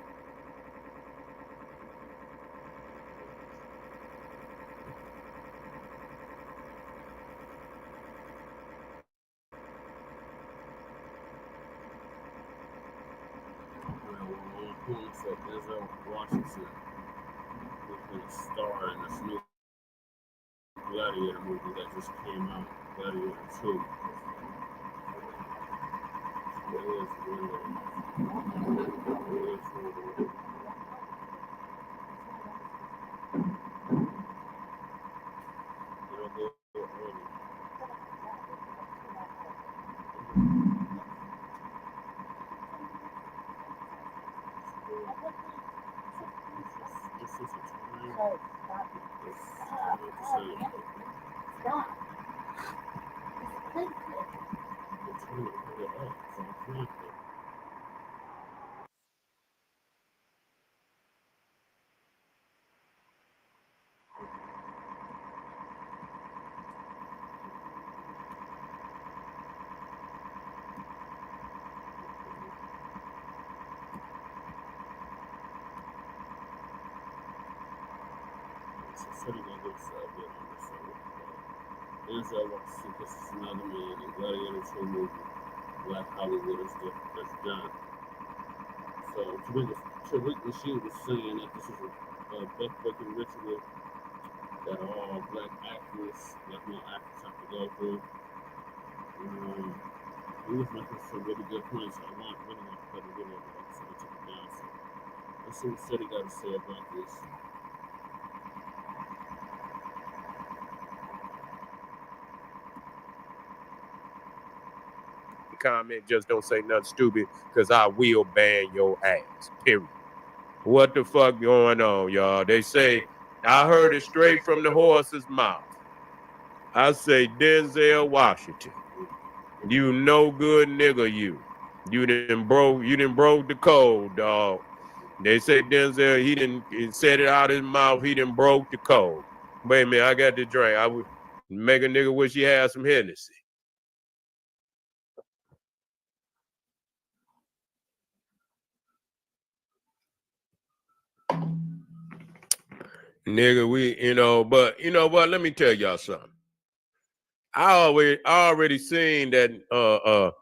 One said Denzel Washington was going to star in this new Gladiator movie that just came out, Gladiator 2. It is really, it'll go early. This is a time. Stop. It's going to pull it up, so I can't. City that looks a bit on this. Denzel Washington, this is another man in Gladiator into a movie. Black Hollywood is that's done. So Tariq Nasheed was saying that this is a back-breaking ritual that all black actors, Latino actors have to go through. He was making some really good points. I really want to play the video, but I took it down. So let's see what City got to say about this. Comment, just don't say nothing stupid, because I will ban your ass, period. What the fuck going on, y'all? They say, I heard it straight from the horse's mouth. I say, Denzel Washington, you no good nigga, you. You done broke the code, dog. They say Denzel, he said it out his mouth, he done broke the code. Wait a minute, I got the drink. I would make a nigga wish he had some Hennessy. Nigga, but you know what? Let me tell y'all something. I already seen that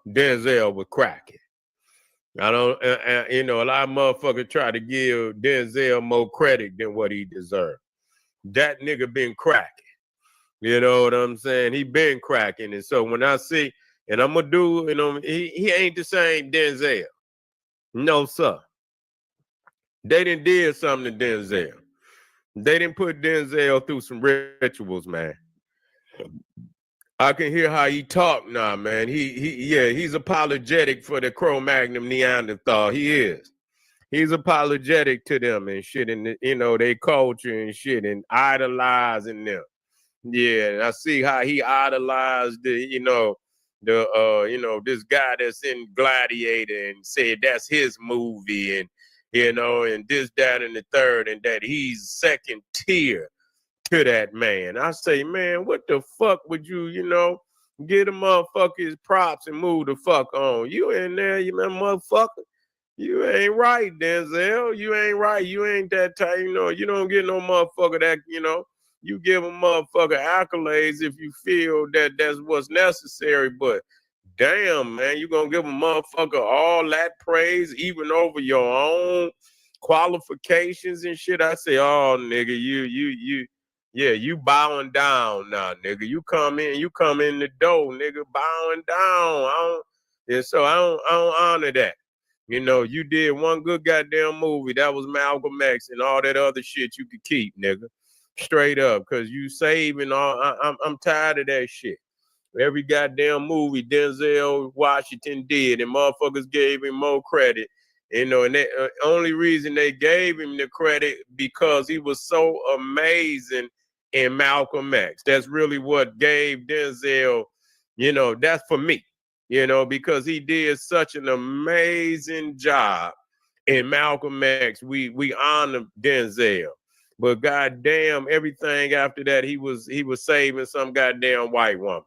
Denzel was cracking. I don't, a lot of motherfuckers try to give Denzel more credit than what he deserved. That nigga been cracking. You know what I'm saying? He been cracking. And so when I see, and I'm gonna do, he ain't the same Denzel. No, sir. They did something to Denzel. They didn't put Denzel through some rituals, man. I can hear how he talk now, man. He's apologetic for the Cro-Magnon Neanderthal. He is. He's apologetic to them and shit, and their culture and shit, and idolizing them. Yeah, I see how he idolized this guy that's in Gladiator and said that's his movie, and and this, that, and the third, and that he's second tier to that man. I say, man, what the fuck would you, get a motherfucker his props and move the fuck on? You in there, you motherfucker. You ain't right, Denzel. You ain't right. You ain't that type, you don't get no motherfucker that, you give a motherfucker accolades if you feel that that's what's necessary, but damn, man, you gonna give a motherfucker all that praise even over your own qualifications and shit? I say, oh, nigga, you bowing down now, nigga. You come in the door, nigga, bowing down. I don't honor that. You did one good goddamn movie. That was Malcolm X, and all that other shit you could keep, nigga. Straight up, because you saving all. I'm tired of that shit. Every goddamn movie Denzel Washington did, and motherfuckers gave him more credit. And the only reason they gave him the credit because he was so amazing in Malcolm X. That's really what gave Denzel, that's for me, because he did such an amazing job in Malcolm X. We honor Denzel. But goddamn, everything after that, he was saving some goddamn white woman.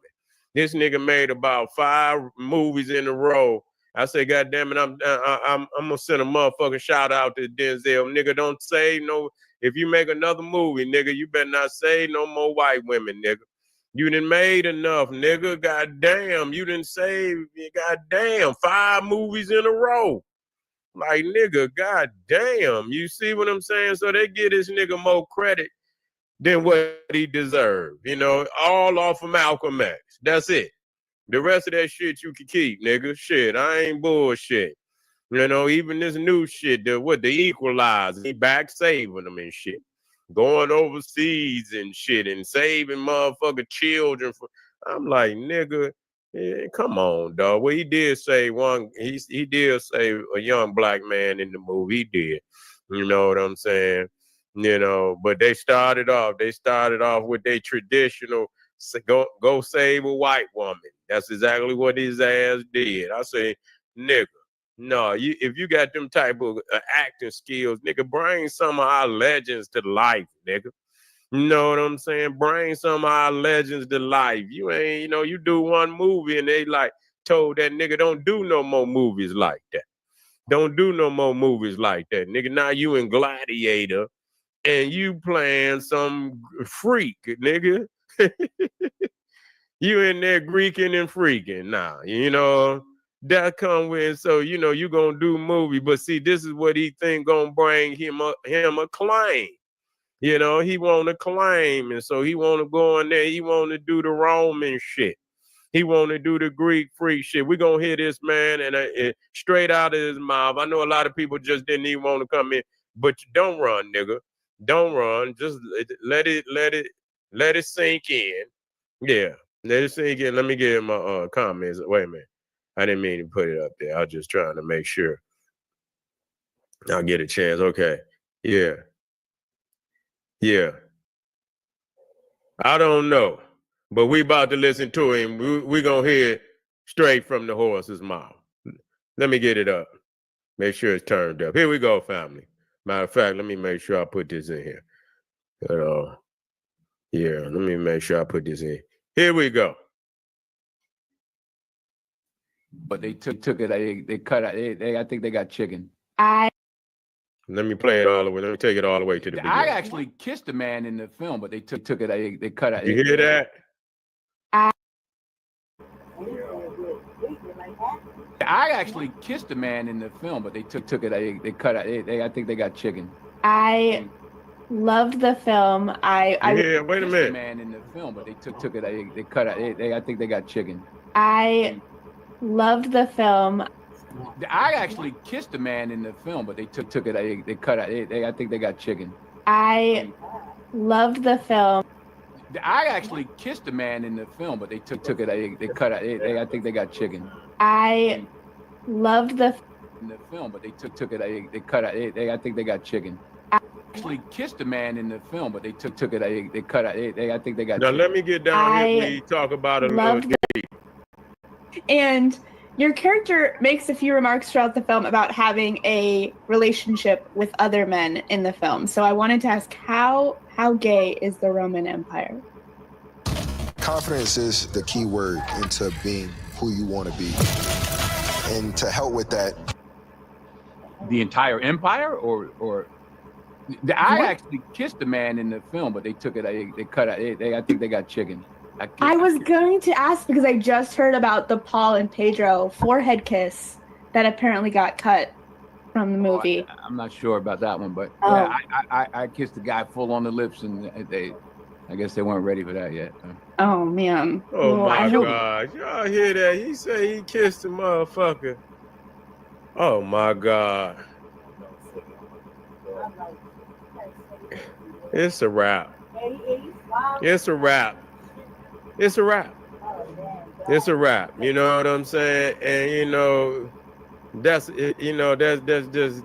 This nigga made about 5 movies in a row. I say, goddamn it, I'm gonna send a motherfucking shout out to Denzel. Nigga, don't save no. If you make another movie, nigga, you better not save no more white women, nigga. You done made enough, nigga. Goddamn, you done saved, goddamn, 5 movies in a row. Like, nigga, goddamn. You see what I'm saying? So they give this nigga more credit than what he deserved. All off of Malcolm X. That's it. The rest of that shit you can keep, nigga. Shit, I ain't bullshit. Even this new shit, the Equalizer, he back saving them and shit. Going overseas and shit and saving motherfucking children. I'm like, nigga, come on, dog. Well, he did save he did save a young black man in the movie. He did. You know what I'm saying? But they started off with their traditional go save a white woman. That's exactly what his ass did. I say, nigga, no, if you got them type of acting skills, nigga, bring some of our legends to life, nigga. You know what I'm saying? Bring some of our legends to life. You ain't, you do one movie and they told that nigga don't do no more movies like that. Don't do no more movies like that, nigga. Now you in Gladiator and you playing some freak, nigga. You in there Greeking and freaking now, you know. That come with, so you know you gonna do movie, but see, this is what he think gonna bring him a claim. You know, he want to claim, and so he want to go in there. He want to do the Roman shit. He want to do the Greek freak shit. We gonna hear this man and straight out of his mouth. I know a lot of people just didn't even want to come in, but don't run, nigga. Don't run. Just let it sink in. Yeah, let it sink in. Let me get my comments. Wait a minute. I didn't mean to put it up there. I was just trying to make sure I'll get a chance. Okay. Yeah. Yeah. I don't know, but we about to listen to him. We gonna hear it straight from the horse's mouth. Let me get it up. Make sure it's turned up. Here we go, family. Matter of fact, let me make sure I put this in here. Yeah, let me make sure I put this in. Here we go. But they took it. They cut it. I think they got chicken. Let me play it all the way. Let me take it all the way to the beginning. I actually kissed a man in the film, but they took it. They cut it. You hear that? I actually kissed a man in the film, but they took it. They cut it. I think they got chicken. I loved the film. Wait a minute. A man in the film, but they took it. They cut it. I think they got chicken. I loved the film. I actually kissed a man in the film, but they took it. They cut it. I think they got chicken. I loved the film. I actually kissed a man in the film, but they took it. They cut it. I think they got chicken. I loved the film, but they took it. They cut it. I think they got chicken. I actually kissed a man in the film, but they took it. They cut it. I think they got. Now chicken. let me get down here. We talk about it a little deep. And your character makes a few remarks throughout the film about having a relationship with other men in the film. So I wanted to ask, how gay is the Roman Empire? Confidence is the key word into being who you want to be. And to help with that. The entire empire, or I actually kissed a man in the film, but they took it. They cut it. I think they got chicken. I was going to ask because I just heard about the Paul and Pedro forehead kiss that apparently got cut from the movie. I'm not sure about that one, but yeah, I kissed the guy full on the lips, and I guess they weren't ready for that yet. Oh man! Oh my God! Y'all hear that? He said he kissed the motherfucker. Oh my God! It's a wrap. It's a wrap. It's a wrap. It's a wrap. You know what I'm saying? And you know, that's just.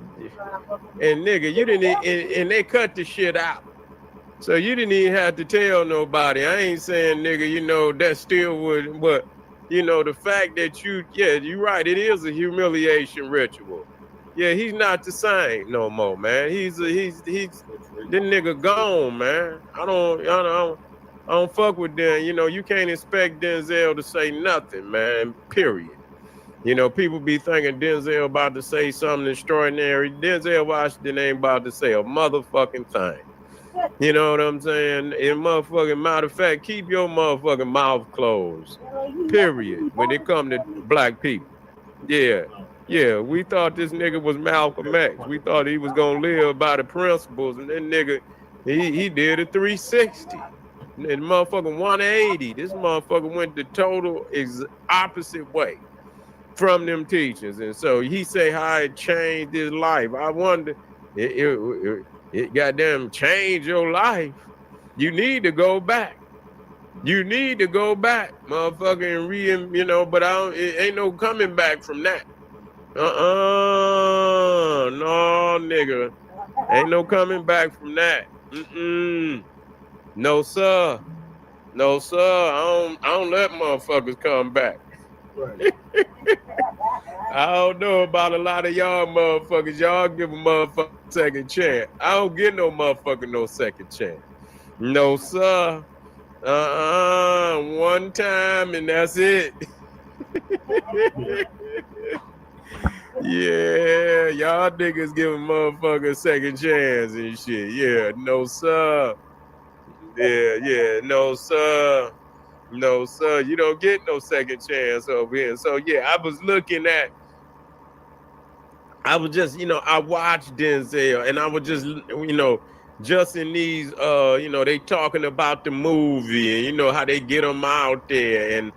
And nigga, you didn't. And they cut the shit out. So you didn't even have to tell nobody. I ain't saying, nigga, you know, that still would, but, you know, the fact that you're right, it is a humiliation ritual. Yeah, he's not the same no more, man. He's this nigga gone, man. I don't fuck with them. You know, you can't expect Denzel to say nothing, man, period. You know, people be thinking Denzel about to say something extraordinary. Denzel Washington ain't about to say a motherfucking thing. You know what I'm saying? And motherfucking, matter of fact, keep your motherfucking mouth closed. Period. When it come to black people. Yeah. We thought this nigga was Malcolm X. We thought he was gonna live by the principles, and then nigga, he did a 360. And motherfucking 180. This motherfucker went the total opposite way from them teachers. And so he say how it changed his life. I wonder, it goddamn changed your life. You need to go back. You need to go back, motherfucker, and you know, but it ain't no coming back from that. No, nigga. Ain't no coming back from that. No, sir. No, sir. I don't let motherfuckers come back. Right. I don't know about a lot of y'all motherfuckers. Y'all give a motherfucker a second chance. I don't give no motherfucker no second chance. No, sir. One time and that's it. Yeah, y'all niggas give a motherfucker a second chance and shit. Yeah, no, sir. Yeah, no, sir. No, sir, you don't get no second chance over here. So yeah, I was just, I watched Denzel, and I was just, just in these, they talking about the movie, and how they get him out there, and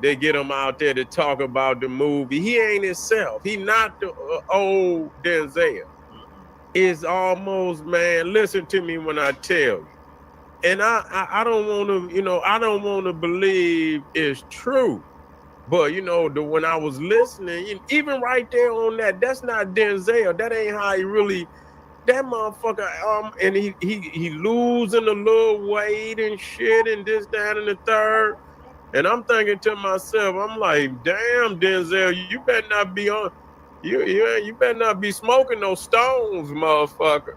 they get him out there to talk about the movie. He ain't himself. He not the old Denzel. It's almost, man. Listen to me when I tell you. And I don't want to, I don't want to believe it's true. But when I was listening, even right there on that's not Denzel. That ain't how he really. That motherfucker, and he losing a little weight and shit and this, that, and the third. And I'm thinking to myself, I'm like, damn, Denzel, you better not be on. You better not be smoking no stones, motherfucker.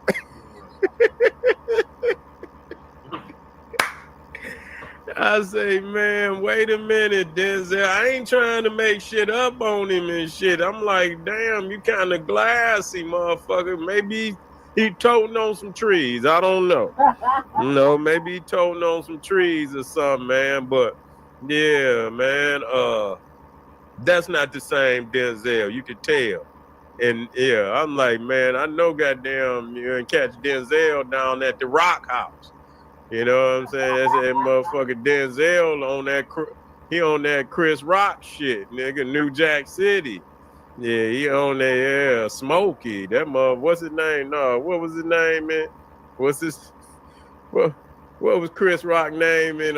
I say, man, wait a minute, Denzel. I ain't trying to make shit up on him and shit. I'm like, damn, you kind of glassy, motherfucker. Maybe he toting on some trees. I don't know. Maybe he toting on some trees or something, man. But yeah, man, that's not the same Denzel. You could tell. And yeah, I'm like, man, I know goddamn you can catch Denzel down at the Rock House. You know what I'm saying? That's that motherfucker Denzel he on that Chris Rock shit, nigga, New Jack City. Yeah, he on that, yeah, Smokey. That what's his name? No, what was his name, man? What's this? What was Chris Rock name in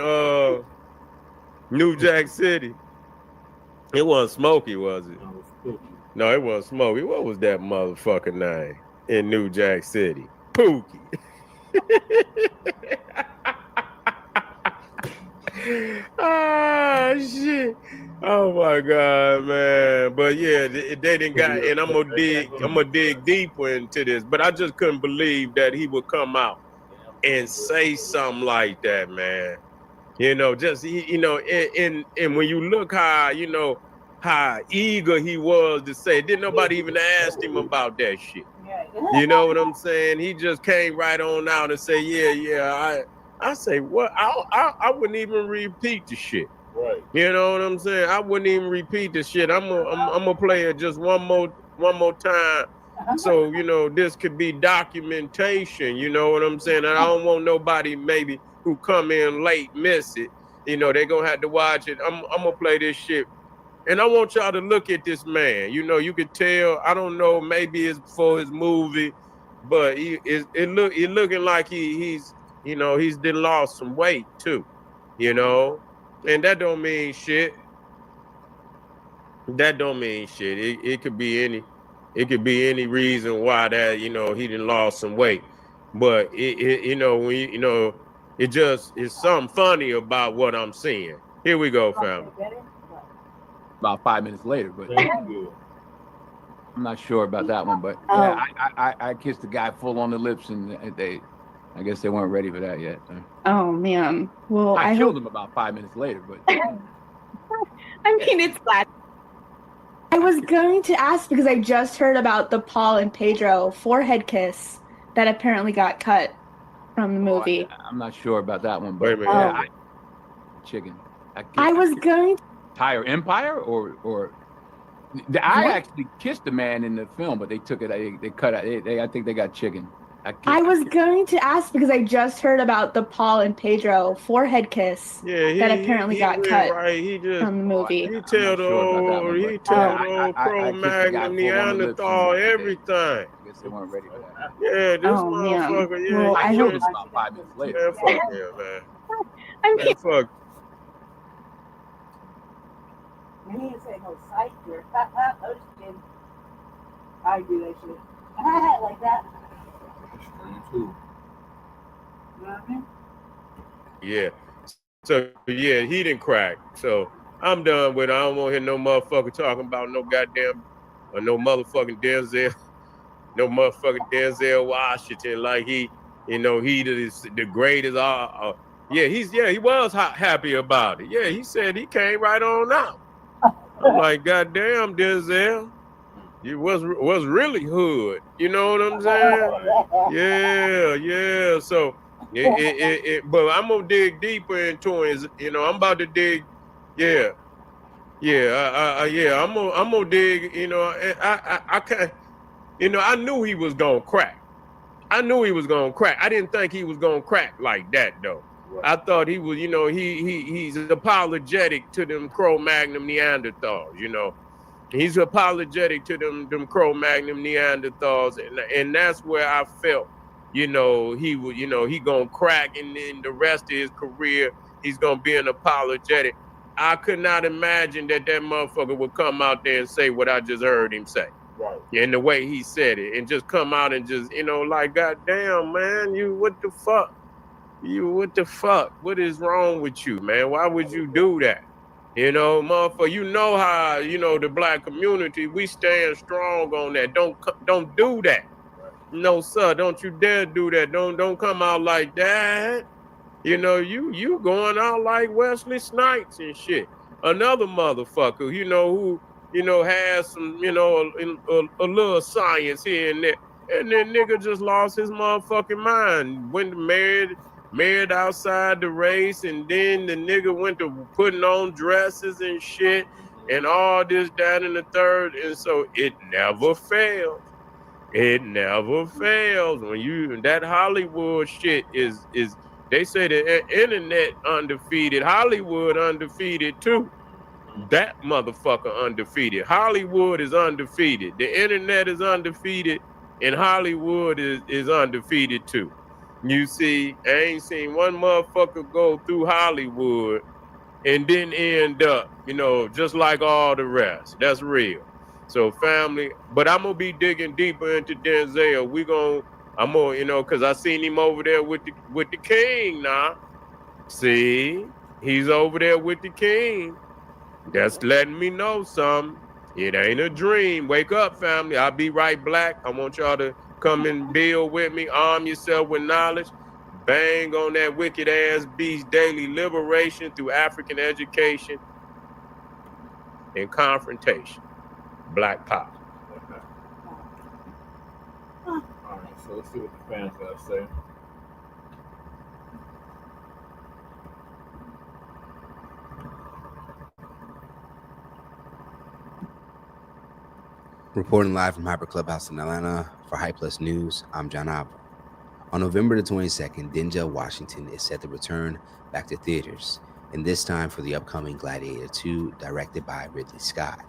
New Jack City? It wasn't Smokey, was it? No, it wasn't Smokey. What was that motherfucker name in New Jack City? Pookie. Ah, shit. Oh my God, man. But yeah, they didn't got, and I'm gonna dig deeper into this, but I just couldn't believe that he would come out and say something like that, man. Just and when you look how eager he was to say, didn't nobody even ask him about that shit. You know what I'm saying? He just came right on out and say, yeah. I say, what? I wouldn't even repeat the shit. Right. You know what I'm saying? I wouldn't even repeat the shit. I'm gonna play it just one more time. So this could be documentation. You know what I'm saying? And I don't want nobody maybe who come in late miss it. They gonna have to watch it. I'm gonna play this shit. And I want y'all to look at this man. You could tell, I don't know, maybe it's for his movie, but it looking like he's done lost some weight too, and that don't mean shit. That don't mean shit. It could be any reason why that, he done lost some weight. But when it just is something funny about what I'm seeing. Here we go, family. About 5 minutes later, but I'm not sure about that one. But yeah, I kissed the guy full on the lips, and I guess they weren't ready for that yet. Oh man. Well, I killed him about 5 minutes later, but I mean, it's glad. I was going to ask because I just heard about the Paul and Pedro forehead kiss that apparently got cut from the movie. I'm not sure about that one, but yeah, chicken. I was going to entire empire, or I actually kissed the man in the film, but they took it. They cut it. I think they got chicken. I was going to ask because I just heard about the Paul and Pedro forehead kiss that apparently got cut from the movie. He tell the old Cro-Magnon, Neanderthal, everything. I guess they weren't ready for that. Yeah, this motherfucker. Yeah, I killed him about 5 minutes later. Man, fuck him, man. Man, fuck. He didn't say no sight here. No just kidding. I do that shit. Like that. Too. You know what I mean? Yeah. So yeah, he didn't crack. So I'm done with it. I don't want to hear no motherfucker talking about no goddamn or no motherfucking Denzel, no motherfucking Denzel Washington like he is the greatest. He was happy about it. Yeah, he said he came right on out. I'm like, goddamn, Denzel, you was really hood. You know what I'm saying? Yeah. So But I'm gonna dig deeper into it. You know, I'm about to dig. Yeah, yeah. I'm gonna dig. You know, I can't. You know, I knew he was gonna crack. I knew he was gonna crack. I didn't think he was gonna crack like that though. Right. I thought he was, you know, he's apologetic to them Cro-Magnon Neanderthals, you know. He's apologetic to them Cro-Magnon Neanderthals, and that's where I felt, you know, he would, you know, he gonna crack, and in the rest of his career, he's gonna be an apologetic. I could not imagine that motherfucker would come out there and say what I just heard him say. Right. And the way he said it, and just come out and just, you know, like, goddamn, man, what the fuck? What the fuck? What is wrong with you, man? Why would you do that? You know, motherfucker, you know how, you know, the black community, we stand strong on that. Don't do that. Right. No, sir, don't you dare do that. Don't come out like that. You know, you going out like Wesley Snipes and shit. Another motherfucker, you know, who, you know, has some, you know, a little science here and there. And then nigga just lost his motherfucking mind. Went married outside the race, and then the nigga went to putting on dresses and shit and all this, that, and the third. And so it never fails. It never fails. When you, that Hollywood shit is they say the internet undefeated, Hollywood undefeated too. That motherfucker undefeated. Hollywood is undefeated. The internet is undefeated, and Hollywood is undefeated too. You see, I ain't seen one motherfucker go through Hollywood and then end up, you know, just like all the rest. That's real. So family, but I'm gonna be digging deeper into Denzel. I'm gonna, you know, cause I seen him over there with the king now. See, he's over there with the king. That's letting me know something. It ain't a dream. Wake up, family. I'll be right Black. I want y'all to come and build with me. Arm yourself with knowledge. Bang on that wicked ass beast daily liberation through African education and confrontation. Black Pop. All right, so let's see what the fans got to say. Reporting live from Hyper Clubhouse in Atlanta for Hype Plus News, I'm John Abba. On November the 22nd, Denzel Washington is set to return back to theaters, and this time for the upcoming Gladiator 2, directed by Ridley Scott.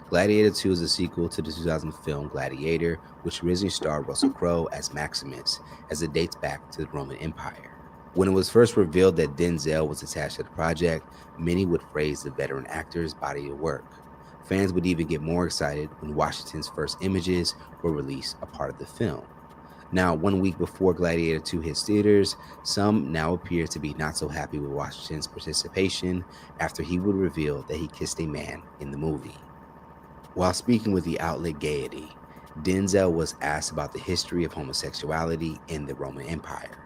Gladiator 2 is a sequel to the 2000 film Gladiator, which originally starred Russell Crowe as Maximus, as it dates back to the Roman Empire. When it was first revealed that Denzel was attached to the project, many would praise the veteran actor's body of work. Fans would even get more excited when Washington's first images were released a part of the film. Now, 1 week before Gladiator 2 hits theaters, some now appear to be not so happy with Washington's participation after he would reveal that he kissed a man in the movie. While speaking with the outlet Gaiety, Denzel was asked about the history of homosexuality in the Roman Empire.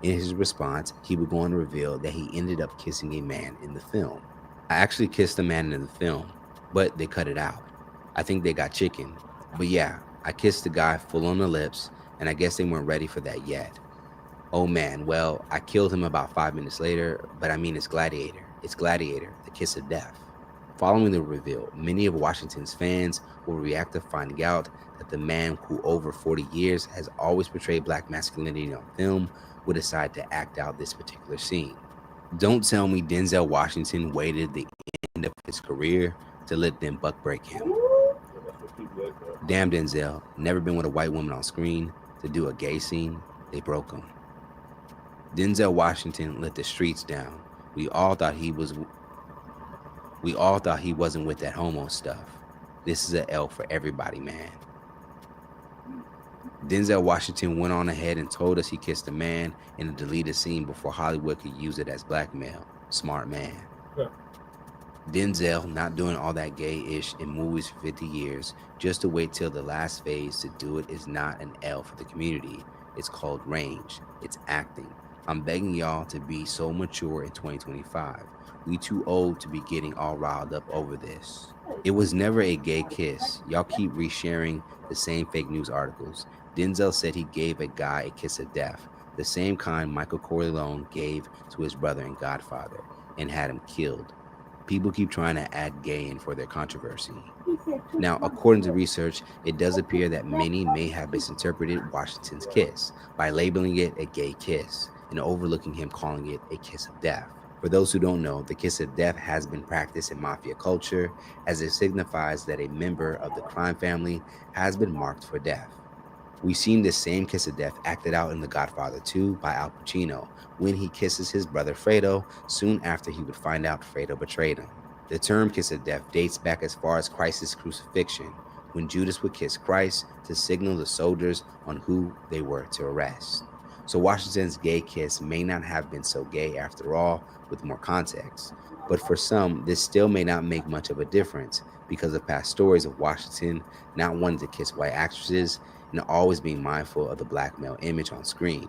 In his response, he would go on to reveal that he ended up kissing a man in the film. I actually kissed a man in the film, but they cut it out. I think they got chicken. But yeah, I kissed the guy full on the lips, and I guess they weren't ready for that yet. Oh man, well, I killed him about 5 minutes later, but I mean, it's Gladiator. It's Gladiator, the kiss of death. Following the reveal, many of Washington's fans will react to finding out that the man who over 40 years has always portrayed Black masculinity on film would decide to act out this particular scene. Don't tell me Denzel Washington waited the end of his career to let them Bucc break him. Damn Denzel, never been with a white woman on screen. To do a gay scene, they broke him. Denzel Washington let the streets down. We all thought he wasn't with that homo stuff. This is an L for everybody, man. Denzel Washington went on ahead and told us he kissed a man in a deleted scene before Hollywood could use it as blackmail. Smart man. Yeah. Denzel not doing all that gay-ish in movies for 50 years just to wait till the last phase to do it is not an L for the community. It's called range. It's acting. I'm begging y'all to be so mature in 2025. We too old to be getting all riled up over this. It was never a gay kiss. Y'all keep resharing the same fake news articles. Denzel said he gave a guy a kiss of death. the same kind Michael Corleone gave to his brother in Godfather and had him killed. People keep trying to add gay in for their controversy. Now, according to research, it does appear that many may have misinterpreted Washington's kiss by labeling it a gay kiss and overlooking him calling it a kiss of death. For those who don't know, the kiss of death has been practiced in mafia culture as it signifies that a member of the crime family has been marked for death. We've seen this same kiss of death acted out in The Godfather 2 by Al Pacino when he kisses his brother Fredo soon after he would find out Fredo betrayed him. The term kiss of death dates back as far as Christ's crucifixion, when Judas would kiss Christ to signal the soldiers on who they were to arrest. So Washington's gay kiss may not have been so gay after all, with more context. But for some, this still may not make much of a difference because of past stories of Washington not wanting to kiss white actresses and always being mindful of the black male image on screen.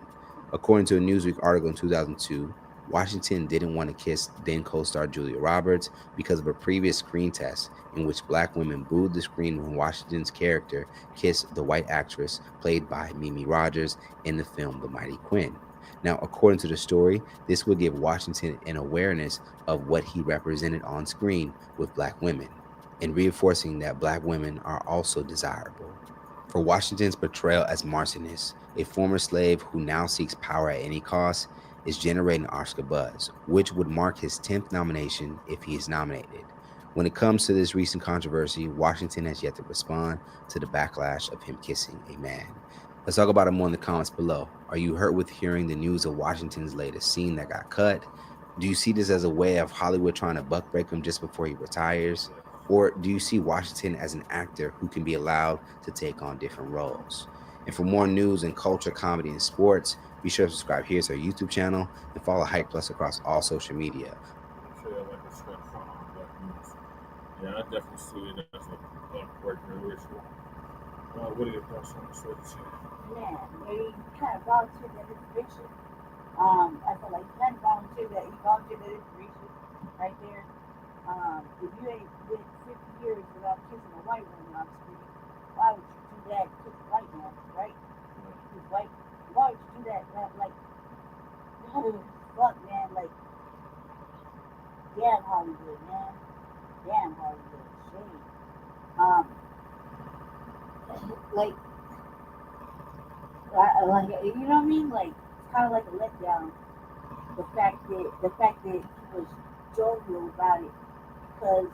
According to a Newsweek article in 2002, Washington didn't want to kiss then co-star Julia Roberts because of a previous screen test in which black women booed the screen when Washington's character kissed the white actress played by Mimi Rogers in the film The Mighty Quinn. Now, according to the story, this would give Washington an awareness of what he represented on screen with black women and reinforcing that black women are also desirable. For Washington's portrayal as Marcinus, a former slave who now seeks power at any cost, is generating Oscar buzz, which would mark his 10th nomination if he is nominated. When it comes to this recent controversy, Washington has yet to respond to the backlash of him kissing a man. Let's talk about it more in the comments below. Are you hurt with hearing the news of Washington's latest scene that got cut? Do you see this as a way of Hollywood trying to buck break him just before he retires? Or do you see Washington as an actor who can be allowed to take on different roles? And for more news and culture, comedy, and sports, be sure to subscribe here to our YouTube channel and follow Hype Plus across all social media. Yeah, I definitely see it as a breaking ritual. What are your thoughts on this? Yeah, they kind of volunteered that information. I feel like you kind of volunteered that information right there. If you ain't been 50 years without kissing a white woman on the street, why would you do that? Kiss a white man, right? Why would you do that? Like, fuck, man. Like, damn Hollywood, man. Damn Hollywood. Shame. Like, you know what I mean? Like, it's kind of like a letdown. The fact that he was jovial about it, because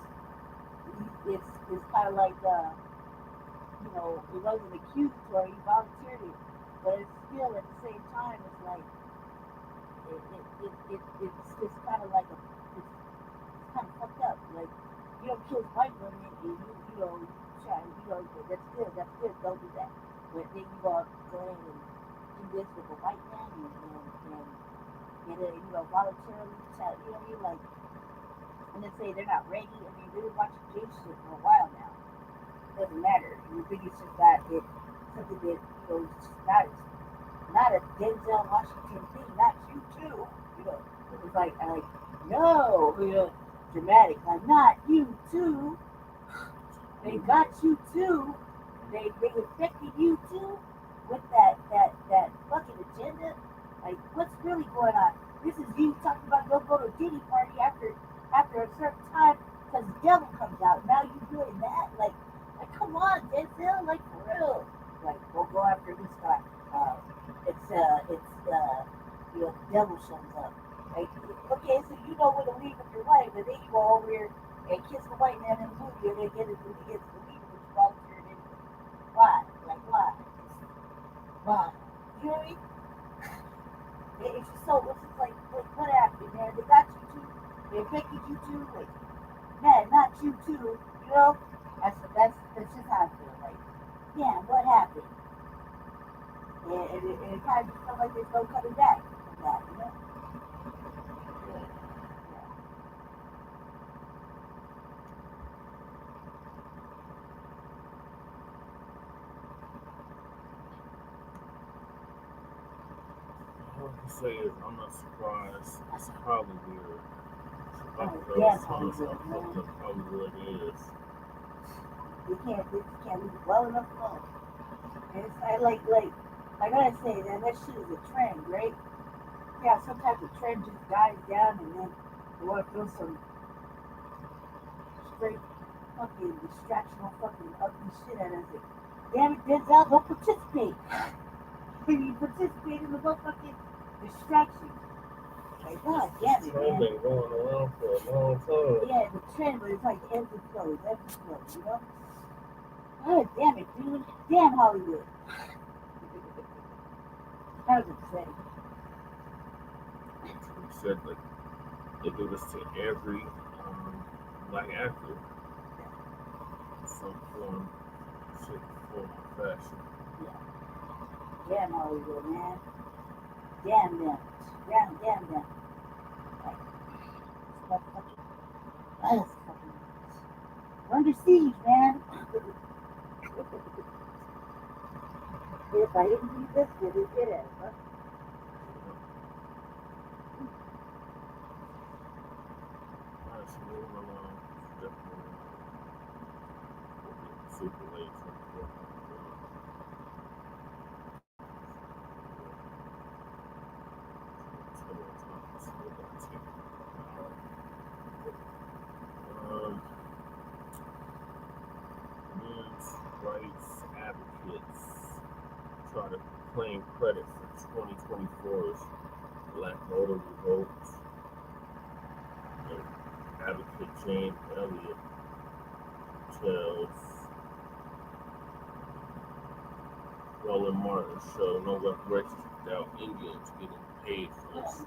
it's kind of like you know, it wasn't accusatory. He volunteered it, but it's still at the same time, it's like it's kind of like it's kind of fucked up. Like, you don't kill white women, and you know try, that's good, don't do that. But then you go ahead and do this with a white man and you know, voluntarily tell, you know what I mean? Like, and then say they're not ready. I mean, they've been watching gay shit for a while now. It doesn't matter. You think it's just that something that, you know, it's just not a Denzel Washington thing, not you too. You know, it's like no, you know, dramatic, like not you too. They got you too. They affected you too with that fucking agenda. Like, what's really going on? This is you talking about go to a Diddy party after a certain time because the devil comes out. Now you doing that? Like come on, Denzel, like for real. Like, we'll go after this guy. It's you know, the devil shows up. Like, okay, so you know when to leave with your wife, but then you go over here and kiss the white man in the movie and then get it to leave with you volunteered anyway. Why? Like, why? Why? You know what I mean? It's just so, it's just like what happened, man? They got you too. They affected you too. Like, man, not you too. You know? That's just how I feel. Like, yeah, what happened? And it kind of just felt like there's no coming back from that, you know? All I can say is I'm not surprised. It's Hollywood. Yes, Hollywood is. You can't leave it well enough alone. And it's like I gotta say that shit is a trend, right? Yeah, some type of trend just dies down and then you want to throw some straight fucking distractional fucking ugly shit at us. Damn it, Denzel, don't participate. You participate in the fucking distraction. Like, god damn it, man. Been going around for a long time. Yeah, the trend, but it's like ebbs and flows, you know? God damn it, dude. Damn Hollywood. That was upsetting. He said that they do this to every black actor in some form, shape, form, or fashion. Yeah. Damn Hollywood, man. Damn them. Damn them. Like, that is fucking. We're under siege, man. If I didn't do this, they did it, huh? Super late. Men's rights advocates try to claim credit for 2024's Black voter revolt. And advocate Elliott tells Roland Martin show no reparations without Indians getting paid first.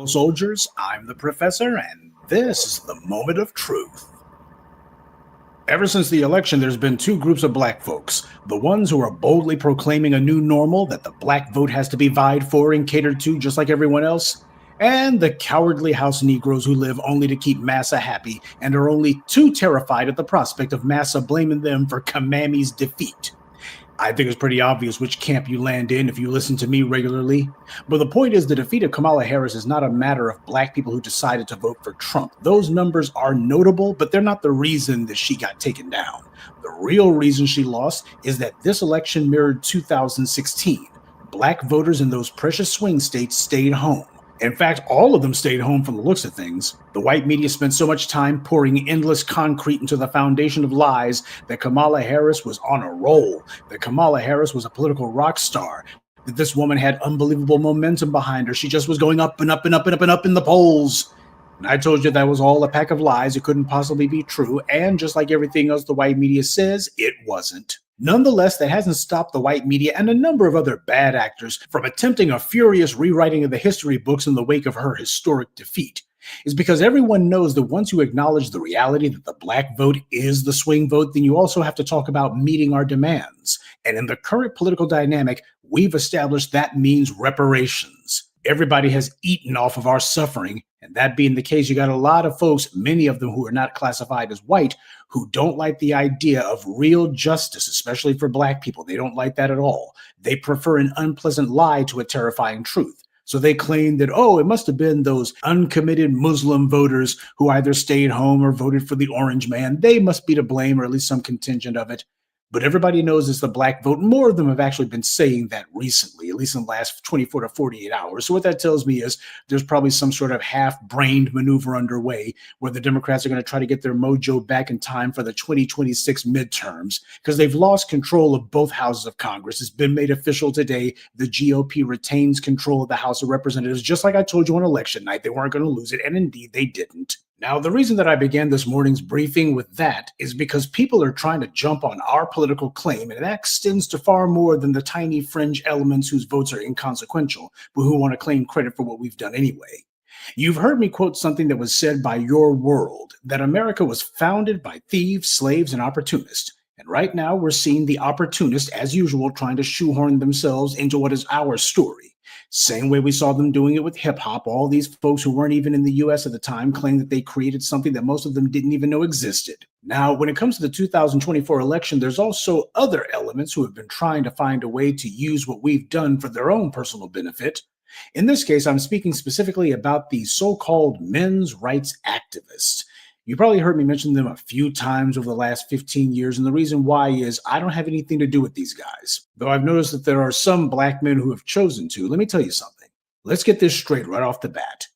Soldiers, I'm the professor, and this is the moment of truth. Ever since the election, there's been two groups of black folks. The ones who are boldly proclaiming a new normal that the black vote has to be vied for and catered to just like everyone else, and the cowardly house Negroes who live only to keep Massa happy and are only too terrified at the prospect of Massa blaming them for Kamami's defeat. I think it's pretty obvious which camp you land in if you listen to me regularly. But the point is the defeat of Kamala Harris is not a matter of black people who decided to vote for Trump. Those numbers are notable, but they're not the reason that she got taken down. The real reason she lost is that this election mirrored 2016. Black voters in those precious swing states stayed home. In fact, all of them stayed home from the looks of things. The white media spent so much time pouring endless concrete into the foundation of lies that Kamala Harris was on a roll, that Kamala Harris was a political rock star, that this woman had unbelievable momentum behind her. She just was going up and up and up and up and up in the polls. And I told you that was all a pack of lies. It couldn't possibly be true. And just like everything else the white media says, it wasn't. Nonetheless, that hasn't stopped the white media and a number of other bad actors from attempting a furious rewriting of the history books in the wake of her historic defeat. It's because everyone knows that once you acknowledge the reality that the black vote is the swing vote, then you also have to talk about meeting our demands. And in the current political dynamic, we've established that means reparations. Everybody has eaten off of our suffering. And that being the case, you got a lot of folks, many of them who are not classified as white, who don't like the idea of real justice, especially for black people. They don't like that at all. They prefer an unpleasant lie to a terrifying truth. So they claim that, oh, it must have been those uncommitted Muslim voters who either stayed home or voted for the orange man. They must be to blame, or at least some contingent of it. But everybody knows it's the black vote. More of them have actually been saying that recently, at least in the last 24 to 48 hours. So what that tells me is there's probably some sort of half-brained maneuver underway where the Democrats are going to try to get their mojo back in time for the 2026 midterms because they've lost control of both houses of Congress. It's been made official today. The GOP retains control of the House of Representatives, just like I told you on election night. They weren't going to lose it, and indeed they didn't. Now, the reason that I began this morning's briefing with that is because people are trying to jump on our political claim, and that extends to far more than the tiny fringe elements whose votes are inconsequential, but who want to claim credit for what we've done anyway. You've heard me quote something that was said by Your World, that America was founded by thieves, slaves, and opportunists. And right now, we're seeing the opportunists, as usual, trying to shoehorn themselves into what is our story. Same way we saw them doing it with hip hop. All these folks who weren't even in the US at the time claimed that they created something that most of them didn't even know existed. Now, when it comes to the 2024 election, there's also other elements who have been trying to find a way to use what we've done for their own personal benefit. In this case, I'm speaking specifically about the so-called men's rights activists. You probably heard me mention them a few times over the last 15 years, and the reason why is I don't have anything to do with these guys. Though I've noticed that there are some black men who have chosen to. Let me tell you something. Let's get this straight right off the bat.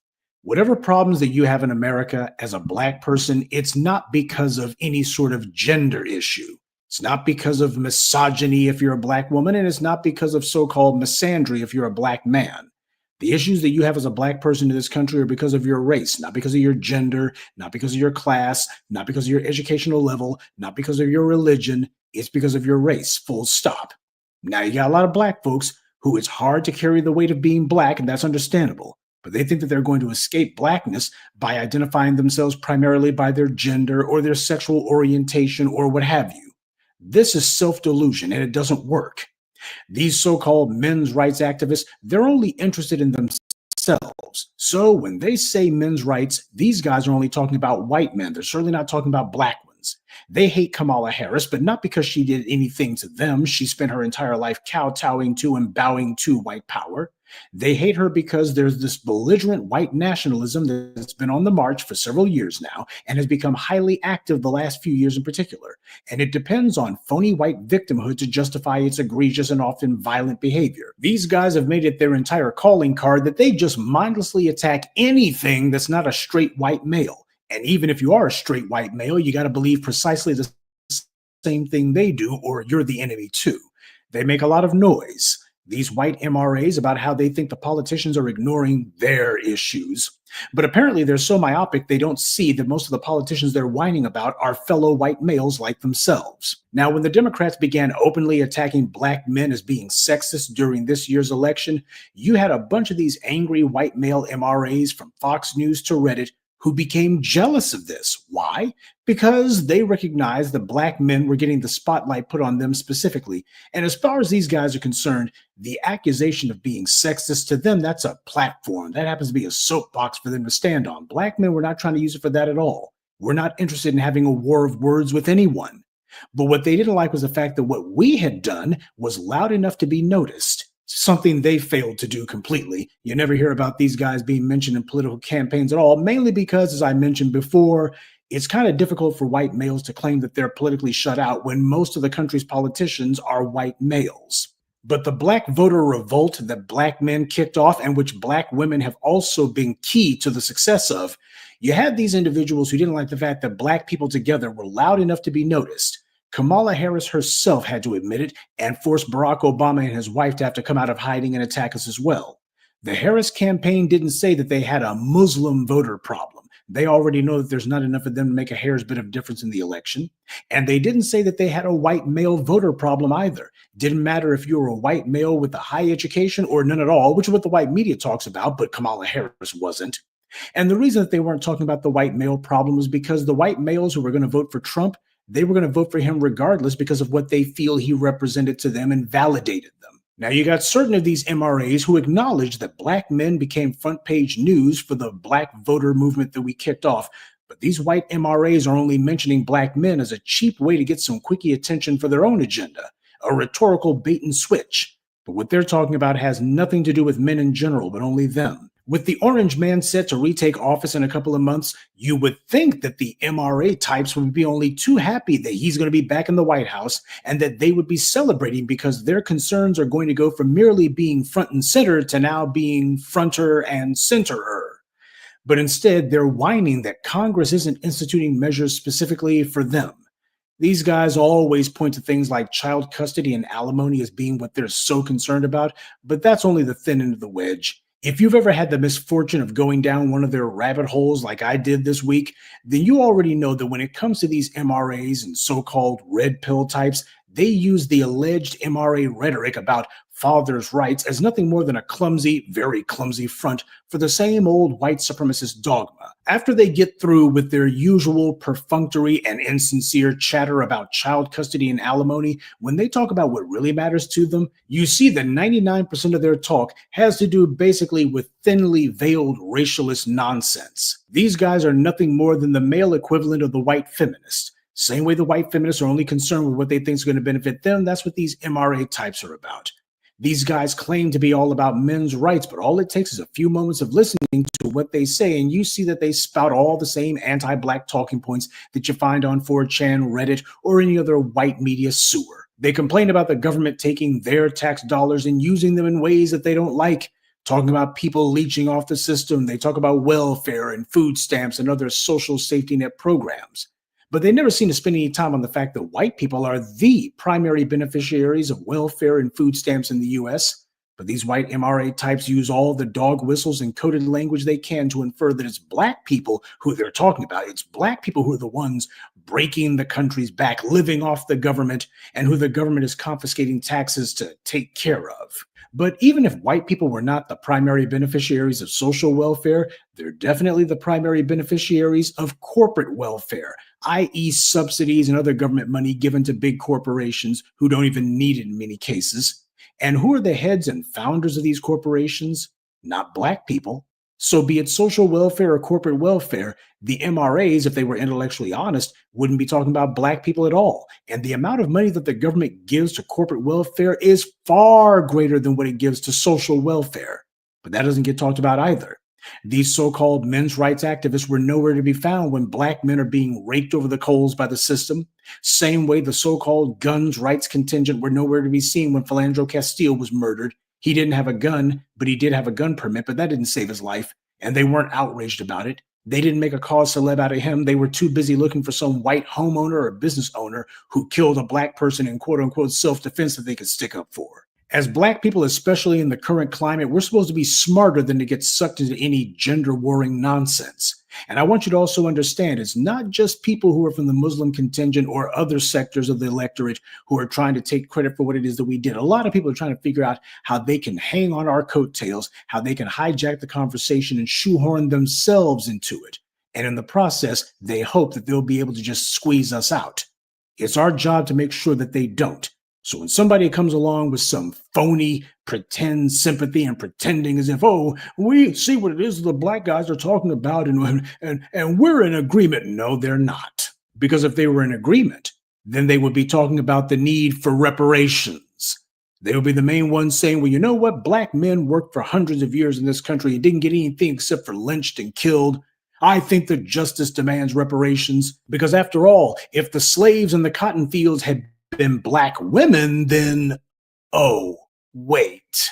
Whatever problems that you have in America as a black person, it's not because of any sort of gender issue. It's not because of misogyny if you're a black woman, and it's not because of so-called misandry if you're a black man. The issues that you have as a black person in this country are because of your race, not because of your gender, not because of your class, not because of your educational level, not because of your religion. It's because of your race, full stop. Now, you got a lot of black folks who it's hard to carry the weight of being black, and that's understandable. But they think that they're going to escape blackness by identifying themselves primarily by their gender or their sexual orientation or what have you. This is self-delusion, and it doesn't work. These so-called men's rights activists, they're only interested in themselves. So when they say men's rights, these guys are only talking about white men. They're certainly not talking about black ones. They hate Kamala Harris, but not because she did anything to them. She spent her entire life kowtowing to and bowing to white power. They hate her because there's this belligerent white nationalism that's been on the march for several years now and has become highly active the last few years in particular. And it depends on phony white victimhood to justify its egregious and often violent behavior. These guys have made it their entire calling card that they just mindlessly attack anything that's not a straight white male. And even if you are a straight white male, you got to believe precisely the same thing they do, or you're the enemy too. They make a lot of noise, these white MRAs, about how they think the politicians are ignoring their issues. But apparently they're so myopic they don't see that most of the politicians they're whining about are fellow white males like themselves. Now, when the Democrats began openly attacking black men as being sexist during this year's election, you had a bunch of these angry white male MRAs from Fox News to Reddit who became jealous of this. Why? Because they recognized that black men were getting the spotlight put on them specifically. And as far as these guys are concerned, the accusation of being sexist to them, that's a platform. That happens to be a soapbox for them to stand on. Black men were not trying to use it for that at all. We're not interested in having a war of words with anyone. But what they didn't like was the fact that what we had done was loud enough to be noticed. Something they failed to do completely. You never hear about these guys being mentioned in political campaigns at all, mainly because, as I mentioned before, it's kind of difficult for white males to claim that they're politically shut out when most of the country's politicians are white males. But the black voter revolt that black men kicked off, and which black women have also been key to the success of, you had these individuals who didn't like the fact that black people together were loud enough to be noticed. Kamala Harris herself had to admit it and forced Barack Obama and his wife to have to come out of hiding and attack us as well. The Harris campaign didn't say that they had a Muslim voter problem. They already know that there's not enough of them to make a hair's bit of difference in the election. And they didn't say that they had a white male voter problem either. Didn't matter if you were a white male with a high education or none at all, which is what the white media talks about, but Kamala Harris wasn't. And the reason that they weren't talking about the white male problem was because the white males who were going to vote for Trump, they were going to vote for him regardless because of what they feel he represented to them and validated them. Now, you got certain of these MRAs who acknowledged that black men became front page news for the black voter movement that we kicked off. But these white MRAs are only mentioning black men as a cheap way to get some quickie attention for their own agenda, a rhetorical bait and switch. But what they're talking about has nothing to do with men in general, but only them. With the orange man set to retake office in a couple of months, you would think that the MRA types would be only too happy that he's going to be back in the White House and that they would be celebrating because their concerns are going to go from merely being front and center to now being fronter and centerer. But instead, they're whining that Congress isn't instituting measures specifically for them. These guys always point to things like child custody and alimony as being what they're so concerned about, but that's only the thin end of the wedge. If you've ever had the misfortune of going down one of their rabbit holes like I did this week, then you already know that when it comes to these MRAs and so-called red pill types, they use the alleged MRA rhetoric about fathers' rights as nothing more than a clumsy, very clumsy front for the same old white supremacist dogma. After they get through with their usual perfunctory and insincere chatter about child custody and alimony, when they talk about what really matters to them, you see that 99% of their talk has to do basically with thinly veiled racialist nonsense. These guys are nothing more than the male equivalent of the white feminist. Same way the white feminists are only concerned with what they think is going to benefit them, that's what these MRA types are about. These guys claim to be all about men's rights, but all it takes is a few moments of listening to what they say, and you see that they spout all the same anti-black talking points that you find on 4chan, Reddit, or any other white media sewer. They complain about the government taking their tax dollars and using them in ways that they don't like, talking about people leeching off the system. They talk about welfare and food stamps and other social safety net programs. But they never seem to spend any time on the fact that white people are the primary beneficiaries of welfare and food stamps in the US. But these white MRA types use all the dog whistles and coded language they can to infer that it's black people who they're talking about. It's black people who are the ones breaking the country's back, living off the government, and who the government is confiscating taxes to take care of. But even if white people were not the primary beneficiaries of social welfare, they're definitely the primary beneficiaries of corporate welfare, i.e. subsidies and other government money given to big corporations who don't even need it in many cases. And who are the heads and founders of these corporations? Not black people. So be it social welfare or corporate welfare, the MRAs, if they were intellectually honest, wouldn't be talking about black people at all. And the amount of money that the government gives to corporate welfare is far greater than what it gives to social welfare. But that doesn't get talked about either. These so-called men's rights activists were nowhere to be found when black men are being raked over the coals by the system. Same way the so-called guns rights contingent were nowhere to be seen when Philando Castile was murdered. He didn't have a gun, but he did have a gun permit, but that didn't save his life. And they weren't outraged about it. They didn't make a cause celeb out of him. They were too busy looking for some white homeowner or business owner who killed a black person in quote-unquote self-defense that they could stick up for. As black people, especially in the current climate, we're supposed to be smarter than to get sucked into any gender-warring nonsense. And I want you to also understand, it's not just people who are from the Muslim contingent or other sectors of the electorate who are trying to take credit for what it is that we did. A lot of people are trying to figure out how they can hang on our coattails, how they can hijack the conversation and shoehorn themselves into it. And in the process, they hope that they'll be able to just squeeze us out. It's our job to make sure that they don't. So when somebody comes along with some phony pretend sympathy and pretending as if, oh, we see what it is the black guys are talking about and we're in agreement. No, they're not. Because if they were in agreement, then they would be talking about the need for reparations. They would be the main ones saying, well, you know what? Black men worked for hundreds of years in this country and didn't get anything except for lynched and killed. I think that justice demands reparations because after all, if the slaves in the cotton fields had been black women, then, oh, wait.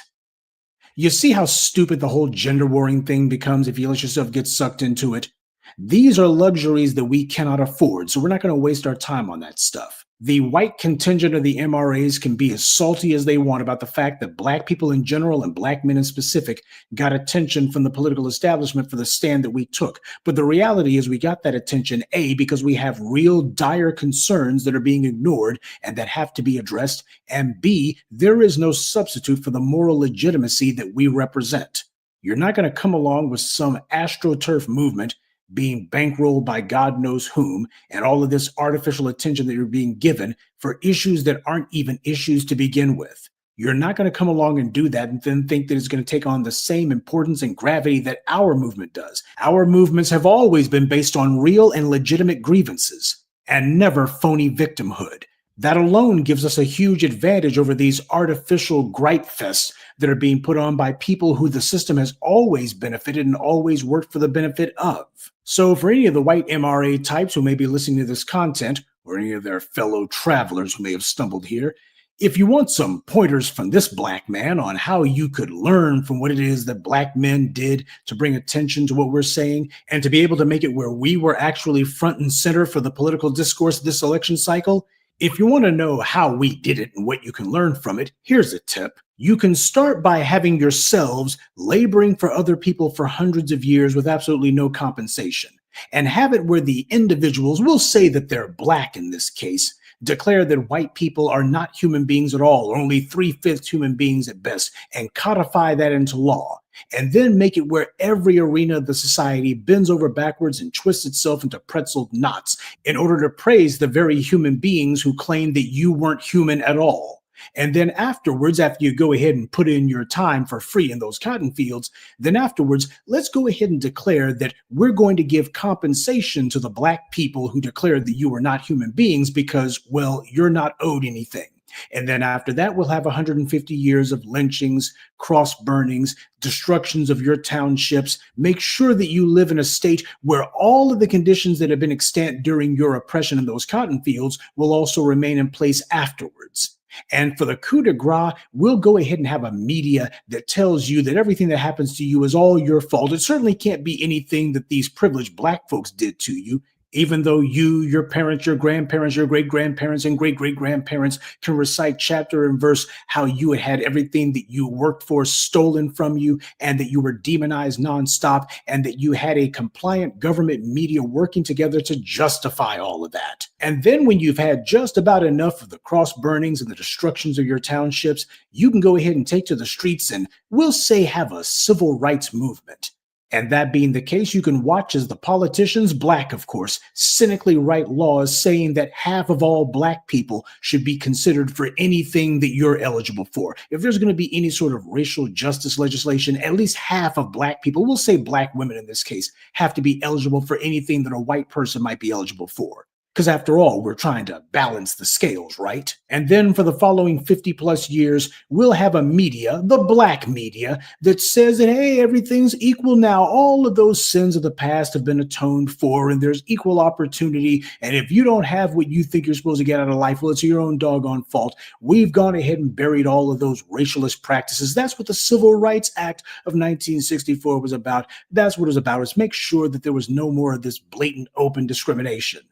You see how stupid the whole gender warring thing becomes if you let yourself get sucked into it? These are luxuries that we cannot afford, so we're not going to waste our time on that stuff. The white contingent of the MRAs can be as salty as they want about the fact that black people in general and black men in specific got attention from the political establishment for the stand that we took. But the reality is we got that attention, A, because we have real dire concerns that are being ignored and that have to be addressed, and B, there is no substitute for the moral legitimacy that we represent. You're not going to come along with some astroturf movement being bankrolled by God knows whom, and all of this artificial attention that you're being given for issues that aren't even issues to begin with. You're not going to come along and do that and then think that it's going to take on the same importance and gravity that our movement does. Our movements have always been based on real and legitimate grievances, and never phony victimhood. That alone gives us a huge advantage over these artificial gripe fests that are being put on by people who the system has always benefited and always worked for the benefit of. So for any of the white MRA types who may be listening to this content, or any of their fellow travelers who may have stumbled here, if you want some pointers from this black man on how you could learn from what it is that black men did to bring attention to what we're saying and to be able to make it where we were actually front and center for the political discourse this election cycle, if you want to know how we did it and what you can learn from it, here's a tip. You can start by having yourselves laboring for other people for hundreds of years with absolutely no compensation, and have it where the individuals, we'll say that they're black in this case, declare that white people are not human beings at all, or only 3/5 human beings at best, and codify that into law, and then make it where every arena of the society bends over backwards and twists itself into pretzel knots in order to praise the very human beings who claim that you weren't human at all. And then afterwards, after you go ahead and put in your time for free in those cotton fields, then afterwards, let's go ahead and declare that we're going to give compensation to the black people who declared that you were not human beings because, well, you're not owed anything. And then after that, we'll have 150 years of lynchings, cross burnings, destructions of your townships. Make sure that you live in a state where all of the conditions that have been extant during your oppression in those cotton fields will also remain in place afterwards. And for the coup de grace, we'll go ahead and have a media that tells you that everything that happens to you is all your fault. It certainly can't be anything that these privileged black folks did to you, even though you, your parents, your grandparents, your great-grandparents, and great-great-grandparents can recite chapter and verse how you had everything that you worked for stolen from you, and that you were demonized nonstop, and that you had a compliant government media working together to justify all of that. And then when you've had just about enough of the cross burnings and the destructions of your townships, you can go ahead and take to the streets and, we'll say, have a civil rights movement. And that being the case, you can watch as the politicians, black of course, cynically write laws saying that half of all black people should be considered for anything that you're eligible for. If there's going to be any sort of racial justice legislation, at least half of black people, we'll say black women in this case, have to be eligible for anything that a white person might be eligible for. Because after all, we're trying to balance the scales, right? And then for the following 50 plus years, we'll have a media, the black media, that says that, hey, everything's equal now. All of those sins of the past have been atoned for, and there's equal opportunity. And if you don't have what you think you're supposed to get out of life, well, it's your own doggone fault. We've gone ahead and buried all of those racialist practices. That's what the Civil Rights Act of 1964 was about. That's what it was about, is make sure that there was no more of this blatant open discrimination.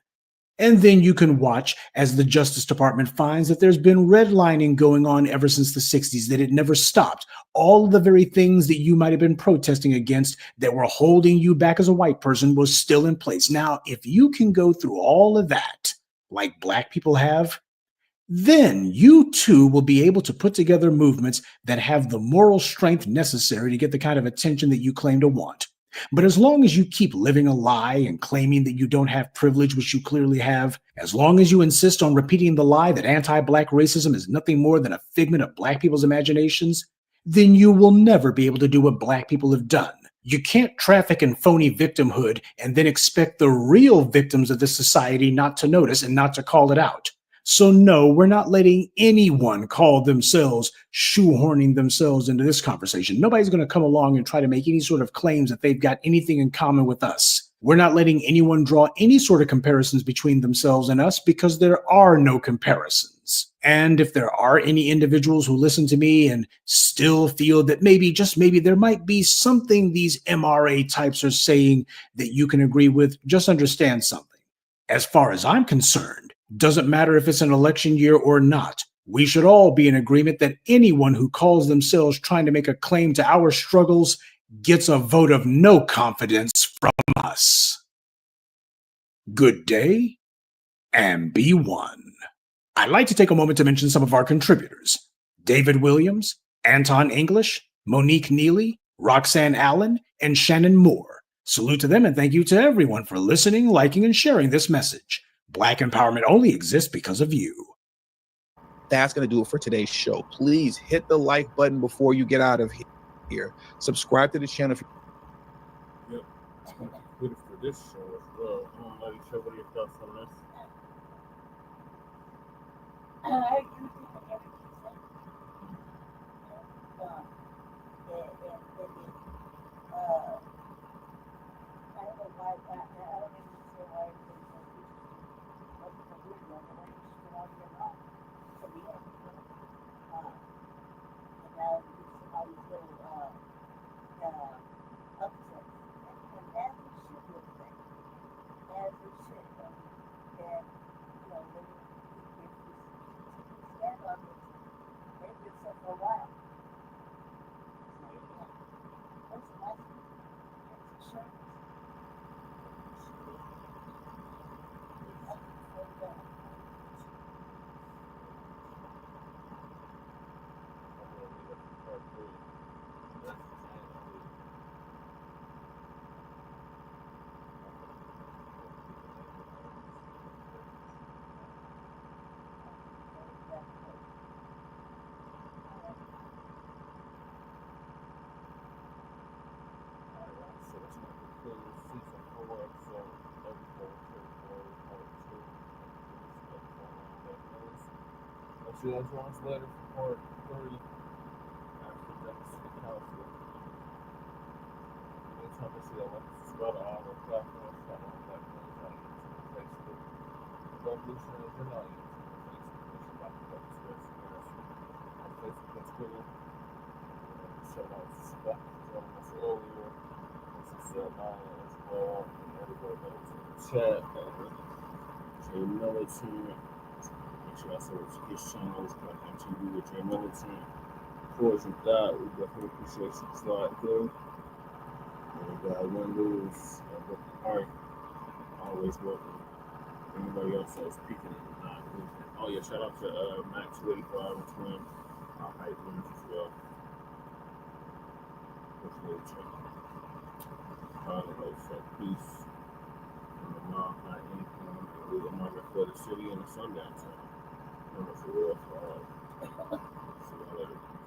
And then you can watch as the Justice Department finds that there's been redlining going on ever since the 60s, that it never stopped. All of the very things that you might have been protesting against that were holding you back as a white person was still in place. Now, if you can go through all of that, like black people have, then you too will be able to put together movements that have the moral strength necessary to get the kind of attention that you claim to want. But as long as you keep living a lie and claiming that you don't have privilege, which you clearly have, as long as you insist on repeating the lie that anti-black racism is nothing more than a figment of black people's imaginations, then you will never be able to do what black people have done. You can't traffic in phony victimhood and then expect the real victims of this society not to notice and not to call it out. So no, we're not letting anyone call themselves shoehorning themselves into this conversation. Nobody's going to come along and try to make any sort of claims that they've got anything in common with us. We're not letting anyone draw any sort of comparisons between themselves and us because there are no comparisons. And if there are any individuals who listen to me and still feel that maybe, just maybe, there might be something these MRA types are saying that you can agree with, just understand something. As far as I'm concerned, doesn't matter if it's an election year or not. We should all be in agreement that anyone who calls themselves trying to make a claim to our struggles gets a vote of no confidence from us. Good day, and be one. I'd like to take a moment to mention some of our contributors: David Williams, Anton English, Monique Neely, Roxanne Allen, and Shannon Moore. Salute to them, and thank you to everyone for listening, liking, and sharing this message. Black empowerment only exists because of you. That's going to do it for today's show. Please hit the like button before you get out of here. Subscribe to the channel. Yep. Good for this show as well. I don't know, what are your thoughts on this? I agree with everything I don't know why, I don't understand why Judge Ron's letter for part 3 after City Council. Anytime I see Alexis about all the platforms, not on platforms, on YouTube, Facebook, Revolutionary and on YouTube, Facebook, it's about the conspiracy on Facebook and Twitter. Shout out to Bucc joining us earlier. This is Maya as well, and everybody that was in the chat. Jay Militant. Make sure I said his channel is called MTV with Jay Militant. Forge with that, we definitely appreciate you sliding through. And win, lose, working hard, always working. Anybody else that's peaking and not losing. Oh yeah, shout out to Max 285 and Twin, our hype wins as well. Hopefully checking. Anyway, so peace. And the mom, high income, and we the market for the city and the sundown town. For real, for all. See y'all later.